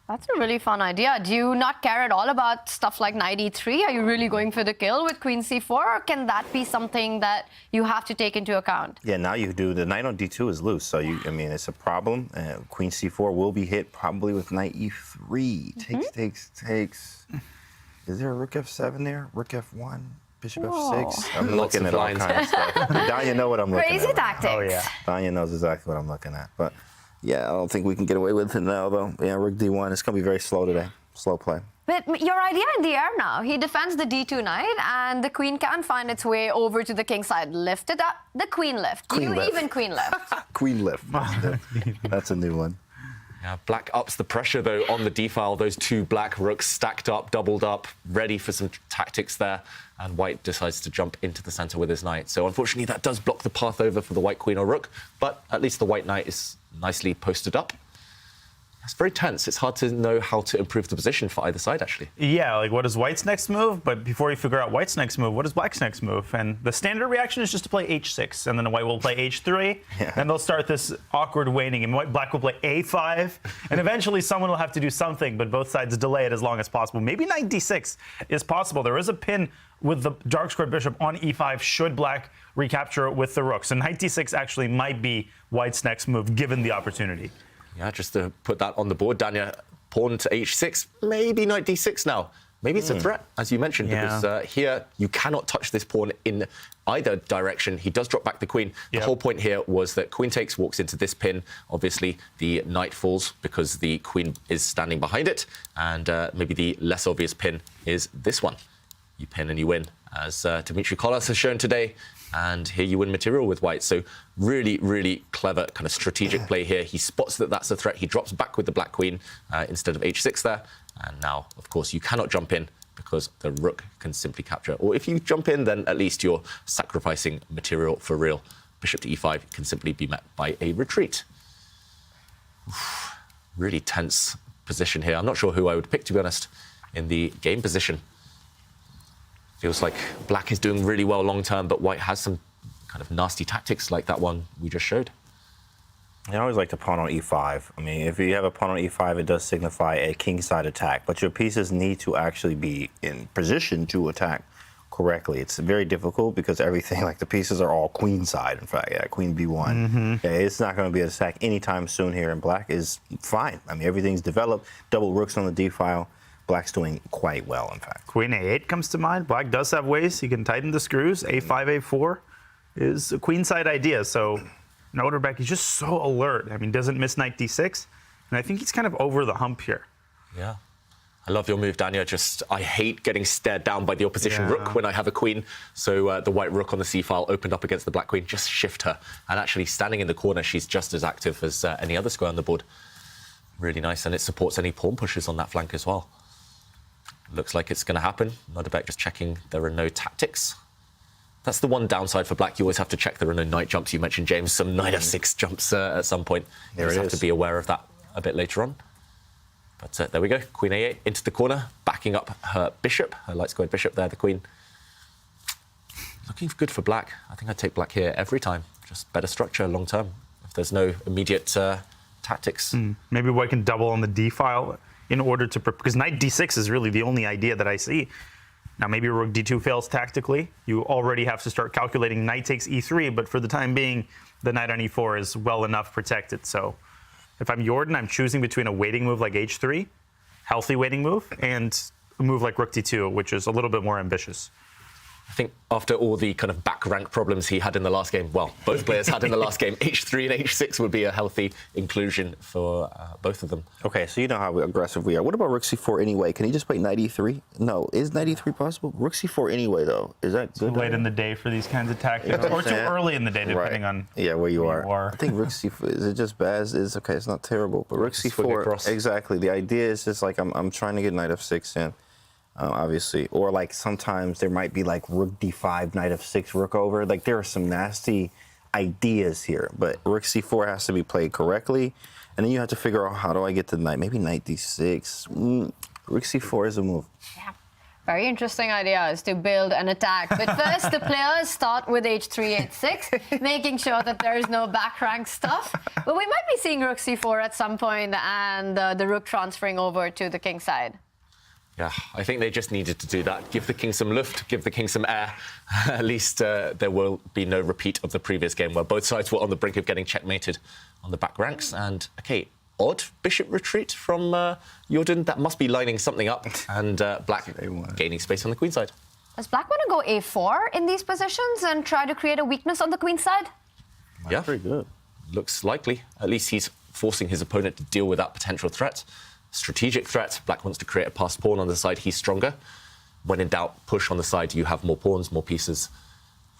That's a really fun idea. Do you not care at all about stuff like knight e3? Are you really going for the kill with queen c4, or can that be something that you have to take into account? Yeah, now you do. The knight on d2 is loose, so it's a problem. Queen c4 will be hit probably with knight e3. Takes. Is there a rook f7 there? Rook f1, bishop f6. I'm looking at all kinds of stuff. Danya know what I'm looking at. Crazy tactics. Oh yeah. Danya knows exactly what I'm looking at, but. Yeah, I don't think we can get away with it now, though. Yeah, rook d1. It's going to be very slow today. Slow play. But your idea in the air now. He defends the d2 knight, and the queen can find its way over to the king side. Lift it up. The queen lift. Even queen lift. Queen lift. That's a new one. Yeah, black ups the pressure, though, on the d-file. Those 2 black rooks stacked up, doubled up, ready for some tactics there. And white decides to jump into the center with his knight. So unfortunately, that does block the path over for the white queen or rook. But at least the white knight is nicely posted up. It's very tense. It's hard to know how to improve the position for either side, actually. Yeah, like what is white's next move? But before you figure out white's next move, what is black's next move? And the standard reaction is just to play h6, and then the white will play h3, and they'll start this awkward waning, and black will play a5, and eventually someone will have to do something, but both sides delay it as long as possible. Maybe knight d6 is possible. There is a pin with the dark squared bishop on e5 should black recapture it with the rook. So knight d6 actually might be white's next move, given the opportunity. Yeah, just to put that on the board, Danya, pawn to h6, maybe knight d6 now. Maybe it's a threat, as you mentioned, because here you cannot touch this pawn in either direction. He does drop back the queen. The whole point here was that queen takes, walks into this pin. Obviously, the knight falls because the queen is standing behind it. And maybe the less obvious pin is this one. You pin and you win, as Dmitry Kolas has shown today. And here you win material with white. So really, really clever kind of strategic play here. He spots that that's a threat. He drops back with the black queen instead of h6 there. And now, of course, you cannot jump in because the rook can simply capture. Or if you jump in, then at least you're sacrificing material for real. Bishop to e5 can simply be met by a retreat. Really tense position here. I'm not sure who I would pick, to be honest, in the game position. Feels like black is doing really well long term, but white has some kind of nasty tactics like that one we just showed. I always like to pawn on e5. I mean, if you have a pawn on e5, it does signify a kingside attack, but your pieces need to actually be in position to attack correctly. It's very difficult because everything, like the pieces are all queenside, in fact. Yeah, queen b1. Okay, it's not going to be an attack anytime soon here, and black is fine. I mean, everything's developed. Double rooks on the d file. Black's doing quite well, in fact. Queen a8 comes to mind. Black does have ways. He can tighten the screws. a5, a4 is a queenside idea, so Nodirbek is just so alert. I mean, doesn't miss knight d6, and I think he's kind of over the hump here. Yeah. I love your move, Dania. Just, I hate getting stared down by the opposition rook when I have a queen. So the white rook on the c-file opened up against the black queen. Just shift her. And actually, standing in the corner, she's just as active as any other square on the board. Really nice, and it supports any pawn pushes on that flank as well. Looks like it's going to happen. Nodirbek just checking there are no tactics. That's the one downside for black. You always have to check there are no knight jumps. You mentioned, James, some knight f6 jumps at some point. You just have to be aware of that a bit later on. But there we go. Queen a8 into the corner, backing up her bishop, her light squared bishop there, the queen. Looking good for black. I think I'd take black here every time. Just better structure long term if there's no immediate tactics. Maybe white can double on the d file in order to, because knight d6 is really the only idea that I see. Now, maybe rook d2 fails tactically. You already have to start calculating knight takes e3, but for the time being, the knight on e4 is well enough protected. So if I'm Jordan, I'm choosing between a waiting move like h3, healthy waiting move, and a move like rook d2, which is a little bit more ambitious. I think after all the kind of back rank problems he had in the last game, well, both players had in the last game, h3 and h6 would be a healthy inclusion for both of them. Okay, so you know how aggressive we are. What about rook c4 anyway? Can he just play knight e3? No. Is knight e3 possible? Rook c4 anyway, though. Is that good? Too late in the day for these kinds of tactics, or too early in the day, depending on where you are. I think rook c4, is it just bad? It's okay, it's not terrible. But rook c4, exactly. The idea is just like I'm trying to get knight f6 in. Obviously, or like sometimes there might be like rook d5, knight f6, rook over. Like there are some nasty ideas here, but rook c4 has to be played correctly, and then you have to figure out how do I get to knight. Maybe knight d6. Rook c4 is a move. Yeah, very interesting ideas to build an attack. But first, the players start with h3, h6, making sure that there is no back rank stuff. But we might be seeing rook c4 at some point, and the rook transferring over to the king side. Yeah, I think they just needed to do that. Give the king some luft, give the king some air. At least there will be no repeat of the previous game where both sides were on the brink of getting checkmated on the back ranks. And, okay, odd bishop retreat from Jordan. That must be lining something up. And black gaining space on the queen side. Does black want to go a4 in these positions and try to create a weakness on the queen side? Yeah, very good. Looks likely. At least he's forcing his opponent to deal with that potential threat. Strategic threat. Black wants to create a passed pawn on the side. He's stronger. When in doubt, push on the side. You have more pawns, more pieces.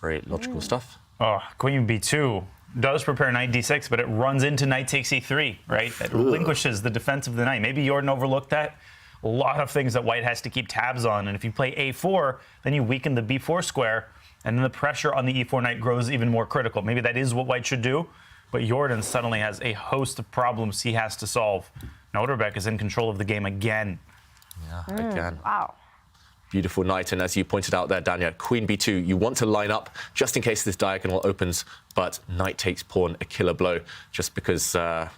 Very logical stuff. Oh, queen b2 does prepare knight d6, but it runs into knight takes e3, right? It relinquishes the defense of the knight. Maybe Jordan overlooked that. A lot of things that white has to keep tabs on. And if you play a4, then you weaken the b4 square, and then the pressure on the e4 knight grows even more critical. Maybe that is what white should do, but Jordan suddenly has a host of problems he has to solve. Nodirbek is in control of the game again. Yeah, again. Wow. Beautiful knight, and as you pointed out there, Dania, queen b2, you want to line up just in case this diagonal opens, but knight takes pawn, a killer blow, just because, I'm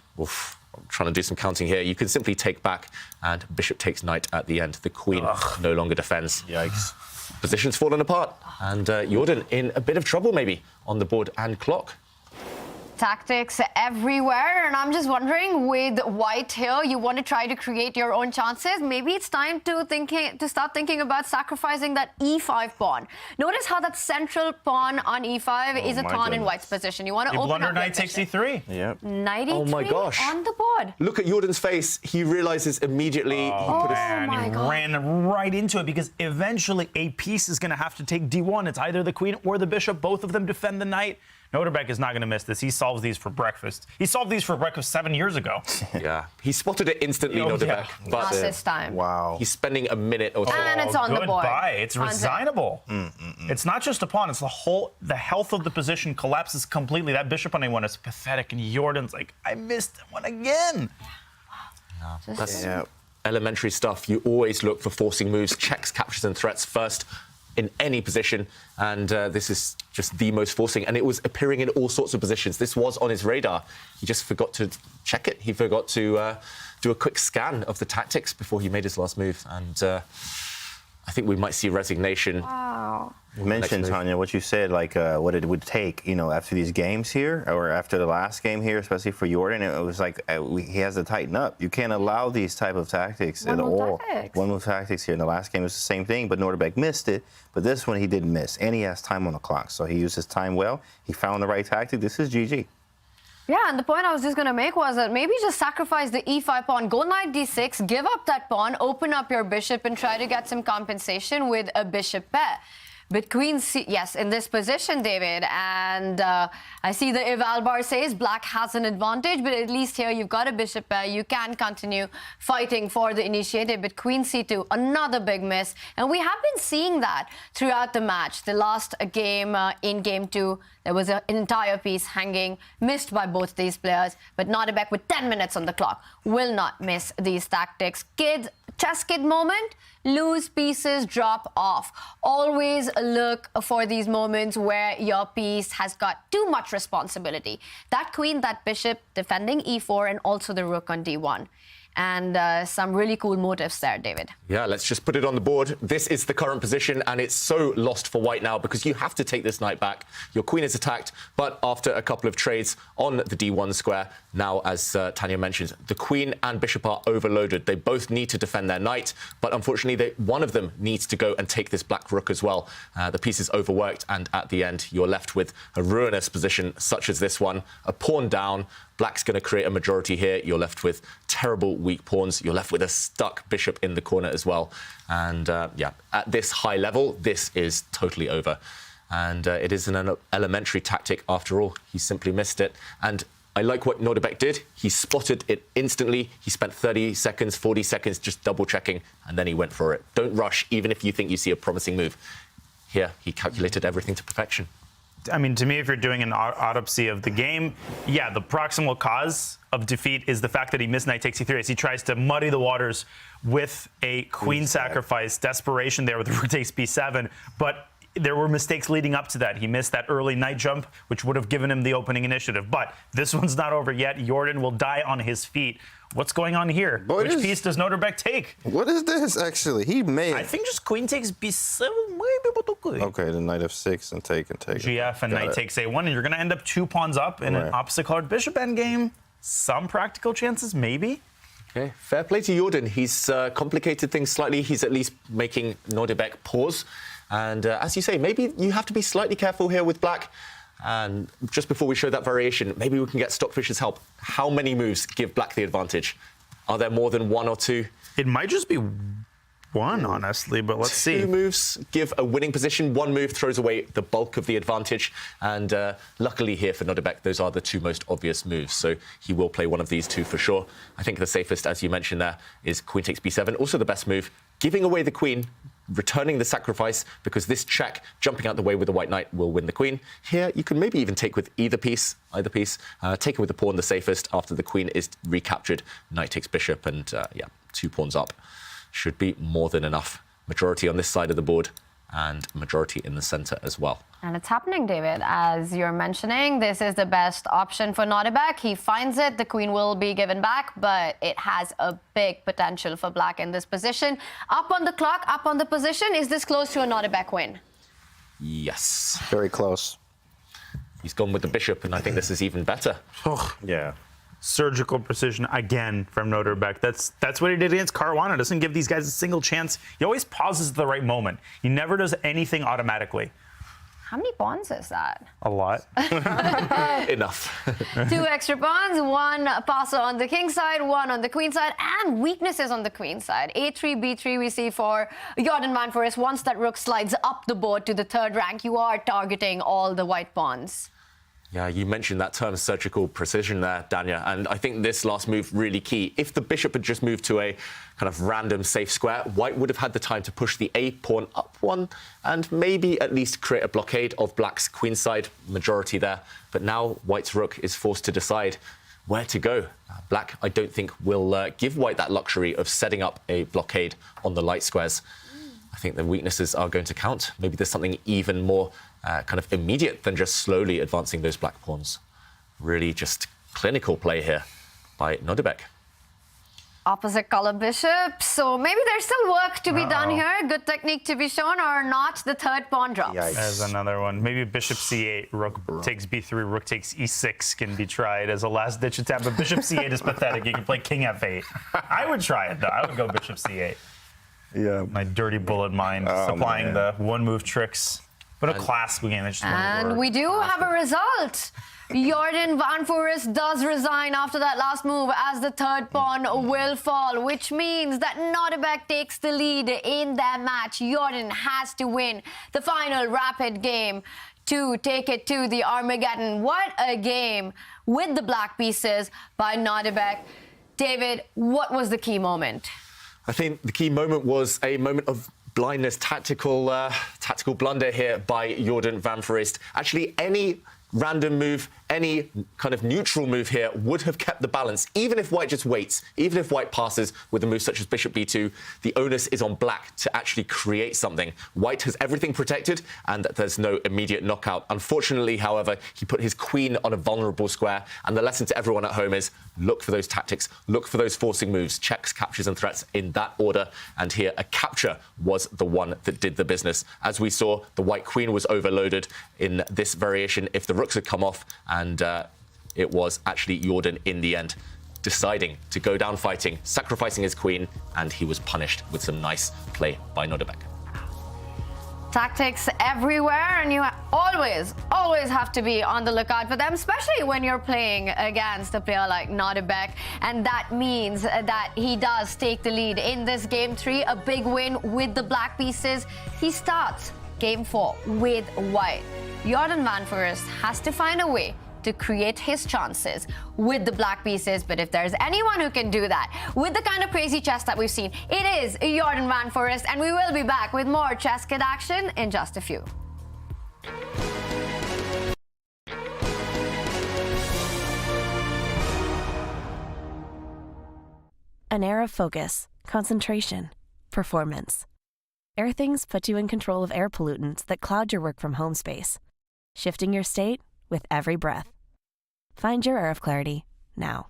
trying to do some counting here. You can simply take back, and bishop takes knight at the end. The queen no longer defends. Yikes. Position's fallen apart, and Jordan in a bit of trouble maybe on the board and clock. tactics everywhere, and I'm just wondering, with white here, you want to try to create your own chances. Maybe it's time to start thinking about sacrificing that e5 pawn. Notice how that central pawn on e5 is a pawn in white's position. You want to open up knight takes e3. Yep. Knight e3 Oh my gosh. on the board. Look at Jordan's face. He realizes immediately he put He ran right into it because eventually a piece is going to have to take d1. It's either the queen or the bishop. Both of them defend the knight. Nodirbek is not going to miss this. He solves these for breakfast. He solved these for breakfast 7 years ago. Yeah, he spotted it instantly, Nodirbek. Yeah. But Not this time. Wow. he's spending a minute or two. And it's on the board. Goodbye. It's resignable. It's not just a pawn. It's the health of the position collapses completely. That bishop on a1 is pathetic, and Jordan's like, I missed one again. That's elementary stuff. You always look for forcing moves, checks, captures, and threats first in any position, and this is just the most forcing, and it was appearing in all sorts of positions. This was on his radar. He just forgot to check it. He forgot to do a quick scan of the tactics before he made his last move, and I think we might see resignation. Wow. You mentioned, Tanya, what you said, like what it would take, after these games here, or after the last game here, especially for Jordan. It was like he has to tighten up. You can't allow these type of tactics at all. One-move tactics here. In the last game, it was the same thing, but Nodirbek missed it. But this one, he didn't miss, and he has time on the clock. So he used his time well. He found the right tactic. This is GG. Yeah, and the point I was just going to make was that maybe just sacrifice the e5 pawn, go knight d6, give up that pawn, open up your bishop, and try to get some compensation with a bishop pair. But queen c, yes, in this position, David, and I see the eval bar says black has an advantage, but at least here you've got a bishop pair. You can continue fighting for the initiative, but queen c2, another big miss. And we have been seeing that throughout the match. The last game in game 2, there was an entire piece hanging, missed by both these players, but Nodirbek with 10 minutes on the clock will not miss these tactics. ChessKid moment, lose pieces, drop off. Always look for these moments where your piece has got too much responsibility. That queen, that bishop, defending e4, and also the rook on d1. And some really cool motives there, David. Yeah, let's just put it on the board. This is the current position, and it's so lost for white now because you have to take this knight back. Your queen is attacked, but after a couple of trades on the d1 square, now, as Tanya mentioned, the queen and bishop are overloaded. They both need to defend their knight, but unfortunately, one of them needs to go and take this black rook as well. The piece is overworked, and at the end, you're left with a ruinous position such as this one. A pawn down. Black's going to create a majority here. You're left with terrible weak pawns. You're left with a stuck bishop in the corner as well. And yeah, at this high level, this is totally over. And it is an elementary tactic after all. He simply missed it. And I like what Nodirbek did. He spotted it instantly. He spent 30 seconds, 40 seconds just double checking, and then he went for it. Don't rush, even if you think you see a promising move. Here, he calculated everything to perfection. I mean, to me, if you're doing an autopsy of the game, yeah, the proximal cause of defeat is the fact that he missed knight takes e3 as he tries to muddy the waters with a queen sacrifice, desperation there with rook takes b7, but there were mistakes leading up to that. He missed that early knight jump, which would have given him the opening initiative. But this one's not over yet. Jordan will die on his feet. What's going on here? Which piece does Nodirbek take? What is this, actually? He may... I think just queen takes b7, maybe. Okay, the knight f6 and take. GF and knight takes a1, and you're going to end up 2 pawns up in an opposite-colored bishop endgame. Some practical chances, maybe. Okay, fair play to Jordan. He's complicated things slightly. He's at least making Nodirbek pause. And as you say, maybe you have to be slightly careful here with black. And just before we show that variation, maybe we can get Stockfish's help. How many moves give black the advantage? Are there more than 1 or 2? It might just be 1, honestly, but let's see. 2 moves give a winning position. 1 move throws away the bulk of the advantage. And luckily here for Nodirbek, those are the 2 most obvious moves. So he will play one of these 2 for sure. I think the safest, as you mentioned there, is queen takes b7. Also the best move, giving away the queen, returning the sacrifice, because this check, jumping out the way with the white knight, will win the queen. Here, you can maybe even take with either piece. Take it with the pawn the safest after the queen is recaptured. Knight takes bishop, and yeah, 2 pawns up. Should be more than enough. Majority on this side of the board, and majority in the center as well. And it's happening, David. As you're mentioning, this is the best option for Nodirbek. He finds it, the queen will be given back, but it has a big potential for black in this position. Up on the clock, up on the position. Is this close to a Nodirbek win? Yes. Very close. he's gone with the bishop, and I think this is even better. Yeah. Surgical precision again from Nodirbek. That's what he did against Caruana. Doesn't give these guys a single chance. He always pauses at the right moment. He never does anything automatically. How many pawns is that? A lot. Enough. 2 extra pawns, 1 passer on the king side, 1 on the queen side, and weaknesses on the queen side. A3, B3 we see for Jordan van Foreest. Once that rook slides up the board to the 3rd rank, you are targeting all the white pawns. Yeah, you mentioned that term surgical precision there, Dania, and I think this last move really key. If the bishop had just moved to a kind of random safe square, white would have had the time to push the A pawn up 1 and maybe at least create a blockade of black's queenside majority there. But now white's rook is forced to decide where to go. Black, I don't think, will give white that luxury of setting up a blockade on the light squares. I think the weaknesses are going to count. Maybe there's something even more kind of immediate than just slowly advancing those black pawns. Really just clinical play here by Nodirbek. Opposite color bishop, so maybe there's still work to be done here. Good technique to be shown or not. The 3rd pawn drops. There's another one. Maybe bishop c8, rook takes b3, rook takes e6 can be tried as a last-ditch attempt. But bishop c8 is pathetic. You can play king f8. I would try it, though. I would go bishop c8. Yeah. My dirty bullet mind, supplying the one-move tricks. But a classical game. And we do have a result. Jordan van Foreest does resign after that last move as the 3rd pawn will fall, which means that Nodirbek takes the lead in their match. Jordan has to win the final rapid game to take it to the Armageddon. What a game with the black pieces by Nodirbek. David, what was the key moment? I think the key moment was a moment of blindness, tactical blunder here by Jordan van Foreest. Actually, any random move, any kind of neutral move here would have kept the balance. Even if white just waits, even if white passes with a move such as bishop b2, the onus is on black to actually create something. White has everything protected, and there's no immediate knockout. Unfortunately, however, he put his queen on a vulnerable square, and the lesson to everyone at home is look for those tactics, look for those forcing moves, checks, captures, and threats in that order. And here, a capture was the one that did the business. As we saw, the white queen was overloaded in this variation if the rooks had come off, and it was actually Jordan in the end deciding to go down fighting, sacrificing his queen, and he was punished with some nice play by Nodirbek. Tactics everywhere, and you always have to be on the lookout for them, especially when you're playing against a player like Nodirbek. And that means that he does take the lead in this game 3, a big win with the black pieces. He starts game 4 with white. Jordan van Foreest has to find a way to create his chances with the black pieces, but if there's anyone who can do that with the kind of crazy chess that we've seen, it is Jordan van Foreest, and we will be back with more ChessKid action in just a few. An air of focus, concentration, performance. Airthings puts you in control of air pollutants that cloud your work from home space, shifting your state with every breath. Find your air of clarity now.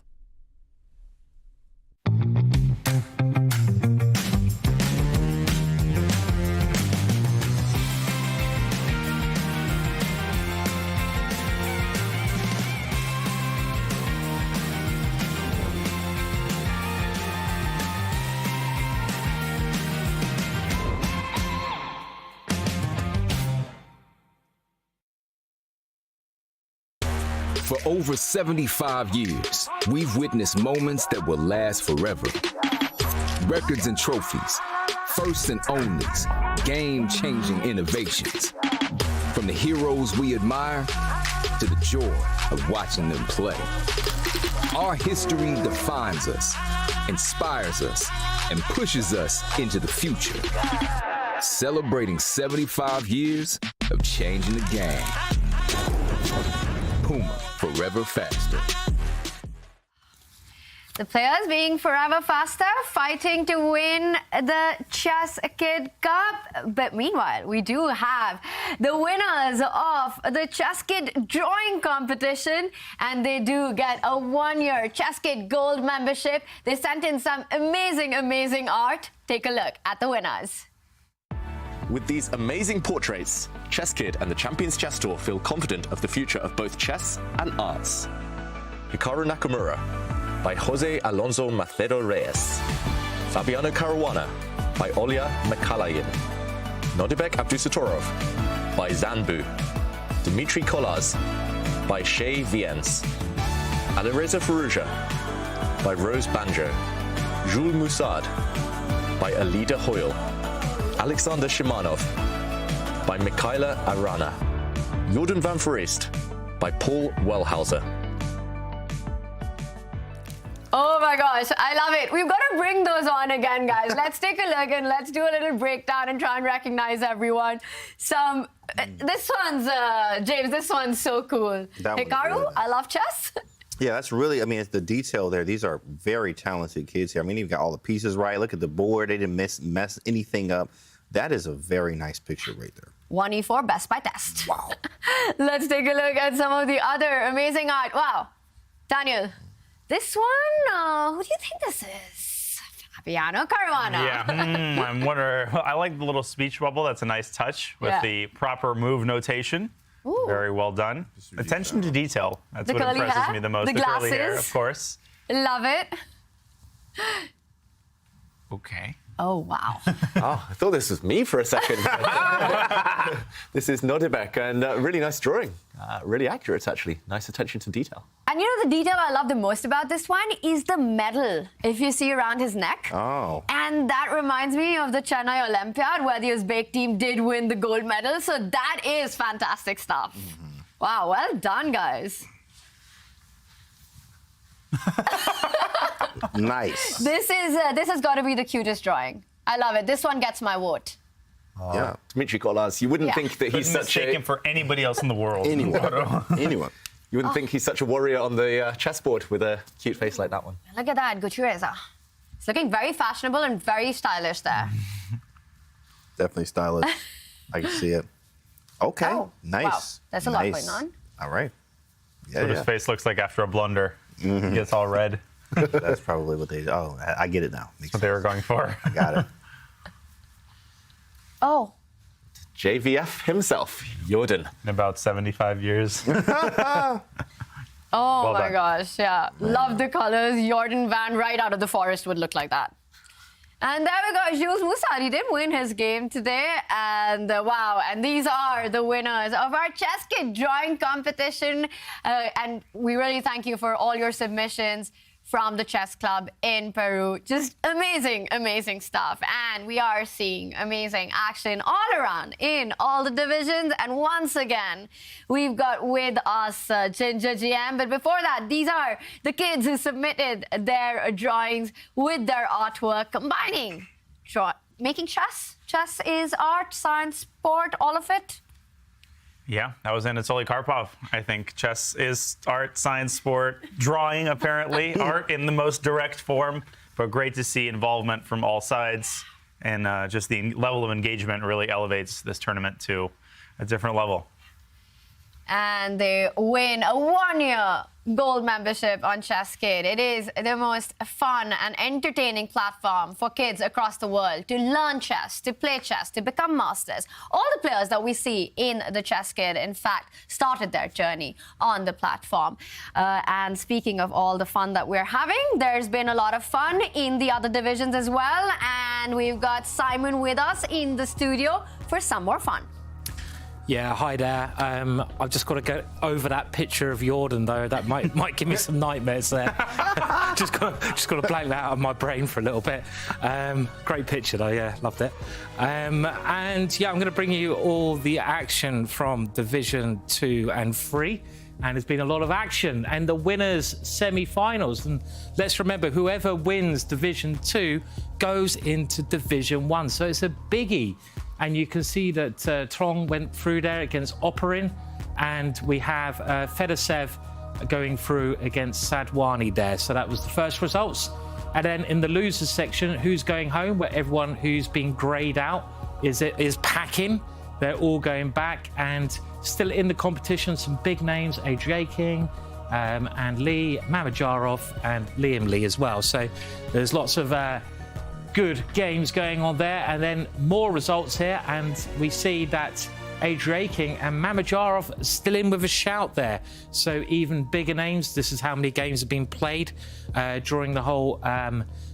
For over 75 years, we've witnessed moments that will last forever. Records and trophies, firsts and onlys, game-changing innovations. From the heroes we admire to the joy of watching them play. Our history defines us, inspires us, and pushes us into the future. Celebrating 75 years of changing the game. Puma, forever faster. The players being forever faster, fighting to win the ChessKid Cup. But meanwhile, we do have the winners of the ChessKid drawing competition, and they do get a 1-year ChessKid Gold membership. They sent in some amazing art. Take a look at the winners. With these amazing portraits, ChessKid and the Champions Chess Tour feel confident of the future of both chess and arts. Hikaru Nakamura by Jose Alonso Macedo Reyes. Fabiano Caruana by Olya Mekalayin. Nodirbek Abdusattorov by Zanbu. Dmitry Kolas by Shay Viens. Alireza Firouzja by Rose Banjo. Jules Musaud by Alida Hoyle. Alexander Shimanov by Mikhaila Arana. Jordan van Foreest by Paul Wellhauser. Oh my gosh, I love it. We've got to bring those on again, guys. Let's take a look and let's do a little breakdown and try and recognize everyone. This one's, James, this one's so cool. Hikaru, I love chess. Yeah, that's really, I mean, it's the detail there. These are very talented kids here. I mean, you've got all the pieces right. Look at the board. They didn't mess anything up. That is a very nice picture right there. 1e4, best by test. Wow. Let's take a look at some of the other amazing art. Wow. Daniel, this one, who do you think this is? Fabiano Caruana. Yeah, I'm wondering. I like the little speech bubble. That's a nice touch with the proper move notation. Ooh. Very well done. Attention to detail. That's The what curly impresses hair, me the most. the curly hair, glasses. of course. Love it. Okay. Oh, wow. Oh, I thought this was me for a second. This is Nodirbek, and really nice drawing. Really accurate, actually. Nice attention to detail. And you know the detail I love the most about this one is the medal, if you see around his neck. Oh. And that reminds me of the Chennai Olympiad, where the Uzbek team did win the gold medal. So that is fantastic stuff. Wow, well done, guys. Nice. This has got to be the cutest drawing. I love it. This one gets my vote. Yeah, Dmitry Kolas. You wouldn't think that he's such a... him for anybody else in the world. Anyone. You wouldn't think he's such a warrior on the chessboard with a cute face like that one. Look at that, Gutierreza. It's looking very fashionable and very stylish there. Definitely stylish. I can see it. Okay, nice. Wow. There's a lot going on. All right. That's what his face looks like after a blunder. He gets all red. That's probably what they... Oh, I get it now. That's what they were going for. I got it. Oh. JVF himself, Jordan. In about 75 years. Oh Well my done. gosh, yeah. Love the colors. Jordan Van right out of the Foreest would look like that. And there we go. Jules Musaud, he did win his game today. And wow, and these are the winners of our ChessKid drawing competition. And we really thank you for all your submissions from the chess club in Peru. Just amazing, amazing stuff. And we are seeing amazing action all around in all the divisions. And once again, we've got with us Ginger GM. But before that, these are the kids who submitted their drawings with their artwork, combining making chess. Chess is art, science, sport, all of it. Yeah, that was Anatoly Karpov. I think chess is art, science, sport, drawing, apparently. Art in the most direct form, but great to see involvement from all sides. And just the level of engagement really elevates this tournament to a different level. And they win a 1-year gold membership on ChessKid. It is the most fun and entertaining platform for kids across the world to learn chess, to play chess, to become masters. All the players that we see in the ChessKid, in fact, started their journey on the platform. And speaking of all the fun that we're having, there's been a lot of fun in the other divisions as well. And we've got Simon with us in the studio for some more fun. Yeah, hi there. I've just got to get over that picture of Jordan, though. That might give me some nightmares there. just got to blank that out of my brain for a little bit. Great picture, though. Yeah, loved it. And yeah, I'm going to bring you all the action from Division 2 and 3. And there's been a lot of action and the winners' semi-finals. And let's remember, whoever wins Division 2 goes into Division 1. So it's a biggie. And you can see that Trong went through there against Oparin. And we have Fedosev going through against Sadwani there. So that was the first results. And then in the losers section, who's going home, where everyone who's been grayed out is packing. They're all going back. And still in the competition, some big names, Adrian King and Lee, Mamajarov and Liam Lee as well. So there's lots of good games going on there. And then more results here, and we see that Adriaking and Mamedyarov still in with a shout there. So even bigger names. This is how many games have been played during the whole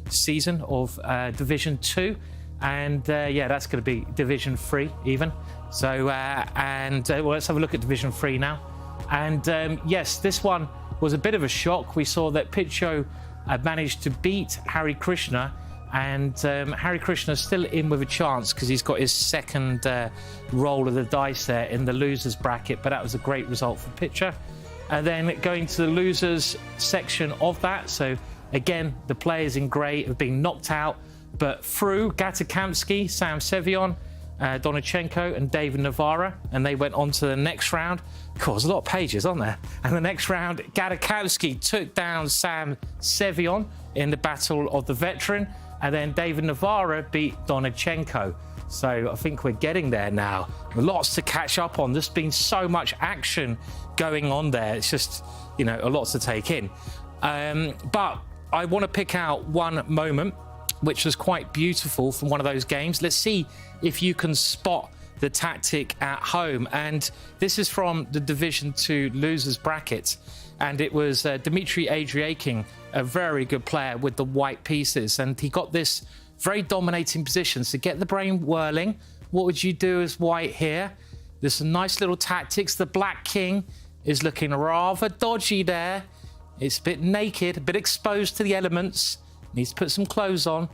season of Division 2. And yeah, that's going to be Division 3 even. So, well, let's have a look at Division 3 now. And yes, this one was a bit of a shock. We saw that Pitcho managed to beat Hari Krishna, and Hari Krishna is still in with a chance because he's got his second roll of the dice there in the losers bracket, but that was a great result for Pitcher. And then going to the losers section of that, so again, the players in grey have been knocked out, but through Gatakamsky, Sam Sevion, Donichenko and David Navarra, and they went on to the next round. Of course, a lot of pages, aren't there? And the next round, Gatakamsky took down Sam Sevion in the Battle of the Veteran, and then David Navarra beat Donichenko. So I think we're getting there now. Lots to catch up on. There's been so much action going on there. It's just, you know, a lot to take in. But I want to pick out one moment which was quite beautiful from one of those games. Let's see if you can spot the tactic at home. And this is from the Division 2 losers bracket. And it was Dmitry Adriaking, a very good player with the white pieces. And he got this very dominating position. So get the brain whirling. What would you do as white here? There's some nice little tactics. The black king is looking rather dodgy there. It's a bit naked, a bit exposed to the elements. Needs to put some clothes on.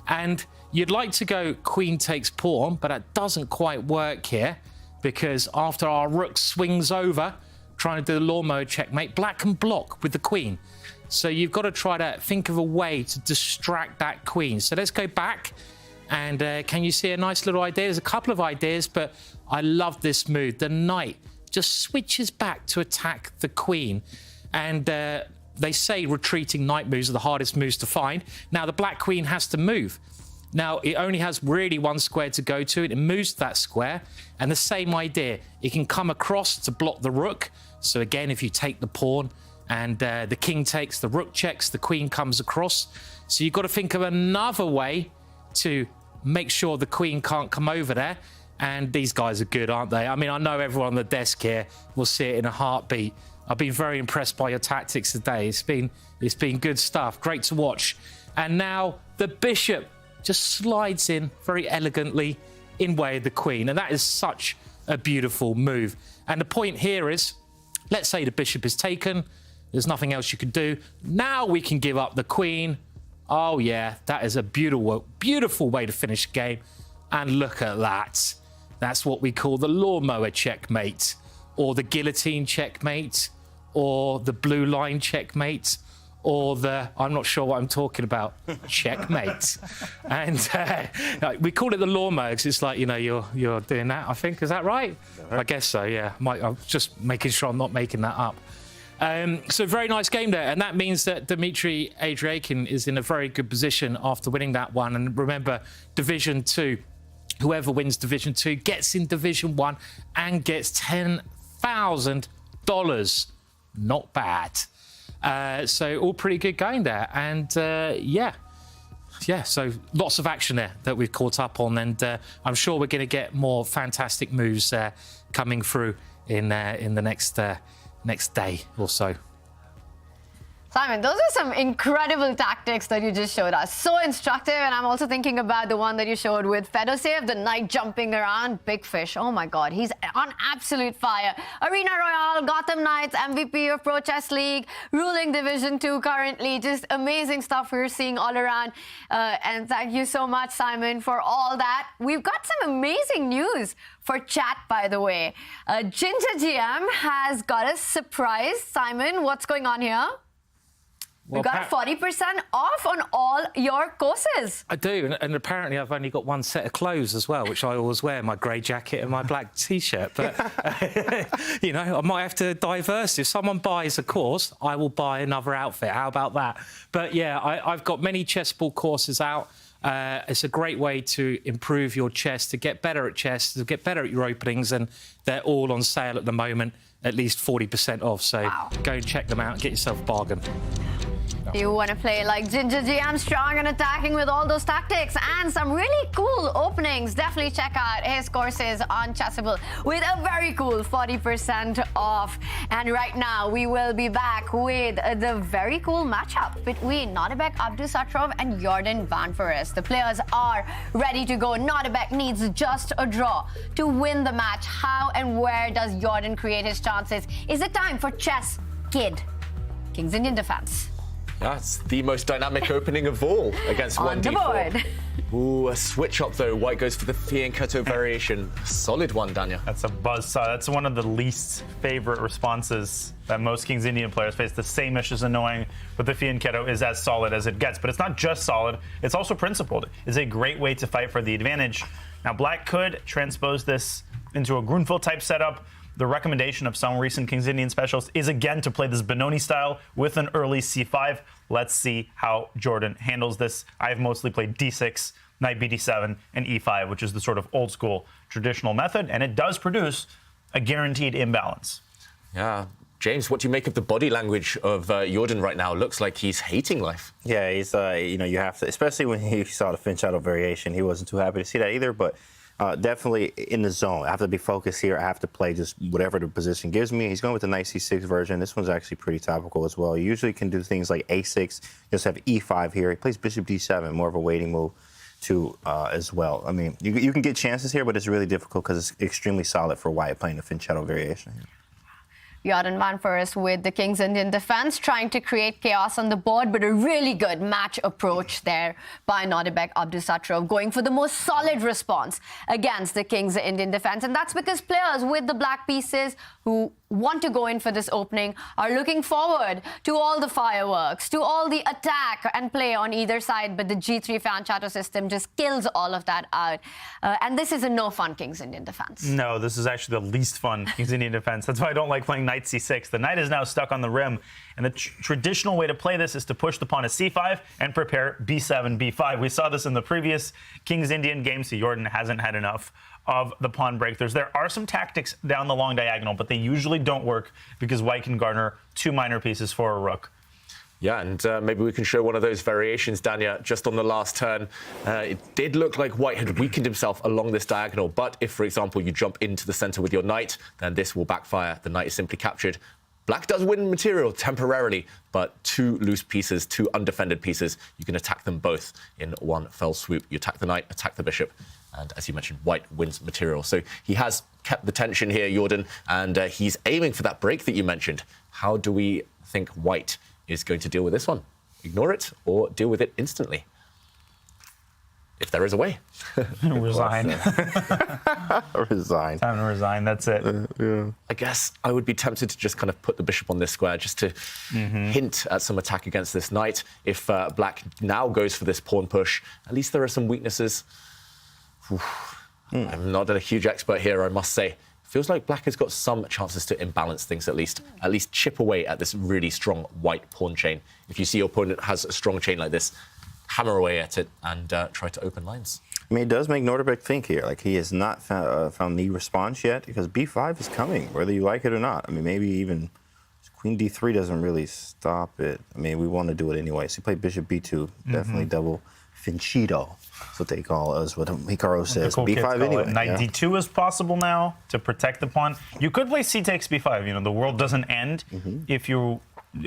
And you'd like to go queen takes pawn, but that doesn't quite work here, because after our rook swings over, trying to do the lawnmower checkmate, black can block with the queen. So you've got to try to think of a way to distract that queen. So let's go back. And can you see a nice little idea? There's a couple of ideas, but I love this move. The knight just switches back to attack the queen. And they say retreating knight moves are the hardest moves to find. Now, the black queen has to move. Now, it only has really one square to go to. It moves that square. And the same idea. It can come across to block the rook. So again, if you take the pawn and the king takes, the rook checks, the queen comes across. So you've got to think of another way to make sure the queen can't come over there. And these guys are good, aren't they? I mean, I know everyone on the desk here will see it in a heartbeat. I've been very impressed by your tactics today. It's been good stuff. Great to watch. And now the bishop just slides in very elegantly in way of the queen. And that is such a beautiful move. And the point here is, let's say the bishop is taken. There's nothing else you can do. Now we can give up the queen. Oh, yeah, that is a beautiful, beautiful way to finish the game. And look at that. That's what we call the lawnmower checkmate, or the guillotine checkmate, or the blue line checkmate, or the, I'm not sure what I'm talking about, checkmate. And we call it the lawnmower because it's like, you know, you're doing that, I think. Is that right? I guess so, yeah. I'm just making sure I'm not making that up. So very nice game there. And that means that Dmitry Adriaking is in a very good position after winning that one. And remember, Division 2, whoever wins Division 2 gets in Division 1 and gets $10,000. Not bad. So all pretty good going there. And yeah, so lots of action there that we've caught up on. And I'm sure we're going to get more fantastic moves coming through in the next day or so. Simon, those are some incredible tactics that you just showed us. So instructive, and I'm also thinking about the one that you showed with Fedoseev, the knight jumping around. Big fish. Oh my God, he's on absolute fire. Arena Royale, Gotham Knights, MVP of Pro Chess League, ruling Division 2 currently. Just amazing stuff we're seeing all around. And thank you so much, Simon, for all that. We've got some amazing news for chat, by the way. Ginger GM has got a surprise. Simon, what's going on here? Well, you got 40% off on all your courses. I do, and apparently I've only got one set of clothes as well, which I always wear, my grey jacket and my black T-shirt. But, you know, I might have to diverse. If someone buys a course, I will buy another outfit. How about that? But, yeah, I've got many chess ball courses out. It's a great way to improve your chess, to get better at chess, to get better at your openings, and they're all on sale at the moment, at least 40% off. So Go and check them out and get yourself a bargain. You want to play like Ginger GM, strong and attacking with all those tactics and some really cool openings. Definitely check out his courses on Chessable with a very cool 40% off. And right now, we will be back with the very cool matchup between Nodirbek, Abdusattorov, and Jordan van Foreest. The players are ready to go. Nodirbek needs just a draw to win the match. How and where does Jordan create his chances? Is it time for ChessKid, King's Indian defense? That's the most dynamic opening of all against On 1d4. the board. Ooh, a switch up though. White goes for the fianchetto variation. Solid one, Dania. That's a buzzsaw. That's one of the least favorite responses that most King's Indian players face. The same-ish is annoying, but the fianchetto is as solid as it gets. But it's not just solid, it's also principled. It's a great way to fight for the advantage. Now, Black could transpose this into a Grunfeld type setup. The recommendation of some recent King's Indian specialists is again to play this Benoni style with an early c5. Let's see how Jordan handles this. I've mostly played d6, knight bd7, and e5, which is the sort of old school traditional method, and it does produce a guaranteed imbalance. Yeah. James, what do you make of the body language of Jordan right now? Looks like he's hating life. Yeah, he's, you have to, especially when he saw the fianchetto variation, he wasn't too happy to see that either, but definitely in the zone. I have to be focused here. I have to play just whatever the position gives me. He's going with the knight c6 version. This one's actually pretty topical as well. You usually can do things like a6, just have e5 here. He plays bishop d7, more of a waiting move too as well. I mean, you can get chances here, but it's really difficult because it's extremely solid for White playing the fianchetto variation here. Jordan van Foreest with the King's Indian defense, trying to create chaos on the board, but a really good match approach there by Nodirbek Abdusattorov, going for the most solid response against the King's Indian defense. And that's because players with the black pieces who want to go in for this opening are looking forward to all the fireworks, to all the attack and play on either side, but the G3 fianchetto system just kills all of that out. And this is a no-fun King's Indian defense. No, this is actually the least fun King's Indian defense. That's why I don't like playing knight c6. The knight is now stuck on the rim, and the traditional way to play this is to push the pawn to c5 and prepare b7, b5. We saw this in the previous King's Indian game, so Jordan hasn't had enough of the pawn breakthroughs. There are some tactics down the long diagonal, but they usually don't work because White can garner 2 minor pieces for a rook. Yeah, and maybe we can show one of those variations, Dania, just on the last turn. It did look like White had weakened himself along this diagonal, but if, for example, you jump into the center with your knight, then this will backfire. The knight is simply captured. Black does win material temporarily, but 2 loose pieces, 2 undefended pieces, you can attack them both in one fell swoop. You attack the knight, attack the bishop, and as you mentioned, White wins material. So he has kept the tension here, Jordan, and he's aiming for that break that you mentioned. How do we think White is going to deal with this one? Ignore it or deal with it instantly? If there is a way. Resign. Resign. Time to resign, that's it. Yeah. I guess I would be tempted to just kind of put the bishop on this square just to hint at some attack against this knight. If Black now goes for this pawn push, at least there are some weaknesses. I'm not a huge expert here, I must say. Feels like Black has got some chances to imbalance things at least chip away at this really strong White pawn chain. If you see your opponent has a strong chain like this, hammer away at it and try to open lines. I mean, it does make Nodirbek think here. Like, he has not found the response yet, because b5 is coming, whether you like it or not. I mean, maybe even queen d3 doesn't really stop it. I mean, we want to do it anyway. So you play bishop b2, definitely double fianchetto. That's what they call it, is what Hikaru says. Cool b5 anyway. Knight d2 is possible now to protect the pawn. You could play c takes b5. You know, the world doesn't end if you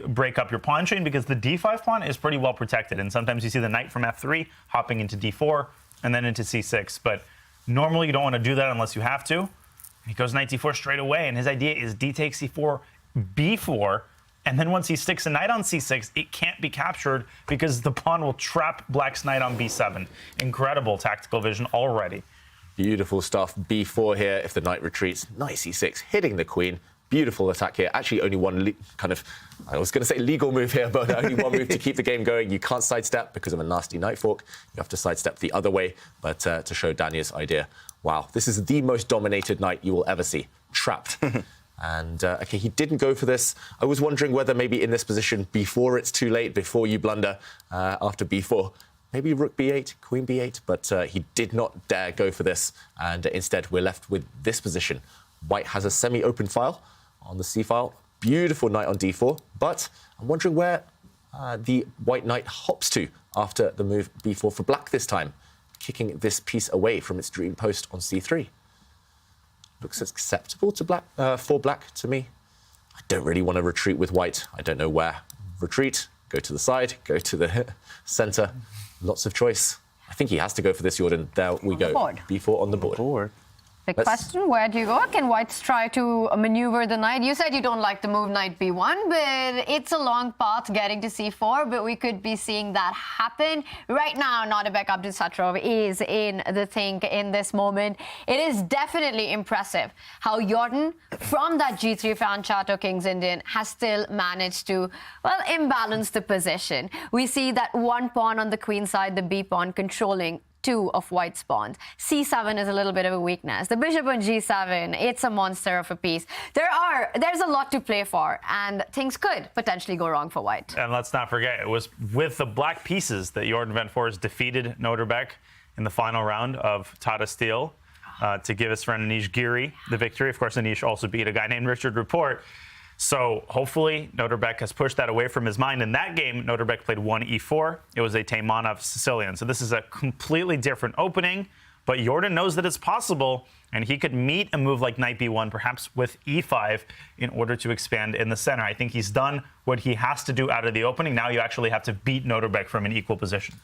break up your pawn chain, because the d5 pawn is pretty well protected. And sometimes you see the knight from f3 hopping into d4 and then into c6. But normally you don't want to do that unless you have to. He goes knight d4 straight away, and his idea is d takes c4, b4, and then once he sticks a knight on c6, it can't be captured because the pawn will trap Black's knight on b7. Incredible tactical vision already. Beautiful stuff. b4 here if the knight retreats. Knight c6, hitting the queen. Beautiful attack here. Actually, only one I was going to say legal move here, but only one move to keep the game going. You can't sidestep because of a nasty knight fork. You have to sidestep the other way, but to show Dania's idea. Wow, this is the most dominated knight you will ever see. Trapped. And, OK, he didn't go for this. I was wondering whether maybe in this position, before it's too late, before you blunder, after b4, maybe rook b8, queen b8, but he did not dare go for this. And instead, we're left with this position. White has a semi-open file on the c file. Beautiful knight on d4, but I'm wondering where the white knight hops to after the move b4 for black this time, kicking this piece away from its dream post on c3. Looks acceptable to black, for black to me. I don't really want to retreat with white. I don't know where. Retreat, go to the side, go to the center. Lots of choice. I think he has to go for this, Jordan. There we go. b4 on the board. Big question, where do you go? Can whites try to maneuver the knight? You said you don't like the move knight b1, but it's a long path getting to c4, but we could be seeing that happen. Right now, Nodirbek Abdusattorov is in the think in this moment. It is definitely impressive how Jordan, from that g3 fan Chateau King's Indian, has still managed to, well, imbalance the position. We see that one pawn on the queen side, the b pawn, controlling two of white's pawns. c7 is a little bit of a weakness. The bishop on g7, it's a monster of a piece. There's a lot to play for, and things could potentially go wrong for white. And let's not forget, it was with the black pieces that Jordan van Foreest defeated Nodirbek in the final round of Tata Steel to give his friend Anish Giri the victory. Of course, Anish also beat a guy named Richard Rapport. So hopefully Nodirbek has pushed that away from his mind. In that game, Nodirbek played 1e4. It was a Taimanov Sicilian. So this is a completely different opening, but Jordan knows that it's possible, and he could meet a move like knight b1, perhaps with e5, in order to expand in the center. I think he's done what he has to do out of the opening. Now you actually have to beat Nodirbek from an equal position.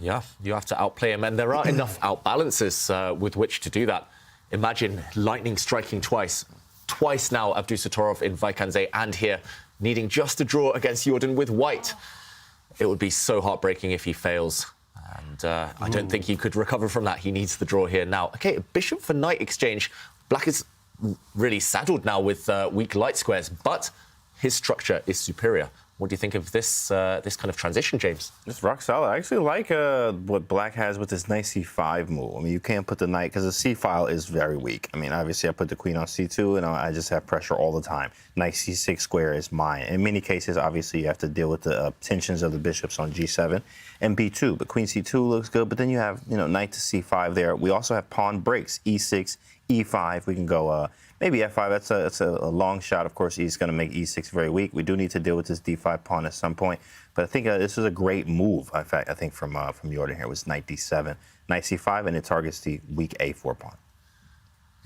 Yeah, you have to outplay him, and there are enough outbalances with which to do that. Imagine lightning striking twice now, Abdusattorov in Vaikanze and here, needing just a draw against Jordan with white. It would be so heartbreaking if he fails. And I don't think he could recover from that. He needs the draw here now. OK, bishop for knight exchange. Black is really saddled now with weak light squares, but his structure is superior. What do you think of this this kind of transition, James? It's rock solid. I actually like what Black has with this knight c5 move. I mean, you can't put the knight, because the c file is very weak. I mean, obviously, I put the queen on c2, and I just have pressure all the time. Knight c6 square is mine. In many cases, obviously, you have to deal with the tensions of the bishops on g7 and b2. But queen c2 looks good, but then you have, knight to c5 there. We also have pawn breaks, e6, e5. We can go maybe f5. That's a long shot. Of course, he's going to make e6 very weak. We do need to deal with this d5 pawn at some point. But I think this is a great move. In fact, I think from Jordan here was knight d7, knight c5, and it targets the weak a4 pawn.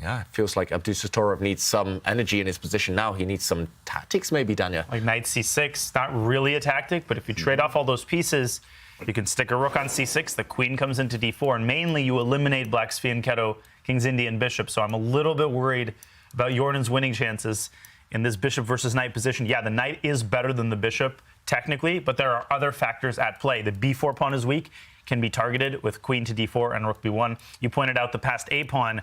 Yeah, it feels like Abdusattorov needs some energy in his position now. He needs some tactics, maybe, Danya. Like knight c6, not really a tactic, but if you trade off all those pieces, you can stick a rook on c6, the queen comes into d4, and mainly you eliminate Black's fianchetto, King's Indian bishop. So I'm a little bit worried about Jordan's winning chances in this bishop versus knight position. Yeah, the knight is better than the bishop, technically, but there are other factors at play. The b4 pawn is weak, can be targeted with queen to d4 and rook b1. You pointed out the passed a pawn.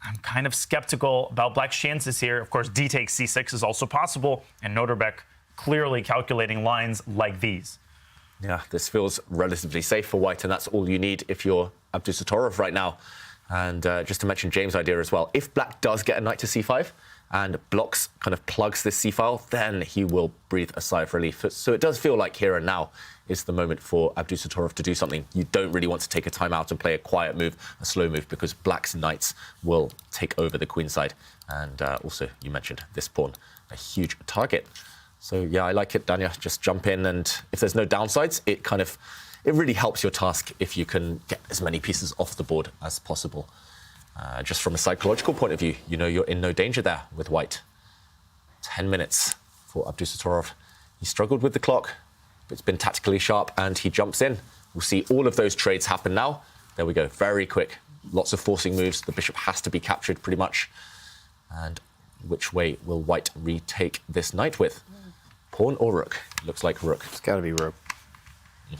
I'm kind of skeptical about Black's chances here. Of course, d takes c6 is also possible, and Nodirbek clearly calculating lines like these. Yeah, this feels relatively safe for white, and that's all you need if you're Abdusattorov right now. And just to mention James' idea as well, if Black does get a knight to c5 and blocks, kind of plugs this c-file, then he will breathe a sigh of relief. So it does feel like here and now is the moment for Abdusattorov to do something. You don't really want to take a time out and play a quiet move, a slow move, because Black's knights will take over the queen side. And also, you mentioned this pawn, a huge target. So yeah, I like it, Danya. Just jump in, and if there's no downsides, it really helps your task if you can get as many pieces off the board as possible. Just from a psychological point of view, you're in no danger there with white. 10 minutes for Abdusattorov. He struggled with the clock, but it's been tactically sharp, and he jumps in. We'll see all of those trades happen now. There we go, very quick. Lots of forcing moves. The bishop has to be captured pretty much. And which way will white retake this knight with? Pawn or rook? Looks like rook. It's got to be rook.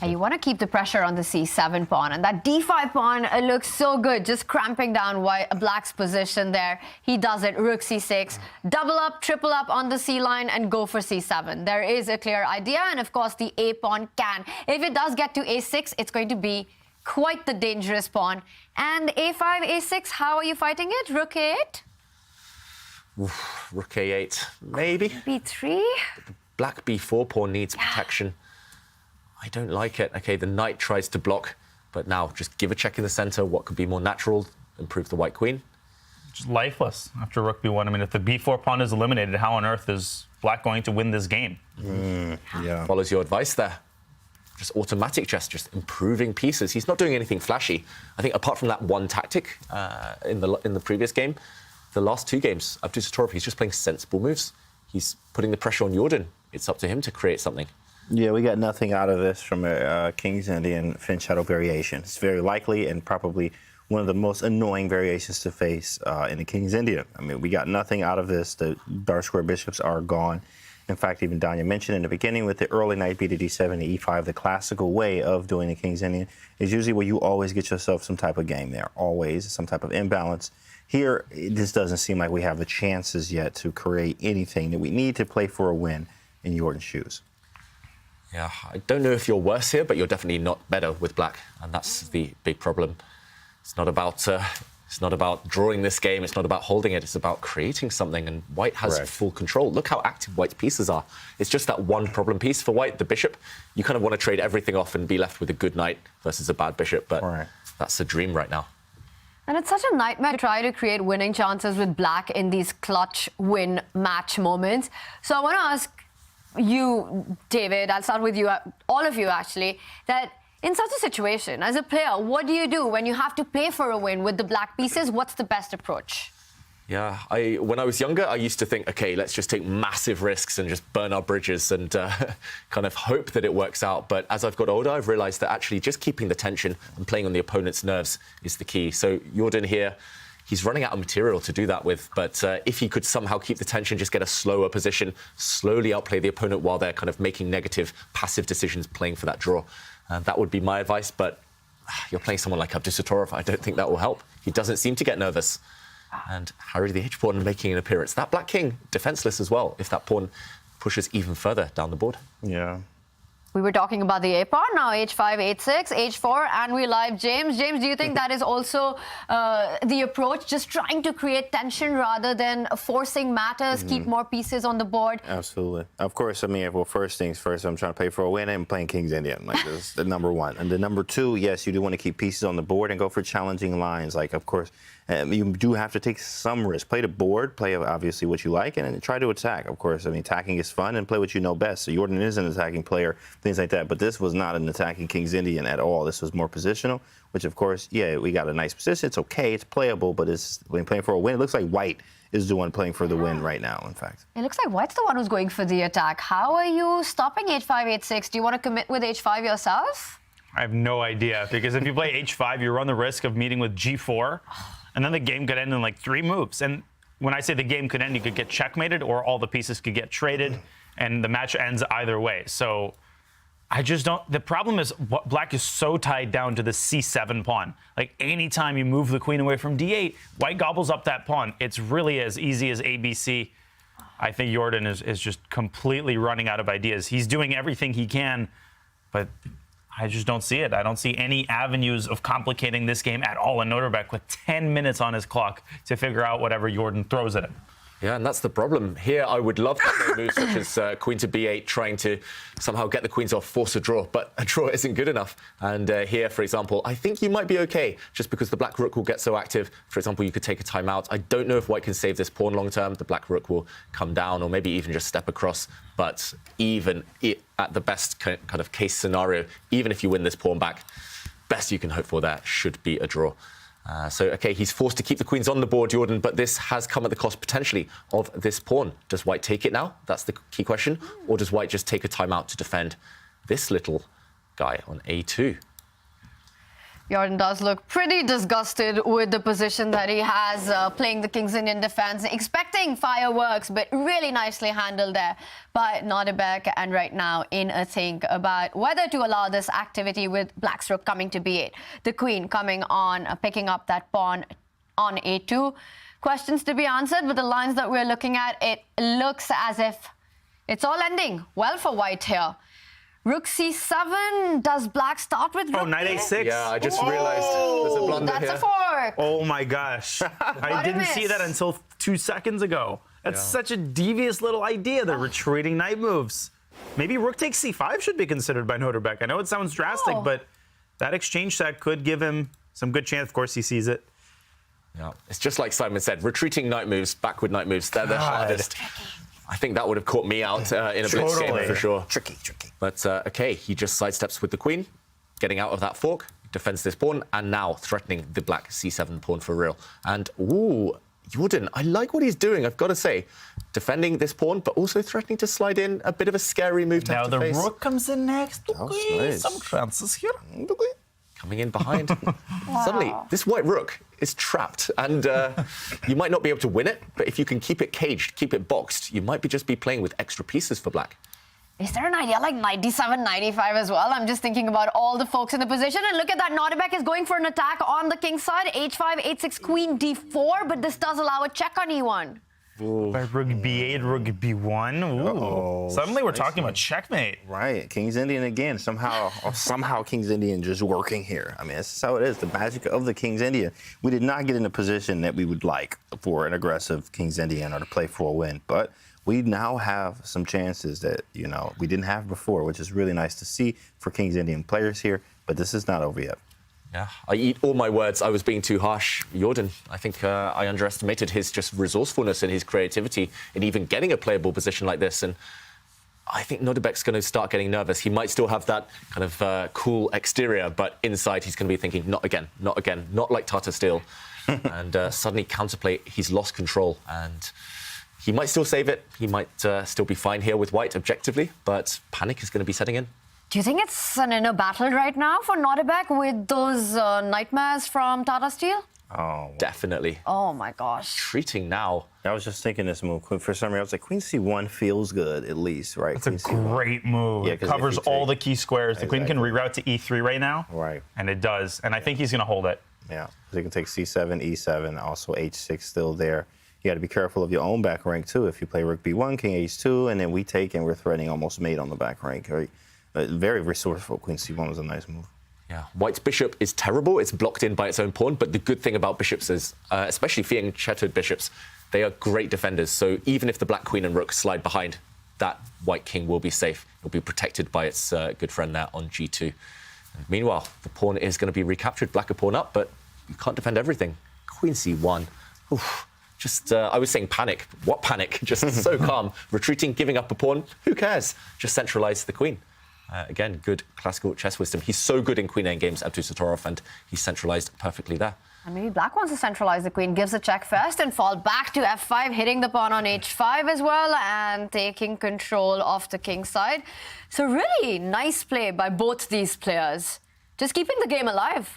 You want to keep the pressure on the c7 pawn, and that d5 pawn looks so good, just cramping down Black's position there. He does it, rook c6, double up, triple up on the c line, and go for c7. There is a clear idea, and of course the a pawn can. If it does get to a6, it's going to be quite the dangerous pawn. And a5, a6, how are you fighting it? Rook a8? Rook a8, maybe. b3? The Black b4 pawn needs protection. I don't like it. OK, the knight tries to block, but now just give a check in the center. What could be more natural? Improve the white queen. just lifeless after rook b1. I mean, if the b4 pawn is eliminated, how on earth is black going to win this game? Yeah. Follows your advice there. Just automatic chess, just improving pieces. He's not doing anything flashy. I think apart from that one tactic in the previous game, the last two games, Abdusattorov, he's just playing sensible moves. He's putting the pressure on Jordan. It's up to him to create something. Yeah, we got nothing out of this from a King's Indian Fin Shadow variation. It's very likely and probably one of the most annoying variations to face in the King's Indian. I mean, we got nothing out of this. The dark square bishops are gone. In fact, even Danya mentioned in the beginning with the early knight b to d7 to e5, the classical way of doing the King's Indian is usually where you always get yourself some type of game there, always, some type of imbalance. Here, this doesn't seem like we have the chances yet to create anything that we need to play for a win in Jordan's shoes. Yeah, I don't know if you're worse here, but you're definitely not better with black, and that's the big problem. It's not about drawing this game. It's not about holding it. It's about creating something, and white has full control. Look how active white's pieces are. It's just that one problem piece for white, the bishop. You kind of want to trade everything off and be left with a good knight versus a bad bishop, but that's a dream right now. And it's such a nightmare to try to create winning chances with black in these clutch win match moments. So I want to ask you, David, I'll start with you, all of you actually, that in such a situation, as a player, what do you do when you have to play for a win with the black pieces? What's the best approach? Yeah, when I was younger, I used to think, okay, let's just take massive risks and just burn our bridges and kind of hope that it works out. But as I've got older, I've realized that actually just keeping the tension and playing on the opponent's nerves is the key. So Jordan here, he's running out of material to do that with. But if he could somehow keep the tension, just get a slower position, slowly outplay the opponent while they're kind of making negative, passive decisions, playing for that draw. That would be my advice. But you're playing someone like Abdusattorov. I don't think that will help. He doesn't seem to get nervous. And Harry the H-pawn making an appearance. That black king, defenseless as well, if that pawn pushes even further down the board. Yeah. We were talking about the A-pawn, now H5, H6, H4, and we live James. James, do you think that is also the approach, just trying to create tension rather than forcing matters, keep more pieces on the board? Absolutely. Of course, I mean, well, first things first, I'm trying to play for a win and I'm playing King's Indian. Like, that's the number one. And the number two, yes, you do want to keep pieces on the board and go for challenging lines. Like, of course, you do have to take some risk. Play the board, play obviously what you like, and then try to attack. Of course, I mean, attacking is fun and play what you know best. So Jordan is an attacking player, things like that. But this was not an attacking King's Indian at all. This was more positional, which, of course, yeah, we got a nice position. It's okay, it's playable, but it's when playing for a win. It looks like white is the one playing for the win right now, in fact. It looks like white's the one who's going for the attack. How are you stopping H5, H6? Do you want to commit with H5 yourself? I have no idea, because if you play H5, you run the risk of meeting with G4, and then the game could end in like 3 moves. And when I say the game could end, you could get checkmated, or all the pieces could get traded, and the match ends either way. So I just don't. The problem is black is so tied down to the C7 pawn. Like, anytime you move the queen away from D8, white gobbles up that pawn. It's really as easy as ABC. I think Jordan is just completely running out of ideas. He's doing everything he can, but I just don't see it. I don't see any avenues of complicating this game at all in Nodirbek with 10 minutes on his clock to figure out whatever Jordan throws at him. Yeah, and that's the problem. Here, I would love to play moves such as queen to b8, trying to somehow get the queens off, force a draw, but a draw isn't good enough. And here, for example, I think you might be okay, just because the black rook will get so active. For example, you could take a timeout. I don't know if white can save this pawn long term. The black rook will come down, or maybe even just step across. But even at the best kind of case scenario, even if you win this pawn back, best you can hope for there should be a draw. Okay, he's forced to keep the queens on the board, Jordan, but this has come at the cost, potentially, of this pawn. Does white take it now? That's the key question. Or does white just take a timeout to defend this little guy on A2? Jordan does look pretty disgusted with the position that he has, playing the King's Indian defense, expecting fireworks, but really nicely handled there by Nodirbek. And right now in a think about whether to allow this activity with black's rook coming to b8, the queen coming on, picking up that pawn on a2. Questions to be answered, but the lines that we're looking at, it looks as if it's all ending well for white here. Rook c7. Does black start with rook? Oh, knight a6. Yeah, I just realized there's a blunder that's here. That's a fork. Oh my gosh. I didn't see that until 2 seconds ago. That's such a devious little idea, the retreating knight moves. Maybe rook takes c5 should be considered by Nodirbek. I know it sounds drastic, but that exchange set could give him some good chance. Of course, he sees it. Yeah, it's just like Simon said, retreating knight moves, backward knight moves, they're the hardest. I think that would have caught me out in a blitz game for sure. Tricky. But okay, he just sidesteps with the queen, getting out of that fork, defends this pawn, and now threatening the black c7 pawn for real. And, ooh, Jordan, I like what he's doing, I've got to say. Defending this pawn, but also threatening to slide in a bit of a scary move to have to face. Now the rook comes in next. Nice. Some chances here. Coming in behind. Suddenly, this white rook is trapped, and you might not be able to win it, but if you can keep it caged, keep it boxed, you might just be playing with extra pieces for black. Is there an idea like 97, 95 as well? I'm just thinking about all the folks in the position. And look at that. Nodirbek is going for an attack on the king's side. H5, H6, queen, D4. But this does allow a check on E1. By rook B8, rook B1. Suddenly we're talking about checkmate. Right. King's Indian again. Somehow King's Indian just working here. I mean, that's how it is. The magic of the King's Indian. We did not get in a position that we would like for an aggressive King's Indian or to play for a win. But we now have some chances that, we didn't have before, which is really nice to see for King's Indian players here. But this is not over yet. Yeah, I eat all my words. I was being too harsh. Jordan, I think I underestimated his just resourcefulness and his creativity in even getting a playable position like this. And I think Nodirbek's going to start getting nervous. He might still have that kind of cool exterior, but inside he's going to be thinking, not again, not like Tata Steel. And suddenly counterplay, he's lost control. And he might still save it. He might still be fine here with white objectively, but panic is going to be setting in. Do you think it's an inner battle right now for Nodirbek with those nightmares from Tata Steel? Oh, definitely. Oh my gosh. Treating now. I was just thinking this move. For some reason, I was like, Queen C1 feels good, at least, right? It's a great move. Yeah, it covers all the key squares. The queen can reroute to E3 right now. Right. And it does. And I think he's going to hold it. Yeah. So you can take C7, E7, also H6 still there. You got to be careful of your own back rank, too. If you play rook B1, king H2, and then we take and we're threatening almost mate on the back rank, right? Very resourceful. Queen C1 was a nice move. Yeah, white's bishop is terrible. It's blocked in by its own pawn. But the good thing about bishops is, especially fianchetted bishops, they are great defenders. So even if the black queen and rook slide behind, that white king will be safe. It'll be protected by its good friend there on G2. And meanwhile, the pawn is going to be recaptured. Black a pawn up, but you can't defend everything. Queen C1. Oof. Just, I was saying panic. What panic? Just so calm. Retreating, giving up a pawn. Who cares? Just centralize the queen. Again, good classical chess wisdom. He's so good in queen endgames, Abdusattorov, and he's centralized perfectly there. And maybe black wants to centralize the queen, gives a check first and fall back to F5, hitting the pawn on H5 as well, and taking control of the king's side. So really nice play by both these players. Just keeping the game alive.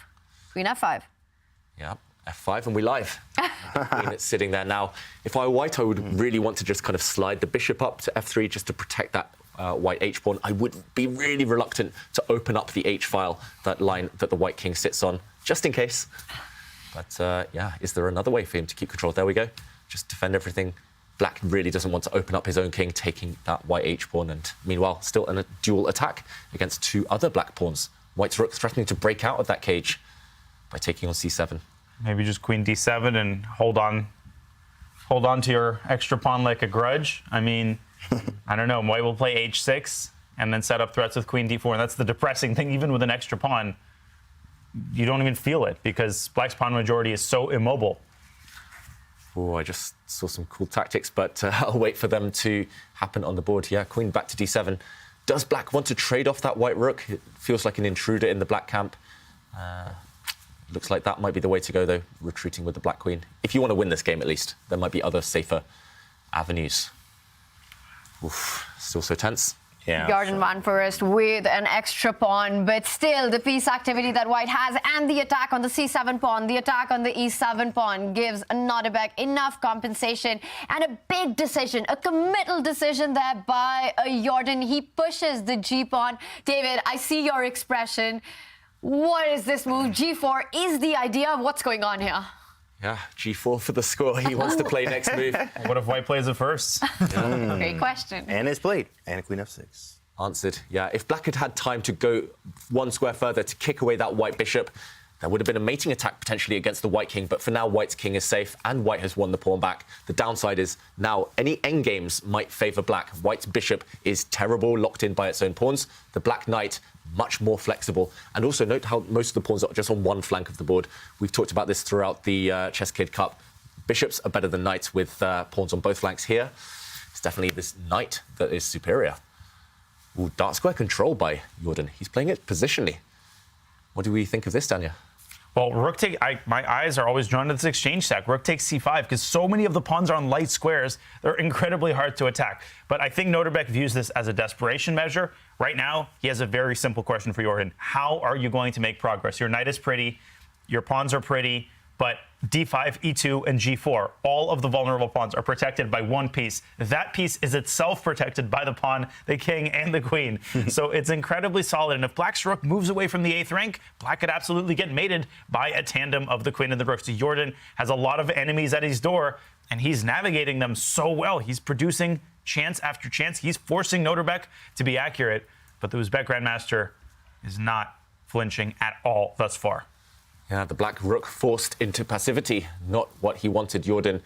Queen F5. Yeah, F5 and we live. Queen is sitting there now. If I were white, I would really want to just kind of slide the bishop up to F3 just to protect that white H-pawn. I would be really reluctant to open up the H-file, that line that the white king sits on, just in case. But yeah, is there another way for him to keep control? There we go. Just defend everything. Black really doesn't want to open up his own king, taking that white H-pawn, and meanwhile, still in a dual attack against two other black pawns. White's rook threatening to break out of that cage by taking on C7. Maybe just queen D7 and hold on to your extra pawn like a grudge. I mean, I don't know. White will play H6 and then set up threats with queen D4. And that's the depressing thing. Even with an extra pawn, you don't even feel it because black's pawn majority is so immobile. Oh, I just saw some cool tactics, but I'll wait for them to happen on the board. Yeah, queen back to D7. Does black want to trade off that white rook? It feels like an intruder in the black camp. Looks like that might be the way to go, though, retreating with the black queen. If you want to win this game, at least, there might be other safer avenues. Oof, still so tense. Yeah. Jordan van Foreest with an extra pawn, but still the piece activity that white has and the attack on the C7 pawn, the attack on the E7 pawn gives Nodirbek enough compensation and a big decision, a committal decision there by Jordan. He pushes the G pawn. David, I see your expression. What is this move? G4 is the idea. What's going on here? Yeah, G4 for the score. He wants to play next move. What if white plays it first? Great question. And it's played. And queen F6. Answered. Yeah, if black had had time to go one square further to kick away that white bishop, there would have been a mating attack potentially against the white king. But for now, white's king is safe and white has won the pawn back. The downside is now any endgames might favor black. White's bishop is terrible, locked in by its own pawns. The black knight much more flexible. And also note how most of the pawns are just on one flank of the board. We've talked about this throughout the ChessKid Cup. Bishops are better than knights with pawns on both flanks here. It's definitely this knight that is superior. Ooh, dark square control by Jordan. He's playing it positionally. What do we think of this, Dania? Well, rook take. My eyes are always drawn to this exchange stack. Rook takes c5 because so many of the pawns are on light squares. They're incredibly hard to attack. But I think Nodirbek views this as a desperation measure. Right now, he has a very simple question for Jordan. How are you going to make progress? Your knight is pretty, your pawns are pretty, but d5, e2, and g4, all of the vulnerable pawns are protected by one piece. That piece is itself protected by the pawn, the king, and the queen. So it's incredibly solid. And if Black's rook moves away from the 8th rank, Black could absolutely get mated by a tandem of the queen and the rook. So Jordan has a lot of enemies at his door, and he's navigating them so well. He's producing chance after chance. He's forcing Nodirbek to be accurate. But the Uzbek Grandmaster is not flinching at all thus far. Yeah, the black rook forced into passivity, not what he wanted. Jordan,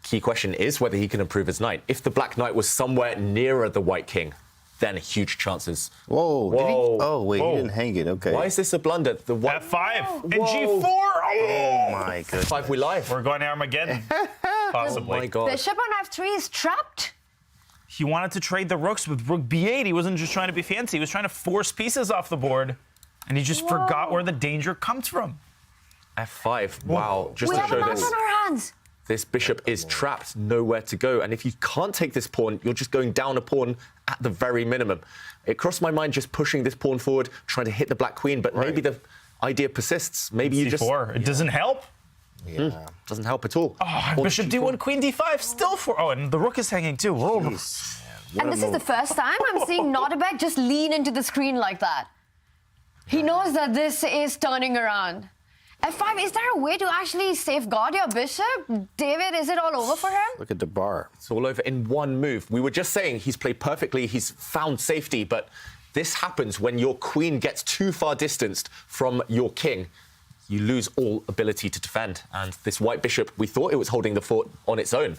the key question is whether he can improve his knight. If the black knight was somewhere nearer the white king, then huge chances. Whoa. Did he? Oh, wait, he didn't hang it. Okay. Why is this a blunder? The white... F5 and G4. Oh, my goodness. F5, we live. We're going to Armageddon, possibly. Oh, my God. Bishop on f3 is trapped. He wanted to trade the rooks with rook b8. He wasn't just trying to be fancy. He was trying to force pieces off the board. And he just forgot where the danger comes from. F5, wow. Just we to have show a match this, on our hands. this bishop is trapped, nowhere to go. And if you can't take this pawn, you're just going down a pawn at the very minimum. It crossed my mind just pushing this pawn forward, trying to hit the black queen, but maybe the idea persists. Maybe you just... It doesn't help. Yeah. Doesn't help at all. Oh, bishop d1, queen d5, still 4. Oh, and the rook is hanging too. Whoa. And this is the first time I'm seeing Nodirbek just lean into the screen like that. He knows that this is turning around. F5, is there a way to actually safeguard your bishop? David, is it all over for him? Look at the bar. It's all over in one move. We were just saying he's played perfectly, he's found safety, but this happens when your queen gets too far distanced from your king. You lose all ability to defend. And this white bishop, we thought it was holding the fort on its own.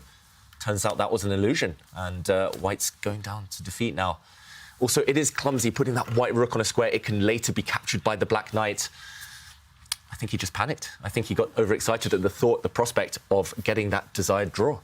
Turns out that was an illusion, and white's going down to defeat now. Also, it is clumsy putting that white rook on a square. It can later be captured by the black knight. I think he just panicked. I think he got overexcited at the prospect of getting that desired draw.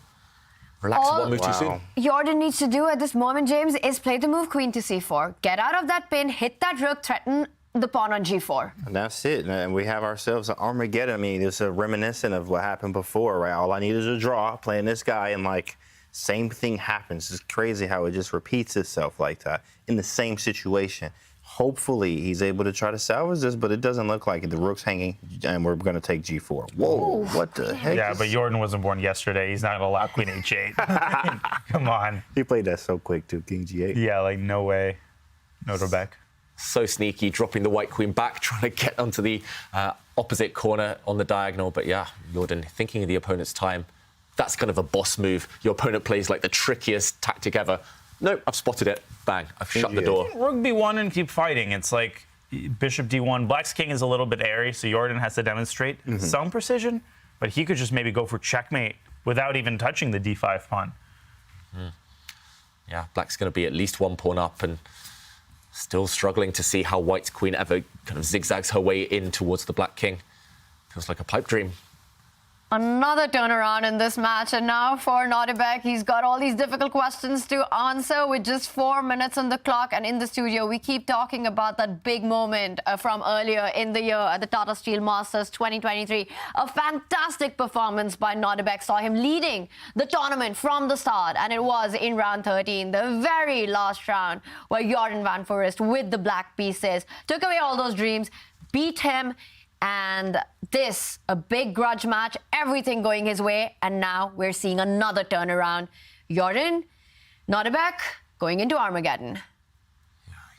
Relax, one move too soon. Jordan needs to do at this moment, James, is play the move queen to c4. Get out of that pin, hit that rook, threaten the pawn on g4. And that's it. And we have ourselves an Armageddon. I mean, it's a reminiscent of what happened before, right? All I need is a draw, playing this guy, and like, same thing happens. It's crazy how it just repeats itself like that in the same situation. Hopefully, he's able to try to salvage this, but it doesn't look like it. The rook's hanging, and we're going to take g4. Whoa, what the heck? Yeah, but Jordan wasn't born yesterday. He's not going to allow queen h8. Come on. He played that so quick, too, king g8. Yeah, like, no way. Nodirbek. So sneaky, dropping the white queen back, trying to get onto the opposite corner on the diagonal. But yeah, Jordan thinking of the opponent's time. That's kind of a boss move. Your opponent plays like the trickiest tactic ever. Nope, I've spotted it. Bang, I've shut the door. Rook b1 and keep fighting. It's like bishop d1. Black's king is a little bit airy, so Jordan has to demonstrate some precision, but he could just maybe go for checkmate without even touching the d5 pawn. Yeah, black's going to be at least one pawn up, and still struggling to see how white's queen ever kind of zigzags her way in towards the black king. Feels like a pipe dream. Another turnaround in this match, and now for Nodirbek, he's got all these difficult questions to answer with just 4 minutes on the clock. And in the studio, we keep talking about that big moment from earlier in the year at the Tata Steel Masters 2023. A fantastic performance by Nodirbek saw him leading the tournament from the start, and it was in round 13, the very last round, where Jordan van Foreest, with the black pieces, took away all those dreams, beat him. And this, a big grudge match, everything going his way. And now we're seeing another turnaround. Jordan, Nodirbek, going into Armageddon.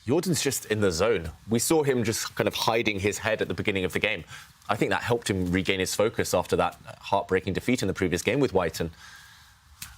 Jordan's just in the zone. We saw him just kind of hiding his head at the beginning of the game. I think that helped him regain his focus after that heartbreaking defeat in the previous game with white. And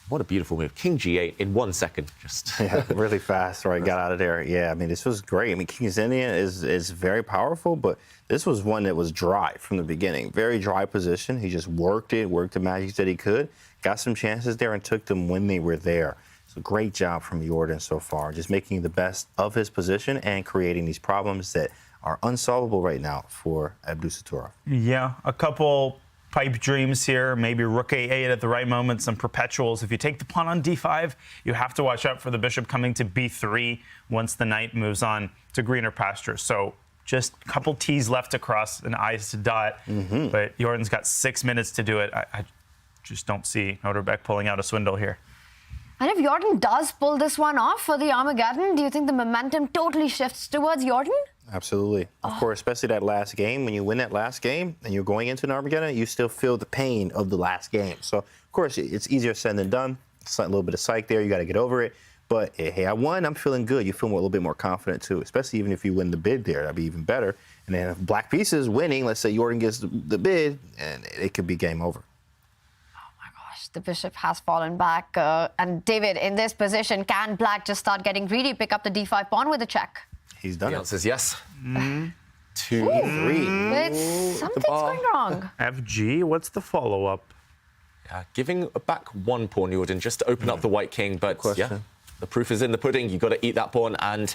what a beautiful move. King g8 in 1 second. Just yeah, really fast, right? Got out of there. Yeah, I mean, this was great. I mean, King's Indian is very powerful, but this was one that was dry from the beginning. Very dry position. He just worked the magic that he could, got some chances there, and took them when they were there. a great job from Jordan so far, just making the best of his position and creating these problems that are unsolvable right now for Abdusattorov. Yeah, a couple pipe dreams here, maybe rook a8 at the right moment, some perpetuals. If you take the pawn on d5, you have to watch out for the bishop coming to b3 once the knight moves on to greener pastures. So just a couple T's left to cross and I's to dot, but Jordan's got 6 minutes to do it. I just don't see Nodirbek pulling out a swindle here. And if Jordan does pull this one off for the Armageddon, do you think the momentum totally shifts towards Jordan? Absolutely. Of course, especially that last game. When you win that last game and you're going into an Armageddon, you still feel the pain of the last game. So, of course, it's easier said than done. It's a little bit of psych there. You got to get over it. But, hey, I won. I'm feeling good. You feel a little bit more confident, too, especially even if you win the bid there. That'd be even better. And then if black pieces winning, let's say Jordan gets the bid, and it could be game over. The bishop has fallen back. And David, in this position, can black just start getting greedy, pick up the d5 pawn with a check? He's done The it. answer is yes. 2, 3. Something's going wrong. FG, what's the follow-up? Yeah, giving back one pawn, Jordan, just to open up the white king. But yeah, the proof is in the pudding. You've got to eat that pawn and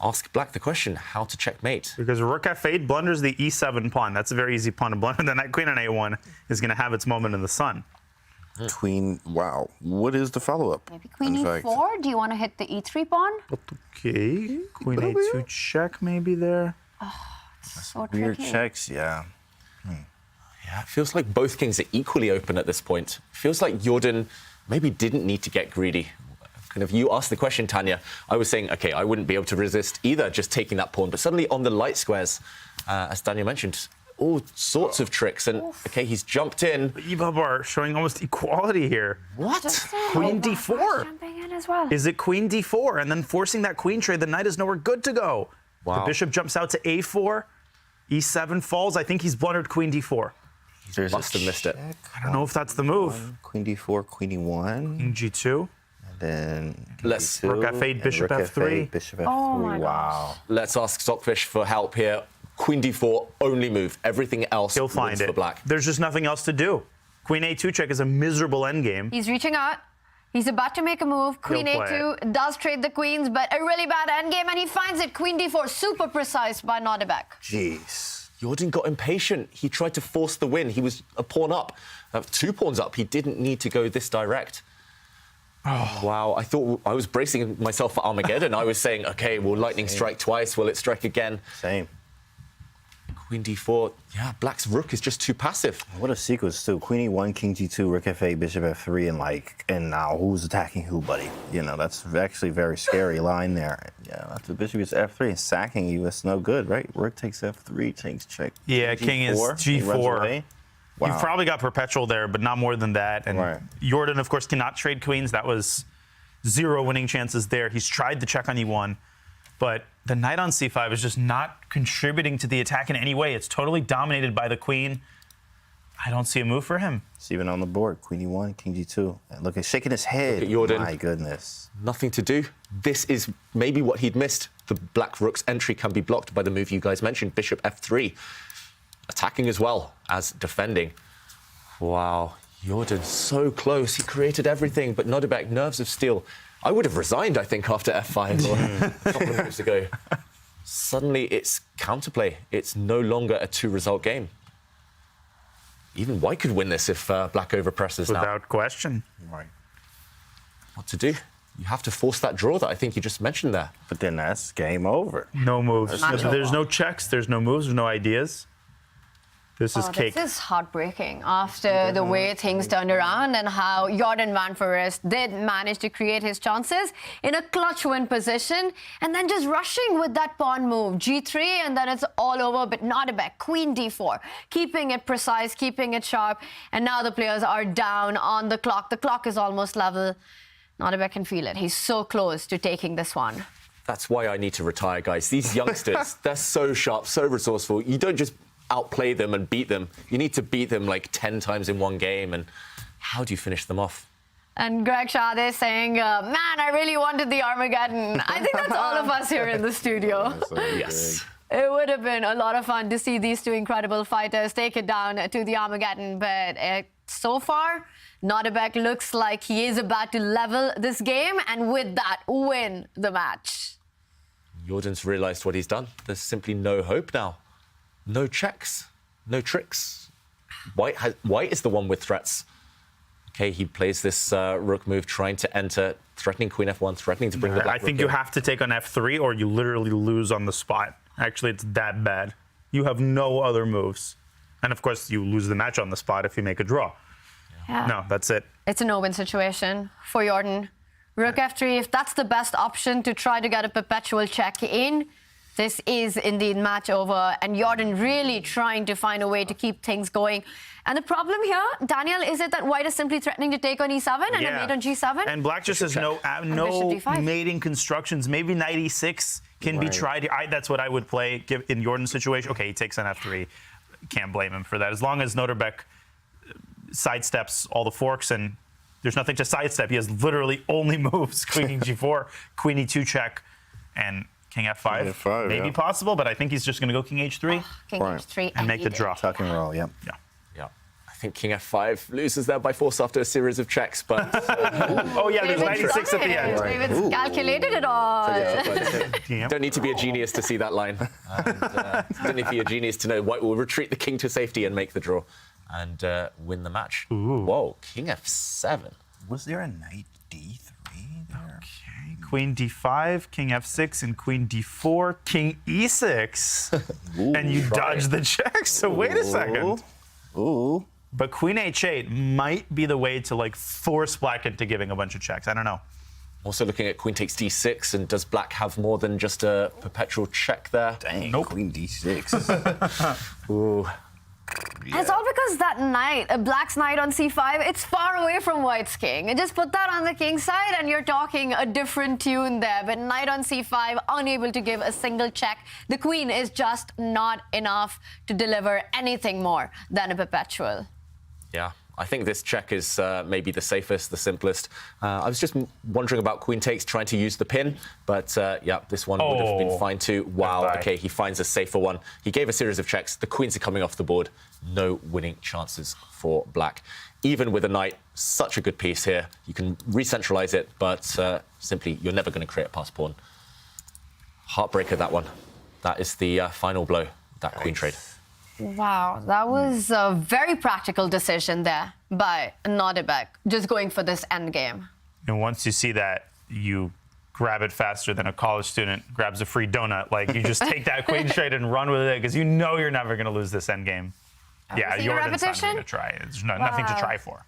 ask black the question, how to checkmate. Because rook f8 blunders the e7 pawn. That's a very easy pawn to blunder. Then that queen on a1 is going to have its moment in the sun. Queen, wow. What is the follow-up? Maybe queen e4. Do you want to hit the e3 pawn? Okay. Queen a2 check maybe there. So Weird tricky. checks, yeah. Yeah, it feels like both kings are equally open at this point. Feels like Jordan maybe didn't need to get greedy. Kind of, you asked the question, Tanya. I was saying, okay, I wouldn't be able to resist either just taking that pawn. But suddenly on the light squares, as Daniel mentioned, all sorts of tricks. And, okay, he's jumped in. Ibabar showing almost equality here. What? Queen d4. Jumping in as well. Is it queen d4? And then forcing that queen trade, the knight is nowhere good to go. Wow. The bishop jumps out to a4. E7 falls. I think he's blundered queen d4. Must have missed it. I don't know if that's the move. Queen d4, queen e1. King g2. And then Let's rook f8, bishop rook f3. F8, bishop f3. Oh my wow. Let's ask Stockfish for help here. Queen d4, only move. Everything else He'll find wins it. for black. There's just nothing else to do. Queen a2 check is a miserable endgame. He's reaching out. He's about to make a move. Queen He'll play a2 does trade the queens, but a really bad endgame, and he finds it. Queen d4, super precise by Nodirbek. Jeez. Jordan got impatient. He tried to force the win. He was a pawn up, 2 pawns up. He didn't need to go this direct. Oh, wow. I thought I was bracing myself for Armageddon. I was saying, okay, will lightning strike twice? Will it strike again? Same. Queen d4. Yeah, black's rook is just too passive. What a sequence, too. Queen e1, king g2, rook f8, bishop f3, and now who's attacking who, buddy? You know, that's actually a very scary line there. Yeah, after the bishop gets f3 and sacking you, it's no good, right? Rook takes f3, takes check. Yeah, king is g4. Wow. You've probably got perpetual there, but not more than that. And Jordan, of course, cannot trade queens. That was 0 winning chances there. He's tried the check on e1, but the knight on c5 is just not contributing to the attack in any way. It's totally dominated by the queen. I don't see a move for him. It's even on the board. Queen e1, king g2. And look, he's shaking his head. Look at Jordan. My goodness. Nothing to do. This is maybe what he'd missed. The black rook's entry can be blocked by the move you guys mentioned, bishop f3. Attacking as well as defending. Wow, Jordan so close. He created everything, but Nodirbek, nerves of steel. I would have resigned, I think, after f5 or a couple of moves ago. Suddenly, it's counterplay. It's no longer a 2-result game. Even white could win this if black overpresses now. Without question. Right. What to do? You have to force that draw that I think you just mentioned there. But then that's game over. No moves. There's no checks. There's no moves. There's no ideas. This is cake. This is heartbreaking after the way things turned around and how Jordan Van Foreest did manage to create his chances in a clutch win position and then just rushing with that pawn move, g3, and then it's all over. But Nodirbek, queen d4, keeping it precise, keeping it sharp, and now the players are down on the clock. The clock is almost level. Nodirbek can feel it. He's so close to taking this one. That's why I need to retire, guys. These youngsters, they're so sharp, so resourceful. You don't just outplay them and beat them. You need to beat them like 10 times in one game. And how do you finish them off? And Greg Shade saying, man, I really wanted the Armageddon. I think that's all of us here in the studio. Yes. It would have been a lot of fun to see these two incredible fighters take it down to the Armageddon, but so far, Nodirbek looks like he is about to level this game and with that, win the match. Jordan's realised what he's done. There's simply no hope now. No checks, no tricks. White is the one with threats. Okay, he plays this rook move, trying to enter, threatening queen f1, threatening to bring the black I think rook you in. have to take on f3 or you literally lose on the spot. Actually, it's that bad. You have no other moves. And of course, you lose the match on the spot if you make a draw. Yeah. No, that's it. It's a no-win situation for Jordan. Rook f3, if that's the best option to try to get a perpetual check in, this is indeed match over. And Jordan really trying to find a way to keep things going. And the problem here, Daniel, is it that White is simply threatening to take on e7 and a mate on g7? And Black just has no mating constructions. Maybe knight e6 can be tried. That's what I would play in Jordan's situation. Okay, he takes on f3. Can't blame him for that. As long as Nodirbek sidesteps all the forks and there's nothing to sidestep. He has literally only moves. Queen g4, queen e2 check, and king f5. King f5 maybe possible, but I think he's just going to go king h3. King h3. And make the draw. Tuck and roll, yeah. I think king f5 loses there by force after a series of checks, but... oh, yeah, there's knight e6 at the end. David's calculated it all. Don't need to be a genius to see that line. And, don't need to be a genius to know White will retreat the king to safety and make the draw and win the match. Whoa, king f7. Was there a knight d3 there? Okay, queen d5, king f6, and queen d4, king e6. And you dodge the check, so wait a second. Ooh. But queen h8 might be the way to like force Black into giving a bunch of checks. I don't know. Also looking at queen takes d6, and does Black have more than just a perpetual check there? Dang, nope. Queen d6. Ooh. Yeah. It's all because that knight, Black's knight on c5, it's far away from White's king. And just put that on the king's side and you're talking a different tune there. But knight on c5, unable to give a single check. The queen is just not enough to deliver anything more than a perpetual. Yeah, I think this check is maybe the safest, the simplest. I was just wondering about queen takes, trying to use the pin, but yeah, this one would have been fine too. Wow, okay, he finds a safer one. He gave a series of checks. The queens are coming off the board. No winning chances for Black. Even with a knight, such a good piece here. You can re-centralize it, but simply, you're never going to create a pass pawn. Heartbreaker, that one. That is the final blow, that queen trade. Wow, that was a very practical decision there by Nodirbek, just going for this endgame. And once you see that, you grab it faster than a college student grabs a free donut. Like, you just take that queen trade and run with it, because you know you're never going to lose this endgame. Yeah, Jordan's not going to try. There's nothing to try for.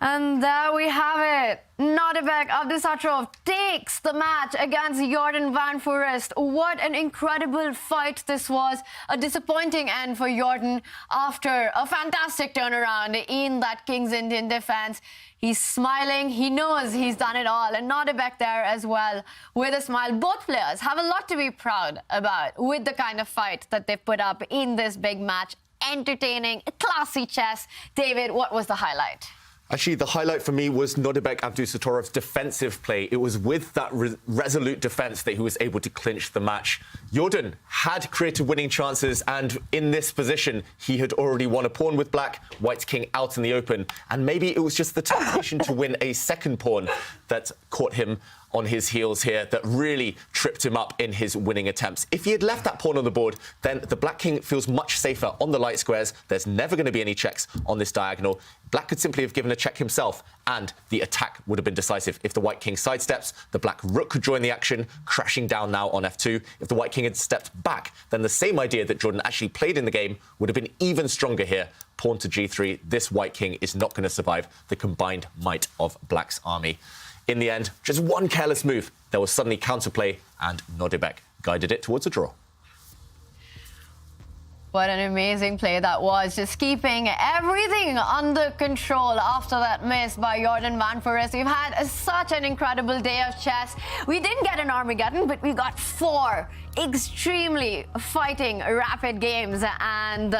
And there we have it. Nodirbek Abdusattorov takes the match against Jordan van Foreest. What an incredible fight this was. A disappointing end for Jordan after a fantastic turnaround in that King's Indian defense. He's smiling. He knows he's done it all. And Nodirbek there as well with a smile. Both players have a lot to be proud about with the kind of fight that they've put up in this big match. Entertaining, classy chess. David, what was the highlight? Actually, the highlight for me was Nodirbek Abdusattorov's defensive play. It was with that resolute defense that he was able to clinch the match. Jordan had created winning chances, and in this position, he had already won a pawn with Black, White's king out in the open. And maybe it was just the temptation to win a second pawn that caught him on his heels here, that really tripped him up in his winning attempts. If he had left that pawn on the board, then the Black king feels much safer on the light squares. There's never going to be any checks on this diagonal. Black could simply have given a check himself, and the attack would have been decisive. If the White king sidesteps, the Black rook could join the action, crashing down now on f2. If the White king had stepped back, then the same idea that Jordan actually played in the game would have been even stronger here. Pawn to g3. This White king is not going to survive the combined might of Black's army. In the end, just one careless move, there was suddenly counterplay, and Nodirbek guided it towards a draw. What an amazing play that was. Just keeping everything under control after that miss by Jordan van Foreest. We've had such an incredible day of chess. We didn't get an Armageddon, but we got 4 extremely fighting rapid games. And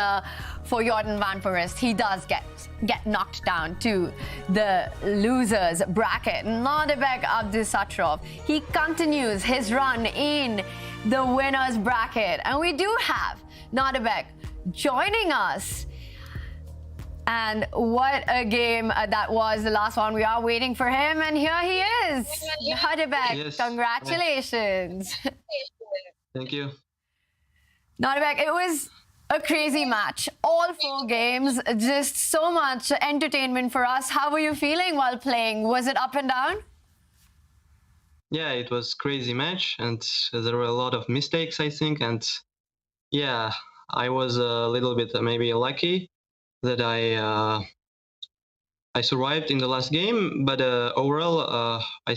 for Jordan van Foreest, he does get knocked down to the losers bracket. Nodirbek Abdusattorov, he continues his run in the winners bracket. And we do have Nodirbek joining us. And what a game that was, the last one. We are waiting for him, and here he is. Nodirbek, yes. Congratulations. Thank you. Nodirbek, it was a crazy match. All 4 games, just so much entertainment for us. How were you feeling while playing? Was it up and down? Yeah, it was crazy match, and there were a lot of mistakes, I think, and yeah, I was a little bit maybe lucky that I survived in the last game, but overall, I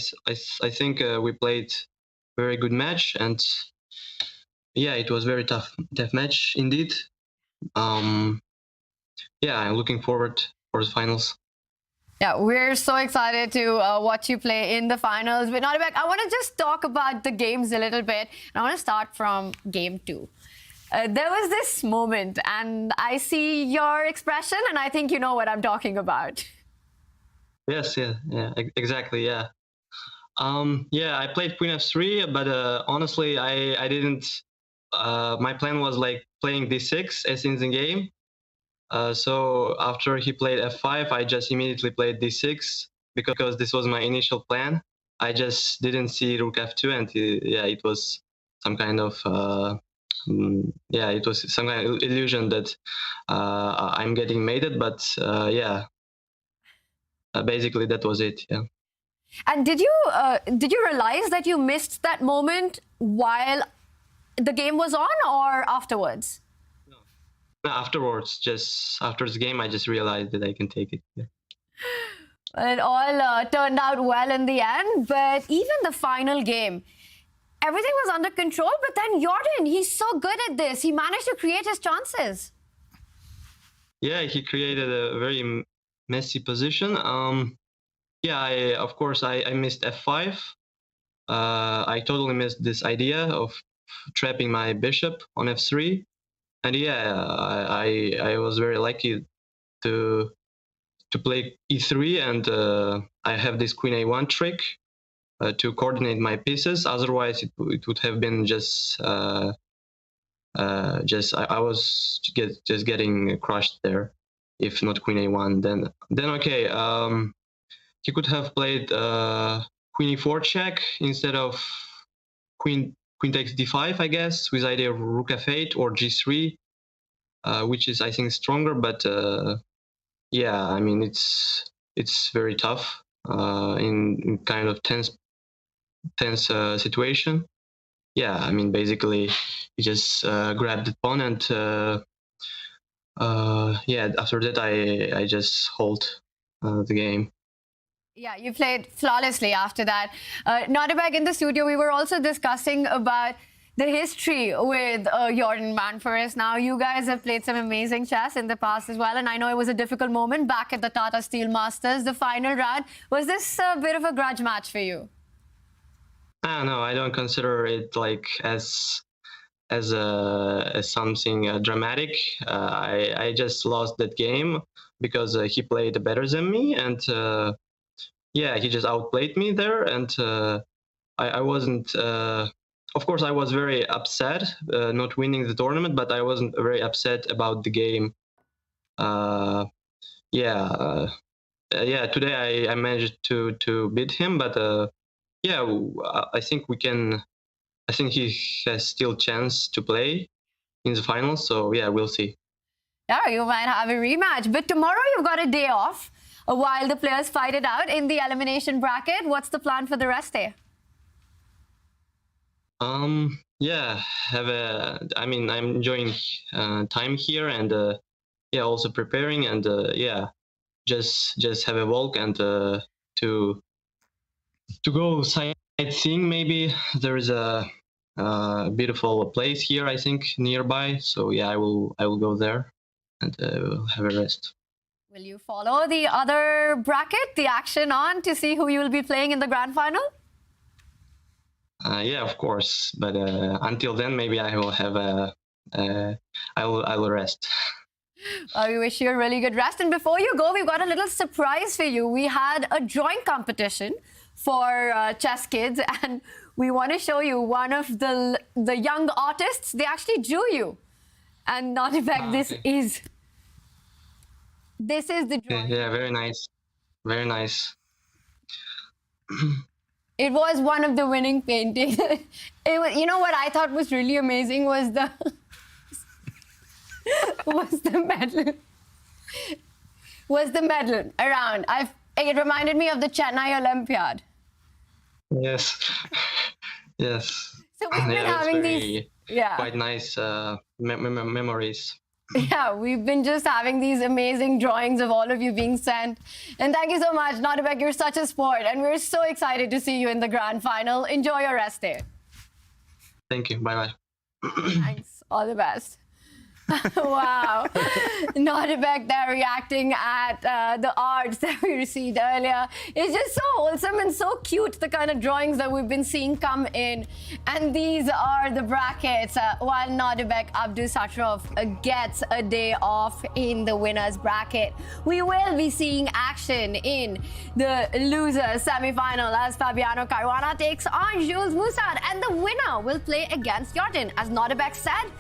think we played very good match, and yeah, it was very tough match indeed. Yeah, I'm looking forward for the finals. Yeah, we're so excited to watch you play in the finals. But Nodirbek, I want to just talk about the games a little bit. And I want to start from game 2. There was this moment, and I see your expression, and I think you know what I'm talking about. Yes, yeah, exactly, yeah. Yeah, I played Queen f3, but honestly, I didn't. My plan was like playing d6 as in the game. So after he played f5, I just immediately played d6 because this was my initial plan. I just didn't see rook f2, and yeah, it was some kind of yeah, it was some kind of illusion that I'm getting mated. But yeah, basically that was it. Yeah. And did you realize that you missed that moment while the game was on, or afterwards? Afterwards, just after the game, I just realized that I can take it. Yeah. It all turned out well in the end, but even the final game, everything was under control. But then Jordan, he's so good at this. He managed to create his chances. Yeah, he created a very messy position. Yeah, of course, I missed f5. I totally missed this idea of trapping my bishop on f3. And yeah, I was very lucky to play e3, and I have this queen a1 trick to coordinate my pieces. Otherwise, it would have been just I was just getting crushed there. If not queen a1, then okay. He could have played queen e4 check instead of queen takes d5, I guess, with idea of rook f8 or g3, which is, I think, stronger. But yeah, I mean, it's very tough in kind of tense situation. Yeah, I mean, basically, he just grabbed the pawn, and yeah, after that, I just hold the game. Yeah, you played flawlessly after that. Nodirbek, in the studio, we were also discussing about the history with Jordan van Foreest. Now, you guys have played some amazing chess in the past as well, and I know it was a difficult moment back at the Tata Steel Masters, the final round. Was this a bit of a grudge match for you? No, I don't consider it like as something dramatic. I just lost that game because he played better than me, and yeah, he just outplayed me there, and I wasn't. Of course, I was very upset not winning the tournament, but I wasn't very upset about the game. Yeah, yeah. Today I managed to beat him, but yeah, I think we can. I think he has still chance to play in the finals. So yeah, we'll see. Yeah, you might have a rematch, but tomorrow you've got a day off while the players fight it out in the elimination bracket. What's the plan for the rest day? Yeah, I mean, I'm enjoying time here, and yeah, also preparing, and yeah, just have a walk, and to go sightseeing. Maybe there is a a beautiful place here, I think, nearby. So yeah, I will go there and we'll have a rest. Will you follow the other bracket, the action on, to see who you will be playing in the grand final? Yeah, of course. But until then, maybe I will have I will rest. We wish you a really good rest. And before you go, we've got a little surprise for you. We had a drawing competition for Chess Kids, and we want to show you one of the young artists. They actually drew you. And Nodirbek, this is the drawing. Yeah, very nice. Very nice. It was one of the winning paintings. It was, you know what I thought was really amazing was the medal around. It reminded me of the Chennai Olympiad. Yes. Yes. So we've been having these quite nice memories. Yeah, we've been just having these amazing drawings of all of you being sent. And thank you so much, Nodirbek. You're such a sport, and we're so excited to see you in the grand final. Enjoy your rest day. Thank you. Bye-bye. Thanks. All the best. Wow. Nodirbek there reacting at the arts that we received earlier. It's just so wholesome and so cute, the kind of drawings that we've been seeing come in. And these are the brackets. While Nodirbek Abdusattorov gets a day off in the winner's bracket, we will be seeing action in the loser semi-final as Fabiano Caruana takes on Musaud, and the winner will play against Jordan. As Nodirbek said,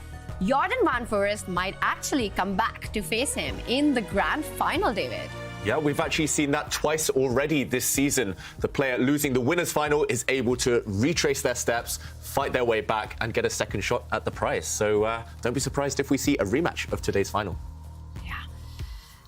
Jordan van Foreest might actually come back to face him in the grand final, David. Yeah, we've actually seen that twice already this season. The player losing the winner's final is able to retrace their steps, fight their way back, and get a second shot at the prize. So don't be surprised if we see a rematch of today's final. Yeah,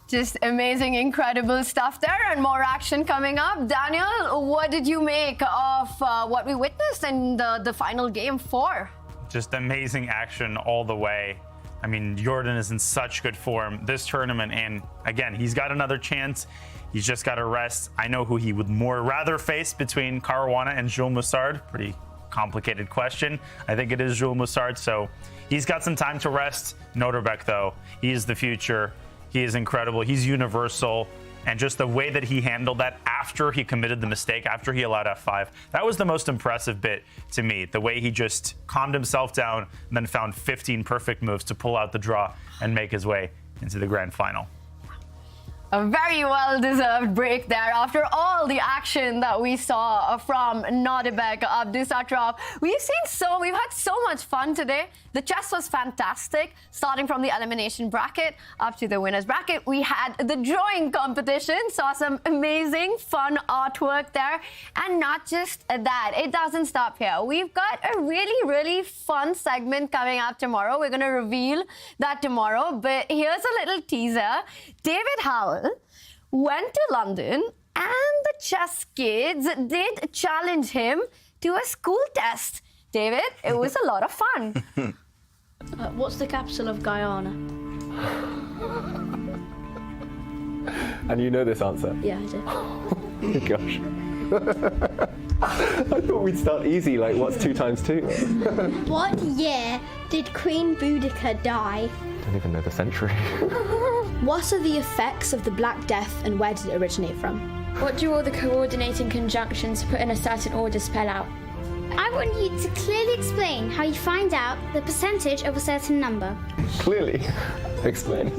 just amazing, incredible stuff there, and more action coming up. Daniel, what did you make of what we witnessed in the final game 4? Just amazing action all the way. I mean, Jordan is in such good form this tournament, and again, he's got another chance. He's just got to rest. I know who he would more rather face between Caruana and Musaud. Pretty complicated question. I think it is Musaud, so he's got some time to rest. Nodirbek, though, he is the future. He is incredible. He's universal. And just the way that he handled that after he committed the mistake, after he allowed F5, that was the most impressive bit to me. The way he just calmed himself down and then found 15 perfect moves to pull out the draw and make his way into the grand final. A very well-deserved break there after all the action that we saw from Nodirbek Abdusattorov. We've had so much fun today. The chess was fantastic, starting from the elimination bracket up to the winner's bracket. We had the drawing competition, saw some amazing, fun artwork there. And not just that, it doesn't stop here. We've got a really, really fun segment coming up tomorrow. We're going to reveal that tomorrow, but here's a little teaser. David Howell went to London and the chess kids did challenge him to a school test. David, it was a lot of fun. What's the capital of Guyana? And you know this answer? Yeah, I do. Oh gosh. I thought we'd start easy, like what's 2 times 2? What year did Queen Boudica die? I don't even know the century. What are the effects of the Black Death and where did it originate from? What do all the coordinating conjunctions put in a certain order spell out? I want you to clearly explain how you find out the percentage of a certain number. Clearly? Explain.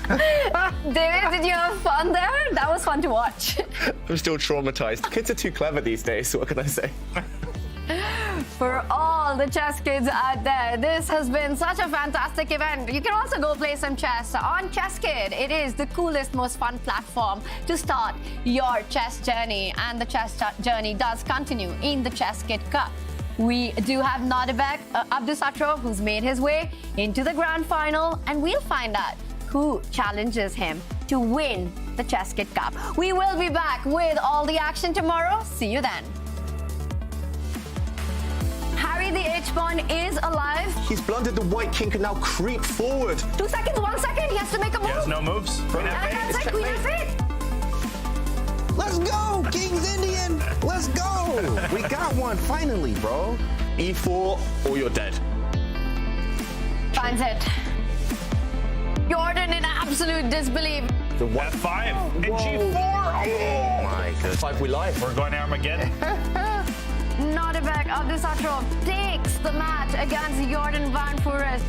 David, did you have fun there? That was fun to watch. I'm still traumatized. Kids are too clever these days, what can I say? For all the chess kids out there, this has been such a fantastic event. You can also go play some chess on ChessKid. It is the coolest, most fun platform to start your chess journey. And the chess journey does continue in the ChessKid Cup. We do have Nodirbek Abdusattorov, who's made his way into the grand final, and we'll find out who challenges him to win the ChessKid Cup. We will be back with all the action tomorrow. See you then. Harry the H-pawn is alive. He's blundered. The white king can now creep forward. 2 seconds, 1 second. He has to make a move. He has no moves. Queen F8. Let's go, King's Indian. Let's go. We got one finally, bro. E4 or you're dead. Finds it. Jordan in absolute disbelief. The F5 and G4. Oh my goodness. 5 we live. We're going to Armageddon. Nodirbek, Abdusattorov takes the match against Jordan van Foreest.